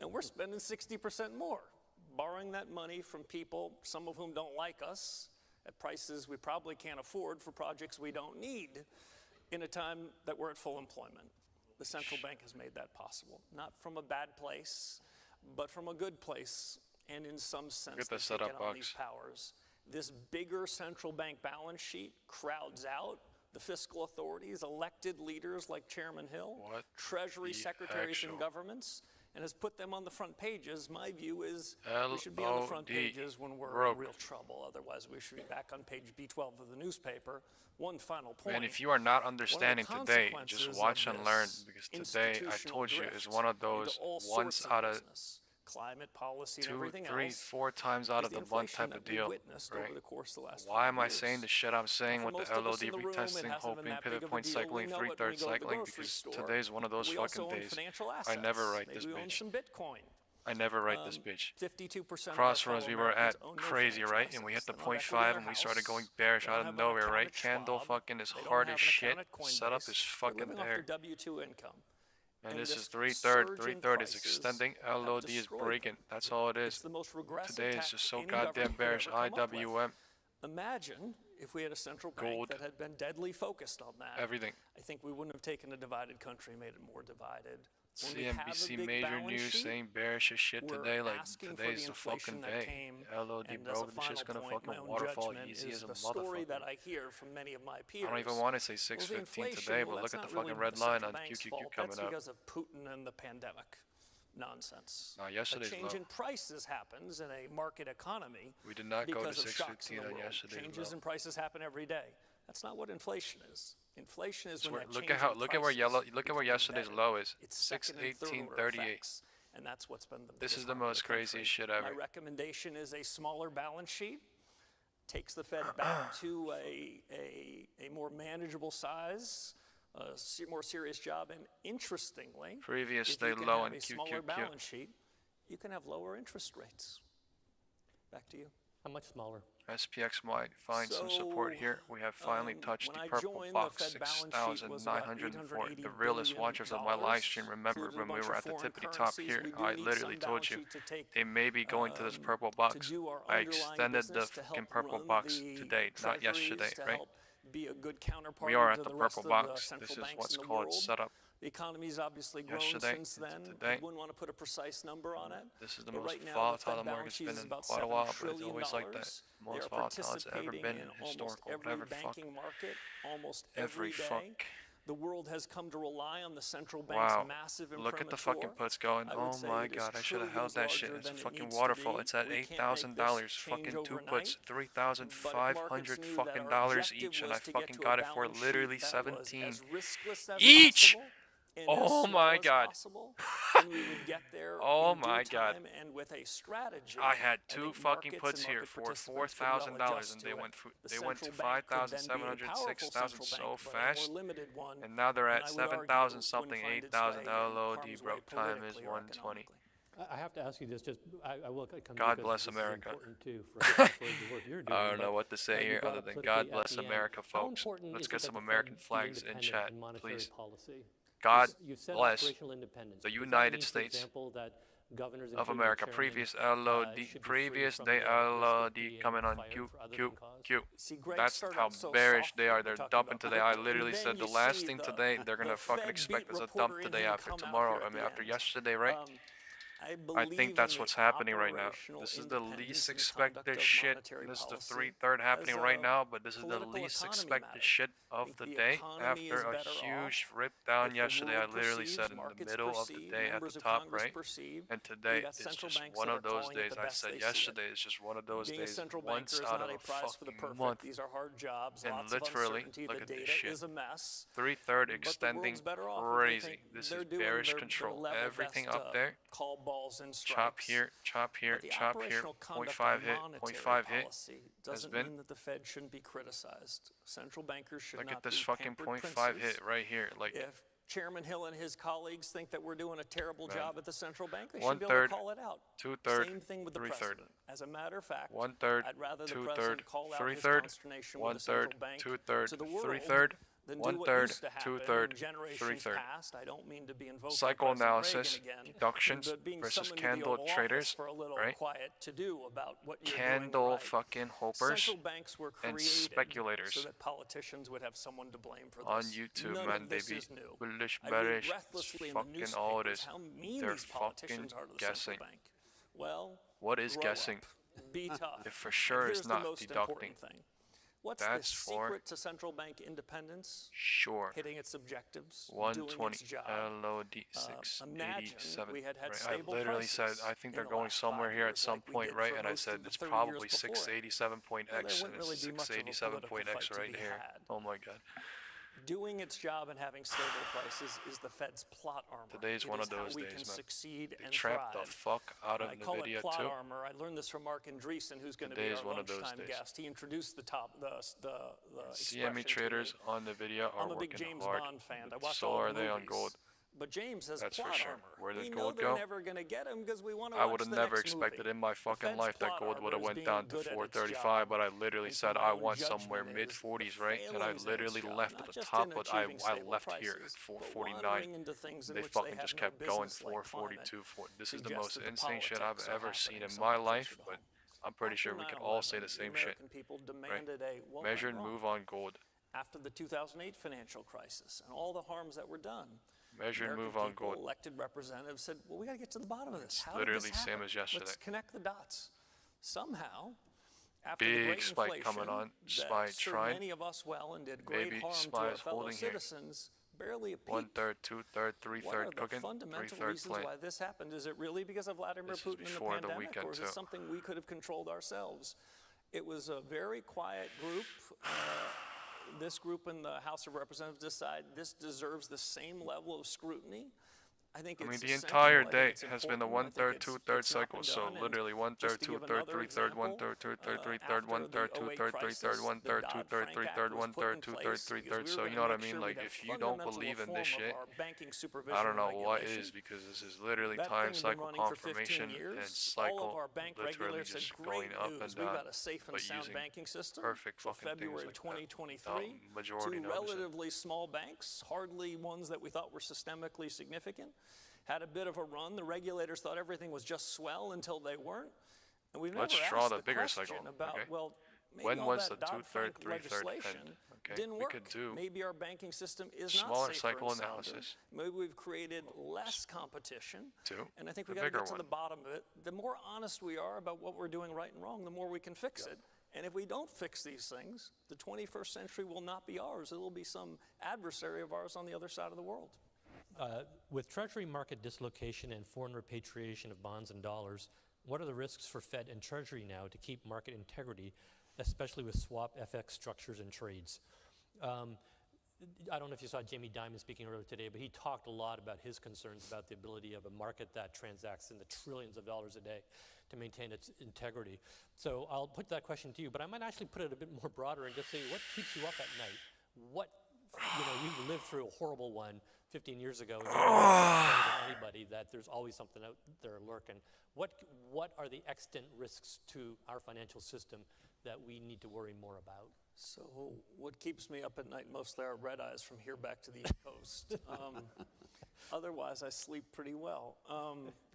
and we're spending 60% more, borrowing that money from people, some of whom don't like us, at prices we probably can't afford for projects we don't need, in a time that we're at full employment. The central bank has made that possible, not from a bad place, but from a good place, and in some sense, they've taken on these powers. This bigger central bank balance sheet crowds out the fiscal authorities, elected leaders like Chairman Hill, Treasury secretaries and governments, and has put them on the front pages. My view is we should be on the front pages when we're in real trouble. Otherwise, we should be back on page B12 of the newspaper. One final point. And if you are not understanding today, just watch and learn, because today, I told you, is one of those once out of climate policy and 2, everything 3, else, 4 times out of the month type of deal, right? Why am I saying the shit I'm saying with the LOD retesting, hoping, pivot point cycling, 3/3 cycling? Because today's one of those fucking days. I never write this bitch. I never write this bitch. Crossroads we were at, crazy, right? And we hit the 0.5 and we started going bearish out of nowhere, right? Candle fucking is hard as shit. Setup is fucking there. And this is 3/3. 3/3 is extending. LOD is breaking. That's all it is. Today is just so goddamn bearish. IWM. Imagine if we had a central bank that had been deadly focused on that. Everything. I think we wouldn't have taken a divided country, made it more divided. CNBC major news saying bearish as shit today. Like today's the fucking day. LOD, bro, this shit's gonna fucking waterfall easy as a motherfucker. That I hear from many of my peers. I don't even want to say 6:15 today, but look at the fucking red line on QQQ coming up. That's because of Putin and the pandemic. Nonsense. Yesterday's a change in prices happens in a market economy. We did not go to 6:15 on yesterday's Changes in prices happen every day. That's not what inflation is. Inflation is when that look at where yesterday's low is. It's 6:18.38. And that's what's been the This is the most craziest shit ever. My recommendation is a smaller balance sheet. Takes the Fed back to a more manageable size. A more serious job, and interestingly, previous day low in smaller balance sheet, you can have lower interest rates. Back to you. How much smaller? SPX might find some support here. We have finally touched the purple box, 6,904. The realest watchers of my live stream remember when we were at the tippity top here. I literally told you they may be going to this purple box. I extended the fucking purple box today, not yesterday, right? Be a good counterpart. We are at the purple box. This is what's called setup. The economy's obviously grown since then. Today. You wouldn't want to put a precise number on it. This is the most volatile the market's been in quite a while, but it's always like that. Most volatile it's ever been in historical, whatever fuck. Every fuck. The world has come to rely on the central bank's massive imprimatur. Look at the fucking puts going. Oh my god, I should have held that shit. It's a fucking waterfall. It's at $8,000. Fucking two puts, $3,500 fucking dollars each, and I fucking got it for literally 17 each. Oh my god. Oh my god. I had two fucking puts here for $4,000 and they went to 5,700, 6,000 so fast. And now they're at 7,000 something, 8,000. LOD broke time is 120. I have to ask you this. I will come. God bless America. I don't know what to say here other than God bless America, folks. Let's get some American flags in chat, please. God bless the United States of America. Previous day LOD coming on QQQ. That's how bearish they are. They're dumping today. I literally said the last thing today, they're going to fucking expect us a dump today after tomorrow. I mean, after yesterday, right? I think that's what's happening right now. This is the least expected shit. This is the 3/3 happening right now, but this is the least expected shit of the day. After a huge rip down yesterday, I literally said in the middle of the day at the top, right? And today is just one of those days. I said yesterday is just one of those days. Once out of a fucking month. And literally, look at this shit. 3/3 extending crazy. This is bearish control. Everything up there. Chop here, chop here, chop here. 0.5 hit, 0.5 hit. Doesn't mean that the Fed shouldn't be criticized. Central bankers should look not at this be fucking 0.5 hit right here. Like if Chairman Hill and his colleagues think that we're doing a terrible job at the central bank, they should be able to call it out. 2/3, Same thing with the 3/3. president. As a matter of fact, 1/3, I'd rather the 2/3, president call out his 3/3, consternation with the central bank 1/3, to the world 3/3, than do what 1/3, used to happen 2/3, in generations 3/3. past. I don't mean to be invoking Cycle President analysis, Reagan again, deductions but being versus summoned to the candle Oval traders, Office for a little right? quiet to do about what you're Candle doing right. fucking hopers Central banks were and created speculators so that politicians would have someone to blame for this. on YouTube, None man. of They this be is new. bullish, I read bearish, breathlessly in the fucking all it newspapers is. how mean They're these fucking politicians are to the guessing. central bank. Well, What is grow guessing? up. Be tough. It for sure And is here's not the most deducting. important thing. What's That's the for secret to central bank independence? sure. Hitting its objectives, doing 120 its job. LOD Imagine 687. we had Right. I stable literally said prices I think they're in the going last somewhere 5 here at years some like we point, did right? for And I most of said the it's 30 probably years before it. 687.x, Well, there and wouldn't really it's be much of a political 687.x fight to right be here. had. Oh my god. Doing its job and having stable prices is the Fed's plot armor. Today's It one is of those how we days, can man. succeed They and trapped the thrive. fuck out of I call NVIDIA it plot too. armor. I learned this from Mark Andreessen, who's going to be Today is our one of those lunchtime days. guest. He introduced the CME expression traders today. on NVIDIA are I'm a big working James hard. Bond fan. I watch So all are the they on movies. gold. But James has That's plot for sure. armor. Where does We know gold they're go? never going to get him because we want to I watch would have the never next expected movie. in my fucking Fed's life that plot gold would have armor is went being down to good at its 435, job. but I literally And said my I own want somewhere judgment mid is 40s, the right? And I failings at literally its job, left not at the just top, in but achieving I stable left here at prices, but 449. wandering into things in They which they fucking have just no kept going business, like 442. This is the suggests most that the insane shit I've politics are ever seen in happening my somewhere life, closer to but home. I'm pretty sure After we can all say 9/11, the same the shit. American people Right? demanded a what went Measured wrong? move on gold. After the 2008 financial crisis and all the harms that were done, Measured American move on people, gold. elected representatives said, well, we got to get to the bottom of this. How Literally did this happen? same as yesterday. Let's connect the dots. Somehow, after Big the great spike inflation coming on. that SPY served tried. many of us well and did great Maybe harm to SPY our is fellow holding here. citizens, barely a peak. 1/3, 2/3, 3/3 What are the cooking. fundamental 3/3 reasons playing. why this happened? Is it really because of Vladimir This is Putin and the before the pandemic, weekend, or is too. it something we could have controlled ourselves? It was a very quiet group. This group in the House of Representatives decided this deserves the same level of scrutiny. I think it's the essential. entire I think day it's has been the important. 1/3, I think 2/3 it's not cycle. been So done. And literally 1/3, just to give 2/3, another 3/3, 1/3, example, 2/3, 3/3, after 1/3, the 2/3, 3/3, 1/3, 2/3, 3/3, 1/3, 2/3, 3/3. So you know what I mean? Like if you don't believe in this shit, I don't know what is, because this is literally That time thing had been cycle running for 15 confirmation years. and All of cycle our bank literally regulators said, just great going up news, and we've down, got a safe and but sound using banking system perfect for fucking things February of like that 2023 without majority to noticing. relatively small banks, hardly ones that we thought were systemically significant, had a bit of a run. The regulators thought everything was just swell until they weren't. And we've Let's never draw asked the the bigger question cycle, about, okay? well, maybe When all was that the 2/3, Dodd-Frank 3/3 legislation end? Okay, didn't we work. could do Maybe our banking system is smaller not safer cycle and sounder. analysis. Maybe we've created less competition. Two, And I think the we got to bigger get to one. the bottom of it. The more honest we are about what we're doing right and wrong, the more we can fix it. And if we don't fix these things, the 21st century will not be ours. It will be some adversary of ours on the other side of the world. With Treasury market dislocation and foreign repatriation of bonds and dollars, what are the risks for Fed and Treasury now to keep market integrity, especially with swap FX structures and trades? I don't know if you saw Jamie Dimon speaking earlier today, but he talked a lot about his concerns about the ability of a market that transacts in the trillions of dollars a day to maintain its integrity. So I'll put that question to you, but I might actually put it a bit more broader and just say, what keeps you up at night? What, you lived through a horrible one 15 years ago, and you know better than anybody that there's always something out there lurking. What are the extant risks to our financial system that we need to worry more about? So what keeps me up at night mostly are red eyes from here back to the East Coast. Otherwise, I sleep pretty well.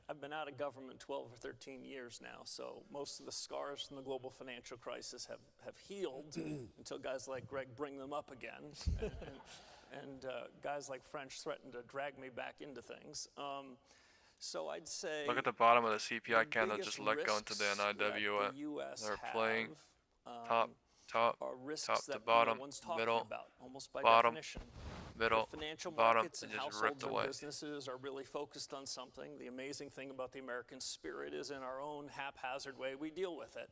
I've been out of government 12 or 13 years now, so most of the scars from the global financial crisis have healed until guys like Greg bring them up again. And guys like French threaten to drag me back into things. So I'd say... Look at the bottom of the CPI candle, biggest just let go into the NIW. that the US They're have, playing top are risks top that to bottom, no one's talking middle, about, almost by bottom, definition. middle, The financial bottom, markets and and just households ripped and away. businesses are really focused on something. The amazing thing about the American spirit is in our own haphazard way we deal with it.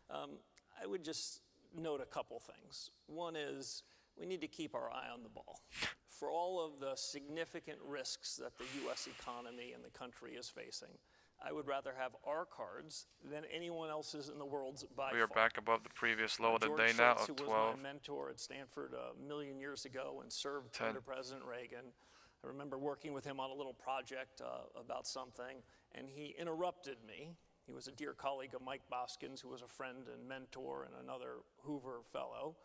I would just note a couple things. One is we need to keep our eye on the ball. For all of the significant risks that the U.S. economy and the country is facing, I would rather have our cards than anyone else's in the world's by We are far. back above the previous low of the George day now Shultz, of who 12. was my mentor at Stanford a million years ago and served 10. under President Reagan. I remember working with him on a little project about something, and he interrupted me. He was a dear colleague of Mike Boskins, who was a friend and mentor and another Hoover fellow.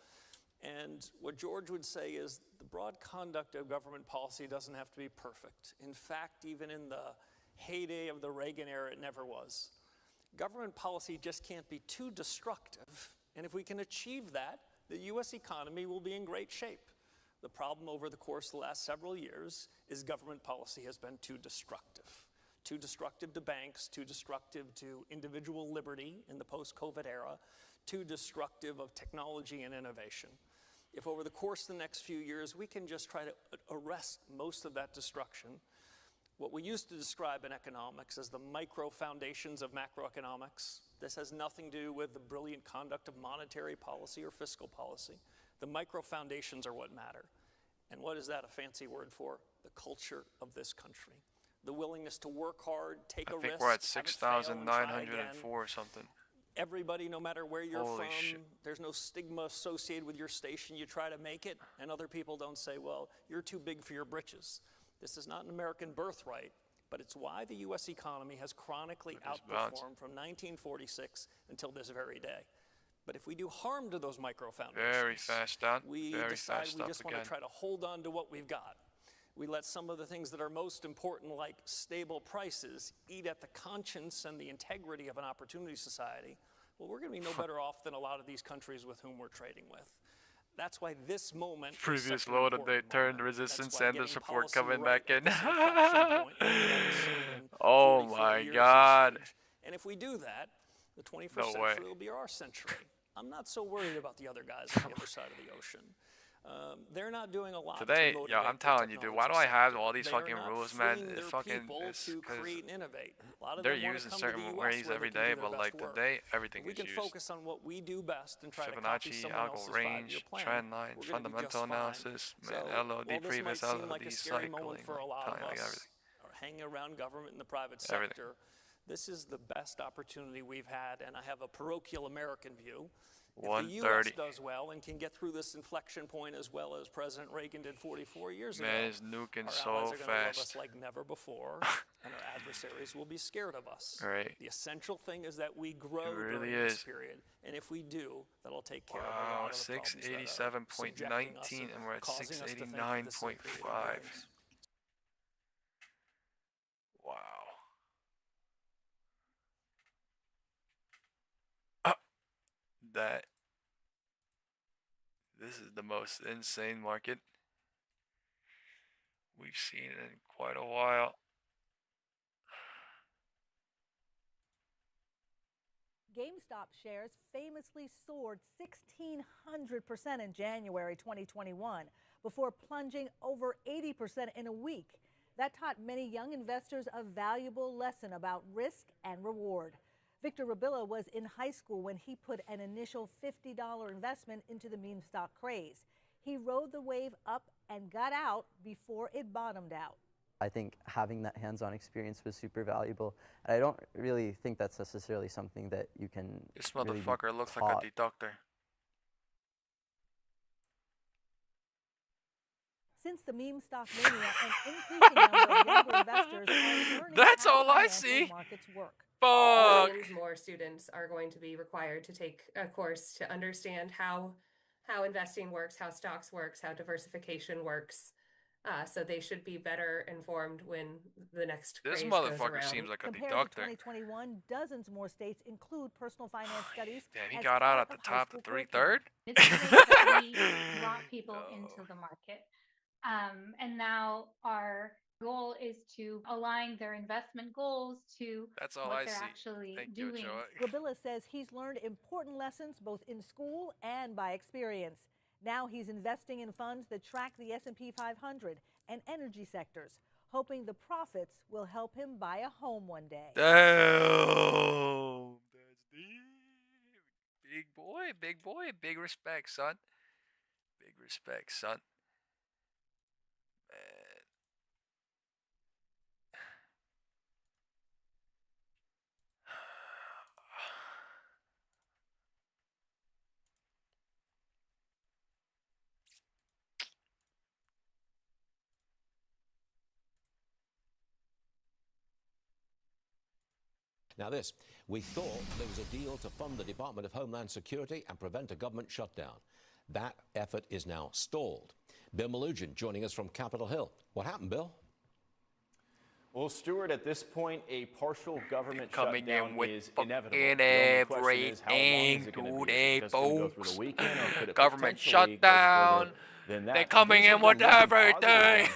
And what George would say is the broad conduct of government policy doesn't have to be perfect. In fact, even in the heyday of the Reagan era, it never was. Government policy just can't be too destructive. And if we can achieve that, the U.S. economy will be in great shape. The problem over the course of the last several years is government policy has been too destructive. Too destructive to banks, too destructive to individual liberty in the post-COVID era, too destructive of technology and innovation. If over the course of the next few years we can just try to arrest most of that destruction, what we used to describe in economics as the micro foundations of macroeconomics, this has nothing to do with the brilliant conduct of monetary policy or fiscal policy. The micro foundations are what matter. And what is that a fancy word for? The culture of this country. The willingness to work hard, take a risk, I think we're at have it fail and try again. 6,904 or something. Everybody, no matter where you're Holy from, shit. there's no stigma associated with your station. You try to make it, and other people don't say, well, you're too big for your britches. This is not an American birthright, but it's why the U.S. economy has chronically outperformed from 1946 until this very day. But if we do harm to those micro foundations, Very fast down. we Very decide fast we up just want to again. try to hold on to what we've got. We let some of the things that are most important, like stable prices, eat at the conscience and the integrity of an opportunity society. Well, we're going to be no better off than a lot of these countries with whom we're trading with. That's why this moment. Previous low of the turned resistance and the support coming back in. Oh my God. And if we do that, the 21st century will be our century. I'm not so worried about the other guys on the other side of the ocean. They're not doing a lot today. Yeah, I'm telling you, dude. Why do I have all these fucking rules, man? It's fucking because they're using certain ways every day, but like today, everything is used. We can focus on what we do best and try to copy Fibonacci, someone else's algo range, trend line, fundamental analysis, LOD, previous LOD, cycling, telling like everything. Hanging around government and the private sector. This is the best opportunity we've had, and I have a parochial American view. If the U.S. does well and can get through this inflection point as well as President Reagan did 44 years ago, man, it's nuking our so allies are going to love fast us like never before, and our adversaries will be scared of us. Right. The essential thing is that we grow during this period, and if we do, that'll take care of a lot of the problems that are 687.19, and we're at 689.5. Wow. That this is the most insane market we've seen in quite a while. GameStop shares famously soared 1,600% in January 2021 before plunging over 80% in a week. That taught many young investors a valuable lesson about risk and reward. Victor Rabilla was in high school when he put an initial $50 investment into the meme stock craze. He rode the wave up and got out before it bottomed out. I think having that hands-on experience was super valuable. And I don't really think that's necessarily something that you can. This motherfucker really looks like a deductor. Since the meme stock mania, an increasing number of younger investors are learning That's how all I financial see. markets work. Fuck. Millions more students are going to be required to take a course to understand how investing works, how stocks works, how diversification works. So they should be better informed when the next This craze motherfucker goes around. seems like a Compared deductor. to 2021, dozens more states include personal finance studies. Damn, he as got out part at the of high top, school the curriculum. 3/3. It's great that we brought people into the market. And now our goal is to align their investment goals to That's all what I they're see. actually Thank you, doing. Joy. Rabilla says he's learned important lessons both in school and by experience. Now he's investing in funds that track the S&P 500 and energy sectors, hoping the profits will help him buy a home one day. Damn, that's deep. Big boy, big respect, son. Big respect, son. Man. Now this, we thought there was a deal to fund the Department of Homeland Security and prevent a government shutdown. That effort is now stalled. Bill Malugin joining us from Capitol Hill. What happened, Bill? Well, Stuart, at this point, a partial government coming shutdown in with is inevitable. in The only question is, how long is it going to be? Is it just going to go through the weekend, or could it government potentially shutdown. go further than that? They're coming in with everything.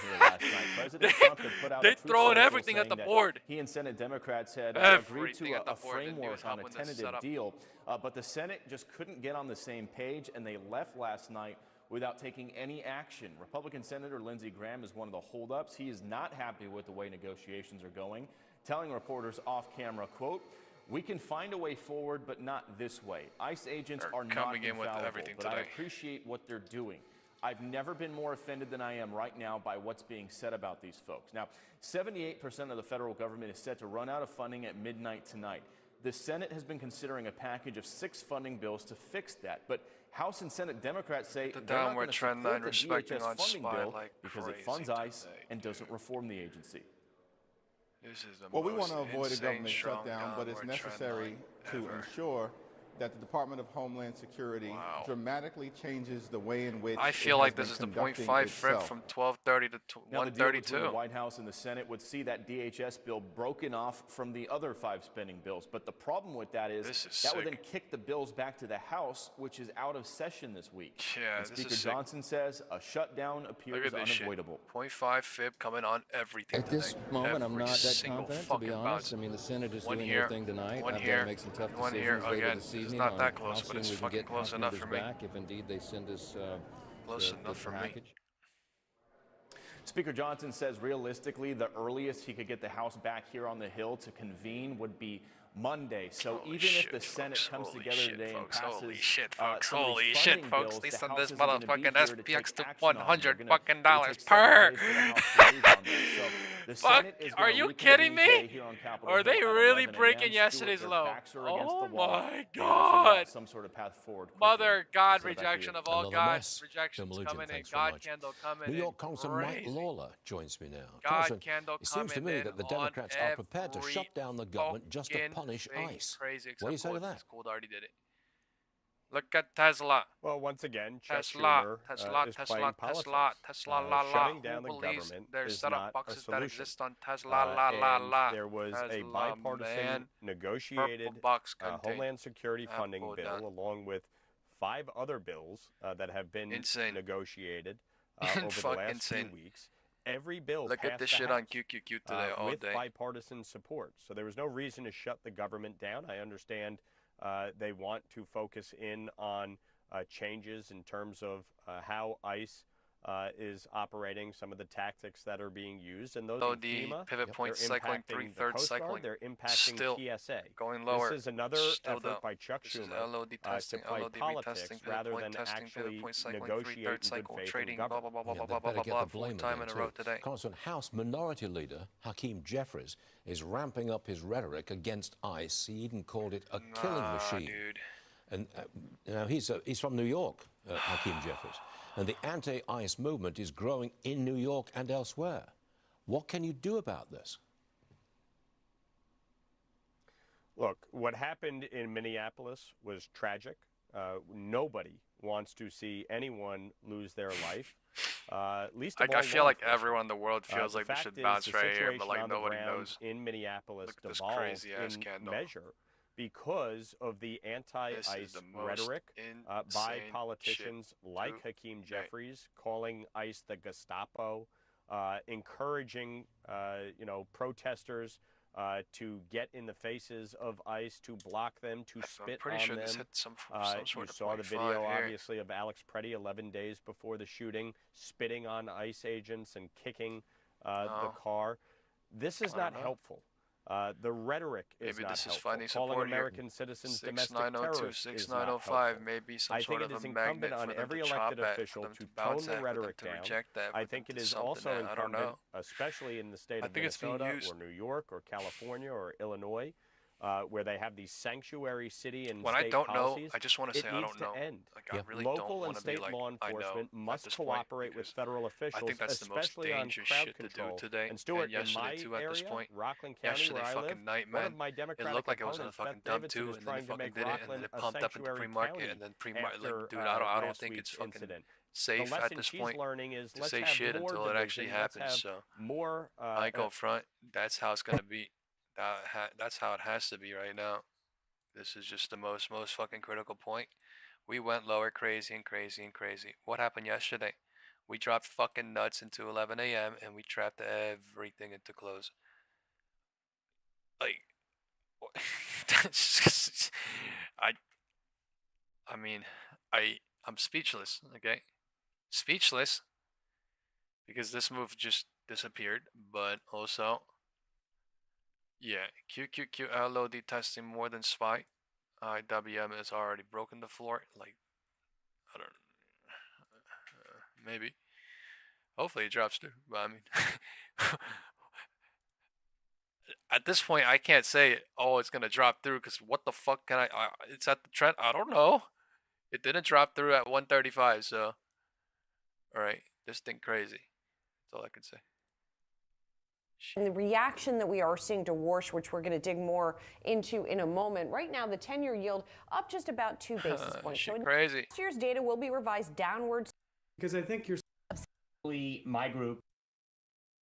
They're throwing everything at the board. He and Senate Democrats had agreed to a framework on a tentative deal, but the Senate just couldn't get on the same page, and they left last night without taking any action. Republican Senator Lindsey Graham is one of the holdups. He is not happy with the way negotiations are going, telling reporters off camera, quote, "We can find a way forward, but not this way. ICE agents are not infallible, but I appreciate what they're doing. I've never been more offended than I am right now by what's being said about these folks." Now, 78% of the federal government is set to run out of funding at midnight tonight. The Senate has been considering a package of 6 funding bills to fix that, but House and Senate Democrats say they're not going to support the DHS funding bill because it funds ICE and doesn't reform the agency. This is the well, we want most to avoid a insane government shutdown, but it's necessary to ensure that the Department of Homeland Security dramatically changes the way in which I feel like this is the 0.5 fib from 1230 to Now, the deal between 132. the White House and the Senate would see that DHS bill broken off from the other 5 spending bills. But the problem with that is that would then kick the bills back to the House, which is out of session this week. Yeah, and this Speaker is sick. Johnson says a shutdown appears unavoidable. 0.5 fib coming on everything. At this moment, I'm not that confident, to be honest. I mean, the Senate is doing their thing tonight. I've got to make some tough decisions later this evening. It's not that close, but it's fucking close enough for me. Back if indeed they send us close enough for me. Speaker Johnson says realistically, the earliest he could get the House back here on the Hill to convene would be Monday. So even if the Senate comes together today and passes holy shit, folks, bills, they the send House this isn't gonna be motherfucking here to SPX take to action on it. $100 They're fucking gonna dollars take 7 per. days for the House to raise on this. So the Fuck, Senate is are gonna you reconvene kidding today me? here on Capitol Are they Hill at really 11 breaking a.m. yesterday's Their low? backs are against Oh the wall. my They wanna figure God. out some sort of path forward quickly. Mother God, Send it back to rejection you. of all Another God's mess. rejections Bill coming Melugin, in. thanks very God much. candle coming in. New York Congressman Mike Crazy. Lawler joins me now. God Congressman, candle it seems to coming me in that the on Democrats are prepared to shut down the government just to fucking punish thing. ICE. Crazy, What do you except say to for that? this Gold already did it. Look at Tesla. Well, once again, Chuck Tesla, Schumer Tesla, is Tesla, playing Tesla, politics. Tesla, la la. Shutting down Who the believes government there's is setup not a boxes that solution. exist on Tesla, la la And la. there was a Tesla, bipartisan man. negotiated Purple box container. Homeland Security funding Apple bill, done. along with 5 other bills that have been negotiated over the Fucking last insane. few weeks. Every bill Look passed at this the shit House, on QQQ today all with day. bipartisan support. So there was no reason to shut the government down. I understand they want to focus in on changes in terms of how ICE is operating, some of the tactics that are being used, and those So in the FEMA, pivot point they're cycling, impacting the 3/3 Coast Guard, cycling, they're impacting still TSA. going lower. This is another Still effort down. by Chuck This is Schumer LOD testing, to play LOD politics retesting, pivot rather point than testing, pivot actually point cycling, negotiate 3/3 in good cycle, faith trading, and blah blah government. blah blah Yeah, blah they blah better blah get blah. the blame 4th time in there a row too. today. Congressman, House Minority Leader Hakeem Jeffries is ramping up his rhetoric against ICE. He even called it a killing machine. Dude. And you know, he's from New York, Hakeem Jeffries. And the anti-ICE movement is growing in New York and elsewhere. What can you do about this? Look, what happened in Minneapolis was tragic. Nobody wants to see anyone lose their life. Least of all I feel law like enforcement. everyone in the world feels The like we fact should is bounce the right here, but situation like on the nobody ground knows. in Minneapolis Look at this devolved crazy-ass in candle. measure because of the This is anti-ICE the most rhetoric by insane politicians shit like to Hakeem date. Jeffries, calling ICE the Gestapo, encouraging protesters to get in the faces of ICE, to block them, to spit pretty on sure them. this hit some You sort of saw the 0.5 video, here. obviously, of Alex Preddy 11 days before the shooting, spitting on ICE agents and kicking the car. This is I not don't know. helpful. The rhetoric is Maybe not this is helpful. finding Calling support here. American citizens domestic 6902, terrorists is not 6905, helpful. maybe some I sort think of it is a incumbent magnet on for them every to elected chop at, official for them to to bounce tone the at, for them rhetoric to down. reject that, I for think them it to is something also that, I don't incumbent, know. especially in the state I of think it's being Minnesota used. or New York or California or Illinois, where they have these sanctuary city and When state I don't policies. know, I just want to say it I needs don't know. to end. Like, I really Local don't and want to be state like, law I know enforcement at must this point, cooperate with because federal officials, I think that's the most especially on dangerous crowd shit to control. do today And Stuart, and yesterday in my too. At area, this point, Rockland County, yesterday where I live, fucking night, one man. of my It Democratic looked like I was in a opponents, fucking Beth dump Davidson, too, is and then they trying to fucking make did it, and then Rockland it a pumped up into sanctuary pre-market, county and then pre-market. after Like, dude, I don't last think it's week's fucking incident. safe The at lesson this she's point learning is to let's say have shit more until it actually division, let's happens. have So more. I ain't going front. That's how it's gonna be. That's how it has to be right now. This is just the most fucking critical point. We went lower crazy and crazy and crazy. What happened yesterday? We dropped fucking nuts into 11 a.m. and we trapped everything into close. Like, that's just, I mean, I'm speechless. Okay, speechless because this move just disappeared. But also, yeah, QQQ LOD testing more than SPY. IWM has already broken the floor. Like, I don't. Maybe. Hopefully it drops too. But I mean, at this point, I can't say, oh, it's gonna drop through, because what the fuck can I? It's at the trend. I don't know. It didn't drop through at 135, so. All right, this thing crazy. That's all I can say. And the reaction that we are seeing to Warsh, which we're going to dig more into in a moment. Right now, the 10-year yield up just about 2 basis points. So crazy. Next year's data will be revised downwards. Because I think you're my group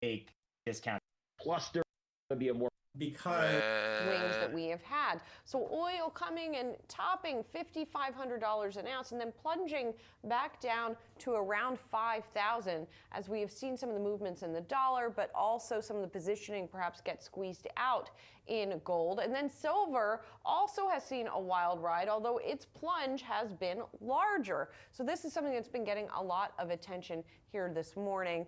take discount. Plus, there will be a more because swings that we have had. So oil coming and topping $5,500 an ounce and then plunging back down to around 5,000 as we have seen some of the movements in the dollar, but also some of the positioning perhaps get squeezed out in gold. And then silver also has seen a wild ride, although its plunge has been larger. So this is something that's been getting a lot of attention here this morning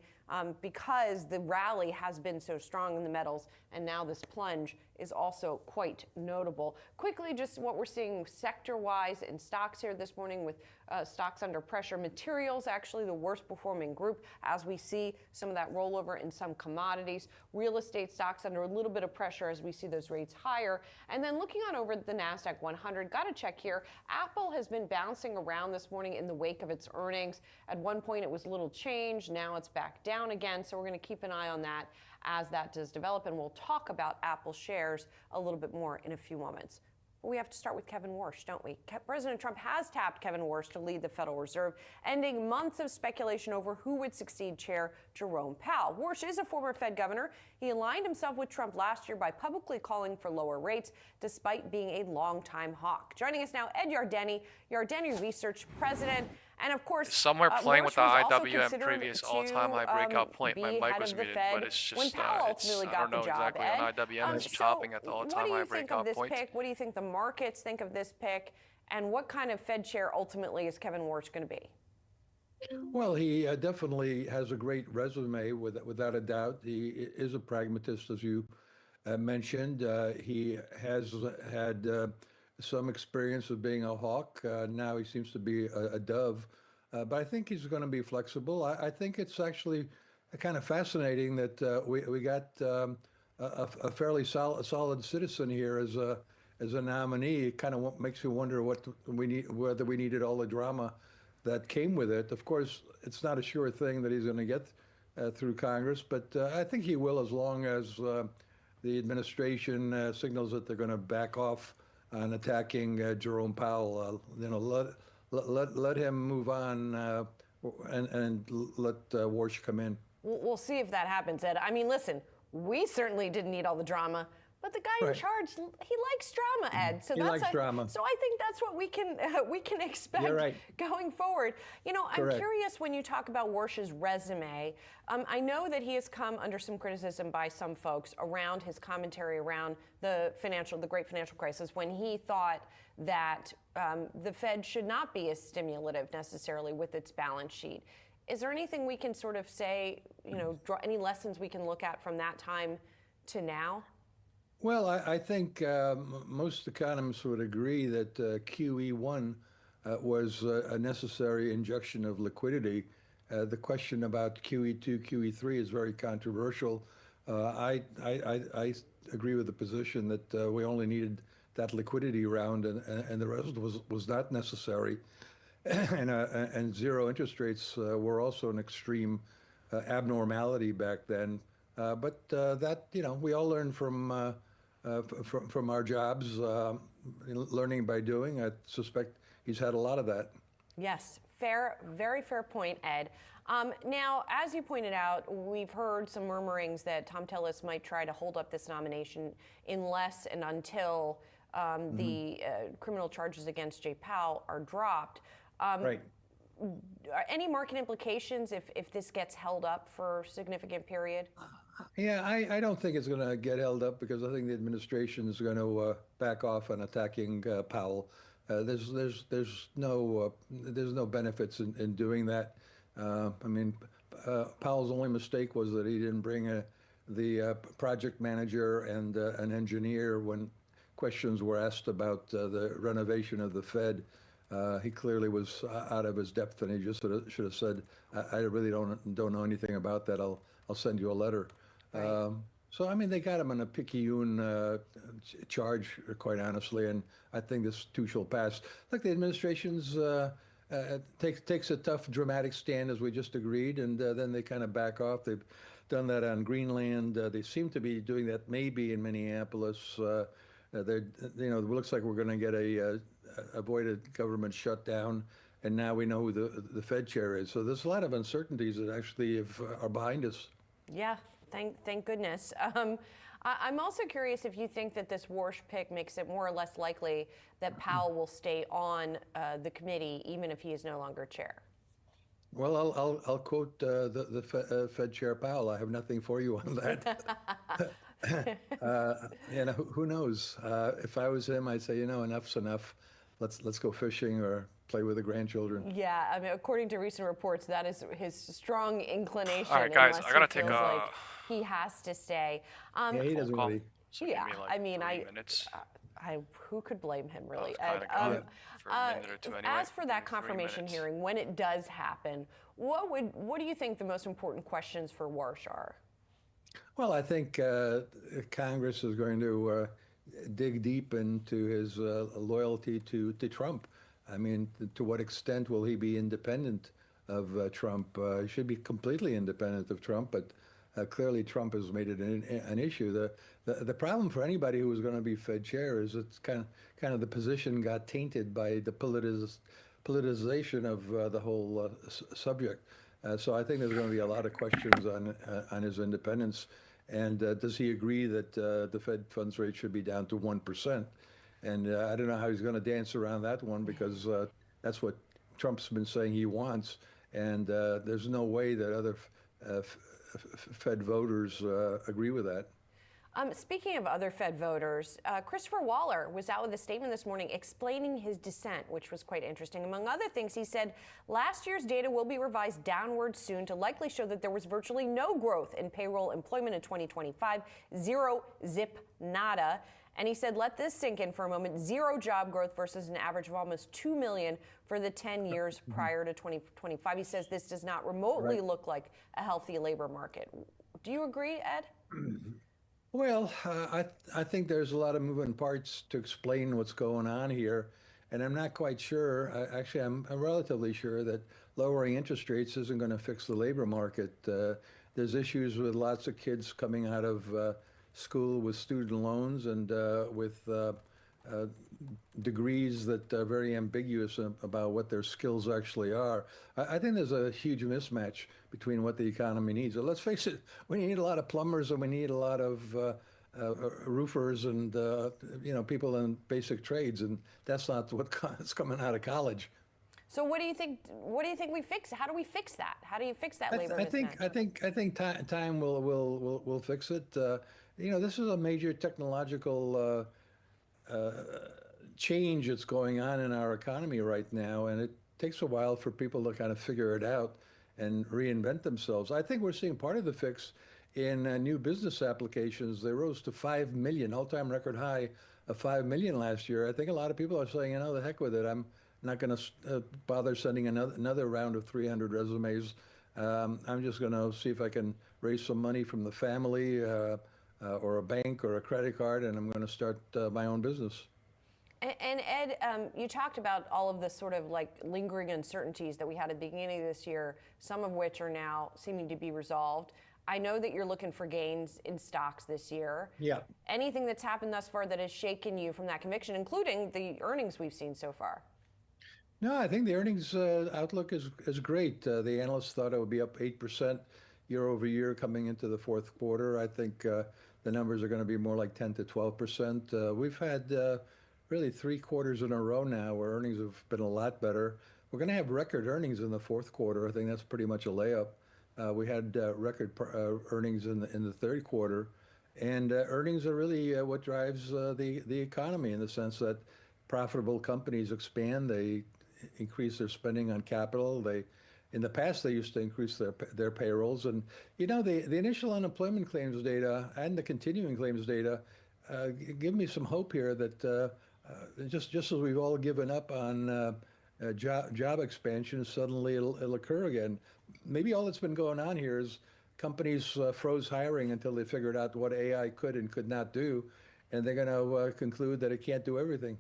because the rally has been so strong in the metals, and now this plunge is also quite notable. Quickly, just what we're seeing sector-wise in stocks here this morning with stocks under pressure. Materials, actually the worst performing group as we see some of that rollover in some commodities. Real estate stocks under a little bit of pressure as we see those rates higher. And then looking on over the NASDAQ 100, got to check here. Apple has been bouncing around this morning in the wake of its earnings. At one point it was a little change, now it's back down again. So we're going to keep an eye on that as that does develop, and we'll talk about Apple shares a little bit more in a few moments. But we have to start with Kevin Warsh, don't we? President Trump has tapped Kevin Warsh to lead the Federal Reserve, ending months of speculation over who would succeed Chair Jerome Powell. Warsh is a former Fed governor. He aligned himself with Trump last year by publicly calling for lower rates, despite being a longtime hawk. Joining us now, Ed Yardeni, Yardeni Research President. And of course, somewhere playing with the IWM previous all-time high breakout point. My mic was muted, but it's just I don't know exactly on IWM. It's chopping at the all-time high breakout point. What do you think the markets think of this pick, and what kind of Fed chair ultimately is Kevin Warsh going to be? Well, he definitely has a great resume, without a doubt. He is a pragmatist, as you mentioned. He has had some experience of being a hawk. Now he seems to be a dove. But I think he's going to be flexible. I think it's actually kind of fascinating that we got a fairly solid citizen here as a nominee. It kind of makes you wonder whether we needed all the drama that came with it. Of course, it's not a sure thing that he's going to get through Congress, but I think he will, as long as the administration signals that they're going to back off on attacking Jerome Powell. Let him move on and let Warsh come in. We'll see if that happens, Ed. I mean, listen, we certainly didn't need all the drama, but the guy in charge, he likes drama, Ed. So he likes drama. So I think that's what we can expect going forward. You know, I'm curious when you talk about Warsh's resume. I know that he has come under some criticism by some folks around his commentary around the great financial crisis, when he thought that the Fed should not be as stimulative necessarily with its balance sheet. Is there anything we can sort of say, draw any lessons we can look at from that time to now? Well, I think most economists would agree that QE1 was a necessary injection of liquidity. The question about QE2, QE3 is very controversial. I agree with the position that we only needed that liquidity round, and the rest was not necessary. And zero interest rates were also an extreme abnormality back then. But that, we all learn from our jobs, learning by doing. I suspect he's had a lot of that. Yes, very fair point, Ed. Now, as you pointed out, we've heard some murmurings that Tom Tillis might try to hold up this nomination unless and until the criminal charges against Jay Powell are dropped. Right. Any market implications if this gets held up for a significant period? Yeah, I don't think it's going to get held up, because I think the administration is going to back off on attacking Powell. There's no benefits in doing that. I mean, Powell's only mistake was that he didn't bring the project manager and an engineer when questions were asked about the renovation of the Fed. He clearly was out of his depth, and he just should have said, "I really don't know anything about that. I'll send you a letter." Right. So I mean, they got him on a picayune charge, quite honestly, and I think this too shall pass. Look, the administration's takes a tough, dramatic stand, as we just agreed, and then they kind of back off. done that on Greenland. They seem to be doing that maybe in Minneapolis. It looks like we're going to get a avoided government shutdown, and now we know who the Fed chair is. So there's a lot of uncertainties that actually are behind us. Yeah, thank goodness. I'm also curious if you think that this Warsh pick makes it more or less likely that Powell will stay on the committee even if he is no longer chair. Well, I'll quote the Fed Chair Powell. I have nothing for you on that. Who knows? If I was him, I'd say, enough's enough. Let's go fishing or play with the grandchildren. Yeah, I mean, according to recent reports, that is his strong inclination. All right, guys, I gotta take a. Like he has to stay. Yeah, he doesn't really. So yeah, like I mean, 3 minutes. who could blame him, really? For a minute or two anyway. As for that confirmation hearing, when it does happen, what do you think the most important questions for Warsh are? Well, I think Congress is going to dig deep into his loyalty to Trump. I mean, to what extent will he be independent of Trump? He should be completely independent of Trump, but clearly Trump has made it an issue. The problem for anybody who was going to be Fed chair is it's kind of the position got tainted by the politicization of the whole subject. So I think there's going to be a lot of questions on his independence. And does he agree that the Fed funds rate should be down to 1%? And I don't know how he's going to dance around that one, because that's what Trump's been saying he wants. And there's no way that other Fed voters agree with that. Speaking of other Fed voters, Christopher Waller was out with a statement this morning explaining his dissent, which was quite interesting. Among other things, he said last year's data will be revised downward soon to likely show that there was virtually no growth in payroll employment in 2025, zero, zip, nada. And he said, let this sink in for a moment, zero job growth versus an average of almost 2 million for the 10 years prior to 2025. He says this does not remotely look like a healthy labor market. Do you agree, Ed? Well, I think there's a lot of moving parts to explain what's going on here. And I'm not quite sure. Actually, I'm relatively sure that lowering interest rates isn't going to fix the labor market. There's issues with lots of kids coming out of school with student loans and with degrees that are very ambiguous about what their skills actually are. I think there's a huge mismatch between what the economy needs. So let's face it, we need a lot of plumbers and we need a lot of roofers and people in basic trades, and that's not what's coming out of college. So what do you think we fix? How do we fix that? How do you fix that labor mismatch? I think time will fix it. This is a major technological change that's going on in our economy right now, and it takes a while for people to kind of figure it out and reinvent themselves. I think we're seeing part of the fix in new business applications. They rose to 5 million, all-time record high of 5 million last year. I think a lot of people are saying, the heck with it. I'm not going to bother sending another round of 300 resumes. I'm just going to see if I can raise some money from the family or a bank or a credit card, and I'm going to start my own business. And Ed, you talked about all of the sort of like lingering uncertainties that we had at the beginning of this year, some of which are now seeming to be resolved. I know that you're looking for gains in stocks this year. Yeah. Anything that's happened thus far that has shaken you from that conviction, including the earnings we've seen so far? No, I think the earnings outlook is great. The analysts thought it would be up 8% year over year coming into the fourth quarter. I think the numbers are going to be more like 10 to 12%. We've had really 3 quarters in a row now where earnings have been a lot better. We're going to have record earnings in the fourth quarter. I think that's pretty much a layup. We had record earnings in the third quarter, and earnings are really what drives the economy, in the sense that profitable companies expand. They increase their spending on capital. In the past, they used to increase their payrolls. And the initial unemployment claims data and the continuing claims data give me some hope here that just as we've all given up on job expansion, suddenly it'll occur again. Maybe all that's been going on here is companies froze hiring until they figured out what AI could and could not do, and they're going to conclude that it can't do everything.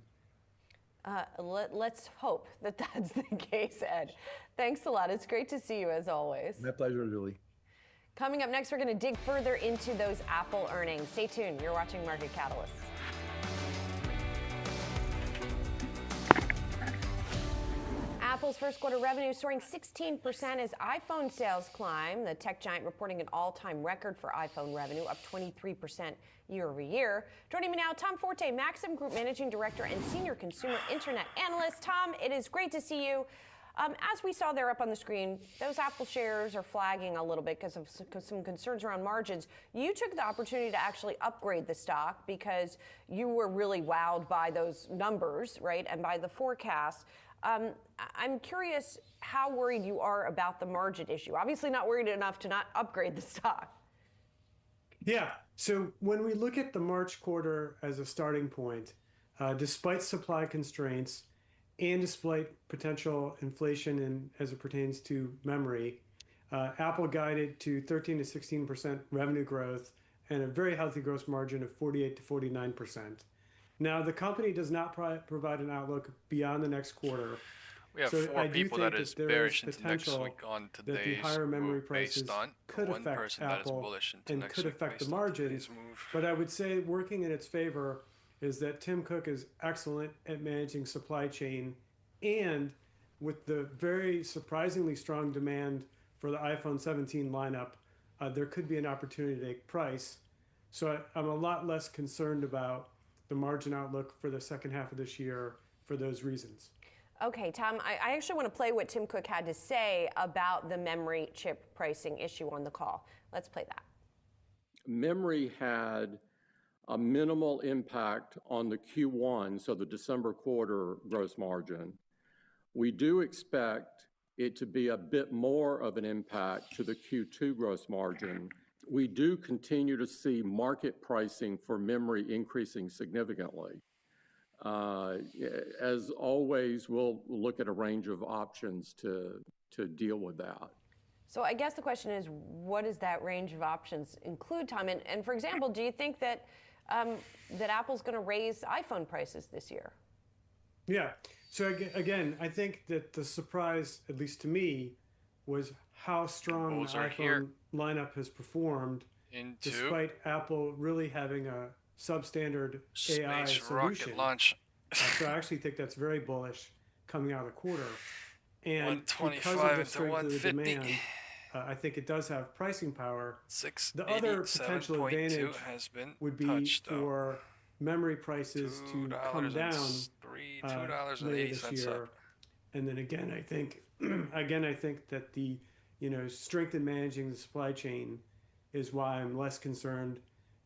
Let's hope that that's the case, Ed. Thanks a lot. It's great to see you, as always. My pleasure, Julie. Coming up next, we're going to dig further into those Apple earnings. Stay tuned. You're watching Market Catalyst. Apple's first quarter revenue soaring 16% as iPhone sales climb. The tech giant reporting an all-time record for iPhone revenue, up 23% year over year. Joining me now, Tom Forte, Maxim Group Managing Director and Senior Consumer Internet Analyst. Tom, it is great to see you. As we saw there up on the screen, those Apple shares are flagging a little bit because of some concerns around margins. You took the opportunity to actually upgrade the stock because you were really wowed by those numbers, right, and by the forecast. I'm curious how worried you are about the margin issue. Obviously not worried enough to not upgrade the stock. Yeah, so when we look at the March quarter as a starting point, despite supply constraints and despite potential inflation as it pertains to memory, Apple guided to 13 to 16% revenue growth and a very healthy gross margin of 48 to 49%. Now, the company does not provide an outlook beyond the next quarter. We have four people that is bearish into next week on today's the higher memory prices based on could one affect person that is Apple bullish into and next could week affect the based on margins. today's move. But I would say working in its favor is that Tim Cook is excellent at managing supply chain, and with the very surprisingly strong demand for the iPhone 17 lineup, there could be an opportunity to take price. So I'm a lot less concerned about the margin outlook for the second half of this year for those reasons. Okay, Tom, I actually want to play what Tim Cook had to say about the memory chip pricing issue on the call. Let's play that. Memory had a minimal impact on the Q1, so the December quarter gross margin. We do expect it to be a bit more of an impact to the Q2 gross margin. We do continue to see market pricing for memory increasing significantly. As always, we'll look at a range of options to deal with that. So I guess the question is, what does that range of options include, Tom? And for example, do you think that that Apple's going to raise iPhone prices this year? Yeah. So again, I think that the surprise, at least to me, was how strong the iPhone lineup has performed despite Apple really having a substandard AI solution. Rocket launch. So I actually think that's very bullish coming out of the quarter. And 125 because of the into strength of the 150. demand, I think it does have pricing power. The 687.2 other potential advantage has been would be touched, for memory prices to come down later this year. Up. And then again, I think that the strength in managing the supply chain is why I'm less concerned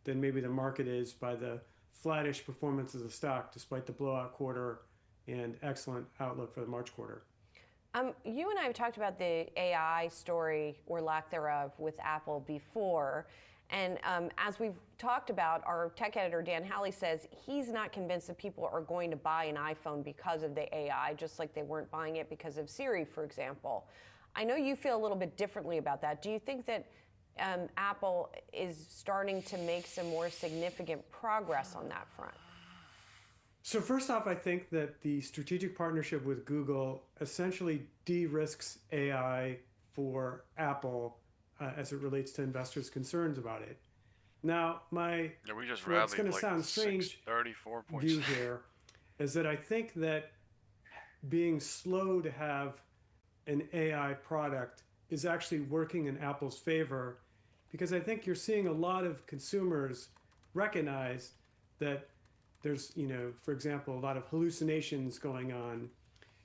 than maybe the market is by the flattish performance of the stock despite the blowout quarter and excellent outlook for the March quarter. You and I have talked about the AI story or lack thereof with Apple before. And as we've talked about, our tech editor, Dan Halley, says he's not convinced that people are going to buy an iPhone because of the AI, just like they weren't buying it because of Siri, for example. I know you feel a little bit differently about that. Do you think that Apple is starting to make some more significant progress on that front? So first off, I think that the strategic partnership with Google essentially de-risks AI for Apple as it relates to investors' concerns about it. Now, what's going to sound strange view here is that I think that being slow to have an AI product is actually working in Apple's favor, because I think you're seeing a lot of consumers recognize that there's, for example, a lot of hallucinations going on,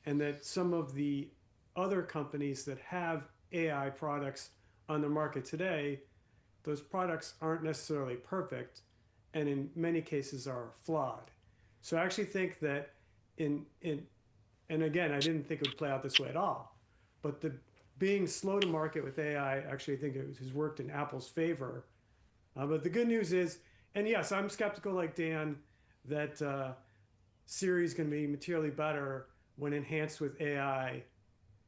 and that some of the other companies that have AI products on the market today, those products aren't necessarily perfect, and in many cases are flawed. So I actually think that and again, I didn't think it would play out this way at all, but being slow to market with AI, actually I think it has worked in Apple's favor. But the good news is, and yes, I'm skeptical like Dan, that Siri is going to be materially better when enhanced with AI.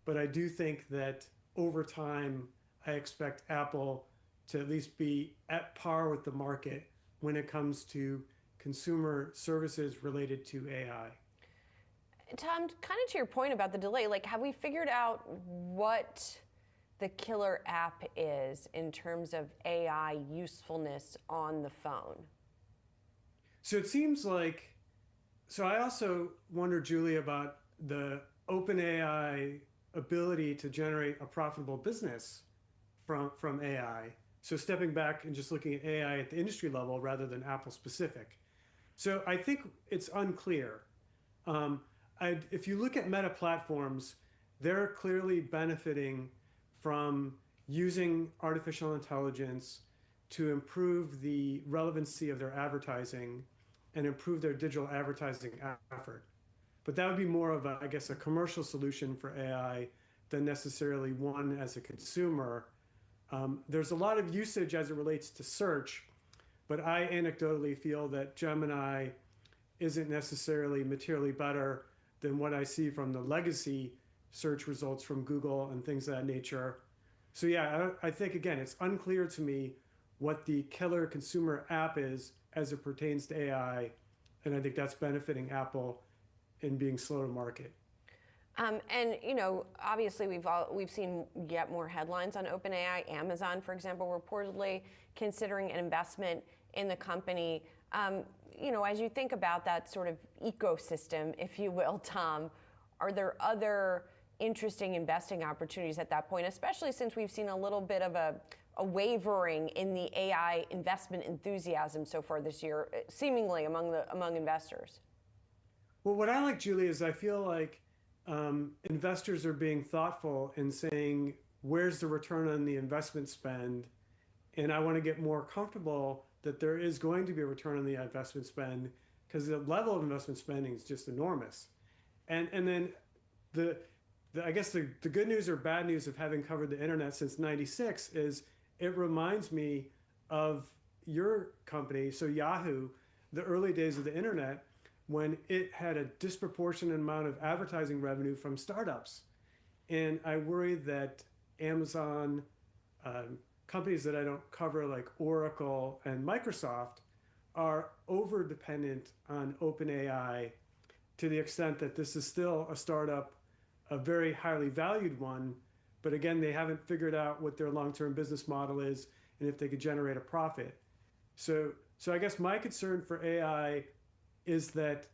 But I do think that over time, I expect Apple to at least be at par with the market when it comes to consumer services related to AI. Tom, kind of to your point about the delay, have we figured out what the killer app is in terms of AI usefulness on the phone? So it seems like, so I also wonder, Julie, about the OpenAI ability to generate a profitable business from AI. So stepping back and just looking at AI at the industry level rather than Apple specific. So I think it's unclear. If you look at Meta platforms, they're clearly benefiting from using artificial intelligence to improve the relevancy of their advertising and improve their digital advertising effort. But that would be more of a, I guess, a commercial solution for AI than necessarily one as a consumer. There's a lot of usage as it relates to search, but I anecdotally feel that Gemini isn't necessarily materially better than what I see from the legacy search results from Google and things of that nature. So yeah, I think, again, it's unclear to me what the killer consumer app is as it pertains to AI, and I think that's benefiting Apple in being slow to market. And obviously we've seen yet more headlines on OpenAI. Amazon, for example, reportedly considering an investment in the company. As you think about that sort of ecosystem, if you will, Tom, are there other interesting investing opportunities at that point, especially since we've seen a little bit of a wavering in the AI investment enthusiasm so far this year, seemingly among investors? Well, what I like, Julie, is I feel like investors are being thoughtful in saying, where's the return on the investment spend? And I want to get more comfortable that there is going to be a return on the investment spend, because the level of investment spending is just enormous. And then I guess the good news or bad news of having covered the internet since '96 is it reminds me of your company, so Yahoo, the early days of the internet, when it had a disproportionate amount of advertising revenue from startups. And I worry that Amazon, companies that I don't cover like Oracle and Microsoft, are over dependent on OpenAI to the extent that this is still a startup, a very highly valued one, but again, they haven't figured out what their long-term business model is and if they could generate a profit. So I guess my concern for AI is that,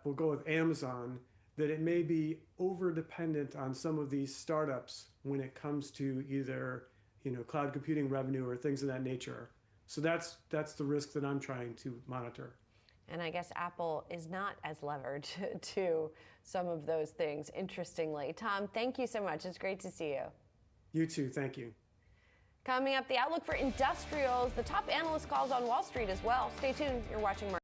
we'll go with Amazon, that it may be over-dependent on some of these startups when it comes to either cloud computing revenue or things of that nature. So that's the risk that I'm trying to monitor. And I guess Apple is not as levered to some of those things, interestingly. Tom, thank you so much. It's great to see you. You too. Thank you. Coming up, the outlook for industrials, the top analyst calls on Wall Street as well. Stay tuned. You're watching Maritime.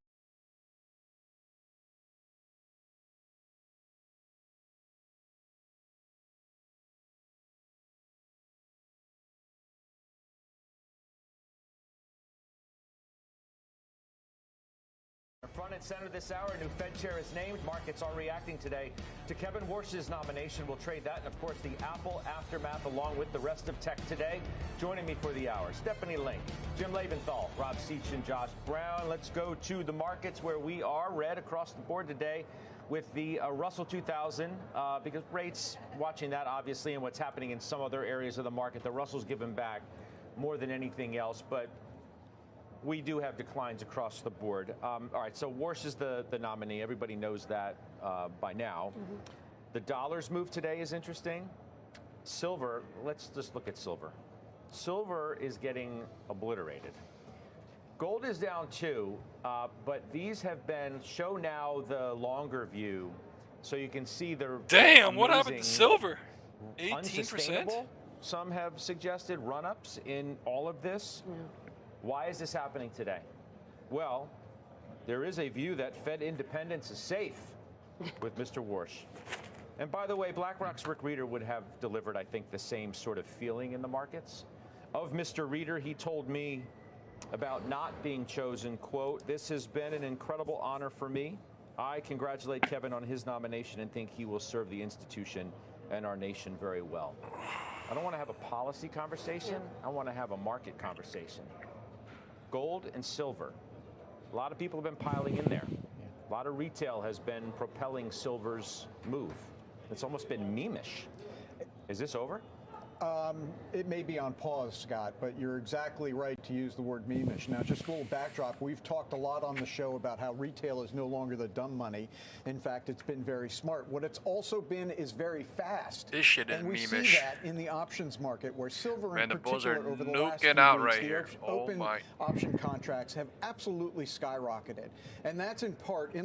Front and center this hour, a new Fed chair is named. Markets are reacting today to Kevin Warsh's nomination. We'll trade that and, of course, the Apple aftermath along with the rest of tech today. Joining me for the hour, Stephanie Link, Jim Leventhal, Rob Seach, and Josh Brown. Let's go to the markets where we are red across the board today with the Russell 2000 because rates, watching that obviously and what's happening in some other areas of the market. The Russell's given back more than anything else, but we do have declines across the board. All right, so Warsh is the nominee. Everybody knows that by now. Mm-hmm. The dollar's move today is interesting. Silver, let's just look at silver. Silver is getting obliterated. Gold is down too, but these have been, show now the longer view, so you can see the Damn, what happened to silver? 18%? Some have suggested run-ups in all of this. Yeah. Why is this happening today? Well, there is a view that Fed independence is safe with Mr. Warsh. And by the way, BlackRock's Rick Reeder would have delivered, I think, the same sort of feeling in the markets. Of Mr. Reeder, he told me about not being chosen, quote, "This has been an incredible honor for me. I congratulate Kevin on his nomination and think he will serve the institution and our nation very well." I don't want to have a policy conversation. I want to have a market conversation. Gold and silver. A lot of people have been piling in there. A lot of retail has been propelling silver's move. It's almost been meme-ish. Is this over? It may be on pause, Scott, but you're exactly right to use the word memeish. Now, just a little backdrop. We've talked a lot on the show about how retail is no longer the dumb money. In fact, it's been very smart. What it's also been is very fast. This shit is and we memeish. see that in the options market, where silver in Man, the bulls particular are over the last nuking few out weeks, right the here. Oh open my. option contracts have absolutely skyrocketed. And that's in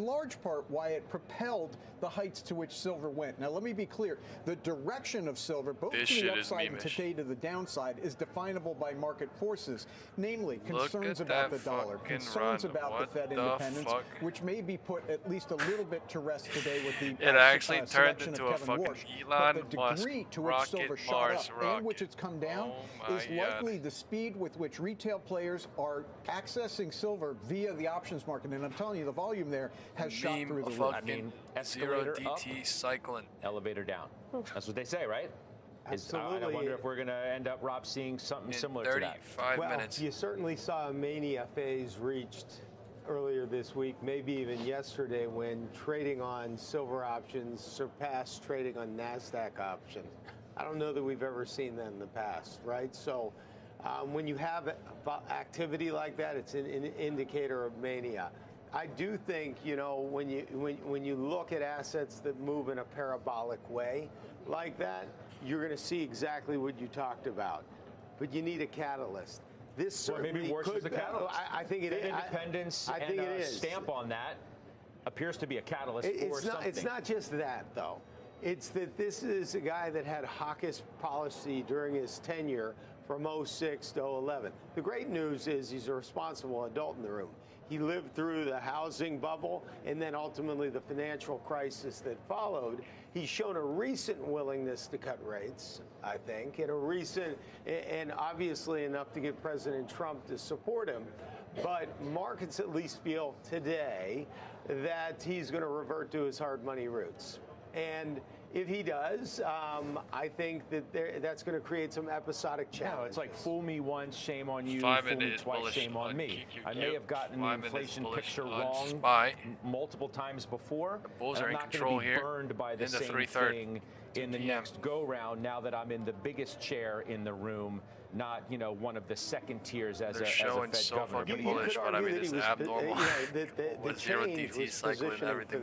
large part, why it propelled the heights to which silver went. Now, let me be clear. The direction of silver, both This to the shit is upside and memeish. today to the downside, is definable by market forces, namely Look concerns at about the that dollar, fucking concerns run. about What the Fed the independence, fuck? which may be put at least a little bit to rest today with the It actually turned selection into of a Kevin fucking Warsh. Elon But the Musk degree to which rocket silver shot Mars up rocket. and which it's come down Oh is my God. likely the speed with which retail players are accessing silver via the options market. And I'm telling you, the volume there has shot through the roof. fucking I mean, zero escalator up, DT cycling. elevator down. That's what they say, right? Absolutely. I wonder if we're going to end up, Rob, seeing something similar to that. 35 minutes. You certainly saw a mania phase reached earlier this week, maybe even yesterday, when trading on silver options surpassed trading on NASDAQ options. I don't know that we've ever seen that in the past, right? So when you have activity like that, it's an indicator of mania. I do think, you know, when you look at assets that move in a parabolic way like that, you're going to see exactly what you talked about. But you need a catalyst. This certainly maybe Warsh could is the catalyst. I think it is. Independence I think and it a is. stamp on that appears to be a catalyst for something. It's not just that, though. It's that this is a guy that had hawkish policy during his tenure from 06 to 11. The great news is he's a responsible adult in the room. He lived through the housing bubble and then ultimately the financial crisis that followed. He's shown a recent willingness to cut rates, I think, and obviously enough to get President Trump to support him. But markets at least feel today that he's going to revert to his hard money roots. And if he does, I think that that's going to create some episodic challenges. No, it's like fool me once, shame on you, 5 fool me minutes twice, bullish shame on on me. QQQ. I may have gotten the 5 minutes inflation bullish picture on wrong SPY. multiple times before. The bulls and are I'm in not control going to be here burned by the in the same 3/3. thing in the next go-round now that I'm in the biggest chair in the room, not, you know, one of the second tiers as They're a showing Fed so governor. fucking bullish, but I mean, it's abnormal. The With zero change DT was cycling and positioning everything.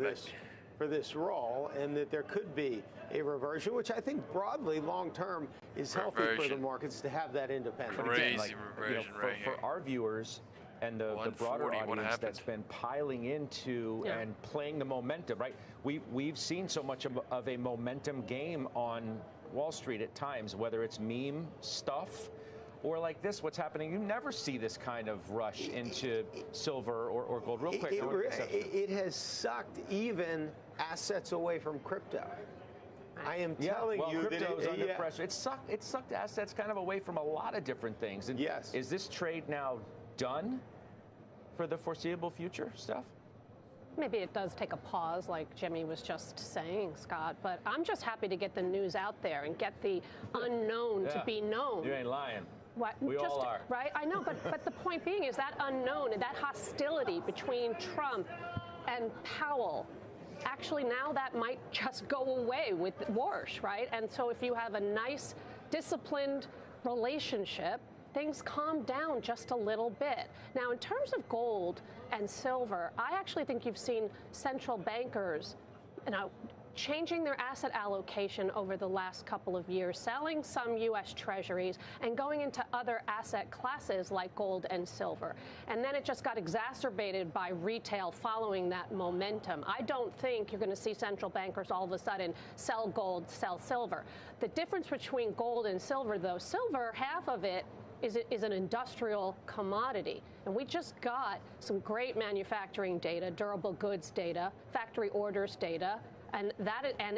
for this role, and that there could be a reversion, which I think broadly, long term, is healthy for the Reversion. markets to have that independence. Crazy reversion right here. For our viewers and the broader 140, what audience happened? that's been piling into and playing the momentum, right? We've seen so much of a momentum game on Wall Street at times, whether it's meme stuff or like this, what's happening. You never see this kind of rush into silver or gold. Real quick. It has sucked even assets away from crypto. I am telling you that crypto is under pressure. It sucked assets kind of away from a lot of different things. And yes. Is this trade now done for the foreseeable future, Steph? Maybe it does take a pause, like Jimmy was just saying, Scott, but I'm just happy to get the news out there and get the unknown to be known. You ain't lying. What, we all are. Right? I know, but the point being is that unknown and that hostility between Trump and Powell, actually now that might just go away with Warsh, right? And so if you have a nice, disciplined relationship, things calm down just a little bit. Now, in terms of gold and silver, I actually think you've seen central bankers, changing their asset allocation over the last couple of years, selling some U.S. Treasuries and going into other asset classes like gold and silver. And then it just got exacerbated by retail following that momentum. I don't think you're going to see central bankers all of a sudden sell gold, sell silver. The difference between gold and silver, though, silver, half of it is an industrial commodity. And we just got some great manufacturing data, durable goods data, factory orders data, and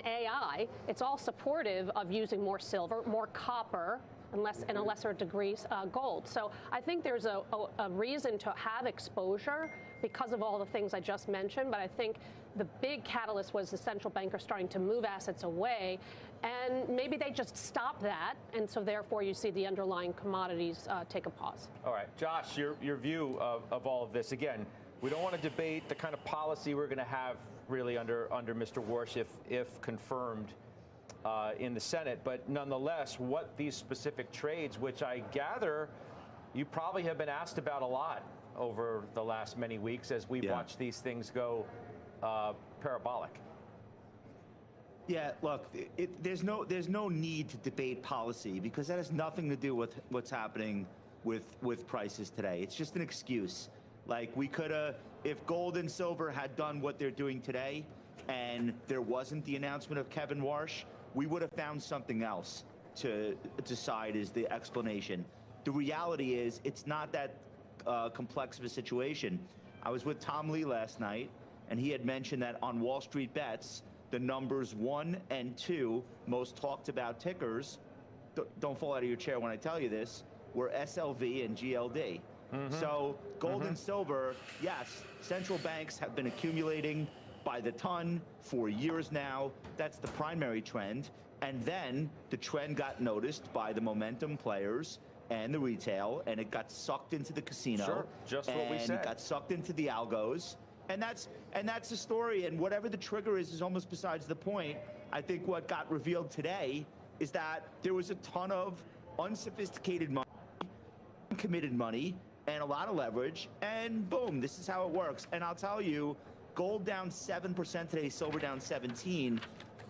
AI. It's all supportive of using more silver, more copper, and a lesser degree gold. So I think there's a reason to have exposure because of all the things I just mentioned, but I think the big catalyst was the central banker starting to move assets away, and maybe they just stop that, and so therefore you see the underlying commodities take a pause. All right, Josh, your view of all of this. Again, we don't want to debate the kind of policy we're going to have really under Mr. Warsh if confirmed in the Senate. But nonetheless, what these specific trades, which I gather you probably have been asked about a lot over the last many weeks as we watch these things go parabolic. Yeah, look, there's no need to debate policy because that has nothing to do with what's happening with prices today. It's just an excuse. Like we could have, if gold and silver had done what they're doing today, and there wasn't the announcement of Kevin Warsh, we would have found something else to decide is the explanation. The reality is it's not that complex of a situation. I was with Tom Lee last night, and he had mentioned that on Wall Street Bets, the numbers 1 and 2 most talked about tickers, don't fall out of your chair when I tell you this, were SLV and GLD. So gold and silver, yes, central banks have been accumulating by the ton for years now. That's the primary trend. And then the trend got noticed by the momentum players and the retail, and it got sucked into the casino. Sure, just what we said. And it got sucked into the algos. And that's the story. And whatever the trigger is almost besides the point. I think what got revealed today is that there was a ton of unsophisticated money, uncommitted money, and a lot of leverage. And boom, this is how it works. And I'll tell you, gold down 7% today, silver down 17%.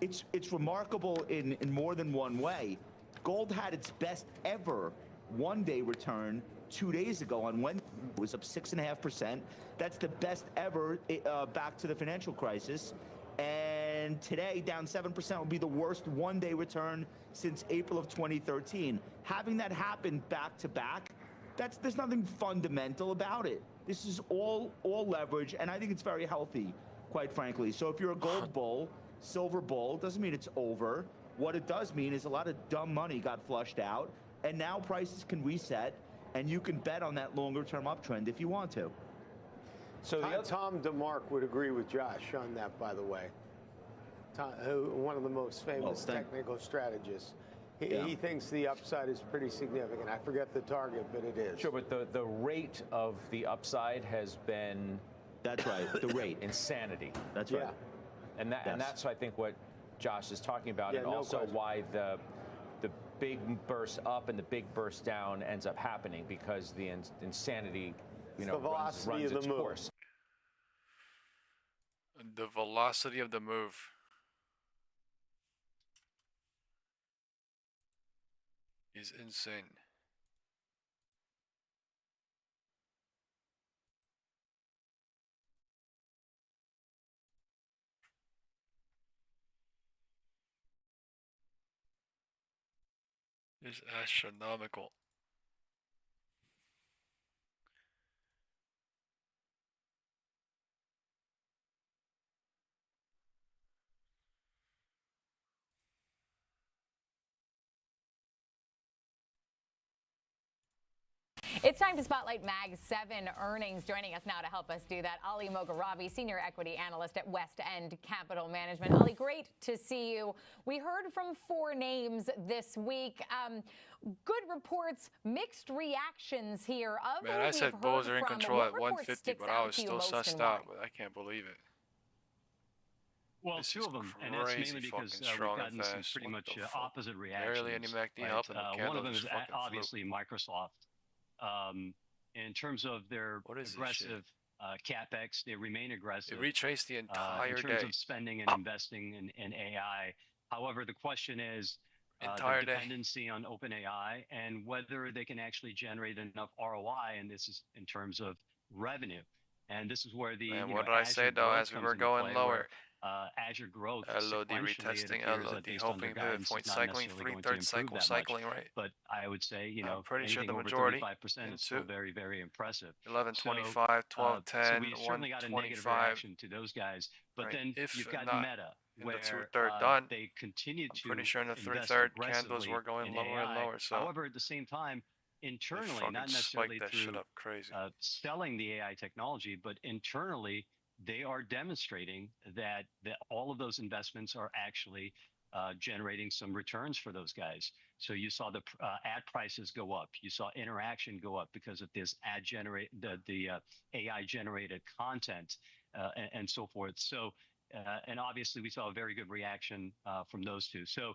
It's remarkable in more than one way. Gold had its best ever one-day return 2 days ago on Wednesday. It was up 6.5%. That's the best ever back to the financial crisis. And today, down 7% will be the worst one-day return since April of 2013. Having that happen back to back, there's nothing fundamental about it. This is all leverage, and I think it's very healthy, quite frankly. So if you're a gold bull, silver bull, doesn't mean it's over. What it does mean is a lot of dumb money got flushed out, and now prices can reset, and you can bet on that longer-term uptrend if you want to. So Tom DeMark would agree with Josh on that, by the way. Tom, one of the most famous technical strategists. He thinks the upside is pretty significant. I forget the target, but it is. Sure, but the rate of the upside has been... That's right, the rate. Insanity. That's right. And that's, I think, what Josh is talking about, and also why the big burst up and the big burst down ends up happening, because the insanity, runs its course. The velocity of the move. Is insane. It's astronomical. It's time to spotlight Mag 7 earnings. Joining us now to help us do that, Ali Mogharabi, Senior Equity Analyst at West End Capital Management. Ali, great to see you. We heard from 4 names this week. Good reports, mixed reactions here. Man, I said bulls are in control at 150, but I was still sussed out. But I can't believe it. Well, 2 of them, and that's mainly because we've gotten some pretty much opposite reactions. Barely any MACD helping. One of them is obviously Microsoft. In terms of their aggressive CapEx, they remain aggressive. They retraced the entire in terms of spending and investing in AI. However, the question is the dependency on OpenAI and whether they can actually generate enough ROI, and this is in terms of revenue. And this is where the what did I say though as we were going lower? Azure growth. LOD retesting, LOD hoping pivot point cycling, 3/3 cycle cycling, right? But I would say, I'm pretty sure the over majority 35% is still very, very impressive. 11.25, 12.10, so we certainly got a negative reaction to those guys. But then you've got Meta, where they continue to pretty sure in the invest 3/3 candles were going in lower AI. and lower. So however, at the same time, internally, not necessarily through selling the AI technology, but internally, they are demonstrating that all of those investments are actually generating some returns for those guys. So you saw the ad prices go up. You saw interaction go up because of this the AI generated content and so forth. So And obviously, we saw a very good reaction from those two. So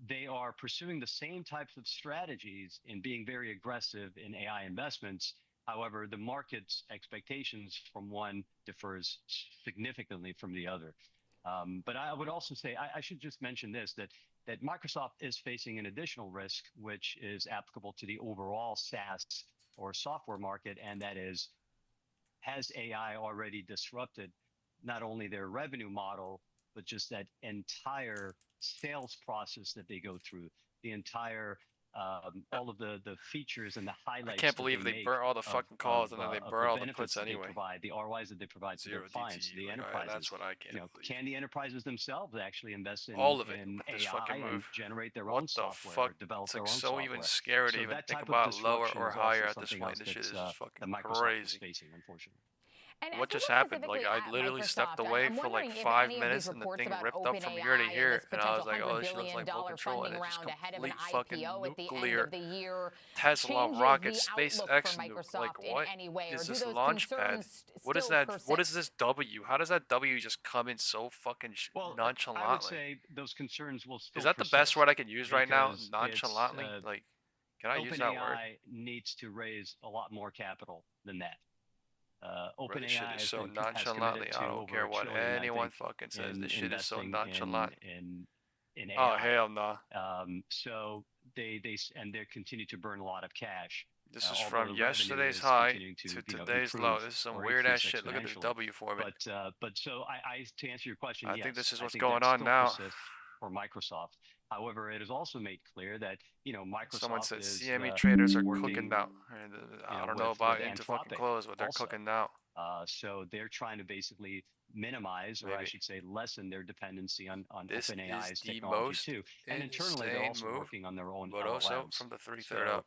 they are pursuing the same types of strategies in being very aggressive in AI investments. However, the market's expectations from one differs significantly from the other. But I would also say, I should just mention this, that Microsoft is facing an additional risk, which is applicable to the overall SaaS or software market, and that is, has AI already disrupted not only their revenue model, but just that entire sales process that they go through, the entire all of the features and the highlights. I can't believe they burn all the fucking calls and then they burn all the puts anyway. The ROIs that they provide to their clients, the enterprises. That's what I can't believe. Can the enterprises themselves actually invest in all of it in with this AI fucking and move? generate their What own the software, fuck? or develop It's their like own so software? even scary to even think about lower or higher at this point. This shit is just fucking that Microsoft crazy. is facing, unfortunately. And what just happened? Like I literally stepped away for like 5 minutes and the thing ripped up from here to here, and I was like, "Oh, this shit looks like full control," and it's just complete fucking nuclear Tesla rocket, SpaceX nuke. Like what is this launch pad? What is that? What is this W? How does that W just come in so fucking nonchalantly? I would say those concerns will still Is that the best word I can use right now? Nonchalantly? Like, can I use that word? OpenAI needs to raise a lot more capital than that. This shit OpenAI is so nonchalantly. I don't care what anyone fucking says. This shit is so nonchalant. In AI. Oh hell no. So they continue to burn a lot of cash. This is from yesterday's high to today's low. This is some weird ass shit. Look at this W for me. But so to answer your question, I think this is what's going on now for Microsoft. However, it is also made clear that Microsoft. Someone said CME traders are cooking now. I don't know about into fucking close, but they're cooking now. So they're trying to basically minimize, or I should say, lessen their dependency on OpenAI's technology too. And internally, they're also working on their own but also LLMs. from the 3/3 up.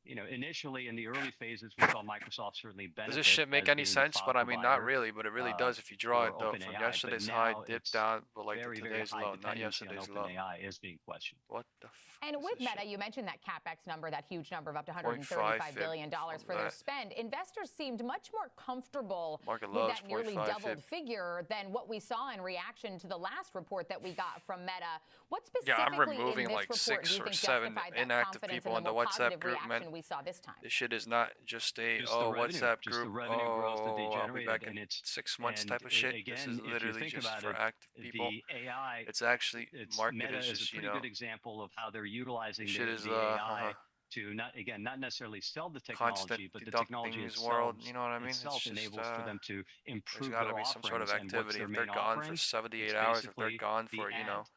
Initially in the early phases, we saw Microsoft certainly benefit. Does this shit make any sense? But I mean, not really. But it really does if you draw it though. From yesterday's high, dip down, but like to today's low, not yesterday's low. OpenAI is being questioned. What the? And with Meta, you mentioned that CapEx number, that huge number of up to $135 billion for their spend. Investors seemed much more comfortable with that nearly doubled figure than what we saw in reaction to the last report that we got from Meta. What specifically I'm removing in this like report 6 do you or think 7 justified that inactive confidence people and in the more WhatsApp positive group, man. reaction we saw this time? This shit is not just a WhatsApp group. I'll be back in 6 months type of shit. This is literally just for active people. It's actually market Meta is is a just pretty good example of how they're utilizing the AI to not necessarily sell the technology, but the technology itself, enables for them to improve there's got their to be some sort of offerings. And what's activity. their If they're main gone for offering? 78 It's hours, if they're basically gone the for, ad not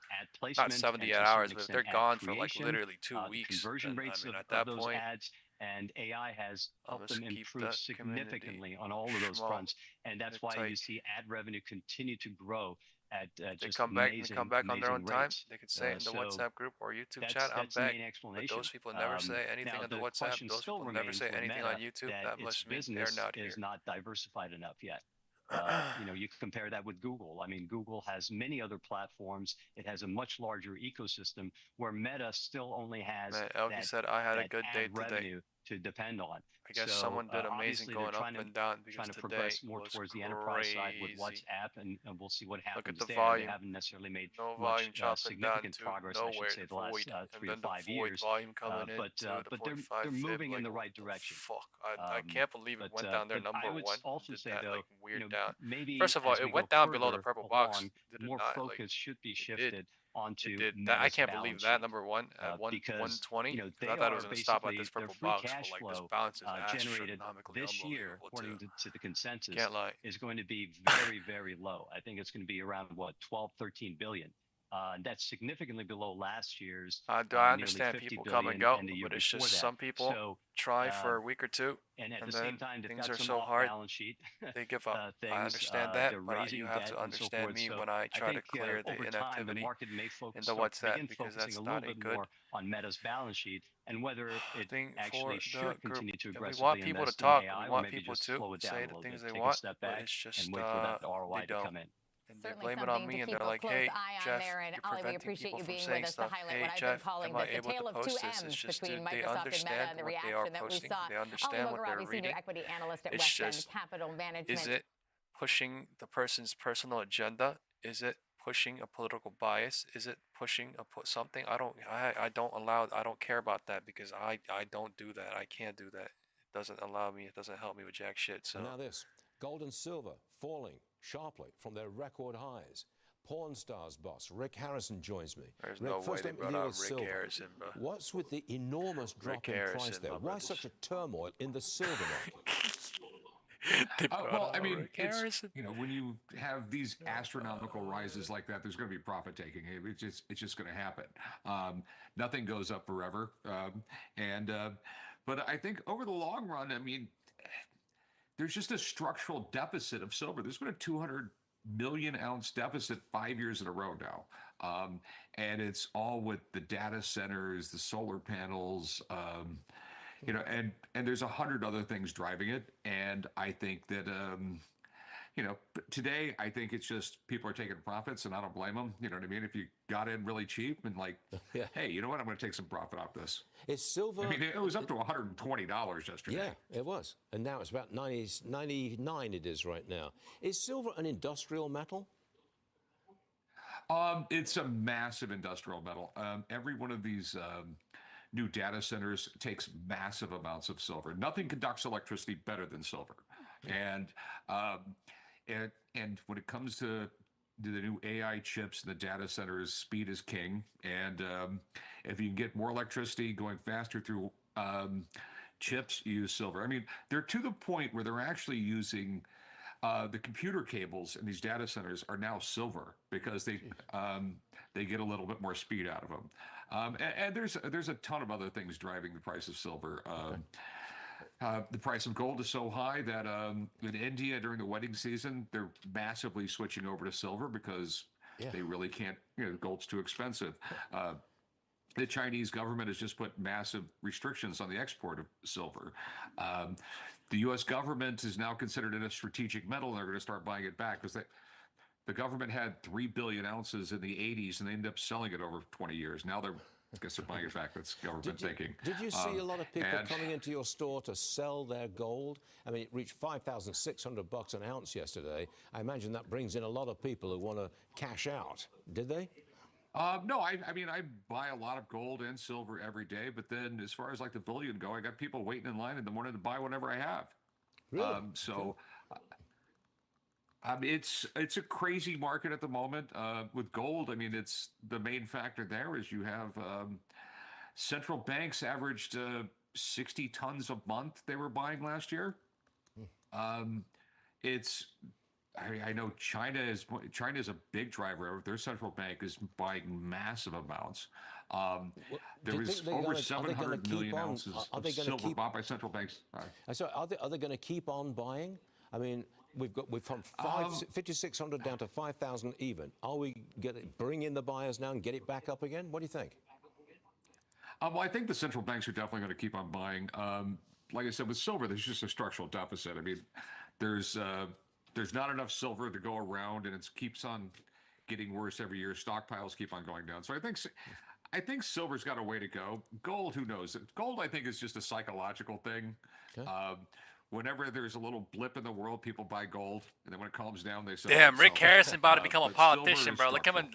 placement, 78 and to hours, some but if they're extent gone ad for like creation, literally 2 the weeks, conversion then, rates I mean, of at that those point, ads, and AI has helped them keep improve that significantly on all of those fronts. And that's why you see ad revenue continue to grow at just amazing, they come back on their own time. rates. They can say it in the So WhatsApp group or YouTube that's chat, I'm the back. main But explanation. those people never say anything Now, on the the WhatsApp. question Those still people never remains say with anything Meta on YouTube. that That its must mean they're business not here. is not diversified enough yet. You compare that with Google. I mean, Google has many other platforms. It has a much larger ecosystem where Meta still only has Elkie said I had a good day ad revenue to depend on. I guess So, someone did amazing obviously, going they're up and down because trying to today progress more was towards the enterprise side with crazy. WhatsApp, and we'll see what happens Look at the there. volume. They haven't necessarily made No much volume chopping down significant to progress, I nowhere, should say, the last void, 3 and to then 5 the void years. volume coming in But to the they're 0.5 moving fib, in the like, right what the direction. Fuck, I can't believe it went down there But number I would one. also Did say that though, like weird down. maybe First of all, as we it went go down below the further purple box. along, Did it more not? focus Like, should be it shifted onto did. That, I Meta's can't believe balance that sheet. number one at Because 120. they I thought it was are going to stop at basically this their purple free box, cash but like this flow bounce is generated astronomically this year, unbelievable according too. to the consensus, Can't lie. is going to be very, very low. I think it's going to be around 12, 13 billion. That's significantly below last year's. I nearly understand 50 people come and billion go, and the year but it's before just that. some people So, try for a week or two, and at and the then same time, they've things got are some so hard, off-balance sheet they give up. things. I understand that, They're but raising you have debt to and so understand forth. me So when I try to think clear the over time, the inactivity market may in the WhatsApp begin because focusing that's a little not a bit good more on Meta's balance sheet and whether it thing actually for should the group. continue to And we aggressively want people to invest in talk. AI, We or want maybe people just to slow it down say a the little things bit, they take a want, step but back, it's just and wait for that ROI they to don't. come in. And they Certainly blame it on something me, to and keep they're a like, close "Hey, eye on Jeff, there. And you're Ollie, we preventing appreciate people you from being saying with us to stuff. highlight Hey, what I've Jeff, been calling am I the able tale to of two post this? M's It's just between they Microsoft and Meta understand and the what they are reaction that we posting. saw. They Ollie understand what they're Mogherabi, Senior reading. Equity Analyst at It's West End just, Capital Management. is it pushing the person's personal agenda? Is it pushing a political bias? Is it pushing something? I don't care about that because I don't do that. I can't do that. It doesn't allow me. It doesn't help me with jack shit. So And now this, gold and silver falling sharply from their record highs. Porn Stars boss Rick Harrison joins me. There's Rick, no way first they let me brought deal out with Rick silver. Harrison, bro. What's with the enormous drop in price there? Why such a turmoil in the silver market? Well, I mean, it's, you know, when you have these astronomical rises like that, there's going to be profit taking. It's just going to happen. Nothing goes up forever. But I think over the long run, I mean, there's just a structural deficit of silver. There's been a 200 million ounce deficit 5 years in a row now. And it's all with the data centers, the solar panels, you know, and there's 100 other things driving it. And I think that, you know, today, I think it's just people are taking profits and I don't blame them. You know what I mean? If you got in really cheap and like, yeah. Hey, you know what? I'm going to take some profit off this. Is silver... I mean, it was up to $120 yesterday. Yeah, it was. And now it's about 99 it is right now. Is silver an industrial metal? It's a massive industrial metal. Every one of these new data centers takes massive amounts of silver. Nothing conducts electricity better than silver. And when it comes to the new AI chips and the data centers, speed is king. And if you can get more electricity going faster through chips, you use silver. I mean, they're to the point where they're actually using the computer cables in these data centers are now silver because they get a little bit more speed out of them. And there's a ton of other things driving the price of silver. The price of gold is so high that in India during the wedding season, they're massively switching over to silver because they really can't, you know, gold's too expensive. The Chinese government has just put massive restrictions on the export of silver. The U.S. government is now considered it a strategic metal, and they're going to start buying it back because the government had 3 billion ounces in the 80s, and they ended up selling it over 20 years. Now I guess they're buying it back. That's government thinking. Did you see a lot of people coming into your store to sell their gold? I mean, it reached $5,600 an ounce yesterday. I imagine that brings in a lot of people who want to cash out. Did they? No, I mean, I buy a lot of gold and silver every day, but then as far as like the bullion go, I got people waiting in line in the morning to buy whatever I have. Really? It's a crazy market at the moment. With gold, I mean, it's the main factor there is you have central banks averaged 60 tons a month they were buying last year. I know China is a big driver. Their central bank is buying massive amounts. There was over 700 million ounces of silver bought by central banks. So are they going to keep on buying? I mean, we've from 5,600 down to 5,000 even. Are we bring in the buyers now and get it back up again? What do you think? Well, I think the central banks are definitely going to keep on buying. Like I said, with silver, there's just a structural deficit. I mean, there's not enough silver to go around, and it keeps on getting worse every year. Stockpiles keep on going down. So I think silver's got a way to go. Gold, who knows? Gold, I think, is just a psychological thing. Okay. Whenever there's a little blip in the world, people buy gold, and then when it calms down, they sell. Damn, Rick Harrison about to become a politician, bro. Look at him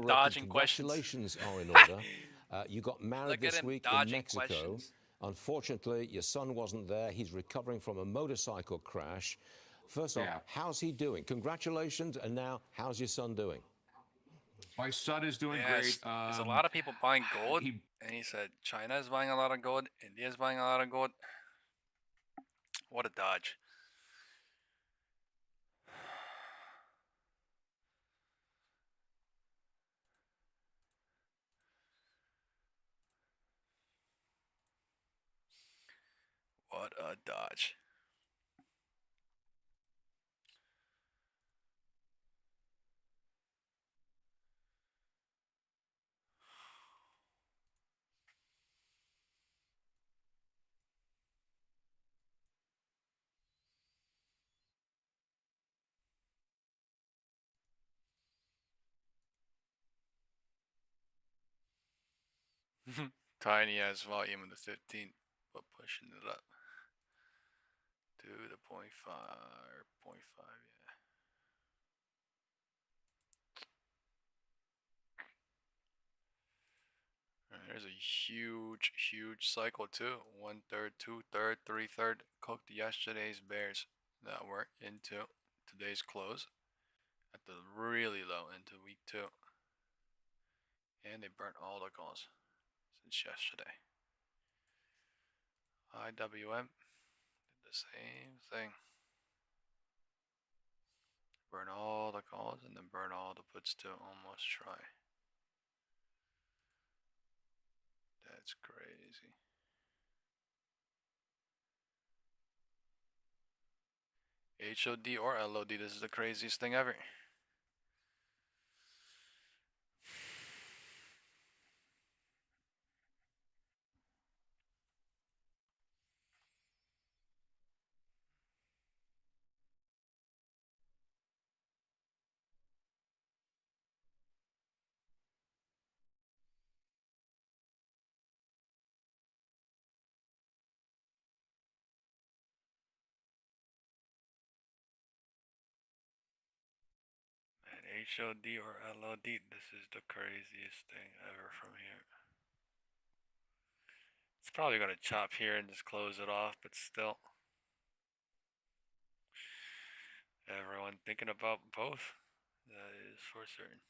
dodging questions. Congratulations are in order. You got married this week in Mexico. Questions. Unfortunately, your son wasn't there. He's recovering from a motorcycle crash. First off, how's he doing? Congratulations, and now, how's your son doing? My son is doing great. There's a lot of people buying gold, and he said China is buying a lot of gold, India is buying a lot of gold. What a dodge. What a dodge. Tiny ass volume in the 15, but pushing it up to the 0.5, yeah. There's a huge, huge cycle too. 1/3, 2/3, 3/3. Cooked yesterday's bears that were into today's close at the really low into week 2. And they burnt all the calls since yesterday. IWM did the same thing. Burn all the calls and then burn all the puts to almost try. That's crazy. HOD or LOD, this is the craziest thing ever. HOD or LOD, this is the craziest thing ever from here. It's probably going to chop here and just close it off, but still. Everyone thinking about both, that is for certain.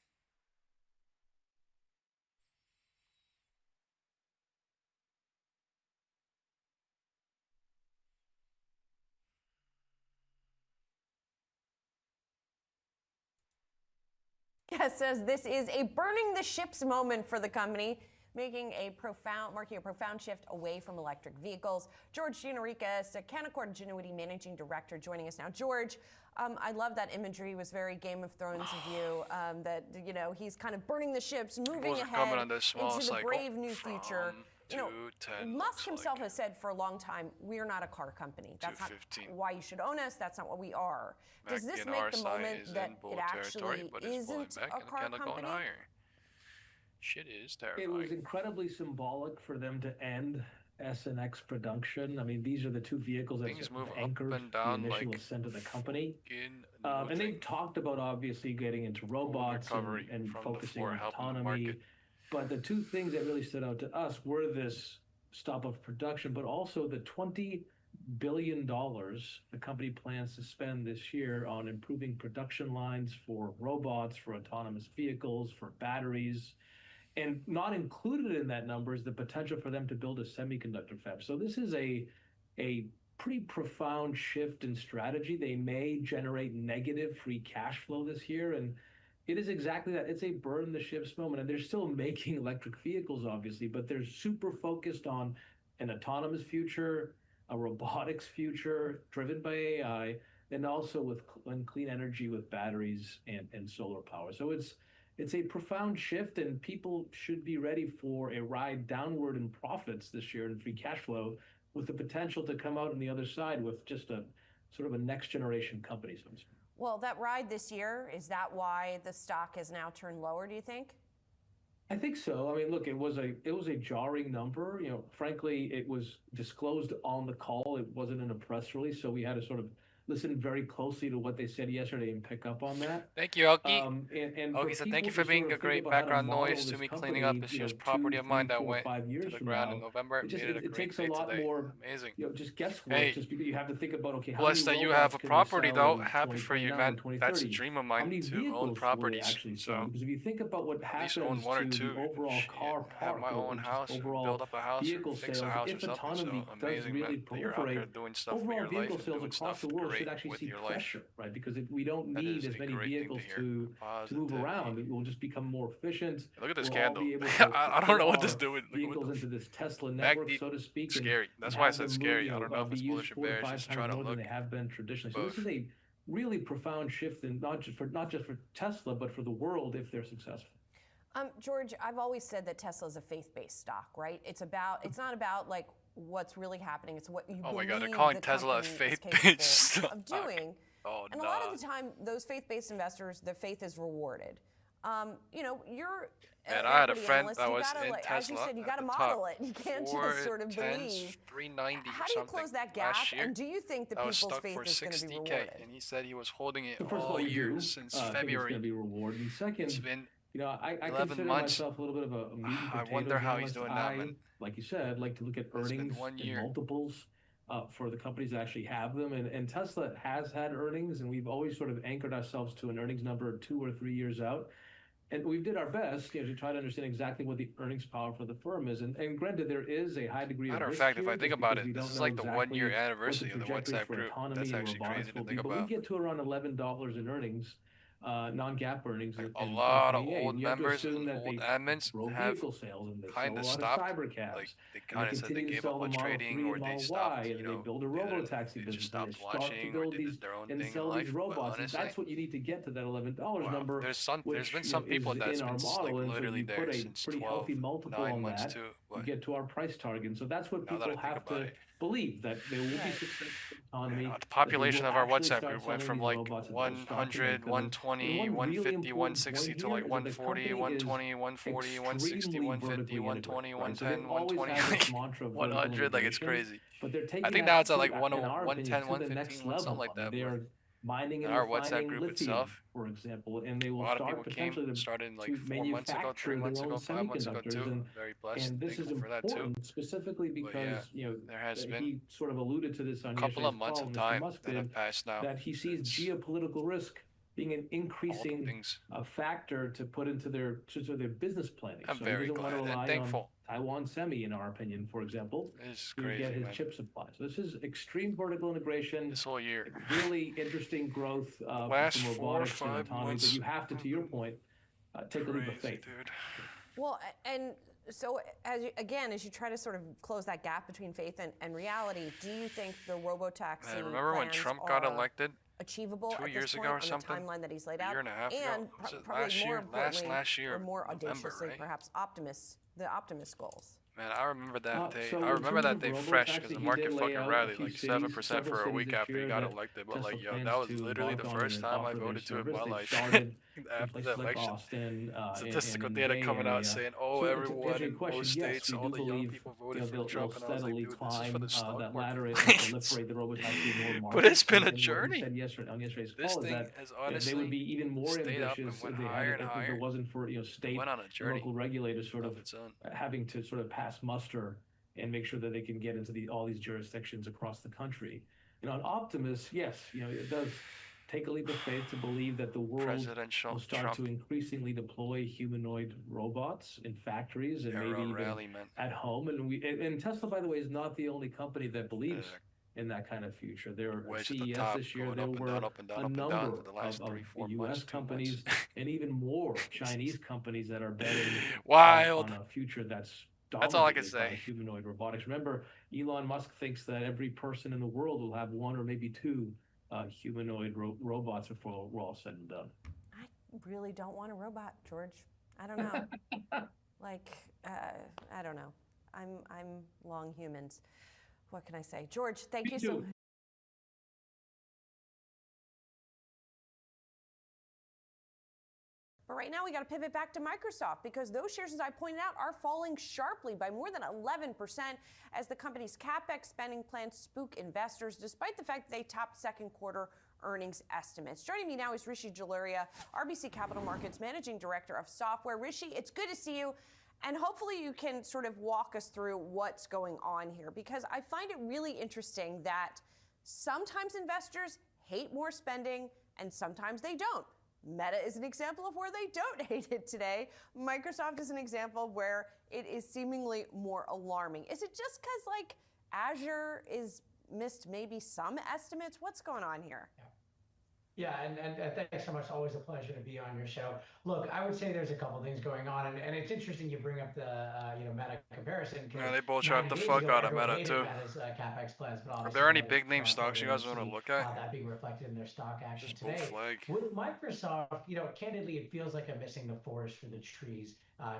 Yes, says this is a burning the ships moment for the company, marking a profound shift away from electric vehicles. George Gianarikas, Canaccord Genuity Managing Director, joining us now. George, I love that imagery. It was very Game of Thrones of you. That he's kind of burning the ships, moving ahead into the brave new future. Musk himself has said for a long time, we are not a car company. That's not why you should own us. That's not what we are. Does this make the moment that it actually isn't a car company? Shit is terrifying. It was incredibly symbolic for them to end SNX production. I mean, these are the two vehicles that have anchored the initial ascent of the company. And they've talked about obviously getting into robots and focusing on autonomy. But the two things that really stood out to us were this stop of production, but also the $20 billion the company plans to spend this year on improving production lines for robots, for autonomous vehicles, for batteries. And not included in that number is the potential for them to build a semiconductor fab. So this is a pretty profound shift in strategy. They may generate negative free cash flow this year, and it is exactly that. It's a burn the ships moment, and they're still making electric vehicles, obviously, but they're super focused on an autonomous future, a robotics future driven by AI, and also with clean energy with batteries and solar power. So it's a profound shift, and people should be ready for a ride downward in profits this year in free cash flow, with the potential to come out on the other side with just a sort of a next generation company, so to speak. Well, that ride this year, is that why the stock has now turned lower, do you think? I think so. I mean, look, it was a jarring number. Frankly, it was disclosed on the call. It wasn't in a press release, so we had to sort of listen very closely to what they said yesterday and pick up on that. Thank you, Oki. Oki said, thank you for being a great background noise to me cleaning up this year's property of mine that went to the ground in November. It takes a lot more, amazing. Just guesswork. Just because you have to think about, okay, how blessed many that you have a property, though. in Happy for you, man. That's a dream of mine to own properties. So because if you think about what happens to the overall car park, have my own house, build up a house, vehicle fix sales, a house if or something. autonomy So does amazing, really man, that you're out there proliferate, doing stuff with overall your life vehicle and sales doing across stuff the world should great actually with see your life. pressure, right? Because we don't need as many vehicles to move around. It will just become more efficient. Look at this We'll all candle. be able to I don't know what this put doing. our vehicles into this Tesla network, so to speak. Scary. That's and why I have said them scary. move, I don't know if it's be bullish used or 4 to bearish. 5 Just times trying to more than look. they have been traditionally. So this is a really profound shift, in not just for Tesla, but for the world if they're successful. George, I've always said that Tesla is a faith-based stock, right? It's not about like what's really happening. It's what you believe. Oh my God, they're calling Tesla a faith-based stock. Of doing. Oh, and a lot of the time, those faith-based investors, their faith is rewarded. You're and I had a friend analyst, that was in like, Tesla. As you said, you got to model it. You can't just sort of 410s, believe. 390 How do you close that gap? And do you think that people's faith is going to be rewarded? And he said he was holding it First of all all, year since February. It's going to be rewarded. And second, it's been I consider myself a little bit of a meat and potatoes I wonder how analyst. he's doing that, man. Like you said, like to look at earnings and multiples for the companies that actually have them. And Tesla has had earnings, and we've always sort of anchored ourselves to an earnings number 2 or 3 years out. And we did our best, to try to understand exactly what the earnings power for the firm is. And granted, there is a high degree of risk. Matter of fact, if I think about it, this is like the 1 year anniversary of the WhatsApp group. That's actually crazy to think about. But we get to around $11 in earnings, non-GAAP earnings. Like a lot of old members and old admins have kind of stopped. Like they kind of said they gave up on trading, or they stopped. They build a robo-taxi business. Just stopped watching, or they did their own thing in life. But honestly, that's what you need to get to that $11 number. There's been some people that's been like literally there since 12, 9 months too. You get to our price target. And so that's what people have to believe, that there will be success economy. The population of our WhatsApp group went from like 100, 120, 150, 160 to like 140, 120, 140, 160, 150, 120, 110, 120, 100. Like it's crazy. I think now it's at like 110, 115, something like that. Mining and our WhatsApp group lithium, itself, for example, and they will a lot start of people started like 4 months ago, 3 months ago, 5 months ago too. Very blessed, and this is for that too. Specifically because there has been he sort of alluded to this on a couple of months of time that have passed now. That he sees geopolitical risk being an increasing factor to put into their business planning. I'm very glad and thankful. Taiwan Semi, in our opinion, for example, to get his chip supply. So this is extreme vertical integration. This whole year, really interesting growth. Last 4 or 5 months, but you have to your point, take a leap of faith. Dude. Well, and so as you try to sort of close that gap between faith and reality, do you think the robo-taxi remember when Trump got elected? Achievable 2 years ago or something? On the timeline that he's laid out, a year and a half and ago? Probably more importantly, last year, or more November, audaciously, right? perhaps the optimist goals. Man, I remember that day. So I remember that day fresh because robo-taxi, the he market did lay fucking out a rallied few like cities, 7% several for a week cities after this he got year elected. But Tesla like, yo, plans that was to literally the embark on first and time I offer their voted to in my service. They life started after the places like election. Austin, Statistical in data Bay coming out Area. saying, So everyone to in most states, all the young people voted for Trump, and I was like, steadily dude, this is climb for the stock that market. ladder and proliferate the robo-taxi in more markets. But it's been a And what he journey. said on yesterday's This call is thing that has they would be honestly even more stayed up and ambitious went if they higher had and if higher. there wasn't for state Went on a and journey local regulators sort of of its own. having to sort of pass muster and make sure that they can get into all these jurisdictions across the country. On Optimus, yes, it does take a leap of faith to believe that the world will start to increasingly deploy humanoid robots in factories and maybe even at home. And Tesla, by the way, is not the only company that believes in that kind of future. There were CES this year. There were a number of U.S. companies and even more Chinese companies that are betting on a future that's all I can dominated say. by humanoid robotics. Remember, Elon Musk thinks that every person in the world will have 1 or maybe 2 humanoid robots before we're all said and done. I really don't want a robot, George. I don't know. I don't know. I'm long humans. What can I say? George, thank you so much. But right now, we got to pivot back to Microsoft because those shares, as I pointed out, are falling sharply by more than 11% as the company's CapEx spending plans spook investors, despite the fact that they topped second quarter earnings estimates. Joining me now is Rishi Jaluria, RBC Capital Markets Managing Director of Software. Rishi, it's good to see you. And hopefully you can sort of walk us through what's going on here, because I find it really interesting that sometimes investors hate more spending and sometimes they don't. Meta is an example of where they don't hate it today. Microsoft is an example of where it is seemingly more alarming. Is it just because Azure is missed maybe some estimates? What's going on here? Yeah, and thanks so much. Always a pleasure to be on your show. Look, I would say there's a couple things going on, and it's interesting you bring up the Meta comparison. Yeah, they bull the fuck out of Meta too. CapEx plans, but are there any big name stocks you guys want to look at? That being reflected in their stock action just today. Flag. With Microsoft, candidly, it feels like I'm missing the forest for the trees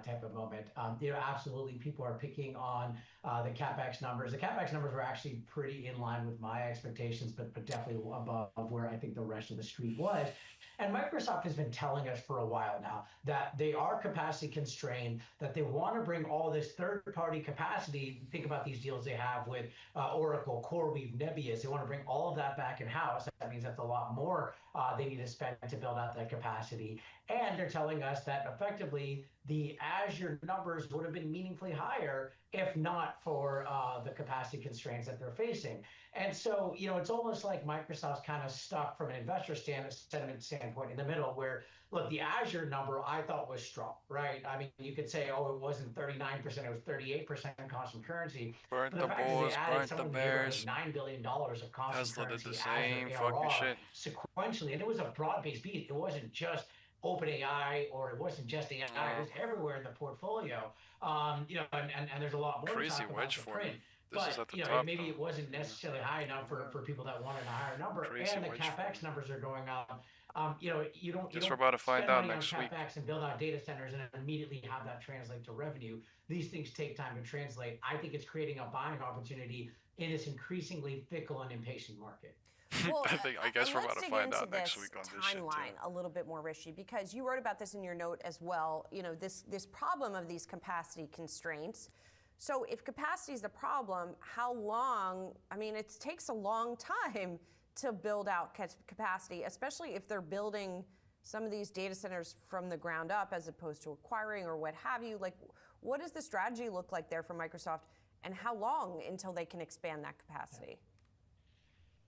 type of moment. Absolutely, people are picking on the CapEx numbers. The CapEx numbers were actually pretty in line with my expectations, but definitely above where I think the rest of the street was. And Microsoft has been telling us for a while now that they are capacity constrained, that they want to bring all this third-party capacity. Think about these deals they have with Oracle, CoreWeave, Nebius. They want to bring all of that back in-house. That means that's a lot more they need to spend to build out that capacity. And they're telling us that effectively the Azure numbers would have been meaningfully higher if not for the capacity constraints that they're facing. And so, it's almost like Microsoft's kind of stuck from an investor sentiment standpoint in the middle where, look, the Azure number I thought was strong, right? I mean, you could say, oh, it wasn't 39%, it was 38% in constant currency. Burnt But the fact is bulls, they added burnt the somewhere bears. like $9 billion of constant Tesla did currency the same Azure fucking ARR shit. sequentially, and it was a broad-based beat. It wasn't just OpenAI or it wasn't just AI. It was everywhere in the portfolio. And there's a lot more Crazy to talk about wedge the for print. me. This But is at the top, maybe though. it wasn't necessarily high enough for people that wanted a higher number, Crazy and the wedge capex numbers are going up. You don't Guess we're about to find spend out money next on week. capex and build out data centers and immediately have that translate to revenue. These things take time to translate. I think it's creating a buying opportunity in this increasingly fickle and impatient market. Well, I guess we're about to find out next this week on this shit timeline too. a little bit more, Rishi, because you wrote about this in your note as well. This problem of these capacity constraints. So if capacity is the problem, how long? I mean, it takes a long time to build out capacity, especially if they're building some of these data centers from the ground up as opposed to acquiring or what have you. Like, what does the strategy look like there for Microsoft, and how long until they can expand that capacity?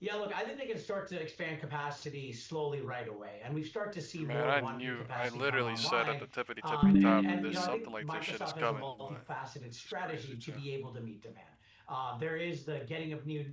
Yeah, look, I think they can start to expand capacity slowly right away, and we start to see Man, more I one-year knew. I capacity literally come said online. at the tippity top And that there's I something think like this shit is Microsoft has a coming. multifaceted strategy to be able to meet demand. There is the getting of new,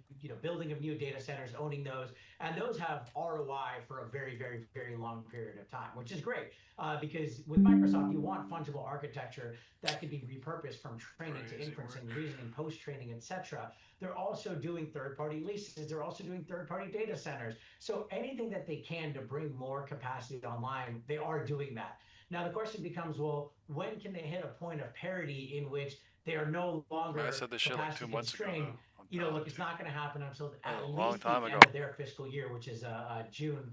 building of new data centers, owning those, and those have ROI for a very, very, very long period of time, which is great because with Microsoft, you want fungible architecture that can be repurposed from training to inferencing, reasoning, post-training, etc. They're also doing third-party leases. They're also doing third-party data centers. So anything that they can to bring more capacity online, they are doing that. Now the question becomes, well, when can they hit a point of parity in which they are no longer I said this shit like 2 months ago, constrained? though. Look, it's not going to happen until at long least time the ago. end of their fiscal year, which is June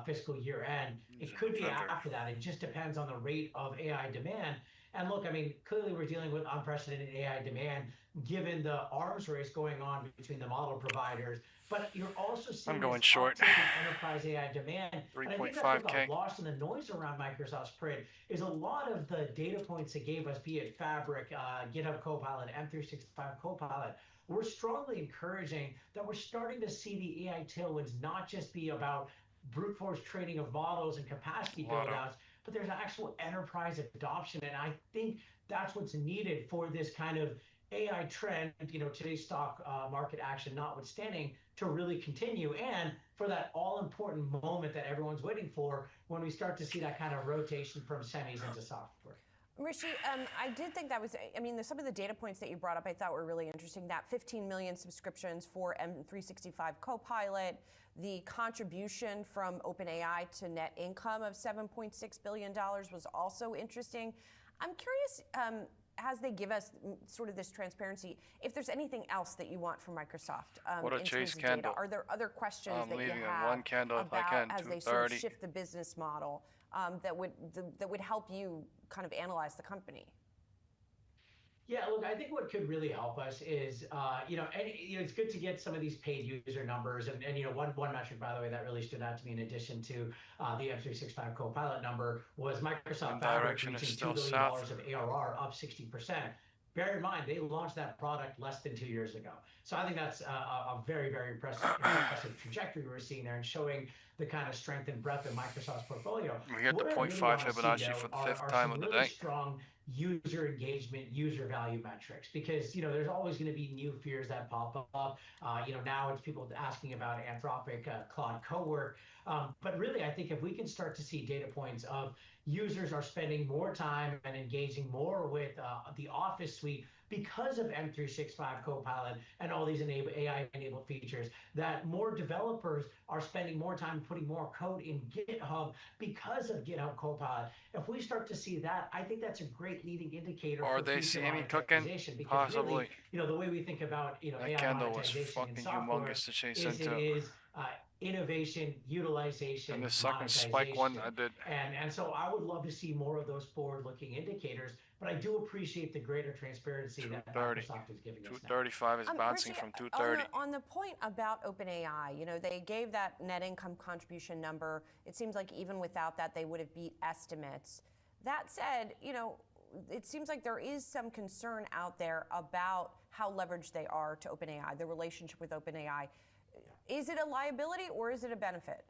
fiscal year end. It could be after that. It just depends on the rate of AI demand. And look, I mean, clearly we're dealing with unprecedented AI demand given the arms race going on between the model providers. But you're also seeing I'm going this short. uptick in enterprise AI demand. And I think that's what 3.5K. got lost in the noise around Microsoft's print is a lot of the data points it gave us, be it Fabric, GitHub Copilot, M365 Copilot, we're strongly encouraging that we're starting to see the AI tailwinds not just be about brute force training of models and capacity build-outs, but there's actual enterprise adoption. And I think that's what's needed for this kind of AI trend, today's stock market action notwithstanding, to really continue, and for that all-important moment that everyone's waiting for when we start to see that kind of rotation from semis into software. Rishi, I did think that was, some of the data points that you brought up I thought were really interesting. That 15 million subscriptions for M365 Copilot, the contribution from OpenAI to net income of $7.6 billion was also interesting. I'm curious, as they give us sort of this transparency, if there's anything else that you want from Microsoft What a in chase terms of candle. data. Are there other questions that you leaving have in one candle if I about can, as they sort of 2:30. shift the business model that would help you kind of analyze the company? Yeah, look, I think what could really help us is, it's good to get some of these paid user numbers. And one metric, by the way, that really stood out to me in addition to the M365 Copilot number was Microsoft Fabric reaching $2 billion of ARR, up 60%. Bear in mind, they launched that product less than 2 years ago. So I think that's a very, very impressive trajectory we're seeing there and showing the kind of strength and breadth of Microsoft's portfolio. We hit the 0.5 Fibonacci for the fifth time of the day. Strong user engagement, user value metrics, because there's always going to be new fears that pop up. Now it's people asking about Anthropic Claude Cowork, but really I think if we can start to see data points of users are spending more time and engaging more with the Office suite because of M365 Copilot and all these AI-enabled features, that more developers are spending more time putting more code in GitHub because of GitHub Copilot. If we start to see that, I think that's a great leading indicator Are for they future seeing me cooking? monetization, because Possibly. really, the way we think about That AI candle was monetization in fucking software humongous to chase is into. innovation, utilization, And the second spike one I did. And so I would love to see more of those forward-looking indicators, but I do appreciate the greater transparency that Microsoft is giving us now. 235 is bouncing from 230. On the point about OpenAI, you know, they gave that net income contribution number. It seems like even without that, they would have beat estimates. That said, you know, it seems like there is some concern out there about how leveraged they are to OpenAI, the relationship with OpenAI. Is it a liability or is it a benefit?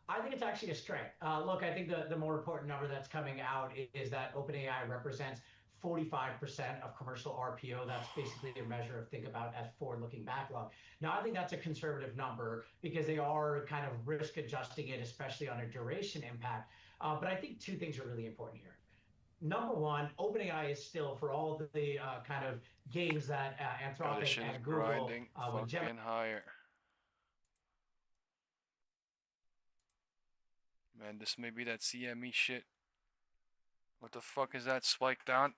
I think it's actually a strength. Look, I think the more important number that's coming out is that OpenAI represents 45% of commercial RPO. That's basically a measure of think about as forward-looking backlog. Now, I think that's a conservative number because they are kind of risk adjusting it, especially on a duration impact. But I think two things are really important here. Number one, OpenAI is still, for all the kind of gains that Anthropic and Google grinding fucking higher. Man, this may be that CME shit. What the fuck is that spike down?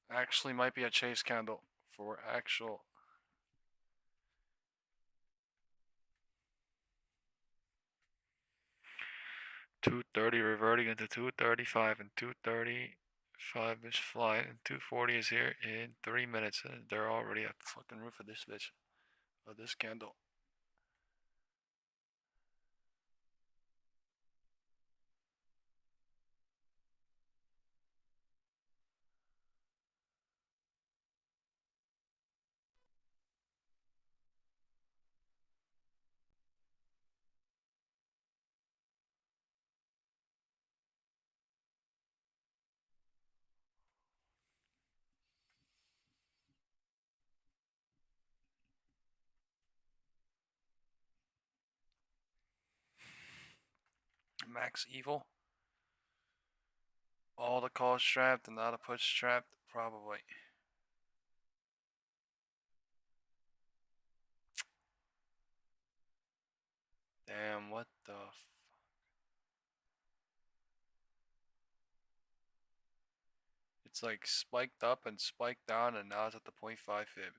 Actually might be a chase candle for actual. $230 reverting into 235 and 235 is flying and 240 is here in 3 minutes. And they're already at the fucking roof of this bitch. Of this candle. Max evil. All the calls trapped and not a push trapped, probably. Damn, what the fuck? It's like spiked up and spiked down and now it's at the 0.5 fib.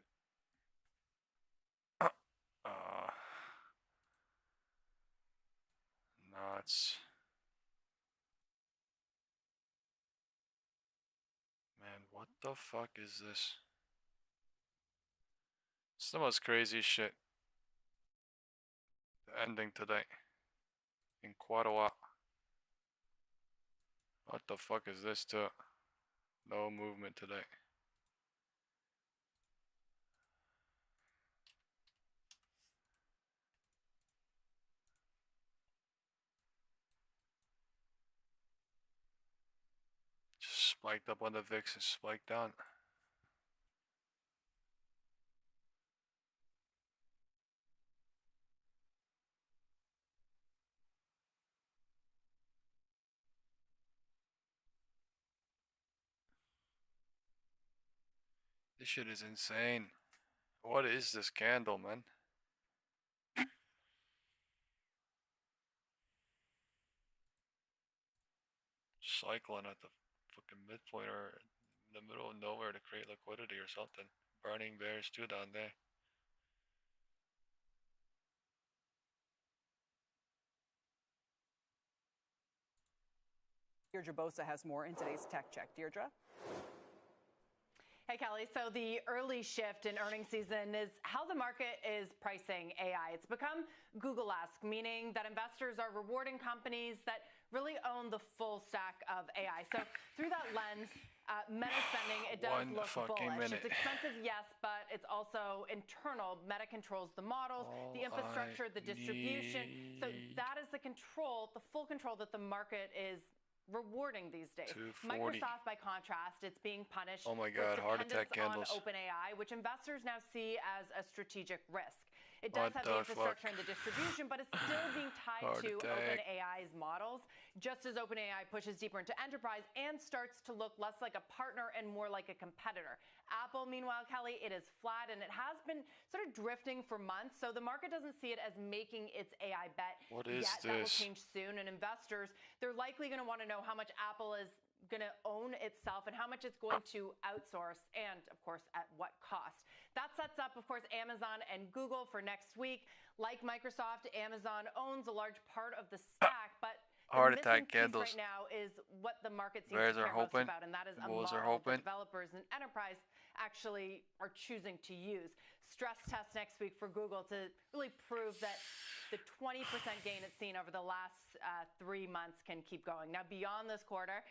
Nuts. Man, what the fuck is this? It's the most crazy shit. The ending today. In quite a while. What the fuck is this too? No movement today. Just spiked up on the VIX and spiked down. This shit is insane. What is this candle, man? Cycling at the fucking midpoint or in the middle of nowhere to create liquidity or something. Burning bears too down there. Deirdre Bosa has more in today's Tech Check. Deirdre? Hey, Kelly. So the early shift in earnings season is how the market is pricing AI. It's become Google-esque, meaning that investors are rewarding companies that really own the full stack of AI. So through that lens, Meta spending, it does look bullish. It's expensive, yes, but it's also internal. Meta controls the models, the infrastructure, the distribution. So that is the control, the full control that the market is rewarding these days. Microsoft, by contrast, it's being punished. Oh my God, heart attack candles. On OpenAI, which investors now see as a strategic risk. It does have the infrastructure and the distribution, but it's still being tied to OpenAI's models, just as OpenAI pushes deeper into enterprise and starts to look less like a partner and more like a competitor. Apple, meanwhile, Kelly, it is flat and it has been sort of drifting for months, so the market doesn't see it as making its AI bet yet. That will change soon, and investors, they're likely going to want to know how much Apple is going to own itself and how much it's going to outsource and, of course, at what cost. That sets up, of course, Amazon and Google for next week. Like Microsoft, Amazon owns a large part of the stack, but Heart the attack missing piece candles. right now is what the market seems Bears to are care most hoping. about, and that is a Bulls are model hoping. that developers and enterprise actually are choosing to use. Stress test next week for Google to really prove that the 20% gain it's seen over the last 3 months can keep going. Now, beyond this quarter,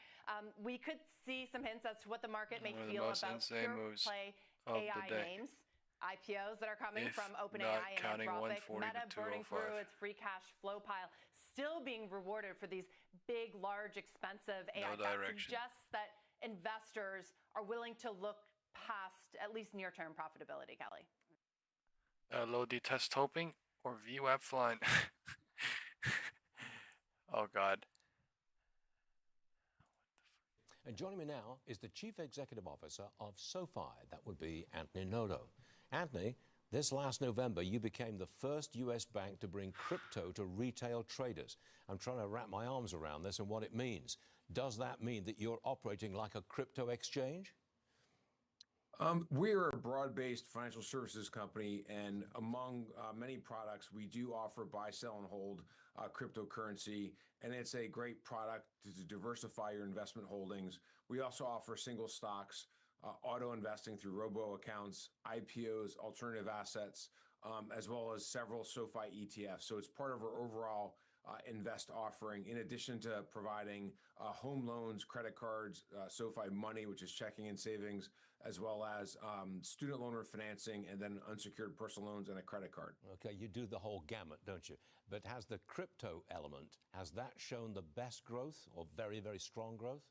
we could see some hints as to what the market may One of the feel most about insane pure moves play of the AI day. names. IPOs that are coming If from not OpenAI and counting Anthropic, 140 Meta to burning 205. through its free cash flow pile, still being rewarded for these big, large, expensive AI. No That direction. suggests that investors are willing to look past at least near-term profitability, Kelly. Low D test hoping or VWAP flying. Oh God. And joining me now is the Chief Executive Officer of SoFi. That would be Anthony Noto. Anthony, this last November, you became the first U.S. bank to bring crypto to retail traders. I'm trying to wrap my arms around this and what it means. Does that mean that you're operating like a crypto exchange? We are a broad-based financial services company, and among many products, we do offer buy, sell, and hold cryptocurrency, and it's a great product to diversify your investment holdings. We also offer single stocks, auto investing through robo accounts, IPOs, alternative assets, as well as several SoFi ETFs. So it's part of our overall invest offering, in addition to providing home loans, credit cards, SoFi Money, which is checking and savings, as well as student loan refinancing, and then unsecured personal loans and a credit card. Okay, you do the whole gamut, don't you? But has the crypto element, has that shown the best growth or very, very strong growth?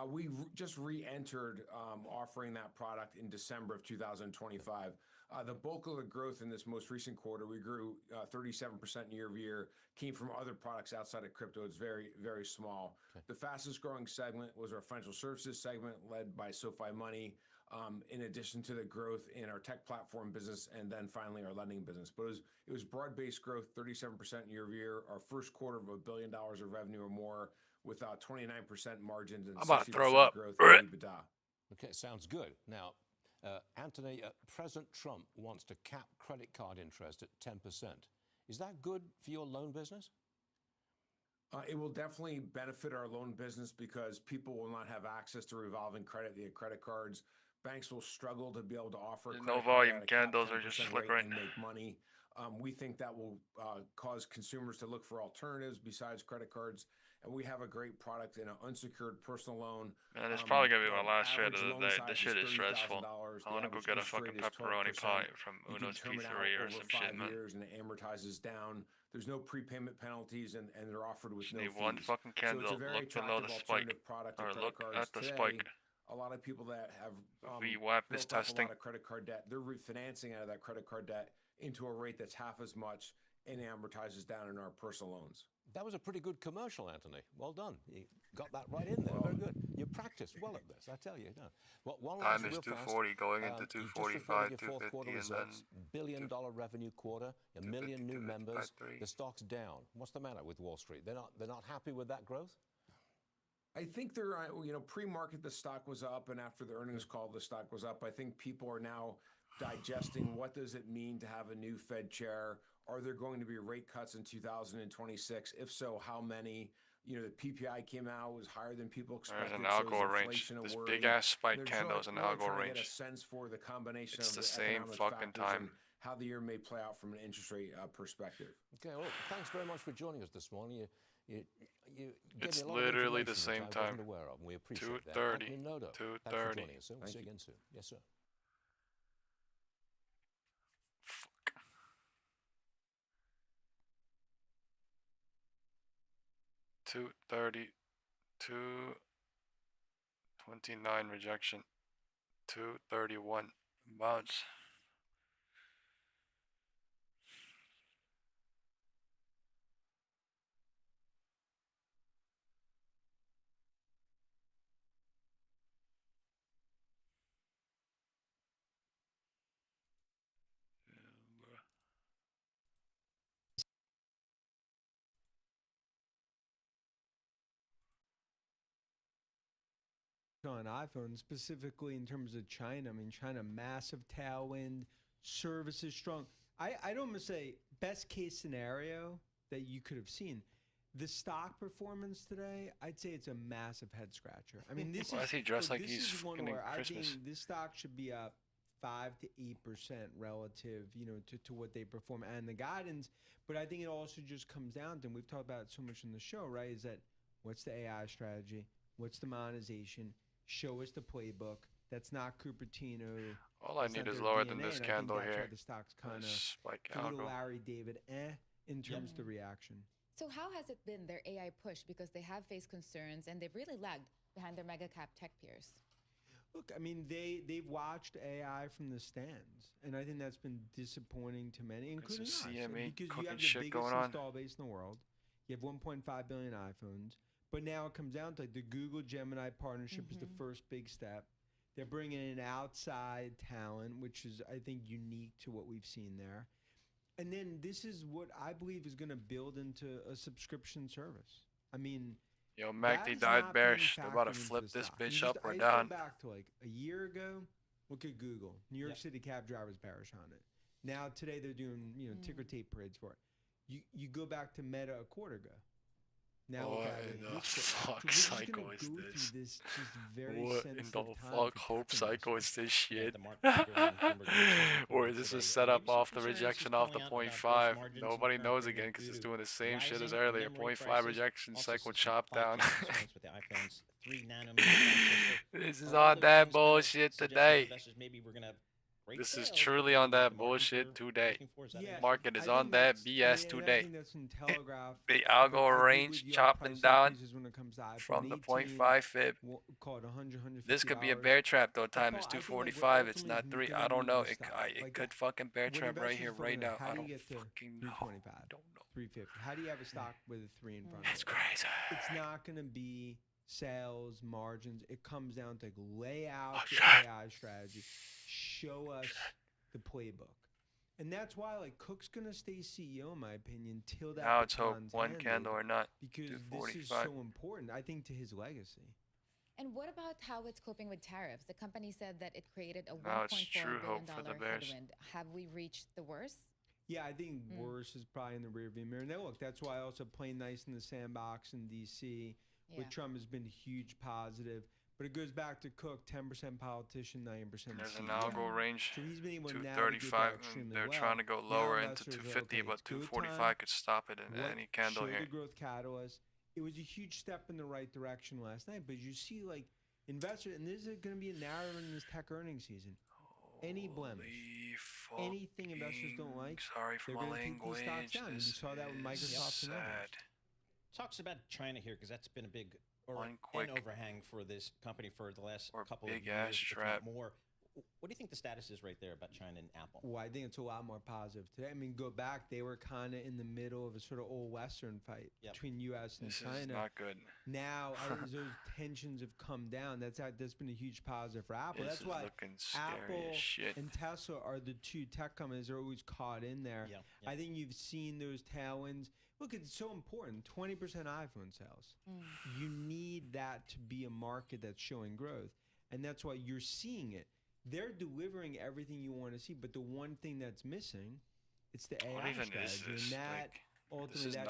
We just re-entered offering that product in December of 2025. The bulk of the growth in this most recent quarter, we grew 37% year over year, came from other products outside of crypto. It's very, very small. Okay. The fastest growing segment was our financial services segment, led by SoFi Money, in addition to the growth in our tech platform business, and then finally our lending business. But it was broad-based growth, 37% year over year, our first quarter of $1 billion of revenue or more, with 29% margins and 60% growth in EBITDA. Okay, sounds good. Now, Anthony, President Trump wants to cap credit card interest at 10%. Is that good for your loan business? It will definitely benefit our loan business because people will not have access to revolving credit via credit cards. Banks will struggle to be able to offer no volume candles are just flickering and make money. We think that will cause consumers to look for alternatives besides credit cards. And we have a great product in an unsecured personal loan. Man, it's probably going to be my last trade of the day. This shit is stressful. I want to go get a fucking pepperoni pie from Uno's Pizzeria or some shit, man. Years and it amortizes down. There's no prepayment penalties, and they're offered with no fees. Need one fucking candle. So it's a very look below the spike. Or look at the spike. A lot of people that have VWAP is testing. A lot of credit card debt, they're refinancing out of that credit card debt into a rate that's half as much and amortizes down in our personal loans. That was a pretty good commercial, Anthony. Well done. You got that right in there. Very good. You practiced well at this, I tell you. No. Well, one last time is 240 going into 245, 250, and then $1 billion revenue quarter, a million new members. The stock's down. What's the matter with Wall Street? They're not happy with that growth? I think they're, pre-market the stock was up, and after the earnings call, the stock was up. I think people are now digesting what does it mean to have a new Fed chair. Are there going to be rate cuts in 2026? If so, how many? The PPI came out, was higher than people expected. There's an algo range. This big ass spike candle is an algo range. Get a sense for the combination it's of the same fucking time. How the year may play out from an interest rate perspective. Okay, well, thanks very much for joining us this morning. You it's literally the same time. We appreciate 2:30. 2:30. Thanks for joining us. We'll see you again soon. Yes, sir. 230, 229 rejection, 231 bounce. going on iPhone, specifically in terms of China. I mean, China, massive tailwind, services strong. I'd almost say best case scenario that you could have seen. The stock performance today, I'd say it's a massive head scratcher. I mean, this is he dressed like this he's is one fucking where I Christmas. think this stock should be up 5 to 8% relative, to what they perform and the guidance. But I think it also just comes down to, and we've talked about it so much in the show, right? Is that what's the AI strategy? What's the monetization? Show us the playbook. That's not Cupertino. All I need is lower than this candle here. The stock's kind of spike a little algo. Larry David in terms of the reaction. So how has it been their AI push? Because they have faced concerns and they've really lagged behind their mega cap tech peers. Look, I mean, they've watched AI from the stands, and I think that's been disappointing to many, including us. CME Because you cooking have the shit biggest going on. install base in the world. You have 1.5 billion iPhones, but now it comes down to the Google Gemini partnership is the first big step. They're bringing in outside talent, which is, I think, unique to what we've seen there. And then this is what I believe is going to build into a subscription service. I mean, Yo, MACD died bearish. They're about to flip this bitch up or down. Go back to like a year ago. Look at Google. New York City cab drivers bearish on it. Now today they're doing ticker tape parades for it. You go back to Meta a quarter ago. Now what in the fuck cycle is this? What in the fuck hope cycle is this shit? Or is this a setup off the rejection off the 0.5? Nobody knows again because it's doing the same shit as earlier. 0.5 rejection cycle chopped down. This is on that bullshit today. This is truly on that bullshit today. Market is on that BS today. The algo range chopping down from the 0.5 fib. This could be a bear trap though. Time is 2:45. It's not 3. I don't know. It could fucking bear trap right here, right now. I don't fucking know. Don't know. 350. How do you have a stock with a 3 in front of it? That's crazy. It's not going to be sales, margins. It comes down to lay out the AI strategy. Show us the playbook. And that's why Cook's going to stay CEO, in my opinion, till that Now it's hope baton's one handed, candle or not. because this is so important, I think, to his legacy. And what about how it's coping with tariffs? The company said that it created a Now it's $1.4 true billion hope for the bears. headwind. Have we reached the worst? Yeah, I think worse is probably in the rearview mirror. Now, look, that's why also playing nice in the sandbox in D.C. with Trump has been a huge positive. But it goes back to Cook, 10% politician, 9% There's an CEO. algo range, So he's been able to 235. They're well. trying to go Now lower into investors are, 250, but it's go 245 time. could stop it in any candle Show here. the growth catalyst. It was a huge step in the right direction last night, but you see, investors, and this is going to be a narrative in this tech earnings season. Any blemish, anything investors don't like, sorry for they're my going to take these stocks down. And we saw that with Microsoft and others. Talks about China here because that's been a big an overhang for this company for the last couple of years, if not more. What do you think the status is right there about China and Apple? Well, I think it's a lot more positive today. I mean, go back, they were kind of in the middle of a sort of old Western fight between U.S. and China. This is not good. Now, as those tensions have come down, that's been a huge positive for Apple. This that's is why looking scary Apple as shit. and Tesla are the two tech companies that are always caught in there. I think you've seen those tailwinds. Look, it's so important. 20% iPhone sales. You need that to be a market that's showing growth. And that's why you're seeing it. They're delivering everything you want to see, but the one thing that's missing, it's the AI strategy. And that, ultimately,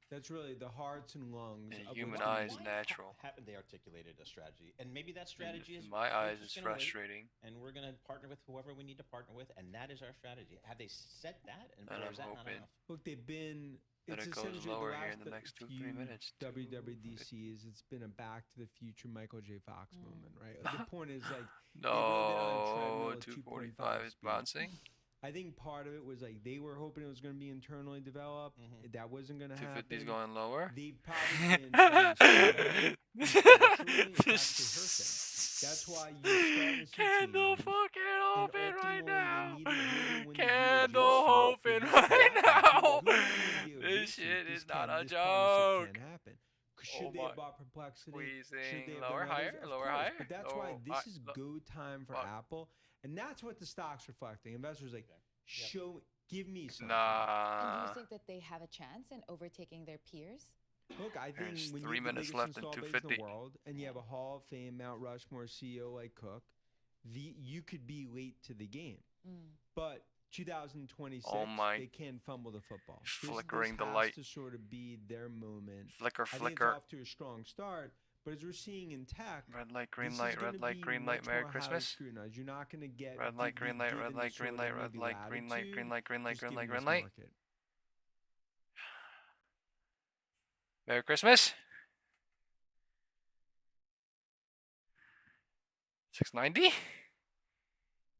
that's really the hearts and lungs of human eyes natural. Haven't they articulated a strategy? And maybe that strategy is... In my eyes, it's frustrating. And we're going to partner with whoever we need to partner with, and that is our strategy. Have they said that? And or I'm is that hoping. not enough? Look, they've been... That it goes lower here in the next 2-3 minutes. WWDCs, it's been a Back to the Future Michael J. Fox moment, right? The point is no, 245 is bouncing. I think part of it was they were hoping it was going to be internally developed. That wasn't going to happen. 250 is going lower. They've probably been That's why you candle fucking open right now. Candle open right now. This shit is not a joke. Should they have bought Perplexity? Squeezing lower, higher, lower, higher. But that's why this is go time for Apple, and that's what the stock's reflecting. Investors give me something. And do you think that they have a chance in overtaking their peers? Look, I think There's when 3 you have the minutes biggest left in install base in 250. the world, and you have a Hall of Fame Mount Rushmore CEO like Cook, you could be late to the game. But 2026, Oh my. they can fumble the football. Flickering this the light. has to sort of be their moment. Flicker, I think flicker. it's off to a strong start, but as we're seeing in tech, Red light, green this light, is gonna red light, be green light, much Merry more highly Christmas. scrutinized. You're not going to get Red light, green light, red given the light, green sort light, of red maybe light, green light, latitude, green light, green light, just green light, given green this light. market. Merry Christmas. 690.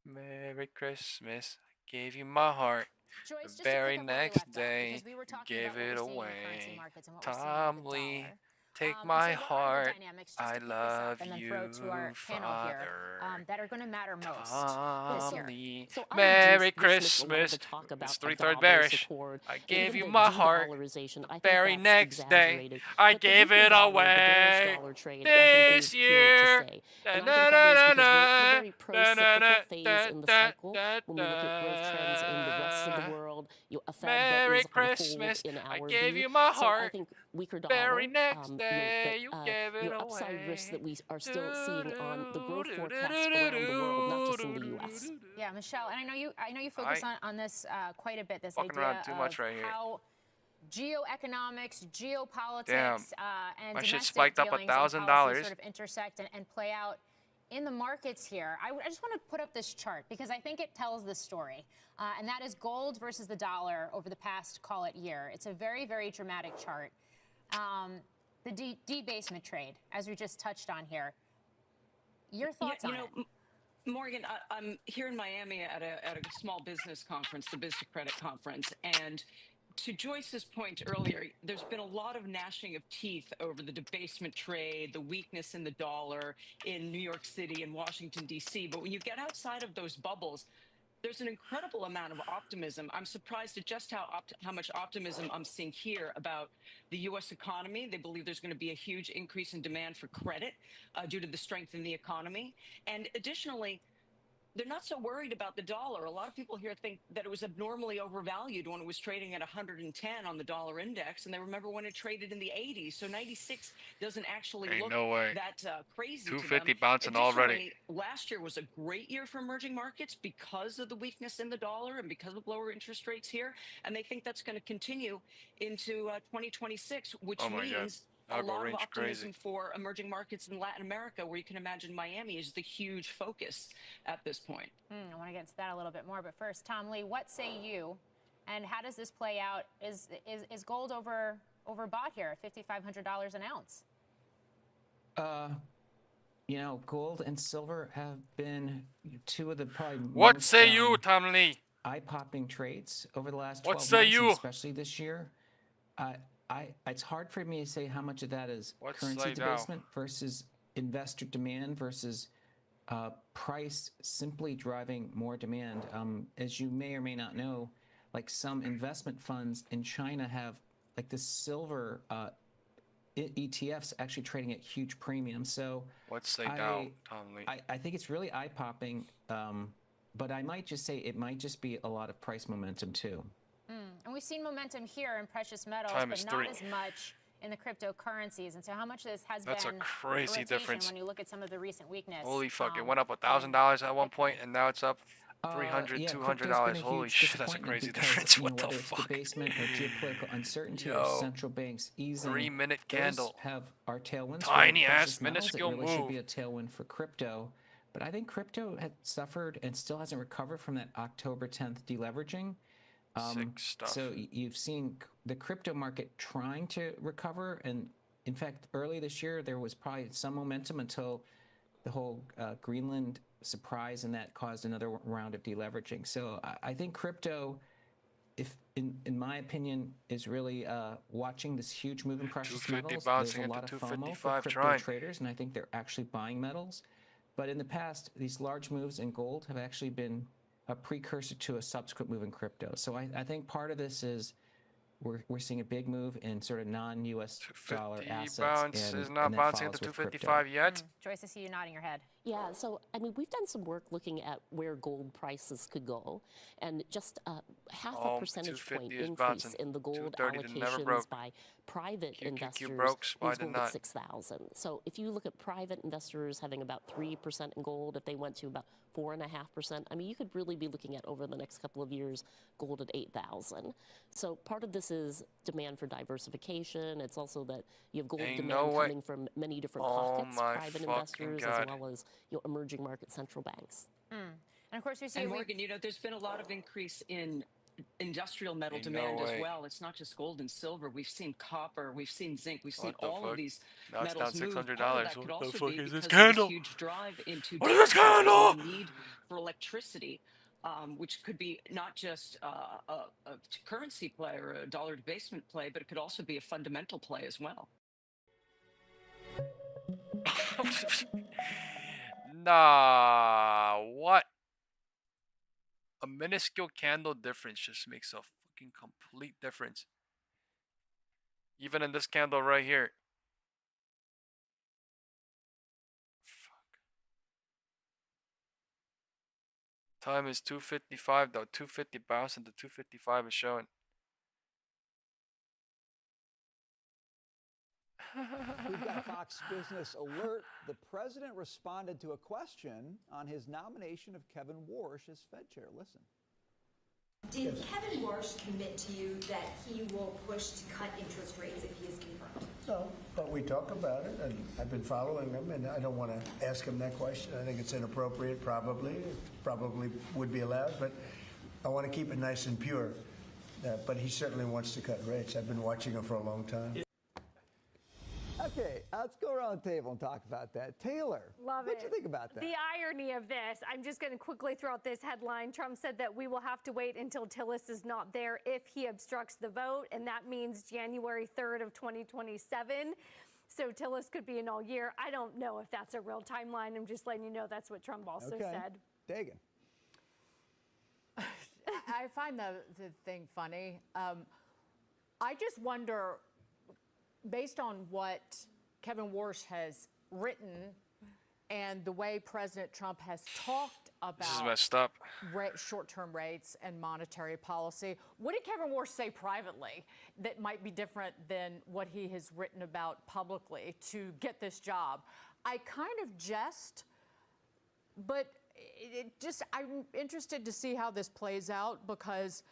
Merry Christmas. I gave you my heart. Joyce, The just to very pick up where we next left off, day, because we were talking gave about what it we're seeing in currency away. markets and what we're seeing Tom with the Lee, dollar. take And my so what are heart. the dynamics, just I to pick this up love and then you, throw it to our panel here, Father. that are going to matter most this Tom year? Lee. So I Merry dismiss a lot of Christmas. the talk about It's a 3/3 dollar bearish. support, I and gave even you the my heart. de-dollarization. I think Very that's next day, exaggerated. I But the gave weaker it dollar, the bearish away. dollar trade, I think This is here to year. stay. And I think that is because we're a very pro-cyclical phase in the cycle. When we look at growth trends in the rest of the world, a Fed that Merry is on hold Christmas. in I our gave view. you my So I heart. think weaker dollar, Very next day, you but gave it upside away. risks that we are still seeing on the growth forecasts around the world, not just in the U.S. Yeah, Michelle, and I know you focus on this quite a bit. This Fucking idea around too much of right here. how geoeconomics, geopolitics, Damn. and My shit domestic spiked up dealings and $1,000. policies sort of intersect and play out in the markets here. I just want to put up this chart because I think it tells the story, and that is gold versus the dollar over the past, call it, year. It's a very, very dramatic chart. The debasement trade, as we just touched on here. Your thoughts on it? Morgan, I'm here in Miami at a small business conference, the Business Credit Conference, and to Joyce's point earlier, there's been a lot of gnashing of teeth over the debasement trade, the weakness in the dollar in New York City and Washington, D.C. But when you get outside of those bubbles, there's an incredible amount of optimism. I'm surprised at just how much optimism I'm seeing here about the U.S. economy. They believe there's going to be a huge increase in demand for credit due to the strength in the economy. And additionally, they're not so worried about the dollar. A lot of people here think that it was abnormally overvalued when it was trading at 110 on the dollar index, and they remember when it traded in the 80s. So 96 doesn't actually look that crazy 250 to them. bouncing already. Additionally, last year was a great year for emerging markets because of the weakness in the dollar and because of lower interest rates here, and they think that's going to continue into 2026, which means a lot of optimism for emerging markets in Latin America, where you can imagine Miami is the huge focus at this point. I want to get into that a little bit more, but first, Tom Lee, what say you, and how does this play out? Is gold overbought here at $5,500 an ounce? You know, gold and silver have been two of the probably What most, say you, Tom Lee? eye-popping trades over the last 12 What months, say you? and especially this year. It's hard for me to say how much of that is currency debasement versus investor demand versus price simply driving more demand. As you may or may not know, like some investment funds in China have like the silver ETFs actually trading at huge premiums. So What's they down, Tom Lee? I think it's really eye-popping, but I might just say it might just be a lot of price momentum too. And we've seen momentum here in precious metals, but not as much in the cryptocurrencies. And so how much of this has That's been a crazy difference when you look at some of the recent weakness? Holy fuck, it went up $1,000 at one point, and now it's up $300, yeah, $200. Holy shit, that's a crazy difference. What the whether fuck? It's debasement or geopolitical uncertainty Yo, or central banks easing. 3-minute those candle. have our tailwinds. Tiny for ass precious metals. minuscule It really should move. be a tailwind for crypto. But I think crypto had suffered and still hasn't recovered from that October 10th deleveraging. Sick stuff. So you've seen the crypto market trying to recover. And in fact, early this year, there was probably some momentum until the whole Greenland surprise, and that caused another round of deleveraging. So I think crypto, if in my opinion, is really watching this huge move in precious metals. There's a lot of FOMO for crypto traders, and I think they're actually buying metals. But in the past, these large moves in gold have actually been a precursor to a subsequent move in crypto. So I think part of this is we're seeing a big move in sort of non-US dollar assets. Bounce is not that bouncing at follows the with 255 crypto. yet. Joyce, I see you nodding your head. Yeah, so I mean, we've done some work looking at where gold prices could go, and just half a percentage point increase in the gold allocations by private investors means gold at 6,000. So if you look at private investors having about 3% in gold, if they went to about 4.5%, I mean, you could really be looking at over the next couple of years gold at 8,000. So part of this is demand for diversification. It's also that you have gold demand coming from many different pockets, private investors, as well as emerging market central banks. And of course, we see. And Morgan, there's been a lot of increase in industrial metal demand as well. It's not just gold and silver. We've seen copper, we've seen zinc, we've seen all of these metals move. Part of that could also be because of this huge drive into need for electricity, which could be not just a currency play or a dollar debasement play, but it could also be a fundamental play as well. Nah, what? A minuscule candle difference just makes a fucking complete difference. Even in this candle right here. Fuck. Time is 2:55 though. 250 bounced into 255 is showing. We've got a Fox Business alert. The president responded to a question on his nomination of Kevin Warsh as Fed chair. Listen. Did Kevin Warsh commit to you that he will push to cut interest rates if he is confirmed? No, but we talk about it, and I've been following him, and I don't want to ask him that question. I think it's inappropriate, probably. It probably would be allowed, but I want to keep it nice and pure. But he certainly wants to cut rates. I've been watching him for a long time. Okay, let's go around the table and talk about that. Taylor, Love it. What do you think about that? The irony of this, I'm just going to quickly throw out this headline. Trump said that we will have to wait until Tillis is not there if he obstructs the vote, and that means January 3rd of 2027. So Tillis could be in all year. I don't know if that's a real timeline. I'm just letting you know that's what Trump also said. Dagan. I find the thing funny. I just wonder, based on what Kevin Warsh has written and the way President Trump has talked about this is messed up. Short-term rates and monetary policy, what did Kevin Warsh say privately that might be different than what he has written about publicly to get this job? I kind of jest, but I'm interested to see how this plays out, because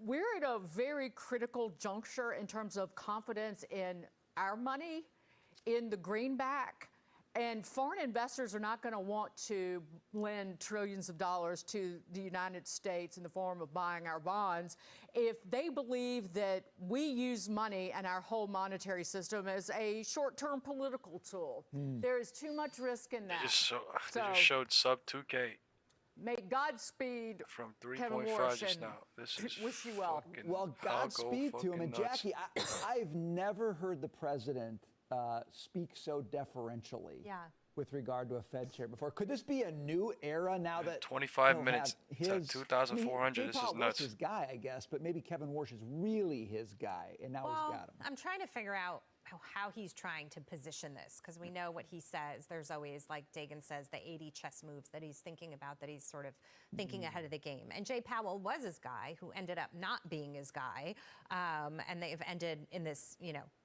we're at a very critical juncture in terms of confidence in our money, in the greenback, and foreign investors are not going to want to lend trillions of dollars to the United States in the form of buying our bonds if they believe that we use money and our whole monetary system as a short-term political tool. There is too much risk in that. They just showed sub 2K. May Godspeed from Kevin 3.5 Warsh just now. This is wish you well. Well, Godspeed to him. And Jackie, I've never heard the president speak so deferentially with regard to a Fed chair before. Could this be a new era now that 25 minutes to 2,400? This is nuts. His guy, I guess, but maybe Kevin Warsh is really his guy, and now he's got him. I'm trying to figure out how he's trying to position this, because we know what he says. There's always, like Dagan says, the 80 chess moves that he's thinking about, that he's sort of thinking ahead of the game. And Jay Powell was his guy, who ended up not being his guy, and they've ended in this,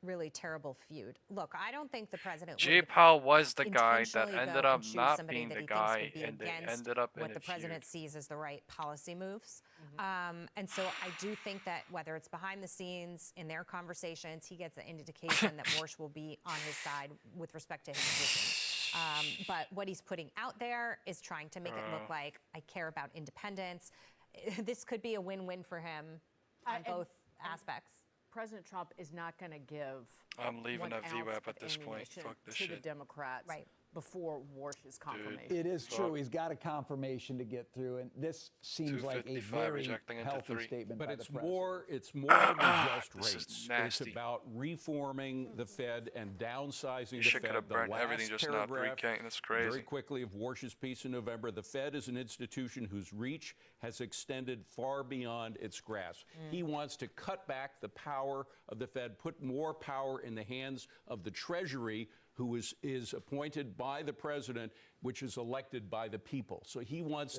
really terrible feud. Look, I don't think the president. Jay Powell was the guy that ended up not being the guy, and they ended up in what the president sees as the right policy moves. And so I do think that whether it's behind the scenes in their conversations, he gets an indication that Warsh will be on his side with respect to his position. But what he's putting out there is trying to make it look like I care about independence. This could be a win-win for him on both aspects. President Trump is not going to give. I'm leaving that VWAP at this point. Fuck this to shit. The Democrats before Warsh's confirmation. It is true. He's got a confirmation to get through, and this seems like a very healthy statement by the president. It's more than just rates. It's about reforming the Fed and downsizing the Fed. Could have burnt everything just now. 3K. That's crazy. Very quickly, of Warsh's piece in November, the Fed is an institution whose reach has extended far beyond its grasp. He wants to cut back the power of the Fed, put more power in the hands of the Treasury, who is appointed by the president, which is elected by the people. So he wants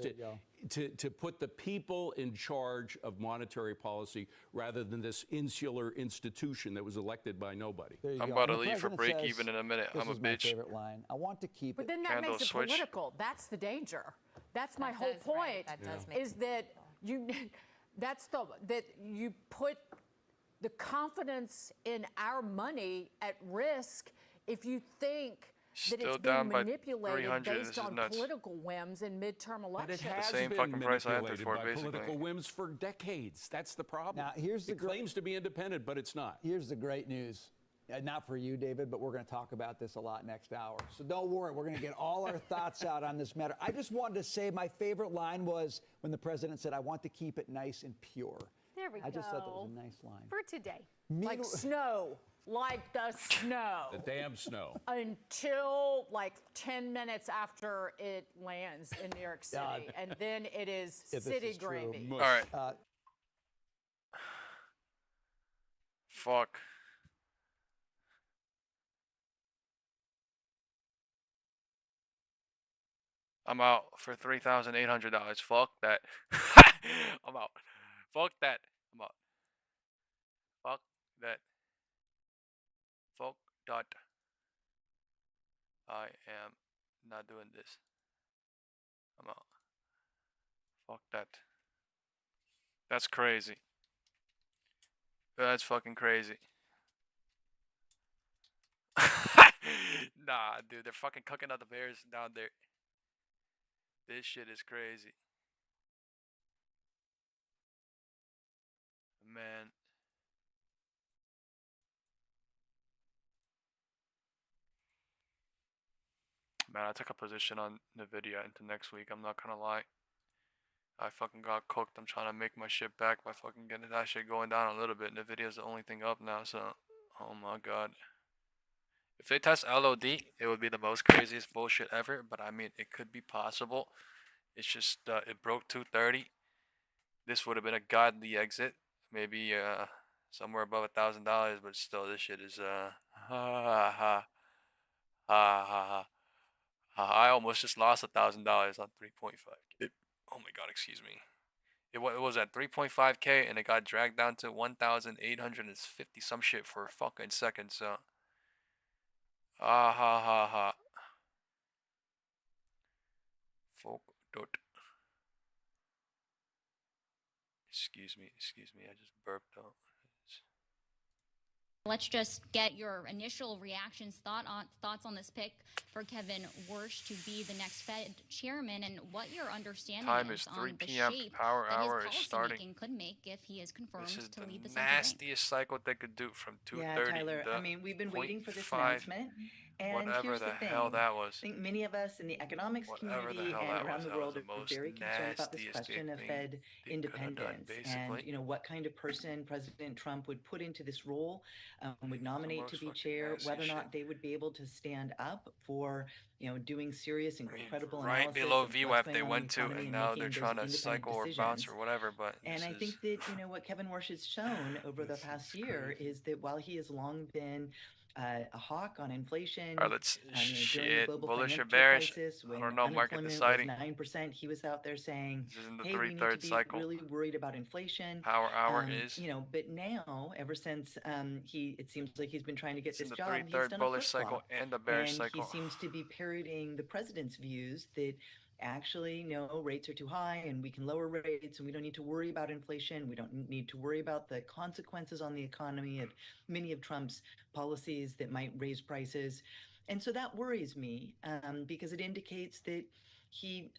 to put the people in charge of monetary policy rather than this insular institution that was elected by nobody. I'm about to leave for break even in a minute. I'm a bitch. My favorite line. I want to keep But then that makes it political. That's the danger. That's my whole point. That does make is that you that you put the confidence in our money at risk if you think that it's being manipulated based on political whims in midterm elections. But it has been manipulated by political whims for decades. That's the problem. Now, here's the it claims to be independent, but it's not. Here's the great news. Not for you, David, but we're going to talk about this a lot next hour. So don't worry. We're going to get all our thoughts out on this matter. I just wanted to say my favorite line was when the president said, "I want to keep it nice and pure." There we go. I just thought that was a nice line. For today. Like snow. Like the snow. The damn snow. Until like 10 minutes after it lands in New York City. And then it is city gravy. All right. Fuck. I'm out for $3,800. Fuck that. I'm out. Fuck that. I'm out. Fuck that. Fuck that. I am not doing this. I'm out. Fuck that. That's crazy. That's fucking crazy. Nah, dude, they're fucking cooking out the bears down there. This shit is crazy. Man. Man, I took a position on NVIDIA into next week. I'm not gonna lie. I fucking got cooked. I'm trying to make my shit back by fucking getting that shit going down a little bit. NVIDIA's the only thing up now, so. Oh my god. If they test LOD, it would be the most craziest bullshit ever, but I mean, it could be possible. It's just, it broke 230. This would have been a godly exit. Maybe, somewhere above $1,000, but still, this shit is, I almost just lost $1,000 on 3.5. Oh my god, excuse me. It was at 3.5K, and it got dragged down to 1,850 some shit for a fucking second, so. Fuck dot. Excuse me, I just burped out. Let's just get your initial reactions, thoughts on this pick for Kevin Warsh to be the next Fed chairman, and what your understanding is on the shape power that hour his is starting. policymaking could make if he is confirmed This is to lead the the central bank. nastiest cycle they could do from 2:30. Yeah, Tyler. I mean, we've been waiting for this announcement. And whatever here's the thing. hell that was. I think many of us in the economics community and around the world are very concerned about this question of Fed independence and, you know, what kind of person President Trump would put into this role, would nominate to be chair, whether or not they would be able to stand up for, you know, doing serious and credible analysis. Right below of what's VWAP going they on in went the to, economy and now making they're those trying to independent cycle or bounce decisions. or whatever. But And I think that, you know, what Kevin Warsh has shown over the past year is that while he has long been a hawk on inflation, all right, let's during the shit, global bullish or financial bearish. crisis, I when don't know, market unemployment deciding. was 9%, he was out there saying, This is in the "Hey, we need to 3/3 be cycle. really worried about inflation." Power hour is. You know, but now, ever since it seems like he's been trying to get It's in this the job, he's 3/3 done a bullish flip-flop. cycle and the bearish And cycle. he seems to be parroting the president's views that actually, no, rates are too high and we can lower rates and we don't need to worry about inflation. We don't need to worry about the consequences on the economy of many of Trump's policies that might raise prices. And so that worries me because it indicates that he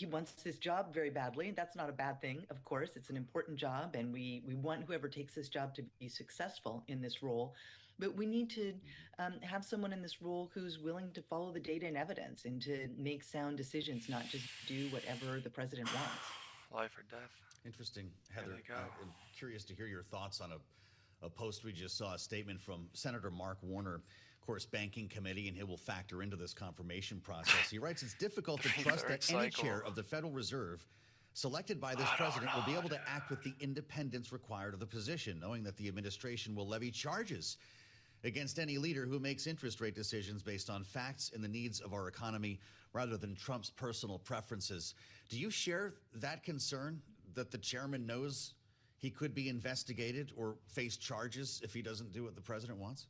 wants this job very badly. That's not a bad thing, of course. It's an important job, and we want whoever takes this job to be successful in this role. But we need to have someone in this role who's willing to follow the data and evidence and to make sound decisions, not just do whatever the president wants. Life or death. Interesting, Heather. I'm curious to hear your thoughts on a post we just saw, a statement from Senator Mark Warner, of course, Banking Committee, and he will factor into this confirmation process. He writes, "It's difficult to trust that any chair of the Federal Reserve selected by this president will be able to act with the independence required of the position, knowing that the administration will levy charges against any leader who makes interest rate decisions based on facts and the needs of our economy rather than Trump's personal preferences. Do you share that concern that the chairman knows he could be investigated or face charges if he doesn't do what the president wants?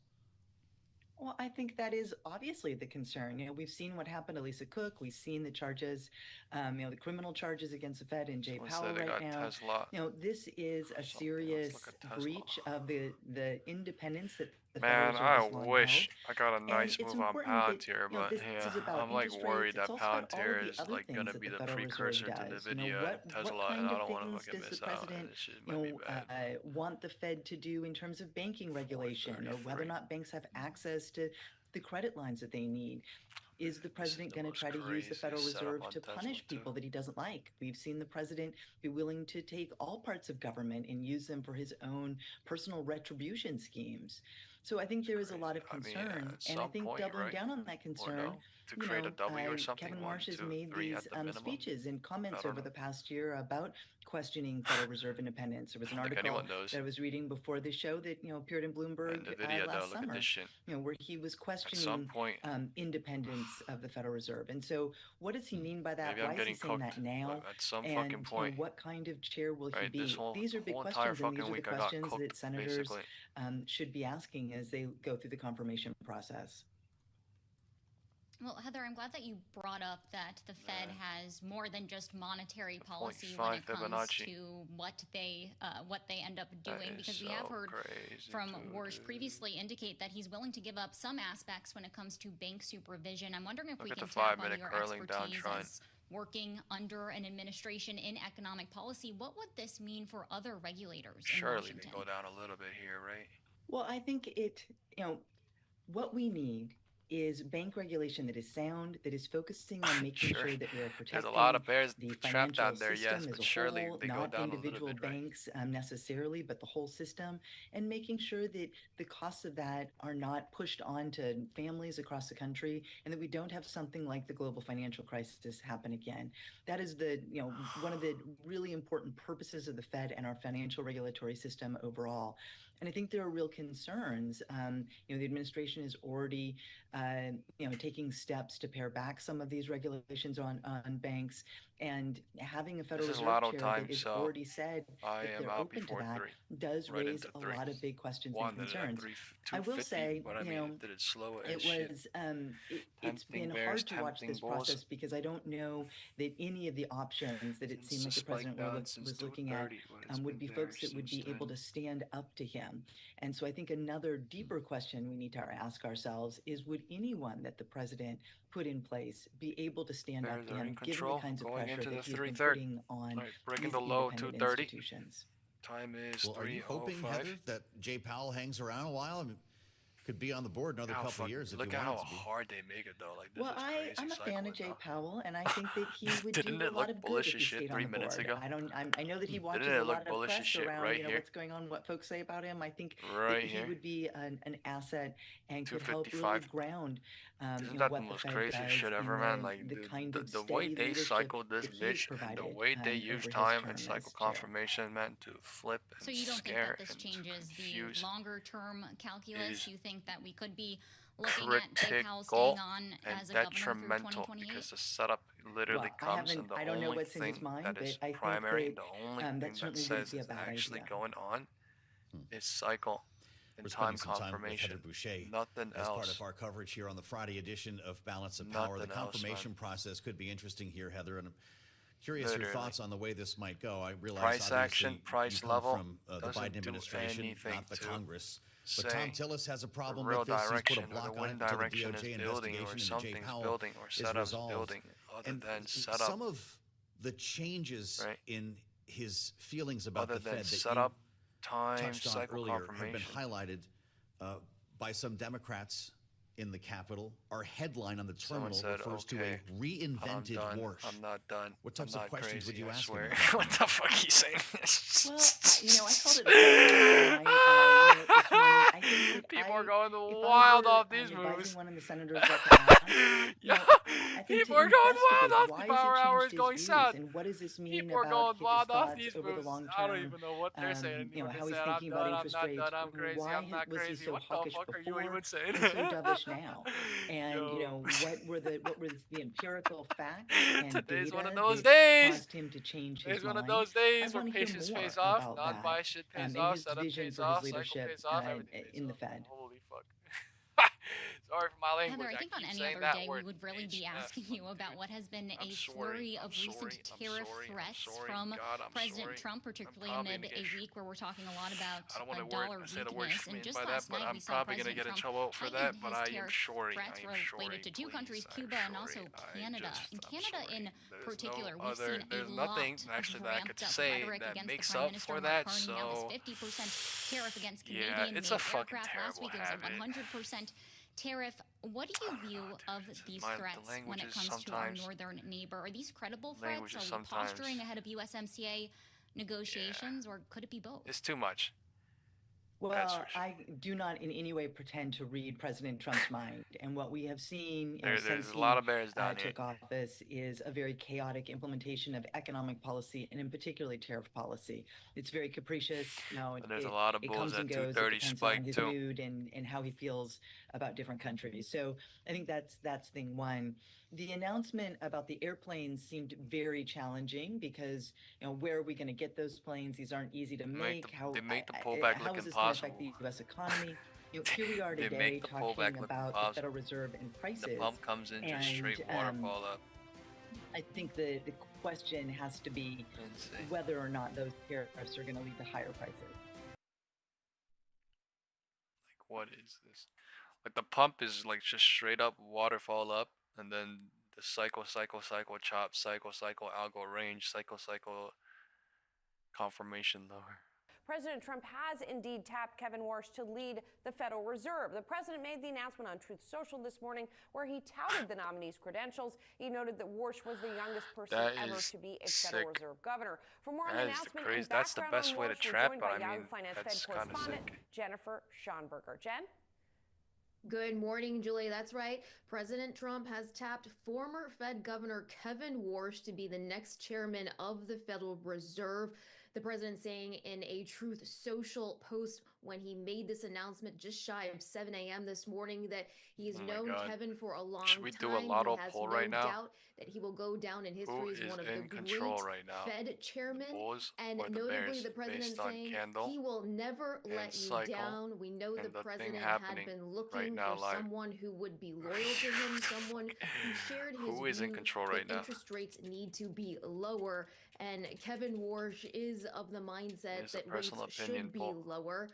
Well, I think that is obviously the concern. We've seen what happened to Lisa Cook. We've seen the charges, the criminal charges against the Fed and Jay Powell right now. Tesla. This is a serious breach of the independence that the Man, Federal I Reserve has long wish held. I got a nice And it's move on important that, Palantir, but this yeah, is about I'm like interest worried rates. that It's also about all Palantir of is the other like things gonna that be the the Federal Reserve precursor to does. Nvidia What and Tesla, kind and I of don't want to things fucking does miss the out. president, This shit might be bad. want the Fed to do in terms of banking regulation, or whether or not banks have access to the credit lines that they need? Is the president going to try to use the Federal Reserve to punish people that he doesn't like? We've seen the president be willing to take all parts of government and use them for his own personal retribution schemes. So I think there is a lot of concern, and I think doubling down on that concern, to create a W or something. Kevin 1, Marsh has 2, made 3 these at the minimum. speeches and comments I don't over know. the past year about questioning Federal Reserve independence. There was an I don't think article anyone knows. that I was reading before the show that appeared in Bloomberg And Nvidia, though, last look at summer. this shit. Where he was At some questioning point, independence of the Federal Reserve. And so, what does he mean by that? maybe Why I'm is he getting saying cooked. that now? But at some And fucking point, what kind of chair will he right? be? This whole These are big entire questions, and these fucking are the week I got questions cooked, that senators basically. should be asking as they go through the confirmation process. Well, Heather, I'm glad that you brought up that the Fed has more than just monetary policy 0.5 when it comes Fibonacci. to what they end up doing, because we have heard from Warsh previously indicate that he's willing to give up some aspects when it comes to bank supervision. I'm wondering if Look we at can the tap on 5-minute your curling expertise downtrend. as working under an administration in economic policy. What would this mean for other regulators in Surely Washington? they go down a little bit here, right? Well, I think what we need is bank regulation that is sound, that is focusing on making sure that we're protecting There's a lot of bears the trapped financial down there, system yes, as but a surely whole, they go not down a little individual bit, right? banks necessarily, but the whole system, and making sure that the costs of that are not pushed on to families across the country, and that we don't have something like the global financial crisis happen again. That is one of the really important purposes of the Fed and our financial regulatory system overall. And I think there are real concerns. The administration is already, taking steps to pare back some of these regulations on banks, and having a Federal This is Reserve lotto chair time, that has so already said I that am they're out open to before that 3. does Right raise into a 3. lot of big questions One, and did it concerns. at 3, I will 250, say, but I mean, did it slow as it shit? was it's Tempting been bears, hard to watch tempting this bulls. process, because I don't know that any of the options that it seemed like the Spike president down since was looking at 230, but it's would been be folks there that would since be able then. to stand up to him. And so I think another deeper question we need to ask ourselves is, would anyone that the president put in place be able to stand up Bears to are him, in given the control, kinds of going pressure into that the he's been 3/3. putting on Right, breaking these the low independent 230. institutions? Time is Well, are you hoping, 3:05. Heather, that Jay Powell hangs around a while? I mean, could be on the board another couple of years if Look you at want how it to be. hard they make it though. Like this Well, is crazy. I'm a fan of Jay Powell, and I think that he would Didn't do it a lot look of good bullish if as he shit stayed 3 on the minutes board. ago? I know that he watches Didn't it a look lot of bullish as press shit around, right here? what's going on, what folks say about him. I think Right that he here. would be an asset and could help really 255. ground Isn't that the what the most Fed crazy does shit ever, in man? Like the kind of the way steady they leadership cycled this that he has bitch and the provided way they use over his time term and as cycle chair. confirmation, man, to flip and So you don't think scare that this and changes the confuse longer-term calculus? is You think that we could be looking at Jay Powell critical staying on and as a governor through detrimental 2028? because the setup literally Well, comes and the I don't know only what's in his thing mind, that but is I think primary, that the only that thing that certainly wouldn't says be a is bad actually idea. going on is cycle and We're time spending some time with confirmation. Heather Boucher Nothing as part else. of our coverage here on the Friday edition of Balance of Power. Nothing The else, confirmation man. process could be interesting here, Heather, and I'm curious your Literally. thoughts on the way this might go. I realize Price action, obviously price you come level from the doesn't Biden do administration, anything not the to Congress. say But Tom Tillis has a problem the real with this. He's put direction a or the block on wind it until the direction is DOJ building investigation or into Jay something's Powell building or is setup's resolved. building other And than setup. some of the changes Right. in his feelings about Other the than Fed that setup, you time, touched on cycle earlier have been confirmation. highlighted by some Democrats in the Capitol. Our headline on the terminal Someone said, refers okay, to a reinvented I'm done. Warsh. I'm not done. What types I'm of not questions would crazy, you I ask him swear. about What the fuck you saying? Well, I called it a this morning. I think People are going if I wild were, off these advising moves. one of the senators what to ask, Yeah. I People are going wild off. Why The power hour is his going views, south. and what does this mean People are about going his wild off thoughts these over the moves. long term? I don't even know what they're saying. You know, how he's I'm thinking about done, interest I'm not rates. done, I'm crazy, Why I'm not was he crazy. so What the hawkish fuck are you before even saying? and so dovish now? And you know, what were the empirical facts and Today's data one of those that days. caused him to change Today's his one mind? of those days I where want to hear patience more pays off, about non-buy that shit pays and off, his setup vision pays for off, his cycle leadership pays off, everything pays in the off. Fed. Holy fuck. Sorry for my language. Heather, I think on any other day we would really be asking you about what has been a flurry of recent tariff threats from President Trump, particularly amid a week where we're talking a lot about dollar weakness. And just last night we saw President Trump tighten his tariff threats related to two countries, Cuba and also Canada. In Canada in particular, we've seen a lot of ramped up rhetoric against the Prime Minister Mark Carney. Now this 50% tariff against Canadian-made aircraft. Last week it was a 100% tariff. What do you view of these threats when it comes to our northern neighbor? Are these credible threats? Are we posturing ahead of USMCA negotiations, or could it be both? It's too much. Well, I do not in any way pretend to read President Trump's mind. And what we have seen since a lot of bears down he took office is a very chaotic implementation of economic policy, and in particular tariff policy. It's very capricious. You know, there's a lot of bulls at 230 spike his too. Mood and how he feels about different countries. So I think that's thing one. The announcement about the airplanes seemed very challenging because, you know, where are we going to get those planes? These aren't easy to make. They make the pullback how look is this impossible. Going to affect the U.S. economy? You know, here we are today talking about the Federal Reserve and prices. The pump comes in just straight waterfall up. I think the question has to be whether or not those tariffs are going to lead to higher prices. Like, what is this? Like, the pump is like just straight up waterfall up, and then the cycle, chop, cycle, algo range, cycle, confirmation lower. President Trump has indeed tapped Kevin Warsh to lead the Federal Reserve. The president made the announcement on Truth Social this morning where he touted the nominee's credentials. He noted that Warsh was the youngest person ever to be a Federal Reserve governor. For more on the announcement and that's the best way to trap, joined but by I mean, Yahoo Finance that's Fed kind of correspondent sick. Jennifer Schonberger. Jen? Good morning, Julie. That's right. President Trump has tapped former Fed Governor Kevin Warsh to be the next chairman of the Federal Reserve. The president saying in a Truth Social post when he made this announcement just shy of 7 a.m. this morning that he has known Kevin for a long time. Should we do a lotto poll right now? Doubt that he will go down in history as one of the great right now? Fed chairmen. And notably, the president saying he will never let you down. We know the president had been looking for someone who would be loyal to him, someone who shared his Who is in control right now? Interest rates need to be lower. And Kevin Warsh is of the mindset that rates should be lower.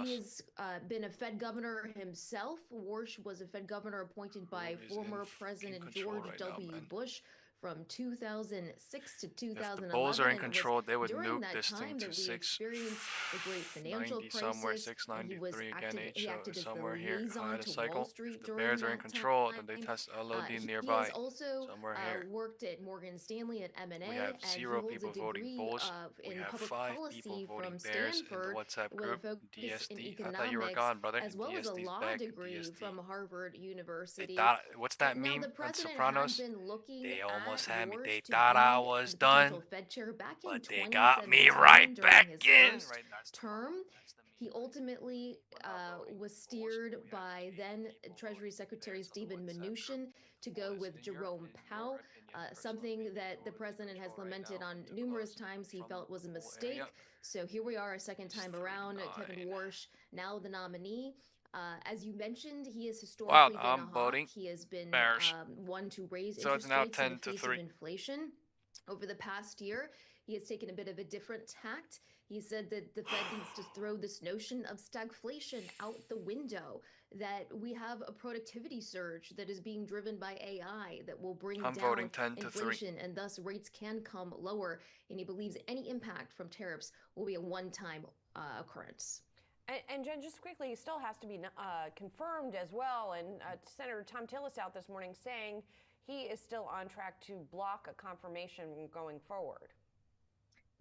He has been a Fed governor himself. Warsh was a Fed governor appointed by former President George W. Bush from 2006 to 2011. If the Bulls are in control, they would during nuke that this time thing to 690 the great financial crisis. somewhere, 693 again, he acted as somewhere the here. liaison to Cycle. Wall Street If the during Bears are in that control, time. then they test LOD He nearby. has also somewhere here. worked at Morgan Stanley and M&A. We have 0 people voting Bulls. We have 5 people voting Bears in the WhatsApp group. DSD. I thought you were gone, brother. As well as a DSD's law back. degree DSD. from Harvard University. What's that now, meme the on president Sopranos? had been looking They almost at had me. Warsh They to thought be I was the done, potential Fed chair back in but they got me 2017 right during back his in. first Right, term. He ultimately was steered by then Treasury Secretary Stephen Mnuchin to go with Jerome Powell, something that the president has lamented on numerous times he felt was a mistake. So here we are a second time around. Kevin Warsh, now the nominee. As you mentioned, he has historically been a hawk. He has been one to raise interest rates in the face of inflation. Over the past year, he has taken a bit of a different tact. He said that the Fed needs to throw this notion of stagflation out the window, that we have a productivity surge that is being driven by AI that will bring down inflation and thus rates can come lower. And he believes any impact from tariffs will be a one-time occurrence. And Jen, just quickly, it still has to be confirmed as well. And Senator Tom Tillis out this morning saying he is still on track to block a confirmation going forward.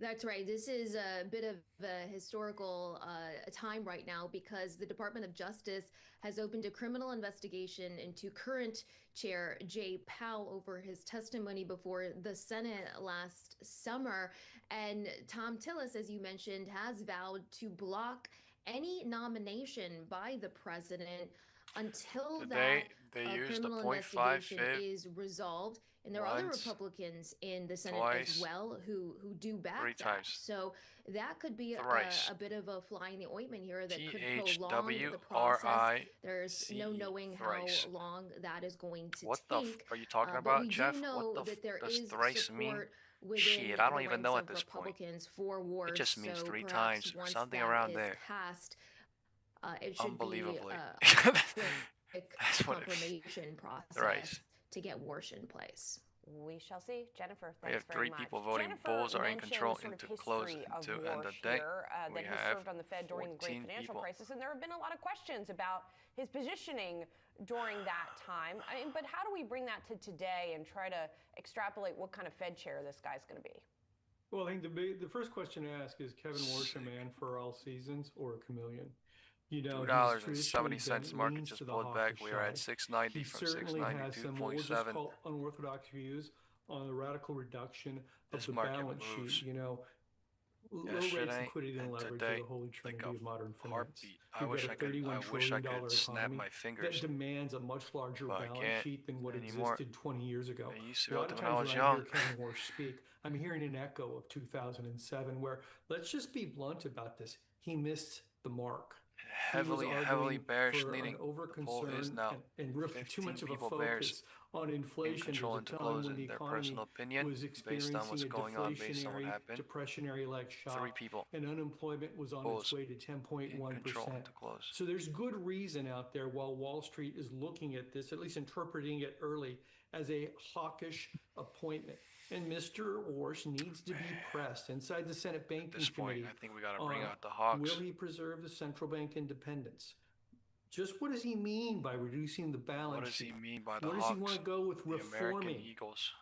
That's right. This is a bit of a historical time right now because the Department of Justice has opened a criminal investigation into current chair Jay Powell over his testimony before the Senate last summer. And Tom Tillis, as you mentioned, has vowed to block any nomination by the president until that criminal investigation is resolved. And there are other Republicans in the Senate as well who do back that. So that could be a bit of a fly in the ointment here that could prolong the process. There's no knowing how long that is going to What take. are you talking But about, we Jeff? do know What that there does is thrice mean? support within Shit, I don't the even know ranks at of this point. Republicans for Warsh. It just means so 3 perhaps times or once something that around is there. passed, it should Unbelievably. be a quick That's what confirmation process Thrice. to get Warsh in place. We shall see. Jennifer, thanks We have 3 very much. people voting. Jennifer Bulls are in mentioned control sort of into close history of into end of Warsh day. here, We that he have served on the Fed during the Great Financial Crisis, and there have been a lot of questions about his positioning during that time. But how do we bring that to today and try to extrapolate what kind of Fed chair this guy's going to be? Well, I think the first question to ask is Kevin Warsh a man for all seasons or a chameleon? You know, $2.70 market just pulled back. We are at 690 from 692.7. Call unorthodox views on the radical reduction of the balance sheet. You know, low rates, liquidity, and leverage are the holy trinity of modern finance. I wish I could snap my fingers. That demands a much larger balance sheet than what existed 20 years ago. I used to A be lot able of to when I times was when I young. hear Kevin Warsh speak, I'm hearing an echo of 2007, where let's just be blunt about this. He missed the mark. Heavily bearish leaning. The poll is now and really too much of a people focus bears on inflation. control into close in their personal opinion based on what's going on, based on what happened. Depressionary-like shock. 3 people. And unemployment was on its way to 10.1%. So there's good reason out there while Wall Street is looking at this, at least interpreting it early, as a hawkish appointment. And Mr. Warsh needs to be pressed inside the Senate Banking Committee. I think we got to bring out the hawks. Will he preserve the central bank independence? Just what does he mean by reducing the balance sheet? What does he mean by the hawks? Where does he want to go with reforming American Eagles?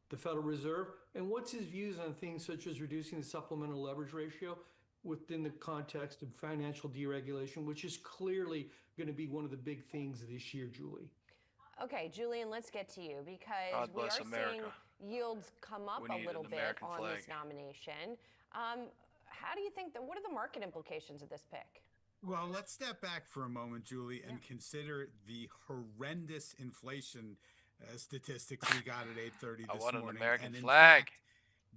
The Federal Reserve? And what's his views on things such as reducing the supplemental leverage ratio within the context of financial deregulation, which is clearly going to be one of the big things this year, Julie? Okay, Julian, let's get to you because we are seeing yields come up a little bit on this nomination. How do you think what are the market implications of this pick? Well, let's step back for a moment, Julie, and consider the horrendous inflation statistics we got at 8:30 this morning. An American flag. Fact,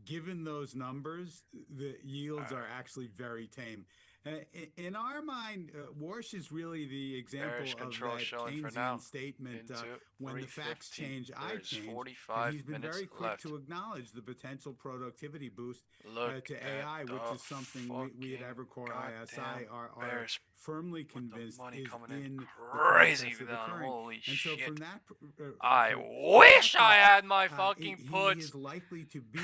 given those numbers, the yields are actually very tame. In our mind, Warsh is really the example of that Keynesian statement, when the facts change, I change. And he's been very quick to acknowledge the potential productivity boost to AI, which is something we at Evercore ISI are firmly convinced is in crazy the process of occurring. Holy and so shit. from that I wish I had my fucking puts. He is likely to be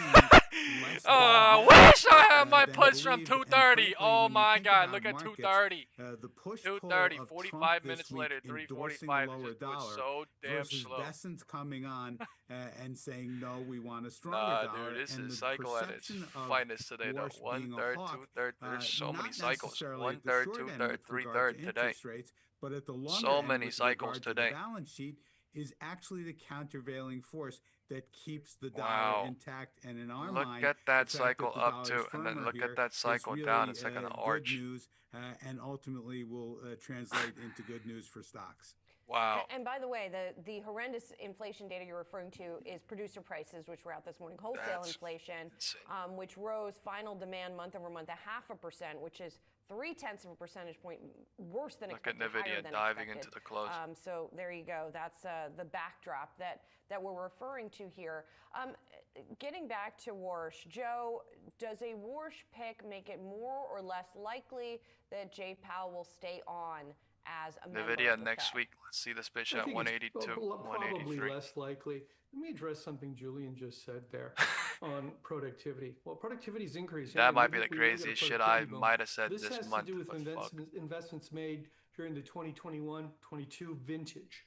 I wish I had my puts from 2:30. Oh my God, look at 2:30. The push 2:30, pull of 45 Trump minutes this later, week 3:45 lower was dollar so damn versus slow. Bessent's coming on and saying no, we want a stronger dollar. Dude, this and is the cycle at its perception of finest today. Though Warsh being a 1/3, hawk, 2/3. There's so many not cycles. necessarily at the 1/3, short end 2/3, with regard 3/3 to today. interest rates, but at the longer So end many with cycles regard to today. the balance sheet is actually the countervailing force that keeps the dollar intact. And in our mind, look at that the fact cycle that the up dollar's too, and then firmer look here at that is cycle really, down. It's like an arch. Good news, and ultimately will translate into good news for stocks. Wow. And by the way, the horrendous inflation data you're referring to is producer prices, which were out this morning. Wholesale inflation, which rose final demand month over month 0.5%, which is 0.3 percentage point worse than expected. Look at Nvidia diving into the close. So there you go. That's the backdrop that we're referring to here. Getting back to Warsh, Joe, does a Warsh pick make it more or less likely that Jay Powell will stay on as a member Nvidia of the next Fed? week? Let's see this bitch I at think 182, it's probably 183. less likely. Let me address something Julian just said there on productivity. Well, productivity is increasing. That might be the craziest shit I might have said this has month. to do with investments made during the 2021-22 vintage.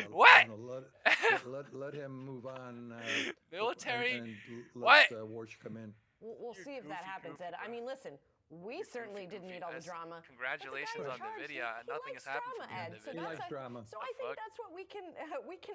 What? Let him move on. Military? And what? let Warsh come in. We'll see if that happens, Ed. I mean, listen, We certainly didn't need all the drama. Congratulations on NVIDIA. Nothing has happened for me on So NVIDIA. He likes drama. So I think that's what we can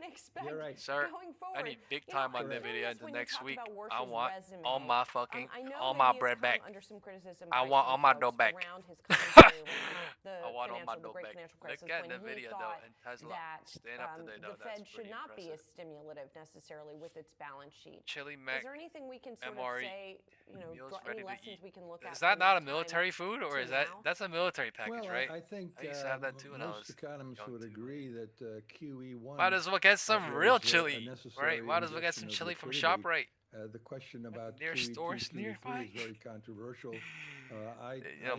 expect You're right. Sir, going forward. I need big time on I'm NVIDIA curious into when you next talk week. about I Warsh's want resume. all my fucking, I know all that my he has bread come back. under some criticism I by want some all my folks dough back. around his commentary around I want all my the dough great back. financial Look crisis at when he NVIDIA thought though and Tesla. that Staying up to date the though. Fed That's should pretty not be as impressive. stimulative necessarily with its balance sheet. Chili Is Mac, there anything we can sort MRE, of say, meals draw ready any to lessons eat. we can look at? Is that from not a time military food, or to is that now? that's a military package, Well, right? I think I used to have that too when I was most economists young would too. agree that QE1 Might as well get some real was a chili, necessary right? Might as well get some injection of chili from liquidity. ShopRite. The question about Near QE2, stores QE3 nearby. is very controversial.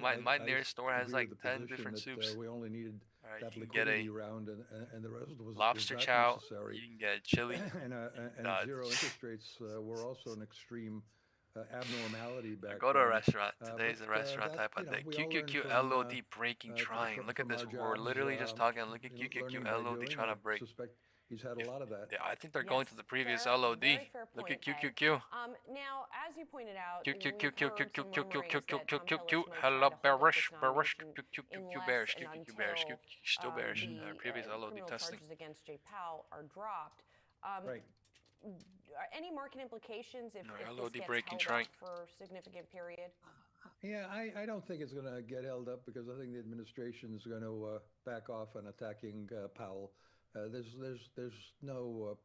My nearest store has agree like with the 10 position different that, soups. we only needed Right, that you can get liquidity a round, and the rest was lobster not chow. necessary. You can get chili. and zero interest rates were also an extreme abnormality back Go to a then. restaurant. Today's a restaurant that, type of day. we all learned QQQ from, LOD breaking trying. Look at from this. our We're jobs, literally just talking. Look at learning QQQ by LOD doing. trying to I break. suspect he's had a lot of that. Yeah, I think they're going to the previous fair, LOD. very fair Look at point, Ed. QQQ. Now, as you pointed out, QQQ. Hello, bearish, bearish, QQQ bearish, QQQ bearish, still bearish. Previous LOD testing. Charges against Jay Powell are dropped. Right. Any market implications if LOD this gets breaking held trying. up for a significant period? Yeah, I don't think it's going to get held up because I think the administration is going to back off on attacking Powell. There's no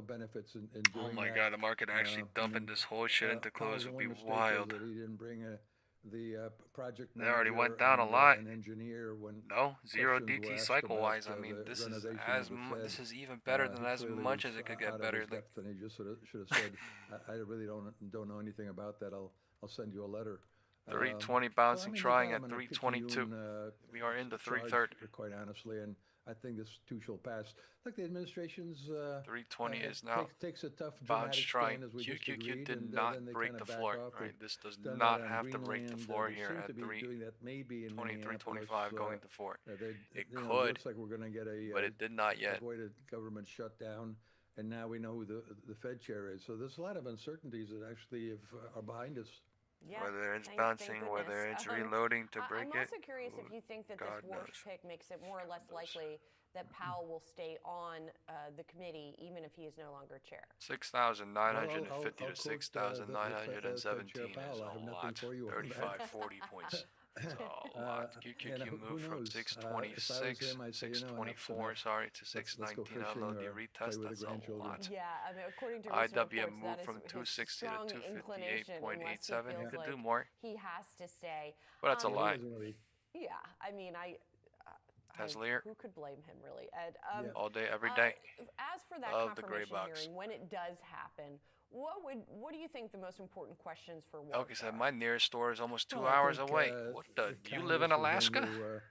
benefits in doing that. Oh my God, the market actually dumping this whole shit into close would be wild. That he didn't bring the project They already manager went down a and, lot. An engineer when No, zero questions were DT asked cycle about, wise. I mean, the this is renovation as of the Fed. this is even better than He as clearly much was as it could out get of better. his depth, and he just should have said, I really don't know anything about that. I'll send you a letter. 320 bouncing, trying at I'm gonna 322. picayune, We are into charge, 330. quite honestly, and I think this too shall pass. Look, the administration's 320 is now takes a tough bounce dramatic trying. stand, as we just QQQ agreed, did and not then they break kinda the back floor, off. right? They've This does done not that on have to break the Greenland. floor They here seem at to be doing that maybe in 325 going to 4. It It could, looks like we're going to get but it did not yet. avoided government shutdown, and now we know who the Fed chair is. So there's a lot of uncertainties that actually are behind us. Yeah, Whether it's thank bouncing, goodness. whether it's reloading to break I'm it. also curious if you think that God this Warsh knows. pick makes it more or less likely that Powell will stay on the committee even if he is no longer chair. 6,950 I'll to quote, 6,917 Chair is Powell. I have a nothing lot. for you on that. 35, 40 points. It's a lot. QQQ who moved from knows? If I was 626, him, I'd say, enough 624, enough. sorry, to Let's go 619 fishing LOD or retest. play with the That's a grandchildren. lot. Yeah, I mean, according to recent IWM reports, moved that from is 260 his to strong inclination unless he 258.87. feels Could like do more. he has to stay. But that's a lie. Yeah, I mean, Tesla. who could blame him, really, Ed? All day, every day. As for that Love the gray confirmation box. hearing, when it does happen, what do you think the most important questions for Warsh Like I said, my nearest store is almost 2 Well, I hours think, away. What the? Do you live in Congress is going Alaska? to,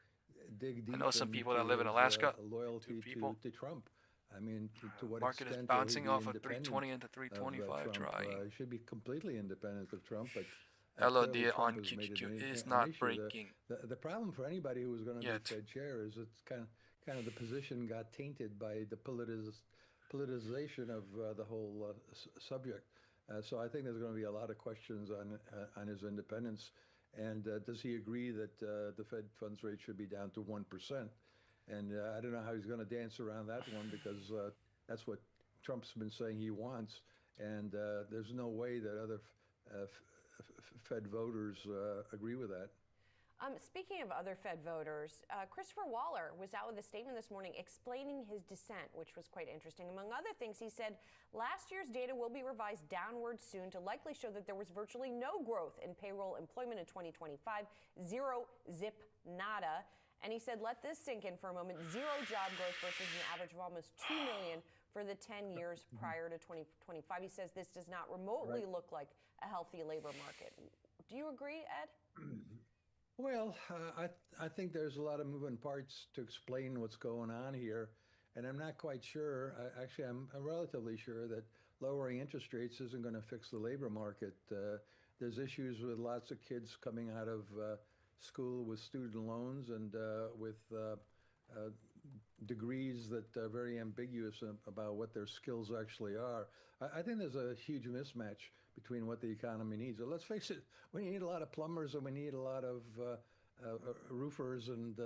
dig I know deep some people that into live in his, Alaska. Loyalty people. to Trump. I mean, to what Market is extent will he bouncing be off of independent 320 into of, 325 Trump? trying. He should be completely independent of Trump, but LOD clearly on Trump has made it QQQ an is issue. not breaking. The problem for anybody who was going to be Yet. Fed chair is it's kind of the position got tainted by the politicization of the whole subject. So I think there's going to be a lot of questions on his independence. And does he agree that the Fed funds rate should be down to 1%? And I don't know how he's going to dance around that one because that's what Trump's been saying he wants. And there's no way that other Fed voters agree with that. Speaking of other Fed voters, Christopher Waller was out with a statement this morning explaining his dissent, which was quite interesting. Among other things, he said last year's data will be revised downward soon to likely show that there was virtually no growth in payroll employment in 2025, zero, zip, nada. And he said, let this sink in for a moment, zero job growth versus an average of almost 2 million for the 10 years prior to 2025. He says this does not remotely look like a healthy labor market. Do you agree, Ed? Well, I think there's a lot of moving parts to explain what's going on here, and I'm not quite sure. I'm relatively sure that lowering interest rates isn't going to fix the labor market. There's issues with lots of kids coming out of school with student loans and with degrees that are very ambiguous about what their skills actually are. I think there's a huge mismatch between what the economy needs. So let's face it, we need a lot of plumbers and we need a lot of roofers and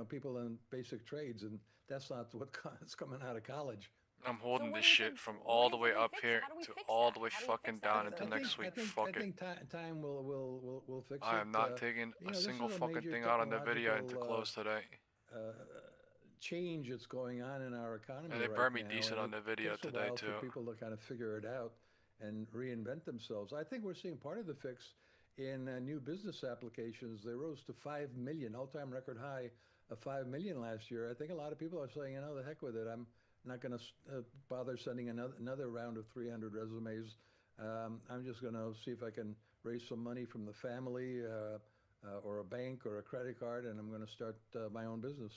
people in basic trades, and that's not what's coming out of college. I'm holding this shit from all the way up here to all the way fucking down into next week. Fuck it. I think time will fix it. I am not taking a single fucking thing out on NVIDIA into close today. Change that's going on in our economy And they right burned me now, decent on NVIDIA today too. For people to kind of figure it out and reinvent themselves. I think we're seeing part of the fix in new business applications. They rose to 5 million, all-time record high of 5 million last year. I think a lot of people are saying, the heck with it. I'm not going to bother sending another round of 300 resumes. I'm just going to see if I can raise some money from the family or a bank or a credit card, and I'm going to start my own business.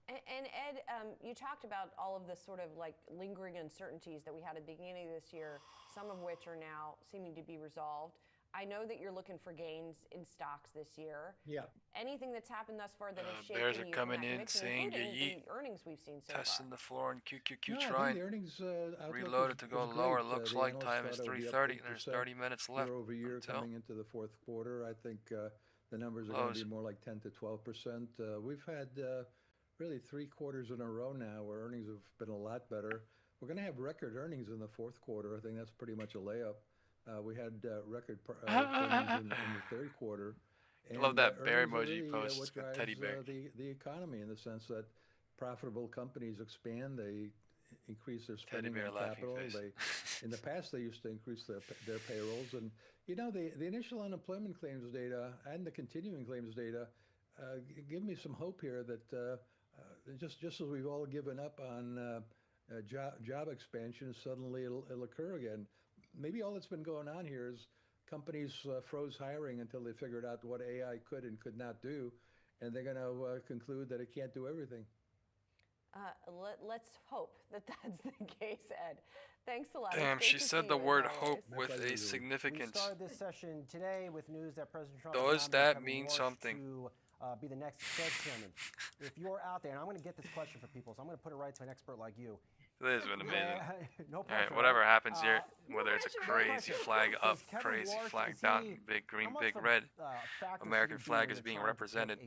And Ed, you talked about all of the sort of like lingering uncertainties that we had at the beginning of this year, some of which are now seeming to be resolved. I know that you're looking for gains in stocks this year. Yeah. Anything that's happened thus far that has shaken Bears are you coming in, saying the earnings we've seen so testing far. the floor and QQQ No, trying. the earnings Reloaded to go lower. Looks like time is 3:30. There's 30 minutes left. Year over year coming into the fourth quarter. I think the numbers are going to be more like 10 to 12%. We've had really 3 quarters in a row now where earnings have been a lot better. We're going to have record earnings in the fourth quarter. I think that's pretty much a layup. We had record earnings in the third quarter. I love that bear emoji post. What drives teddy bear. The economy in the sense that profitable companies expand, they increase their spending on capital. In the past, they used to increase their payrolls. And, the initial unemployment claims data and the continuing claims data give me some hope here that just as we've all given up on job expansion, suddenly it'll occur again. Maybe all that's been going on here is companies froze hiring until they figured out what AI could and could not do, and they're going to conclude that it can't do everything. Let's hope that that's the case, Ed. Thanks a lot. Damn, she said the word hope with a significance. We started this session today with news that President Trump does that mean something? To be the next Fed chairman. If you're out there, and I'm going to get this question for people, so I'm going to put it right to an expert like you. This has been amazing. No pressure, all right, whatever happens here, whether it's a crazy flag up, crazy flag down, big green, big red, American flag is being represented.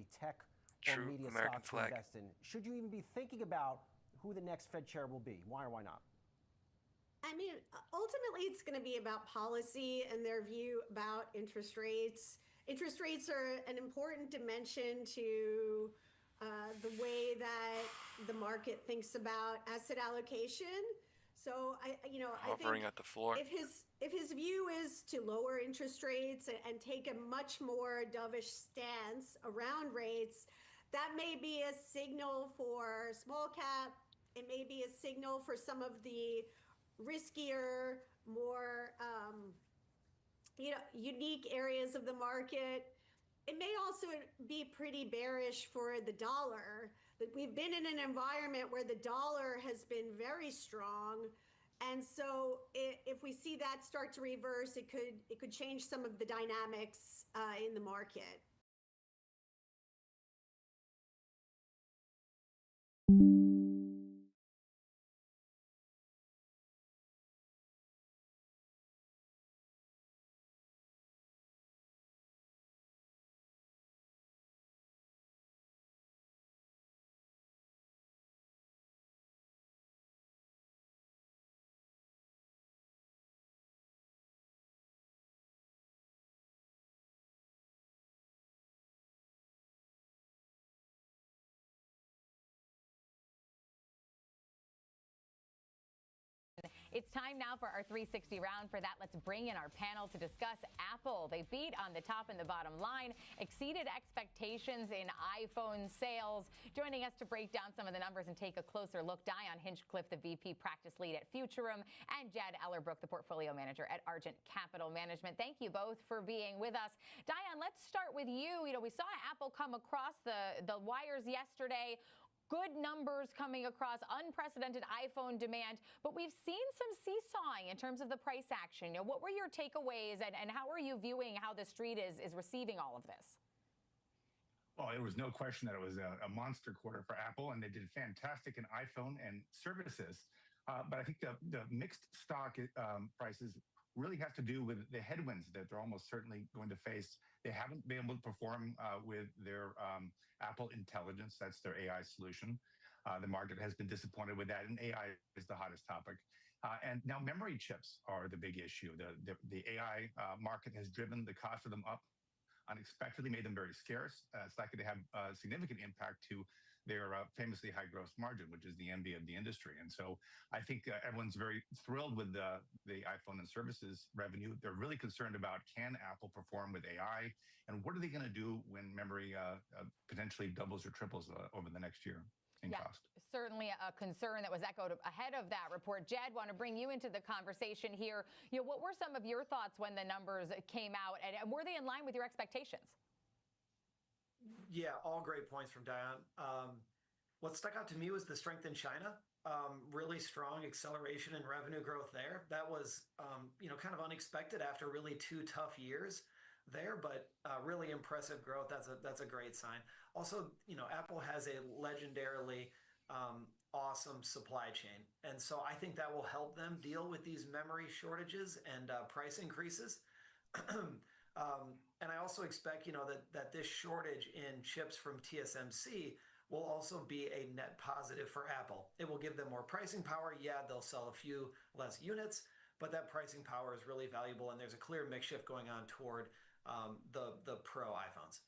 True American flag. Should you even be thinking about who the next Fed chair will be? Why or why not? I mean, ultimately, it's going to be about policy and their view about interest rates. Interest rates are an important dimension to the way that the market thinks about asset allocation. So I think at the floor. If his view is to lower interest rates and take a much more dovish stance around rates, that may be a signal for small cap. It may be a signal for some of the riskier, more unique areas of the market. It may also be pretty bearish for the dollar. We've been in an environment where the dollar has been very strong. And so if we see that start to reverse, it could change some of the dynamics in the market. It's time now for our 360 round. For that, let's bring in our panel to discuss Apple. They beat on the top and the bottom line, exceeded expectations in iPhone sales. Joining us to break down some of the numbers and take a closer look, Diane Hinchcliffe, the VP practice lead at Futurum, and Jed Ellerbrook, the portfolio manager at Argent Capital Management. Thank you both for being with us. Diane, let's start with you. We saw Apple come across the wires yesterday. Good numbers coming across, unprecedented iPhone demand, but we've seen some seesawing in terms of the price action. What were your takeaways, and how are you viewing how the street is receiving all of this? Well, there was no question that it was a monster quarter for Apple, and they did fantastic in iPhone and services. But I think the mixed stock prices really has to do with the headwinds that they're almost certainly going to face. They haven't been able to perform with their Apple Intelligence. That's their AI solution. The market has been disappointed with that, and AI is the hottest topic. And now memory chips are the big issue. The AI market has driven the cost of them up unexpectedly, made them very scarce. It's likely to have a significant impact to their famously high gross margin, which is the envy of the industry. And so I think everyone's very thrilled with the iPhone and services revenue. They're really concerned about, can Apple perform with AI? And what are they going to do when memory potentially doubles or triples over the next year? Cost. Certainly a concern that was echoed ahead of that report. Jed, want to bring you into the conversation here. What were some of your thoughts when the numbers came out, and were they in line with your expectations? Yeah, all great points from Diane. What stuck out to me was the strength in China. Really strong acceleration in revenue growth there. That was, kind of unexpected after really 2 tough years there, but really impressive growth. That's a great sign. Also, Apple has a legendarily awesome supply chain, and so I think that will help them deal with these memory shortages and price increases. And I also expect, that this shortage in chips from TSMC will also be a net positive for Apple. It will give them more pricing power. Yeah, they'll sell a few less units, but that pricing power is really valuable, and there's a clear mix shift going on toward the Pro iPhones.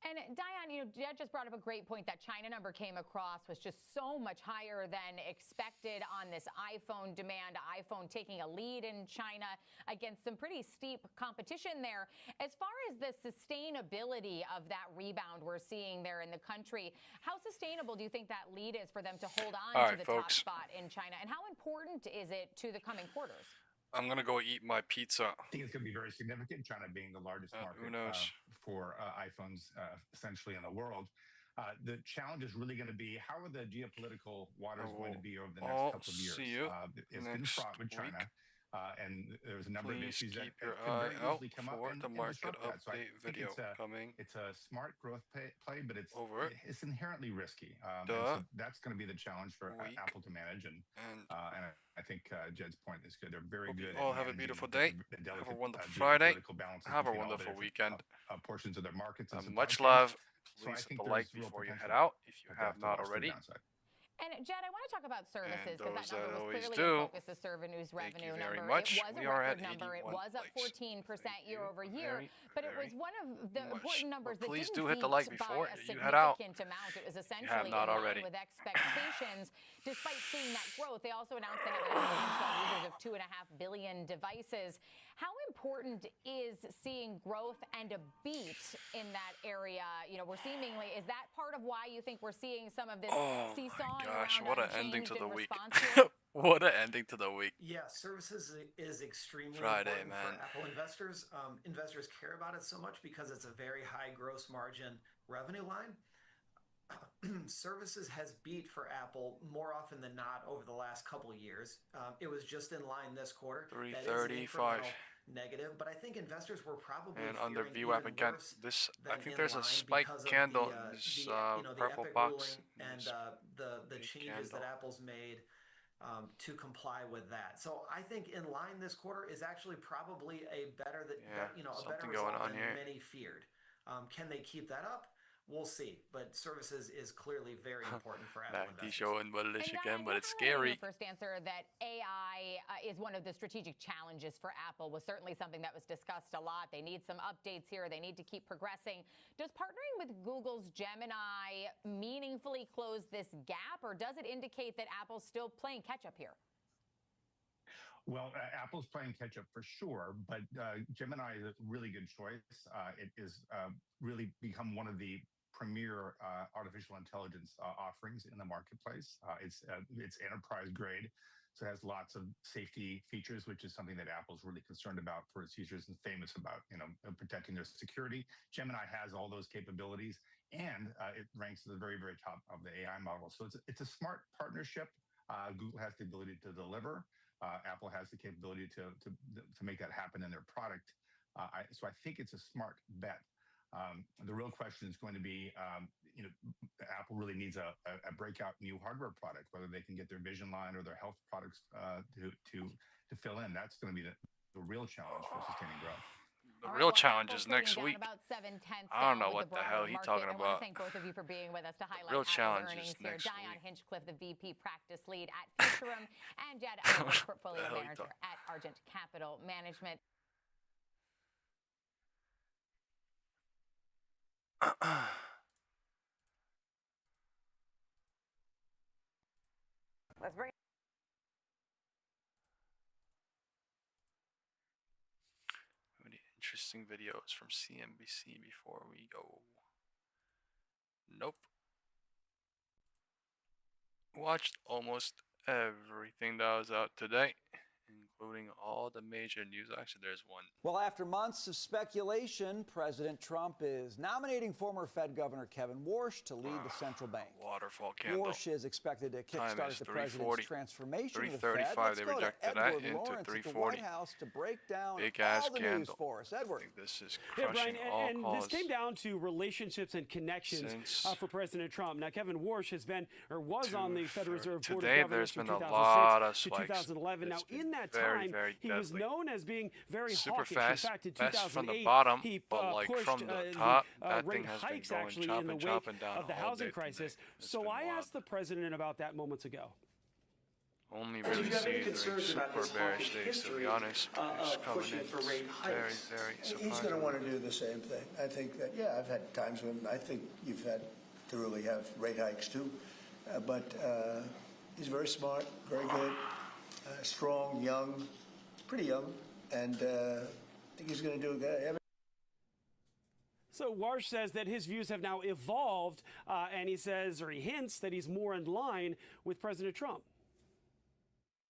And Diane, Jed just brought up a great point. That China number came across was just so much higher than expected on this iPhone demand. iPhone taking a lead in China against some pretty steep competition there. As far as the sustainability of that rebound we're seeing there in the country, how sustainable do you think that lead is for them to hold on to the top spot in China? And how important is it to the coming quarters? I'm going to go eat my pizza. I think it's going to be very significant, China being the largest market for iPhones essentially in the world. The challenge is really going to be, how are the geopolitical waters going to be over the next couple of years? See you it's been fraught with China. And there's a number of issues that keep your could eye very out easily come up for and the market disrupt that. So update video coming. It's a smart growth play, but it's inherently risky. And so that's going to be the challenge for Apple to manage. And I think Jed's point is good. They're very good. All have a beautiful day. Have a wonderful Friday. Have a wonderful weekend. Portions of their markets. Much love. Please hit the like before you head out if you have not already. And Jed, I want to talk about services, because that number was clearly do. the focus of service revenue very number. much. It was a record number. It was up 14% year over year, but it was one of the important numbers that didn't do hit the like beat before by a you head out. significant amount. It was essentially in line with expectations. Despite seeing that growth, they also announced they have an installed users of 2.5 billion devices. How important is seeing growth and a beat in that area? We're seemingly, is that part of why you think we're seeing some of this seesawing around what an ending to the week. Here? What an ending to the week. Yeah, services is extremely Friday, important for Apple investors. Investors care about it so much because it's a very high gross margin revenue line. Services has beat for Apple more often than not over the last couple of years. It was just in line this quarter. 335 negative, but I think investors were probably and under view app again. I think there's a spike candle in this purple box and the changes that Apple's made to comply with that. So I think in line this quarter is actually probably a better a better result than many feared. Can they keep that up? We'll see, but services is clearly very important for Apple investors. Showing bullish again, but it's scary. The first answer that AI is one of the strategic challenges for Apple was certainly something that was discussed a lot. They need some updates here. They need to keep progressing. Does partnering with Google's Gemini meaningfully close this gap, or does it indicate that Apple's still playing catch up here? Well, Apple's playing catch up for sure, but Gemini is a really good choice. It is really become one of the premier artificial intelligence offerings in the marketplace. It's enterprise grade, so it has lots of safety features, which is something that Apple's really concerned about for its users and famous about, protecting their security. Gemini has all those capabilities, and it ranks at the very, very top of the AI model. So it's a smart partnership. Google has the ability to deliver. Apple has the capability to make that happen in their product. So I think it's a smart bet. The real question is going to be, Apple really needs a breakout new hardware product, whether they can get their Vision line or their health products to fill in. That's going to be the real challenge for sustaining growth. The real challenge is next week. I don't know what the hell he's talking I want about. to thank both of you for being with us to highlight real Apple's challenge earnings is here. next Dion week. Hinchcliffe, the VP practice lead at Futurum, and Jed Elwood, portfolio manager at Argent Capital Management. Let's bring Any interesting videos from CNBC before we go? Nope. Watched almost everything that was out today, including all the major news. Actually, there's one. Well, after months of speculation, President Trump is nominating former Fed Governor Kevin Warsh to lead the central bank. Waterfall candle. Warsh is expected to Time kickstart is the president's transformation of the Fed. 335. Let's They go to rejected that Edward into Lawrence at the 340. White House to break down Big ass all the news candle. for us. Edward. I think this is Yeah, crushing Brian, all and cause. this came down to relationships and connections for President Trump. Now, Kevin Warsh has been or was on the Federal Reserve Board of Today, Governors there's from been a 2006 lot of to spikes. 2011. Now, It's been in that very, time, very he was deadly. known as being very Super hawkish. fast, In fact, in best from the 2008, bottom, he but like pushed from the top, that rate thing has hikes been going actually chop in the and wake chop and down of the all housing day crisis. today. It's So been I wild. asked the president about that moments ago. Only Do really you have any see during concerns about super this bearish hawkish days, to be history honest. It's coming pushing in for rate very, hikes? very He's surprising. going to want to do the same thing. I think that, yeah, I've had times when I think you've had to really have rate hikes too. But he's very smart, very good, strong, young, pretty young, and I think he's going to do good. So Warsh says that his views have now evolved, and he says, or he hints, that he's more in line with President Trump.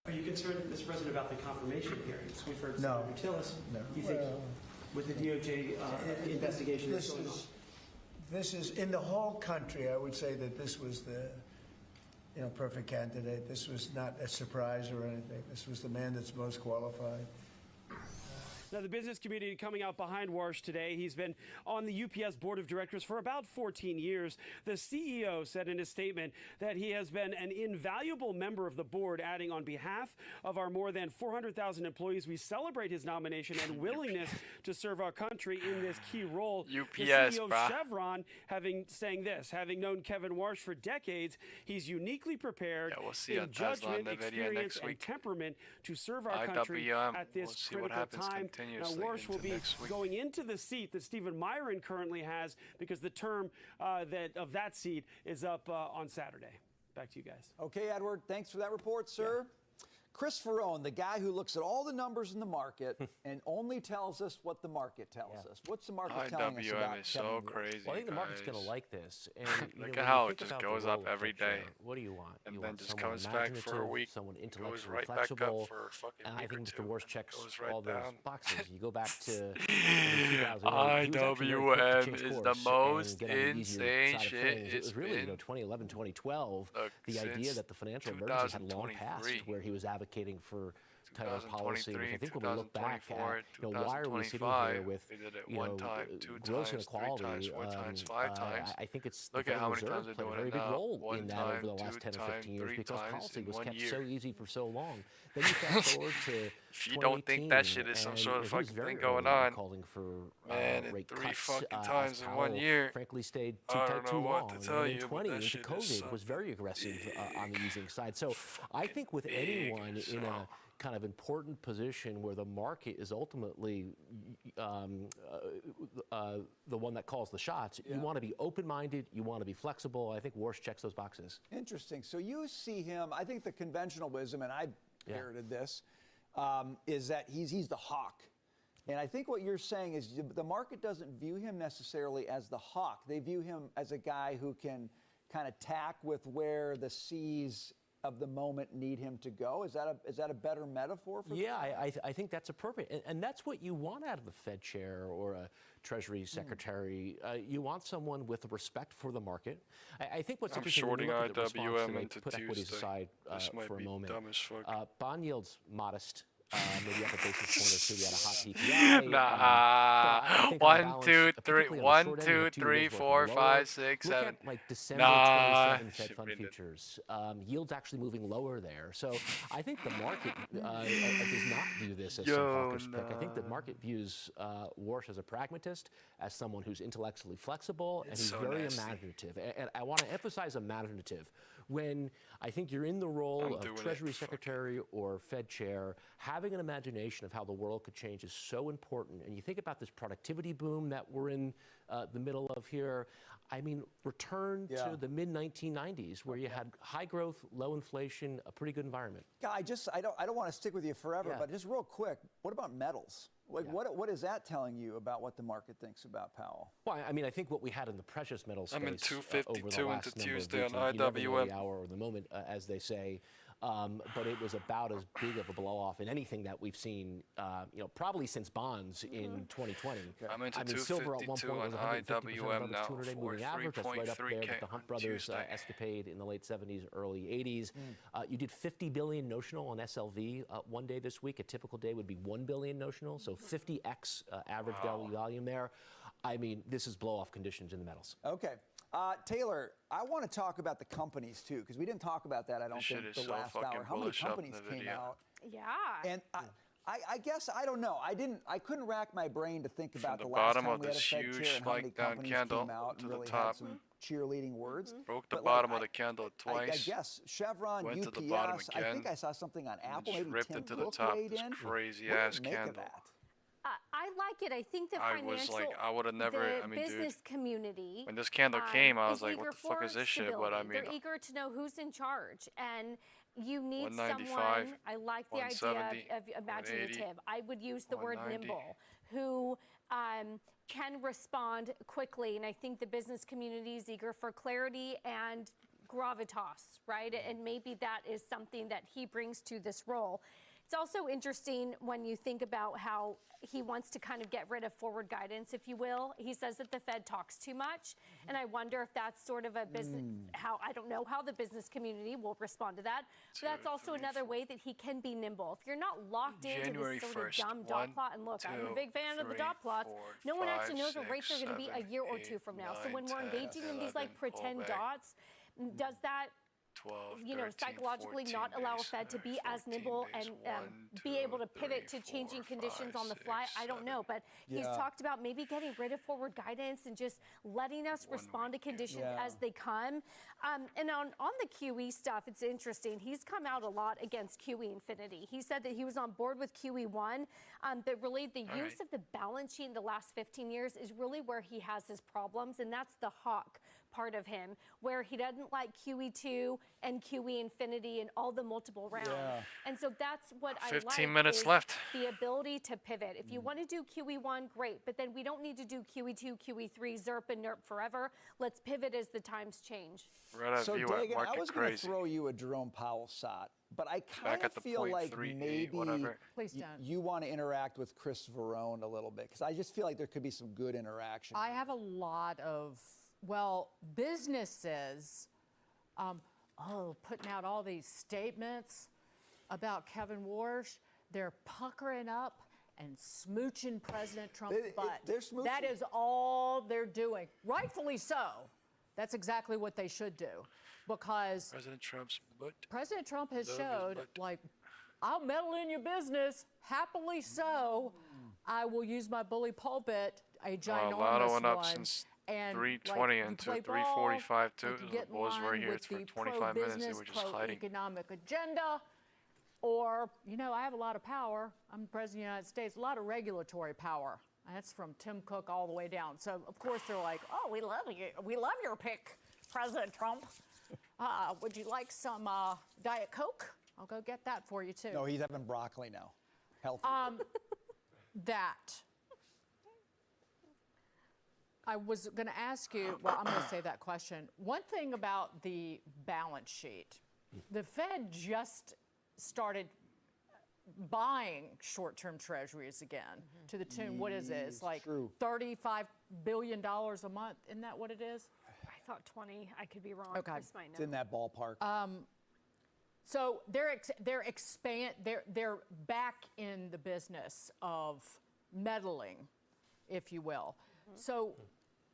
Are you concerned, Mr. President, about the confirmation hearings? We've heard No. Senator Tillis. No. You think with the DOJ investigation that's going on? This is, in the whole country, I would say that this was the perfect candidate. This was not a surprise or anything. This was the man that's most qualified. Now, the business community coming out behind Warsh today. He's been on the UPS board of directors for about 14 years. The CEO said in his statement that he has been an invaluable member of the board, adding, on behalf of our more than 400,000 employees, we celebrate his nomination and willingness to serve our country in this key role. UPS, the CEO brah. of Chevron saying this, having known Kevin Warsh for decades, he's uniquely prepared We'll see in a Tesla judgment, NVIDIA experience, next and week. temperament to serve our country IWM, at this we'll see what critical happens time. Now, continuously Warsh will into be next week. going into the seat that Stephen Myron currently has because the term that seat is up on Saturday. Back to you guys. Okay, Edward, thanks for that report, sir. Chris Ferrone, the guy who looks at all the numbers in the market and only tells us what the market tells us. What's the market telling us about IWM is so crazy. Well, I think the market's guys. going to like this. And, Look know, at when how you it think just about the goes role up of every Fed chair, day. What do you want? And You then want just someone comes back for a imaginative, week, someone goes intellectually right back up flexible. for a fucking And I week think or Mr. two, Warsh and checks goes right all those down. boxes. You go back to 2008, IWM is the most insane shit It it's was really, been. 2011, 2012, the idea since that the financial emergency had long passed, 2023. where he was advocating for tighter policy. Which I think when we look back 2024, at, why are we sitting here with, they did it one time, two gross times, three inequality? times, four times, five times. I think it's Look the at how Federal many Reserve times they're played a doing very it big now. role One in that time, over the last two 10 or times, 15 years three because times policy in was 1 kept year. so easy for so long. Then you fast forward to If you don't think that shit is some sort of fucking thing going on, calling for man, rate three cuts, fucking times in 1 Powell, year. frankly, stayed I don't too know what long. to tell And you, in but 20 that into shit is COVID was very aggressive on the easing side. So I think with anyone in a kind of important position where the market is ultimately the one that calls the shots, you want to be open-minded, you want to be flexible. I think Warsh checks those boxes. Interesting. So you see him, I think the conventional wisdom, and I inherited this, is that he's the hawk. And I think what you're saying is the market doesn't view him necessarily as the hawk. They view him as a guy who can kind of tack with where the seas of the moment need him to go. Is that a better metaphor for I think that's appropriate. And that's what you want out of the Fed chair or a Treasury secretary. You want someone with a respect for the market. I think what's interesting when you look at the response IWM today, into put equities Tuesday. aside This might for a be moment. dumb as fuck. Bond yields modest. maybe up a basis point or two. We had a hot PPI. Nah. 1, 2, 3, 1, 2, 3, 4, 5, 6, 7. Look at like December 27 Fed Fund futures. Yields actually moving lower there. So I think the market does not view this as some hawkish pick. I think the market views Warsh as a pragmatist, as someone who's intellectually flexible, and who's very imaginative. And I want to emphasize imaginative. When I think you're in the role of Treasury Secretary or Fed Chair, having an imagination of how the world could change is so important. And you think about this productivity boom that we're in the middle of here. I mean, return to the mid-1990s where you had high growth, low inflation, a pretty good environment. Yeah, I don't want to stick with you forever, but just real quick, what about metals? Like, what is that telling you about what the market thinks about Powell? Well, I mean, I think what we had in the precious metals space I'm in 252 over the into last number Tuesday of on weeks, you never know IWM. the hour or the moment, as they say. But it was about as big of a blow-off in anything that we've seen, probably since bonds in 2020. I'm into silver at one point was 150% IWM above now the 200-day moving average. That's right up there with the Hunt Brothers escapade in the late 70s, early 80s. You did 50 billion notional on SLV one day this week. A typical day would be 1 billion notional, so 50x average daily volume there. I mean, this is blow-off conditions in the metals. Okay. Taylor, I want to talk about the companies too, because we didn't talk about that, I don't think, the last hour. How many companies came out? Yeah. And I guess, I don't know. I couldn't rack my brain to think about the last time we had a Fed chair and how many companies came out and really had some cheerleading words. Broke the bottom of the candle twice. I guess Chevron, went UPS, to the bottom again. I think I saw something on Apple, maybe ripped Tim into the Cook top. weighed This in. crazy What ass do you make candle. of that? I like it. I think the I financial, was like, I would have never. the I mean, business dude, community. when this candle came, I was is like, eager what the fuck for is this shit? But I mean, they're eager to know who's in charge, and you need 195, someone. I like the idea 170, of imaginative. I would use the word 190. nimble, who can respond quickly, and I think the business community is eager for clarity and gravitas, right? And maybe that is something that he brings to this role. It's also interesting when you think about how he wants to kind of get rid of forward guidance, if you will. He says that the Fed talks too much, and I wonder if that's sort of a business, I don't know how the business community will respond to that. But that's also another way that he can be nimble. If you're not locked into January this sort 1st, of dumb dot plot, and look, I'm a big fan of the dot plots. No one actually knows what rates are going to be a year or two from now. So when we're engaging in these like pretend dots, does that 12, you know, 13, psychologically 14 not allow a days, Fed to be as nimble and be able to pivot to changing conditions on the fly? I don't know, but he's talked about maybe getting rid of forward guidance and just letting us respond to conditions as they come. And on the QE stuff, it's interesting. He's come out a lot against QE Infinity. He said that he was on board with QE1, but really the use of the balance sheet in the last 15 years is really where he has his problems, and that's the hawk part of him, where he doesn't like QE2 and QE Infinity and all the multiple rounds. And so that's what I like. 15 minutes is left. The ability to pivot. If you want to do QE1, great, but then we don't need to do QE2, QE3, ZERP, and NERP forever. Let's pivot as the times change. So, Dagan, I was going to throw you a Jerome Powell shot, but I kind of feel like maybe you want to interact with Chris Verone a little bit, because I just feel like there could be some good interaction. I have a lot of, businesses, putting out all these statements about Kevin Warsh. They're puckering up and smooching President Trump's butt. They're smooching. That is all they're doing. Rightfully so. That's exactly what they should do, because President Trump has showed, like, I'll meddle in your business, happily so. I will use my bully pulpit, a ginormous Lotto went up one. since And 320 like, into play 345 too. you get The Bulls were line here with for the 25 minutes. They pro-business, were just hiding. pro-economic agenda, or, I have a lot of power. I'm the President of the United States, a lot of regulatory power. And that's from Tim Cook all the way down. So, of course, they're like, oh, we love you. We love your pick, President Trump. Would you like some Diet Coke? I'll go get that for you, too. No, he's having broccoli now. Healthy. That. I was going to ask you, I'm going to say that question. One thing about the balance sheet, the Fed just started buying short-term treasuries again to the tune, what is it? It's like $35 billion a month. Isn't that what it is? I thought 20. I could be wrong. Okay. It's in that ballpark. So they're back in the business of meddling, if you will. So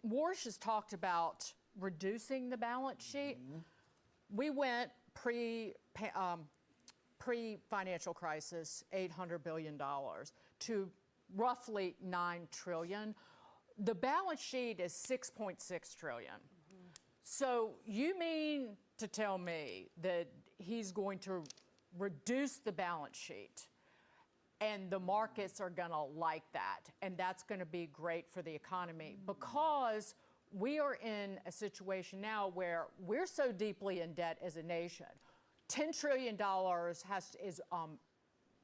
Warsh has talked about reducing the balance sheet. We went pre-financial crisis, $800 billion to roughly $9 trillion. The balance sheet is $6.6 trillion. So you mean to tell me that he's going to reduce the balance sheet and the markets are going to like that, and that's going to be great for the economy? Because we are in a situation now where we're so deeply in debt as a nation. $10 trillion is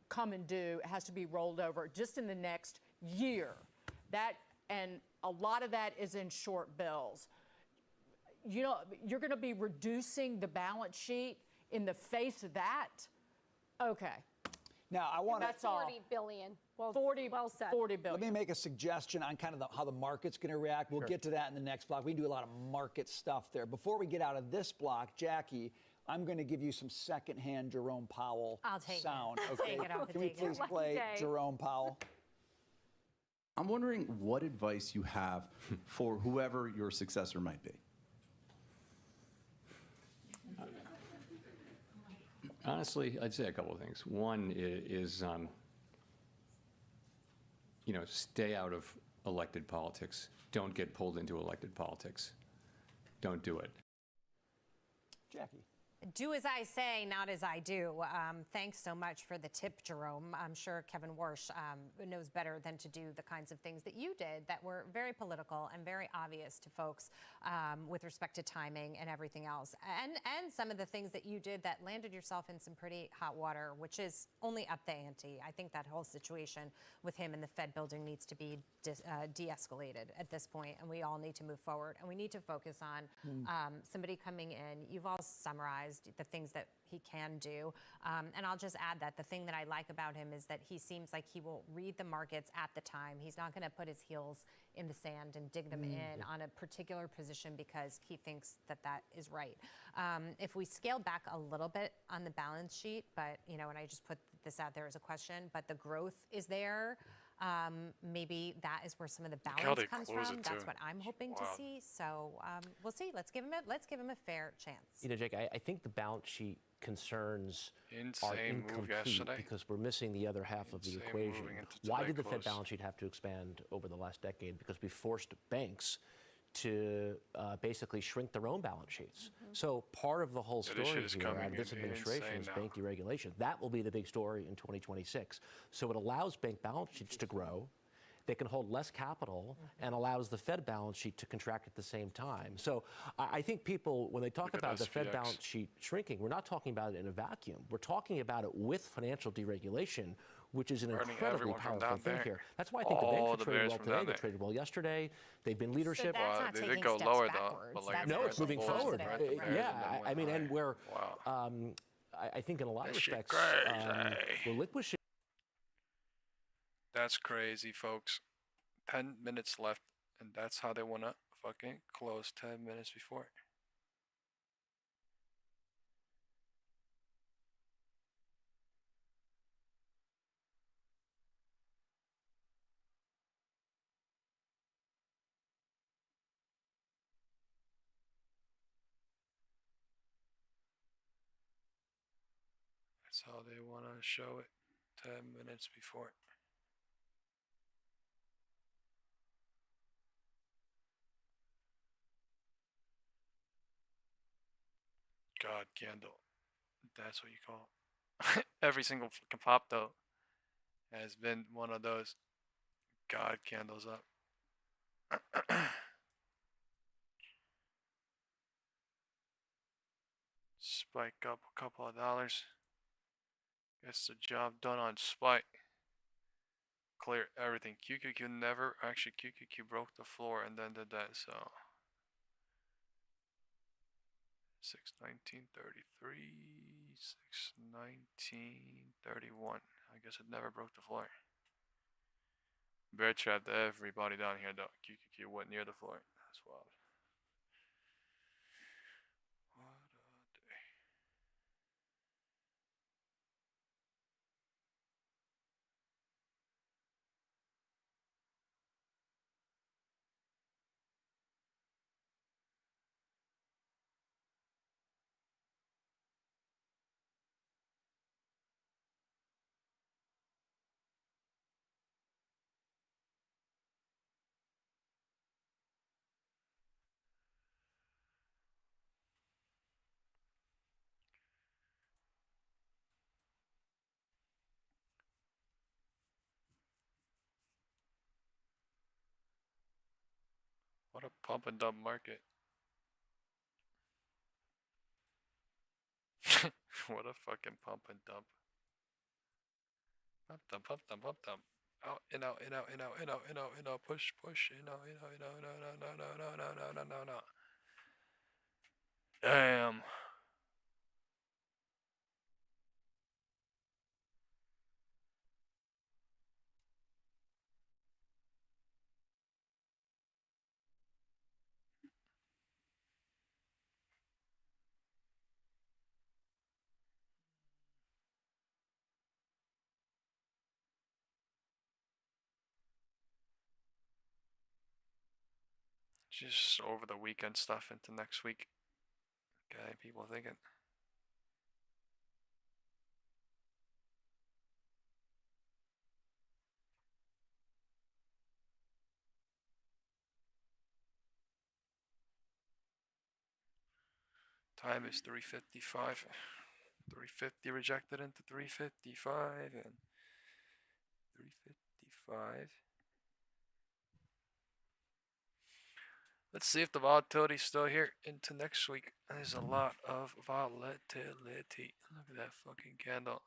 coming due, has to be rolled over just in the next year. And a lot of that is in short bills. You know, you're going to be reducing the balance sheet in the face of that? Okay. Now, I want to... That's 40 billion. Well, 40, well said. 40 billion. Let me make a suggestion on kind of how the market's going to react. We'll get to that in the next block. We can do a lot of market stuff there. Before we get out of this block, Jackie, I'm going to give you some secondhand Jerome Powell sound. Okay. Can we please play Jerome Powell? I'm wondering what advice you have for whoever your successor might be. Honestly, I'd say a couple of things. One is stay out of elected politics. Don't get pulled into elected politics. Don't do it. Jackie. Do as I say, not as I do. Thanks so much for the tip, Jerome. I'm sure Kevin Warsh knows better than to do the kinds of things that you did that were very political and very obvious to folks with respect to timing and everything else. And some of the things that you did that landed yourself in some pretty hot water, which is only up the ante. I think that whole situation with him in the Fed building needs to be de-escalated at this point, and we all need to move forward. And we need to focus on somebody coming in. You've all summarized the things that he can do. And I'll just add that the thing that I like about him is that he seems like he will read the markets at the time. He's not going to put his heels in the sand and dig them in on a particular position because he thinks that that is right. If we scale back a little bit on the balance sheet, but, and I just put this out there as a question, but the growth is there. Maybe that is where some of the balance comes from. That's what I'm hoping to see. So we'll see. Let's give him a fair chance. Jake, I think the balance sheet concerns are incomplete because we're missing the other half of the equation. Why did the Fed balance sheet have to expand over the last decade? Because we forced banks to basically shrink their own balance sheets. So part of the whole story here out of this administration is bank deregulation. That will be the big story in 2026. So it allows bank balance sheets to grow. They can hold less capital and allows the Fed balance sheet to contract at the same time. So I think people, when they talk about the Fed balance sheet shrinking, we're not talking about it in a vacuum. We're talking about it with financial deregulation, which is an incredibly powerful thing here. That's why I think the banks are trading well today. They traded well yesterday. They've been leadership. So they did go lower though. No, it's moving forward. I mean, and we're, I think in a lot of respects, we're liquid. That's crazy, folks. 10 minutes left, and that's how they want to fucking close 10 minutes before. That's how they want to show it 10 minutes before. God candle. That's what you call it. Every single fucking pop though has been one of those God candles up. Spike up a couple of dollars. Gets the job done on spike. Clear everything. QQQ never, actually QQQ broke the floor and then did that, so 619.33, 619.31. I guess it never broke the floor. Bear trapped everybody down here though. QQQ went near the floor. That's wild. What a day. What a pump and dump market. What a fucking pump and dump. Pump dump, pump dump, pump dump. Out and out and out and out and out and out and out. Push, push, and out and out and out and out and out and out and out and out and out and out. Damn. Just over the weekend stuff into next week. Okay, people thinking. Time is 3:55. 350 rejected into 355 and 355. Let's see if the volatility is still here into next week. There's a lot of volatility. Look at that fucking candle.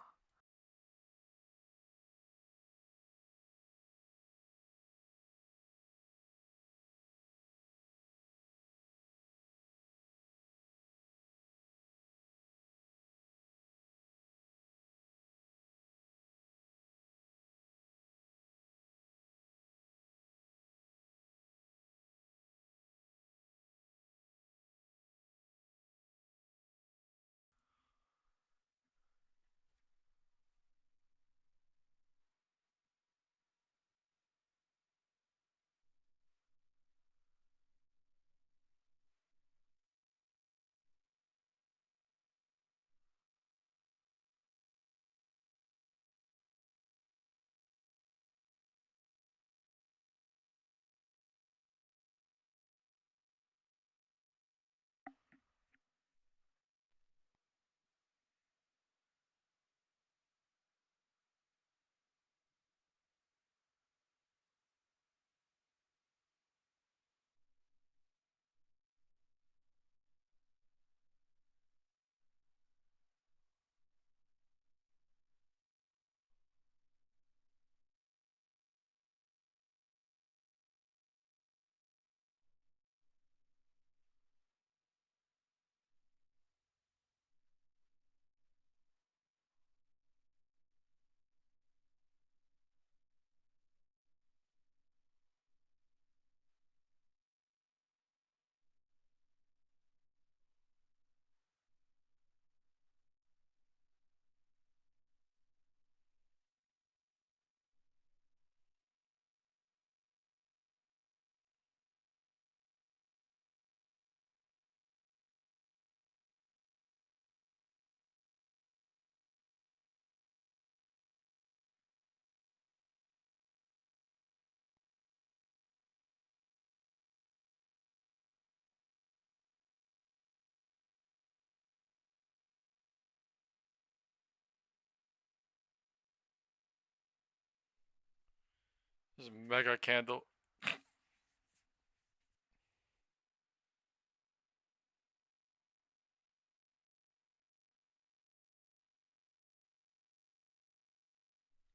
This is a mega candle.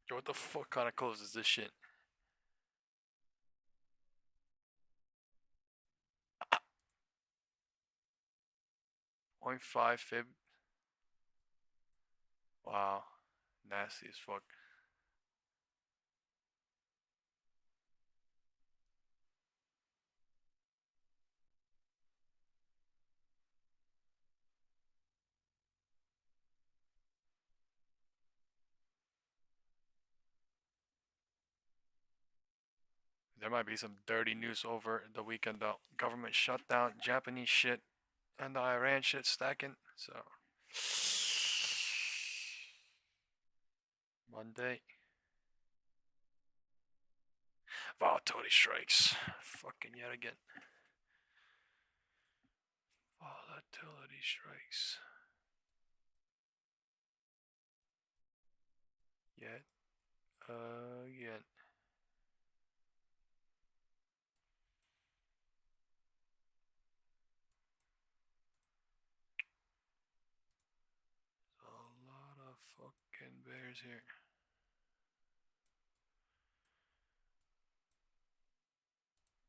Yo, what the fuck kind of close is this shit? .5 fib. Wow. Nasty as fuck. There might be some dirty news over the weekend though. Government shutdown, Japanese shit, and the Iran shit stacking. So Monday. Volatility strikes. Fucking yet again. Volatility strikes. Yet again. shares here.